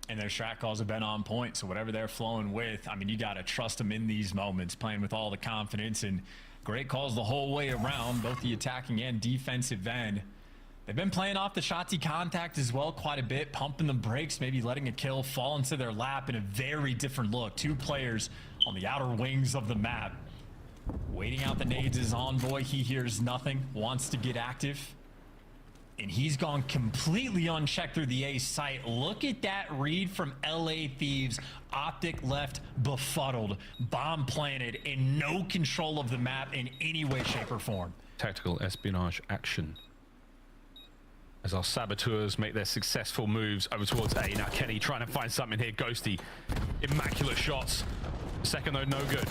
And their strat calls have been on point, so whatever they're flowing with, I mean, you got to trust them in these moments, playing with all the confidence, and great calls the whole way around, both the attacking and defensive end. They've been playing off the Shotzi contact as well quite a bit, pumping the brakes, maybe letting a kill fall into their lap in a very different look. 2 players on the outer wings of the map. Waiting out the nades is Envoy. He hears nothing, wants to get active. And he's gone completely unchecked through the A site. Look at that read from LA Thieves. Optic left befuddled. Bomb planted and no control of the map in any way, shape, or form. Tactical espionage action. As our saboteurs make their successful moves over towards A. Now Kenny trying to find something here. Ghosty. Immaculate shots. Second though, no good.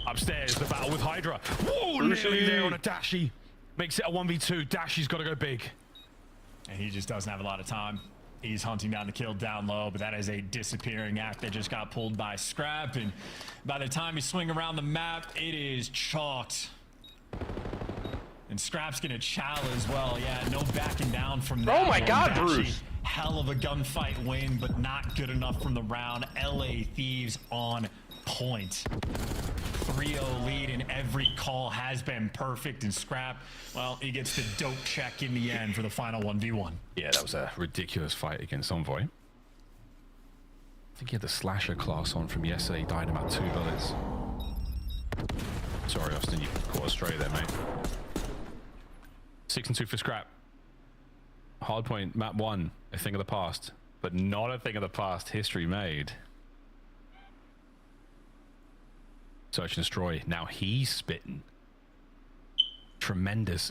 Upstairs, the battle with Hydra. Whoa, nearly there on a Dashy. Makes it a 1v2. Dashy's got to go big. And he just doesn't have a lot of time. He's hunting down the kill down low, but that is a disappearing act that just got pulled by Scrap. And by the time you swing around the map, it is chalked. And Scrap's gonna chow as well. Yeah, no backing down from that. Oh my God, Bruce. Hell of a gunfight win, but not good enough from the round. LA Thieves on point. 3-0 lead, and every call has been perfect. And Scrap, well, he gets the dope check in the end for the final 1v1. Yeah, that was a ridiculous fight against Envoy. I think he had the slasher class on from yesterday. Died in about 2 bullets. Sorry, Austin, you caught us straight there, mate. 6-2 for Scrap. Hardpoint, map 1, a thing of the past, but not a thing of the past. History made. Search and destroy. Now he's spitting. Tremendous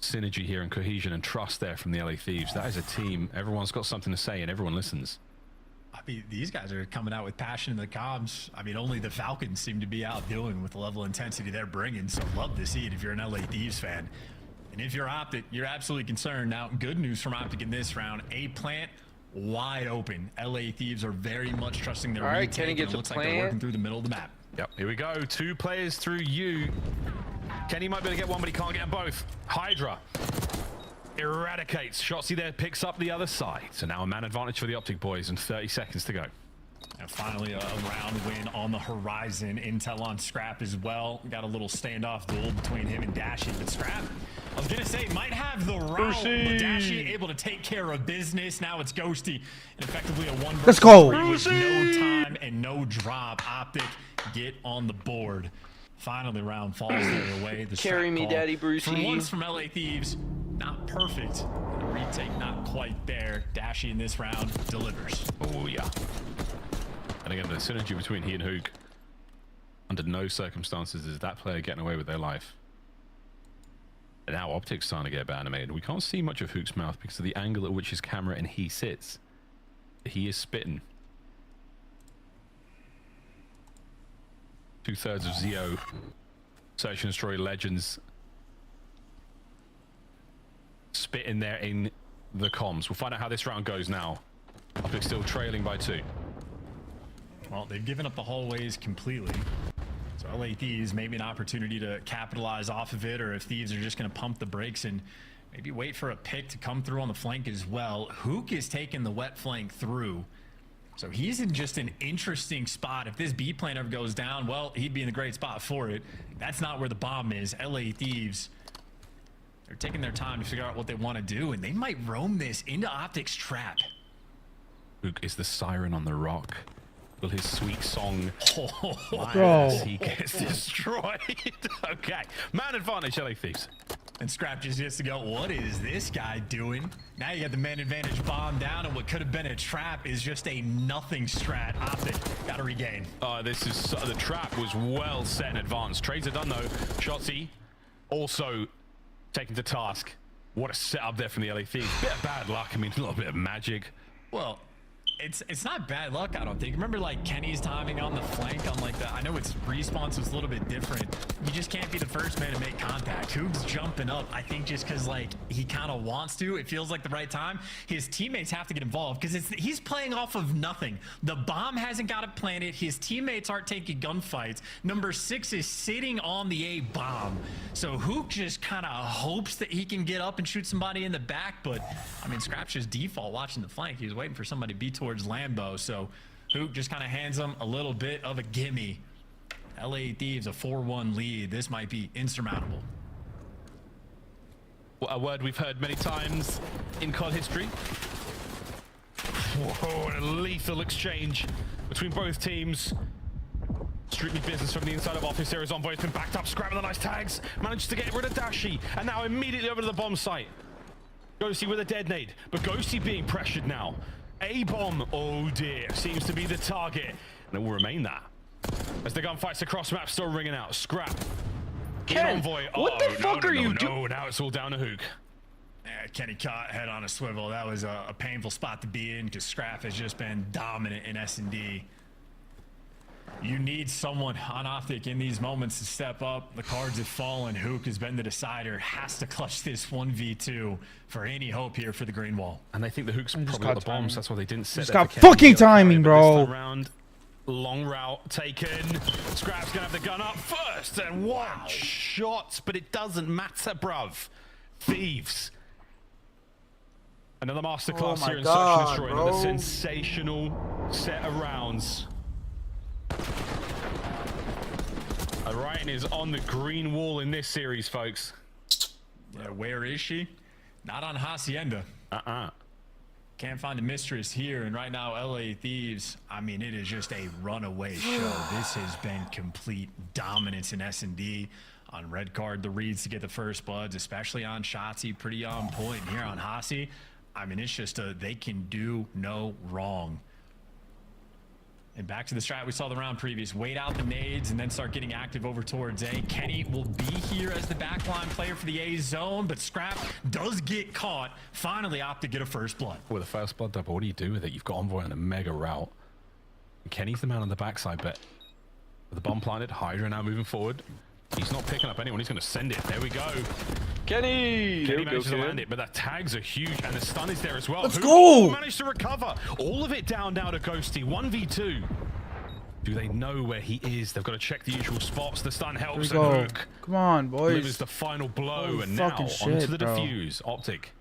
synergy here and cohesion and trust there from the LA Thieves. That is a team. Everyone's got something to say and everyone listens. I mean, these guys are coming out with passion in the comms. I mean, only the Falcons seem to be outdoing with the level of intensity they're bringing. So love to see it if you're an LA Thieves fan. And if you're Optic, you're absolutely concerned. Now, good news from Optic in this round. A plant wide open. LA Thieves are very much trusting their retake. Kenny gets it looks a like they're plant. working through the middle of the map. Yep, here we go. 2 players through you. Kenny might be able to get one, but he can't get them both. Hydra eradicates. Shotzi there picks up the other side. So now a man advantage for the Optic boys and 30 seconds to go. And finally, a round win on the horizon. Intel on Scrap as well. Got a little standoff duel between him and Dashy. But Scrap, I was going to say, might have the round, but Dashy able to take care of business. Now it's Ghosty. And effectively a 1 versus 3 with no time and no drop. Optic get on the board. Finally, round falls their way. The Carry me, call. Daddy Brucey. For once from LA Thieves, not perfect. The retake not quite there. Dashy in this round delivers. Oh, yeah. And again, the synergy between he and Hook, under no circumstances is that player getting away with their life. And now Optic's starting to get a bit animated. We can't see much of Hook's mouth because of the angle at which his camera and he sits. He is spitting. 2/3 of Zeo. Search and destroy legends. Spitting there in the comms. We'll find out how this round goes now. Optic still trailing by 2. Well, they've given up the hallways completely. So LA Thieves, maybe an opportunity to capitalize off of it, or if Thieves are just going to pump the brakes and maybe wait for a pick to come through on the flank as well. Hook is taking the wet flank through. So he's in just an interesting spot. If this B plane ever goes down, well, he'd be in a great spot for it. That's not where the bomb is. LA Thieves, they're taking their time to figure out what they want to do, and they might roam this into Optic's trap. Luke is the siren on the rock. Will his sweet song Bro. as he gets destroyed? Okay, man advantage, LA Thieves. And Scrap just gets to go, what is this guy doing? Now you got the man advantage bomb down, and what could have been a trap is just a nothing strat. Optic got to regain. This is the trap was well set in advance. Trades are done though. Shotzzy also taken to task. What a setup there from the LA Thieves. Bit of bad luck. I mean, a little bit of magic. Well, it's not bad luck, I don't think. Remember like Kenny's timing on the flank on like the, I know it's respawn, so it's a little bit different. You just can't be the first man to make contact. Hoog's jumping up, I think just because like he kind of wants to. It feels like the right time. His teammates have to get involved because he's playing off of nothing. The bomb hasn't got it planted. His teammates aren't taking gunfights. Number 6 is sitting on the A bomb. So Hoog just kind of hopes that he can get up and shoot somebody in the back. But I mean, Scrap's just default watching the flank. He was waiting for somebody to be towards Lambo, so Hook just kind of hands them a little bit of a gimme. LA Thieves a 4-1 lead. This might be insurmountable. A word we've heard many times in COD history. Whoa, a lethal exchange between both teams. Strictly business from the inside of office. There is Envoy, has been backed up. Scrap with the nice tags. Manages to get rid of Dashi, and now immediately over to the bomb site. Ghosty with a dead nade, but Ghosty being pressured now. A-bomb, oh dear, seems to be the target, and it will remain that. As the gunfights across map still ringing out. Scrap. Ken, Envoy. what the fuck are you doing? No, now it's all down to Hook. Kenny caught head on a swivel. That was a painful spot to be in because Scrap has just been dominant in S&D. You need someone on Optic in these moments to step up. The cards have fallen. Hook has been the decider. Has to clutch this 1v2 for any hope here for the green wall. And they think the Hook's probably got the bombs. That's why they didn't set Just it. got fucking timing, bro. Round, long route taken. Scrap's gonna have the gun up first, and one shot, but it doesn't matter, bruv. Thieves. Another masterclass here in Search and Destroy. Another sensational set of rounds. Orion is on the green wall in this series, folks. Yeah, where is she? Not on Hacienda. Can't find a mistress here, and right now LA Thieves, I mean, it is just a runaway show. This has been complete dominance in S&D. On red card, the reads to get the first bloods, especially on Shotzzy, pretty on point. Here on Hasi, I mean, it's just they can do no wrong. And back to the strat we saw the round previous. Wait out the nades and then start getting active over towards A. Kenny will be here as the backline player for the A zone, but Scrap does get caught. Finally opt to get a first blood. With a first blood double, what do you do with it? You've got Envoy on a mega route. Kenny's the man on the backside, but with the bomb planted, Hydra now moving forward. He's not picking up anyone. He's going to send it. There we go. Kenny manages to land it, but that tags are huge, and the stun is there as well. Let's go! Managed to recover all of it down now to Ghosty. 1v2. Do they know where he is? They've got to check the usual spots. The stun helps. Here we go. And Hook Come on, boys. delivers the final blow, Holy and now fucking onto shit, the bro. defuse. Optic.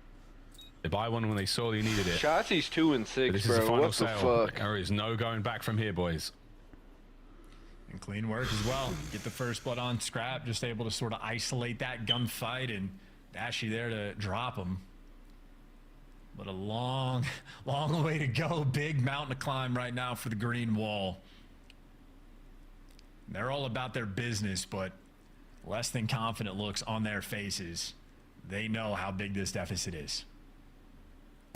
They buy one when they saw they needed it. Shotzi's 2 and 6, This bro. is the final What the sale. fuck? There is no going back from here, boys. And clean work as well. Get the first blood on Scrap, just able to sort of isolate that gunfight, and Dashy there to drop him. But a long, long way to go. Big mountain to climb right now for the green wall. They're all about their business, but less than confident looks on their faces. They know how big this deficit is.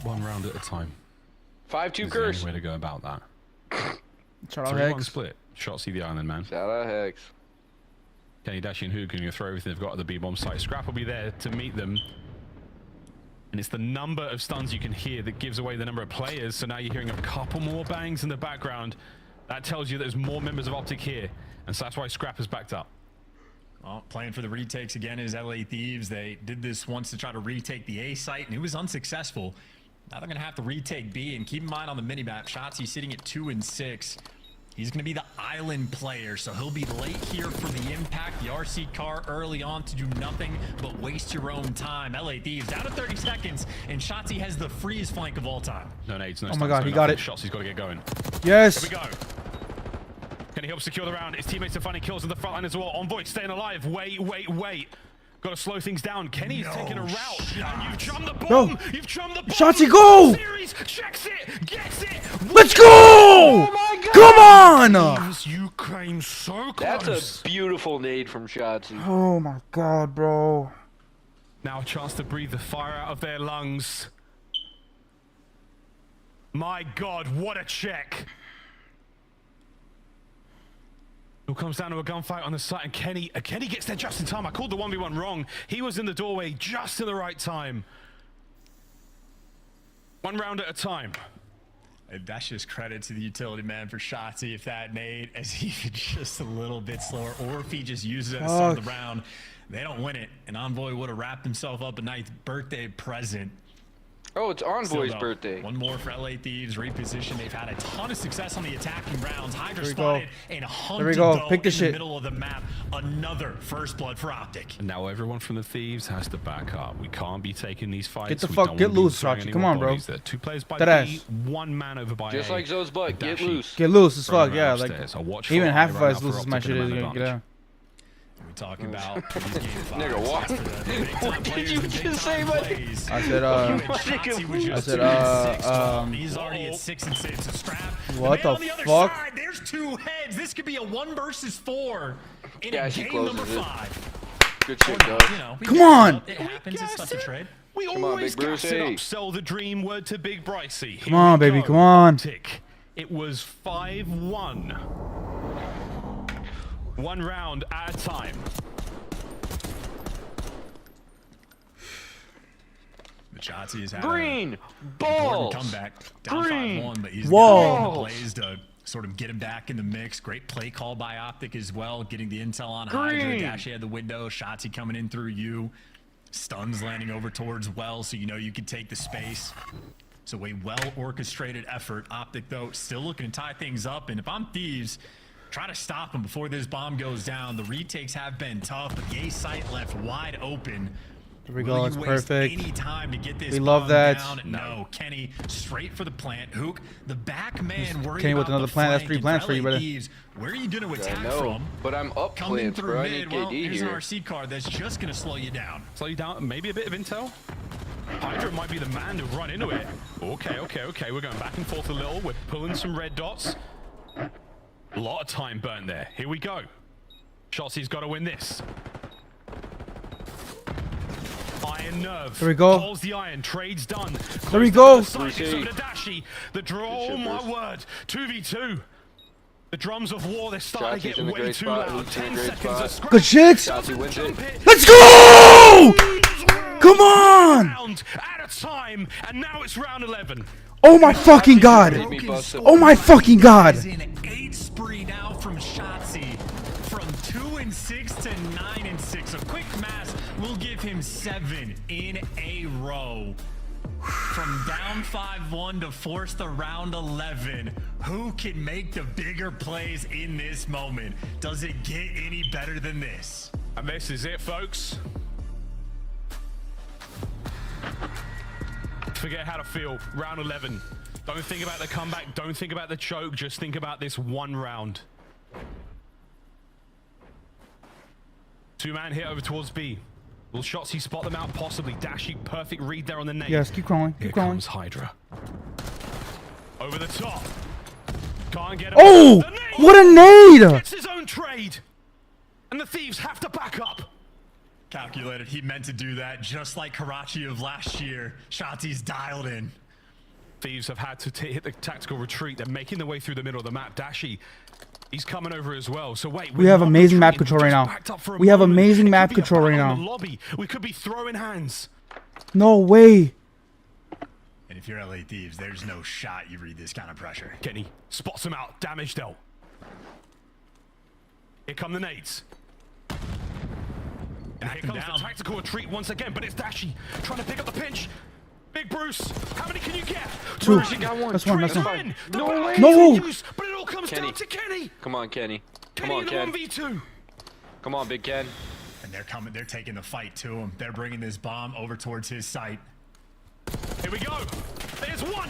One round at a time. 5-2 curse. Way to go about that. Shout out 3-1 Hex. split. Shotzzy the Island man. Shout out Hex. Kenny, Dashi, and Hook are going to throw everything they've got at the B-bomb site. Scrap will be there to meet them. And it's the number of stuns you can hear that gives away the number of players. So now you're hearing a couple more bangs in the background. That tells you there's more members of Optic here. And so that's why Scrap has backed up. Well, playing for the retakes again is LA Thieves. They did this once to try to retake the A site, and it was unsuccessful. Now they're going to have to retake B, and keep in mind on the minimap, Shotzzy sitting at 2 and 6. He's going to be the island player, so he'll be late here for the impact. The RC car early on to do nothing but waste your own time. LA Thieves down to 30 seconds, and Shotzi has the freest flank of all time. No nades, no Oh my god, he got it. Shots, he's got to get going. Yes. Here we go. Can he help secure the round? His teammates are finding kills on the front line as well. Envoy staying alive. Wait. Got to slow things down. Kenny's taking a route. And you've jumped the bomb. No. You've jumped the bomb. Shotzi, go! Series checks it. Gets it. Let's go! Oh my god! Come on! You came so close. That's a beautiful nade from Shotzi. Oh my god, bro. Now a chance to breathe the fire out of their lungs. My god, what a check. It all comes down to a gunfight on the site, and Kenny gets there just in time. I called the 1v1 wrong. He was in the doorway just in the right time. One round at a time. And that's just credit to the utility man for Shotzi. If that nade is even just a little bit slower, or if he just uses it at the start of the round, they don't win it. And Envoy would have wrapped himself up a nice birthday present. Oh, it's Envoy's birthday. One more for LA Thieves. Reposition. They've had a ton of success on the attacking rounds. Hydra There we spotted go. and There we hunted go. though Pick the in shit. the middle of the map. Another first blood for Optic. And now everyone from the Thieves has to back up. We can't be taking these fights. Get the We fuck, don't get wanna be loose, throwing Shotzi. any Come more on, bro. bodies there. 2 players by That B, ass. 1 man over by Just A. like Zoe's butt. Get Dashi. loose. Get loose as Running fuck, yeah. around Like, upstairs. I'll watch even for half Eye of right us now for loose as my Optic shit and is a man gonna get advantage. out. We talk about these game fives. Nigga, what? That's for the big time What did players, you the big just say, time buddy? plays. I said, Shotzi was I just said, 2 and 6. He's already at 6 and 6. A strap. What man the on the other fuck? Side, there's 2 heads. This could be a 1 versus 4 in Yeah, a she game closes number it. 5. Good shit, dog. You know, Come on! It happens. It's such a trade. We Come on, always Big Bruce, gas it hey. up. Sell the dream. Word to Big Bricey. Come on, baby, come on. Tick. It was 5-1. 1 round at a time. The Shotzi has had Green important balls. comeback. Down Green 5-1, but he's Whoa. got the plays to sort of get him back in the mix. Great play call by Optic as well, getting the intel on Hydra. Green. Dashi had the window. Shotzi coming in through you. Stuns landing over towards Well, so you know you can take the space. So a well-orchestrated effort. Optic, though, still looking to tie things up. And if I'm Thieves, try to stop him before this bomb goes down. The retakes have been tough, but the A site left wide open. There we Will go. you It's waste perfect. any time to get this We love bomb that. down? No. Kenny straight for the plant. Hook, the back man worried Kenny with about another the plant. That's flank. 3 And plants for you, LA brother. Thieves, where are you going to attack I know, from? but I'm up Coming plants, through bro. I mid, need well, KD here's an here. RC card that's just going to slow you down. Slow you down. Maybe a bit of intel. Hydra might be the man to run into it. Okay. We're going back and forth a little. We're pulling some red dots. A lot of time burned there. Here we go. Shotzi's got to win this. Iron nerve. There we go. Holds the iron. Trade's done. There we go. It's over to Dashi. The draw. Oh my word. 2v2. The drums of war, they're starting to Shotzi's get in a way great too spot. loud. Luke's in a 10 great seconds spot. of scratch. Good shit. Shotzi wins it. Let's go! Come on! Round at a time, and now it's round 11. Oh my fucking god! Oh my fucking god! Is in 8 spree now from Shotzi. From 2 and 6 to 9 and 6. A quick math will give him 7 in a row. From down 5-1 to force the round 11. Who can make the bigger plays in this moment? Does it get any better than this? And this is it, folks. Forget how to feel. Round 11. Don't think about the comeback. Don't think about the choke. Just think about this 1 round. 2-man hit over towards B. Will Shotzi spot them out? Possibly. Dashi, perfect read there on the nade. Yes, keep crawling. Here Keep crawling. comes Hydra. Over the top. Can't get him. Oh! The nade! What a nade! Gets his own trade. And the Thieves have to back up. Calculated. He meant to do that, just like Karachi of last year. Shotzi's dialed in. Thieves have had to hit the tactical retreat. They're making their way through the middle of the map. Dashi, he's coming over as well. So wait, We have amazing map control right now. We have amazing map control right now. Lobby. We could be throwing hands. No way. And if you're LA Thieves, there's no shot you read this kind of pressure. Kenny spots him out. Damage dealt. Here come the nades. And here comes the tactical retreat once again, but it's Dashi trying to pick up the pinch. Big Bruce, how many can you get? Two. Bruce, you got one. That's one. That's one. No way. No. But it all comes Kenny. down to Kenny. Come on, Kenny. Come Kenny on, in the Ken. 1v2. Come on, Big Ken. And they're coming. They're taking the fight to him. They're bringing this bomb over towards his site. Here we go. There's one.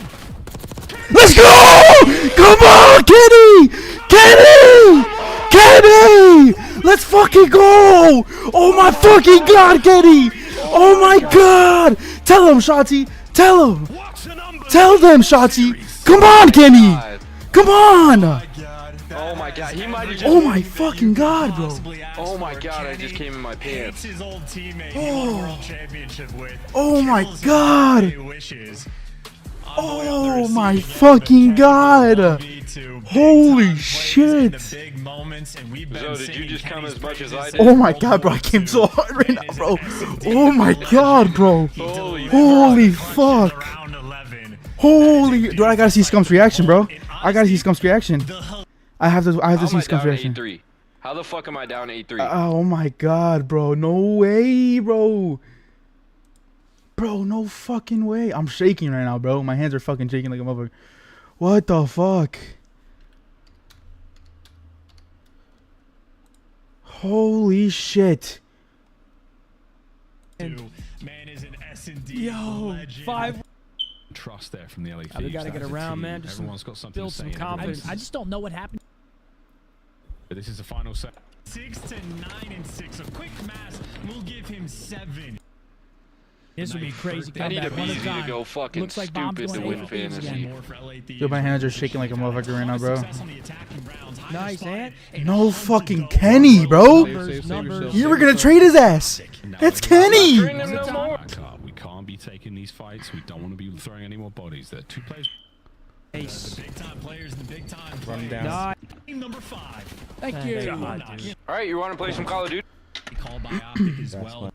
Let's go! Come on, Kenny! Kenny! Kenny! Let's fucking go! Oh my fucking god, Kenny! Oh my god! Tell him, Shotzi! Tell him! Tell them, Shotzi! Come on, Kenny! Come on! Oh my god, he might have just. Oh my fucking god, bro! Oh my god, I just came in my pants. His old teammate he won a world championship with. Oh my Kills him god! with wishes. Oh my fucking god! Holy shit! Big moments, and we've been So did you singing just come Kenny's as much as I did? Oh my god, bro! I came so hard right now, bro! Oh my god, bro! Holy fuck! Holy, dude! I gotta see Scump's reaction, bro! I gotta see Scump's reaction. I have to How am see I Scump's down reaction. 8-3? How the fuck am I down 8-3? Oh my god, bro! No way, bro! Bro, no fucking way! I'm shaking right now, bro. My hands are fucking shaking like a motherfucker. What the fuck? Holy shit! Man is an S&D Yo, legend. 5. Trust there from the LA Thieves. We gotta get As a around, team, man. Just everyone's got something build to some say. confidence. I just don't know what happened. But this is the final set. 6 to 9 and 6. A quick mass will give him 7. This would be crazy. I need a comeback. One BZ to time. go fucking Looks like Bomb's stupid to going win AFK again. fantasy. Dude, my hands are shaking like a motherfucker right now, bro. Nice, Ant. No fucking Kenny, bro! You were gonna trade his ass! That's Kenny! We can't be taking these fights. We don't want to be throwing any more bodies. There are 2 players. The big time players and the big time Run players. down. Team number 5. Thank you. Alright, you wanna play some Call of Duty? Called by Optic as That's well.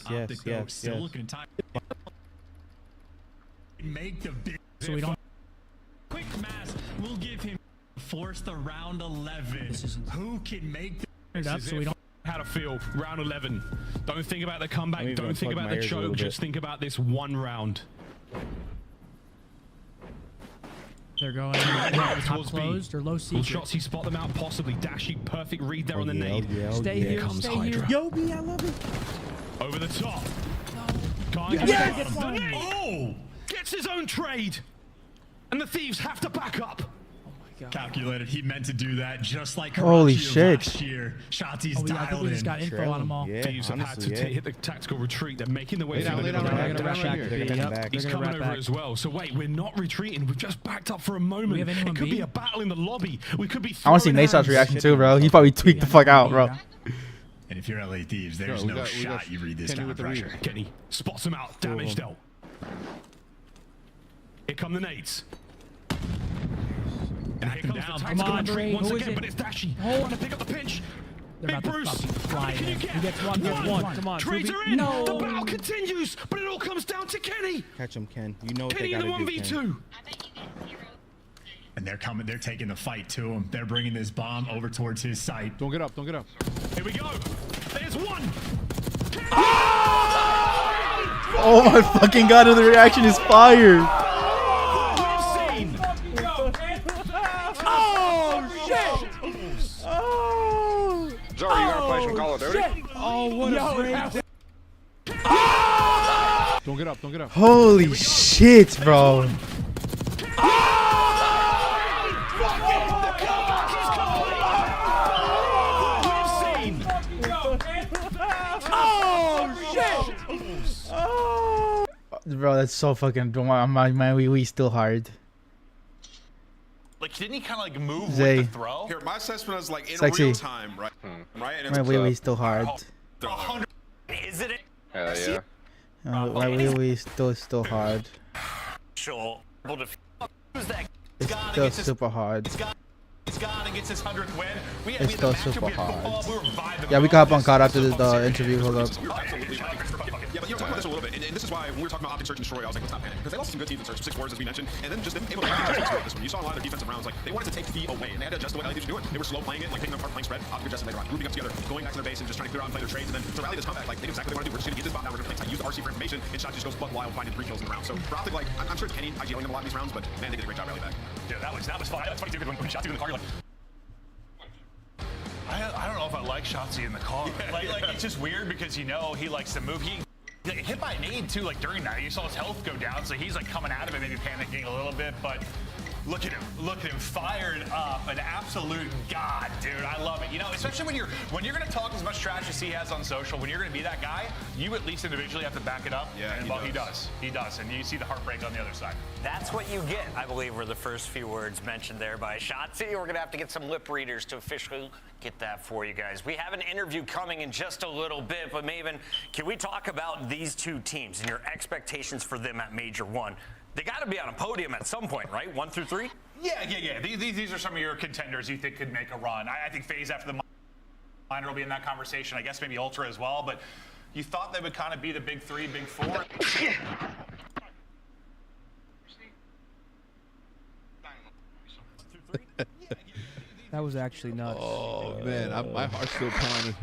Yes, Optic, though, yes, still yes. looking to make the big. So we don't. Quick mass will give him force the round 11. Who can make It up so we don't. How to feel round 11. Don't think about the comeback. even Don't think plug about my the ears a little choke. bit. Just think about this one round. They're going Drive top towards B. closed or low Will secret. Shotzi spot them out? Possibly. Dashy, perfect read there on the nade. Stay Here here. comes Stay Hydra. here. Yobi, I love it. Over the top. Can't Yeah, get get the one. nade. Oh! Gets his own trade. And the Thieves have to back up. calculated? He meant to do that just like Holy Karachi shit. last year. Shotzi's Oh, yeah, I think dialed we in. just got info on them all. Yeah, Thieves have had honestly, to hit the tactical retreat. They're making their way Lay down, through lay the down, middle. lay down, They're lay gonna down. wrap They're back. gonna come Yep. back. He's They're gonna coming wrap over back. as well. So wait, we're not retreating. We've just backed up for a moment. We have anyone It could B? be a battle in the lobby. We could be. I want to see throwing Nate's hands. reaction too, bro. He probably tweaked the fuck out, bro. And if you're LA Thieves, there's we no got shot you read this Kenny kind of with the pressure. read. Kenny spots him out. Damage dealt. Here come the nades. And here him comes down. the Come tactical on, retreat Dre. once Who is again, it? but it's Dashy. Oh. Trying to pick up the pinch. They're Big about to Bruce. fucking How fly many can you in. get? He gets one. Come on. Trades Ruby. are in. No. The battle continues, but it all comes down to Kenny. Catch him, Ken. You know what Kenny they in the gotta do, Ken. 1v2. And they're coming, they're taking the fight to him. They're bringing this bomb over towards his site. Don't get up, don't get up. Here we go. There's one. Oh my fucking god, the reaction is fire. Zara, you gonna play some Call of Duty? Oh, what a Don't get up, don't get up. Holy shit, bro. Bro, that's so fucking. My wee still hard. Like, didn't he kind of like move Zay. with the throw? Here, my assessment is like in Sexy. real time, right? Right? And My wee still hard. Is it? Hell yeah. My wee still hard. Sure. Who's that? It's still super hard. He's gone and gets his 100th win. We It's had the still matchup, super we had football, hard. we were vibing. Yeah, we can hop on COD after the interview. Hold up. Absolutely. Yeah, but you know, talking about this a little bit, and this is why when we were talking about Optic Search and Destroy, I was like, let's not panic. Because they lost some good teams in Search, 6 wars as we mentioned, and then just them able to take this one. You saw a lot of their defensive rounds, like, they wanted to take the away, and they had to adjust the way LA Thieves were doing. They were slow playing it, like taking them apart, playing spread. Optic adjusted later on, grouping up together, going back to their base and just trying to clear out and play their trades, and then to rally this comeback, like, they knew exactly what they want to do. We're just going to get this bot down, we're going to play tight, use the RC for information, and Shot just goes buck wild, finding 3 kills in the round. So for Optic, like, I'm sure Kenny IGLing them a lot in these rounds, but man, they did a great job rally back. dude. That was fun. That was funny too, because when Shotzi in the car, you're like, I don't know if I like Shotzi in the car. like it's just weird because you know he likes to move. He hit by a nade too, like during that. You saw his health go down, so he's like coming out of it, maybe panicking a little bit, but look at him, fired up, an absolute god, dude. I love it. You know, especially when you're gonna talk as much trash as he has on social, when you're gonna be that guy, you at least individually have to back it up. Yeah, and he does, and you see the heartbreak on the other side. That's what you get, I believe, were the first few words mentioned there by Shotzi. We're gonna have to get some lip readers to officially get that for you guys. We have an interview coming in just a little bit, but Maven, can we talk about these two teams and your expectations for them at Major 1? They got to be on a podium at some point, right? 1 through 3? Yeah. These are some of your contenders you think could make a run. I think FaZe after the minor will be in that conversation. I guess maybe Ultra as well, but you thought they would kind of be the big 3, big 4. That was actually nuts. Oh, man, my heart's still pounding.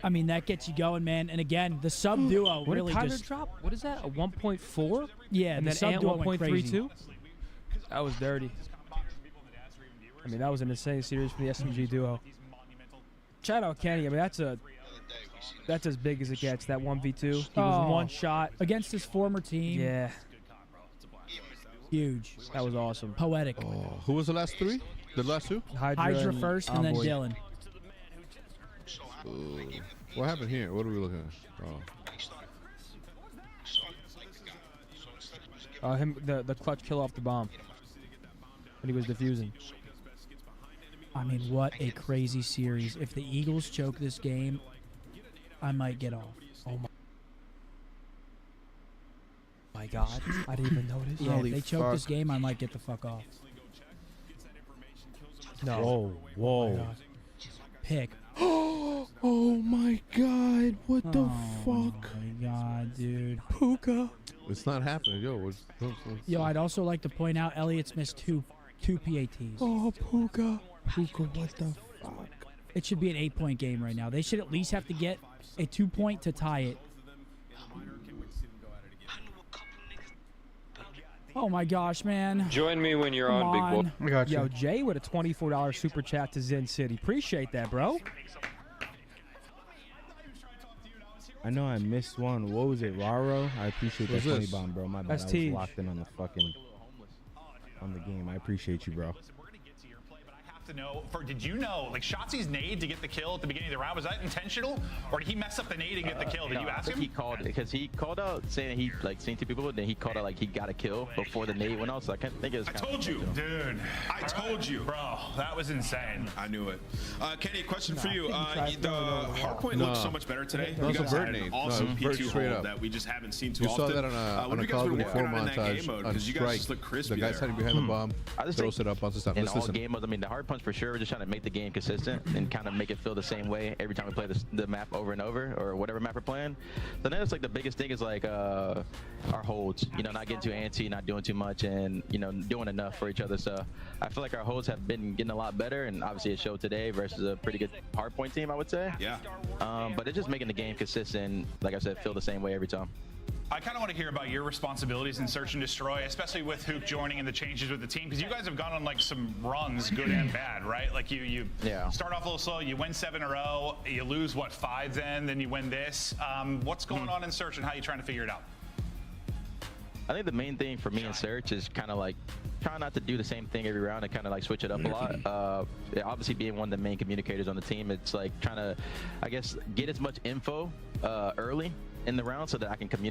I mean, that gets you going, man. And again, the sub duo What really did Kyler just drop? What is that? A 1.4? Yeah, and the then sub Ant duo went crazy. 1.32. That was dirty. I mean, that was an insane series for the SMG duo. Shout out Kenny. I mean, that's as big as it gets. That 1v2. He was one shot against his former team. Yeah. Huge. That was awesome. Poetic. Oh, who was the last 3? The last 2? Hydra first, and then Dylan. What happened here? What are we looking at? Oh. The clutch kill off the bomb when he was defusing. I mean, what a crazy series. If the Eagles choke this game, I might get off. Oh my God. I didn't even notice. Yeah, if they choke this game, I might get the fuck off. No. Whoa. Pick. Oh my God! What the fuck? Oh my God, dude. Puka. It's not happening, yo. Yo, I'd also like to point out Elliot's missed two PATs. Oh, Puka, what the fuck? It should be an 8-point game right now. They should at least have to get a 2-point to tie it. Oh my gosh, man. Join me when you're Come on, big boy. I got you. Yo, Jay with a $24 super chat to Zen City. Appreciate that, bro. I know I missed one. What was it, Raro? I appreciate that 20 bomb, bro. My bad. That's I was locked in on the game. I appreciate you, bro. To know, did you know, like Shotzi's nade to get the kill at the beginning of the round, was that intentional, or did he mess up the nade to get the kill? Did you ask him? He called it because he called out saying he seen 2 people, then he called out like he got a kill before the nade went out. So I can't think it was. I told you, dude. I told you, bro. That was insane. I knew it. Kenny, question for you. The hardpoint looked so much better today. You guys had an awesome P2 hold that we just haven't seen too often. You saw that on a Call of Duty 4 montage on Strike. The guy's hiding behind the bomb, throws it up, bounces down. In all game modes, I mean, the hard punch for sure. We're just trying to make the game consistent and kind of make it feel the same way every time we play the map over and over, or whatever map we're playing. So then it's like the biggest thing is like our holds, you know, not getting too antsy, not doing too much, and you know, doing enough for each other. So I feel like our holds have been getting a lot better, and obviously it showed today versus a pretty good hardpoint team, I would say. Yeah. But it's just making the game consistent, like I said, feel the same way every time. I kind of want to hear about your responsibilities in Search and Destroy, especially with Hook joining and the changes with the team, because you guys have gone on like some runs, good and bad, right? Like you start off a little slow, you win 7 in a row, you lose what, 5 then you win this. What's going on in Search and how are you trying to figure it out? I think the main thing for me in Search is kind of like trying not to do the same thing every round and kind of like switch it up a lot. Obviously being one of the main communicators on the team, it's like trying to, I guess, get as much info early in the round so that I can communicate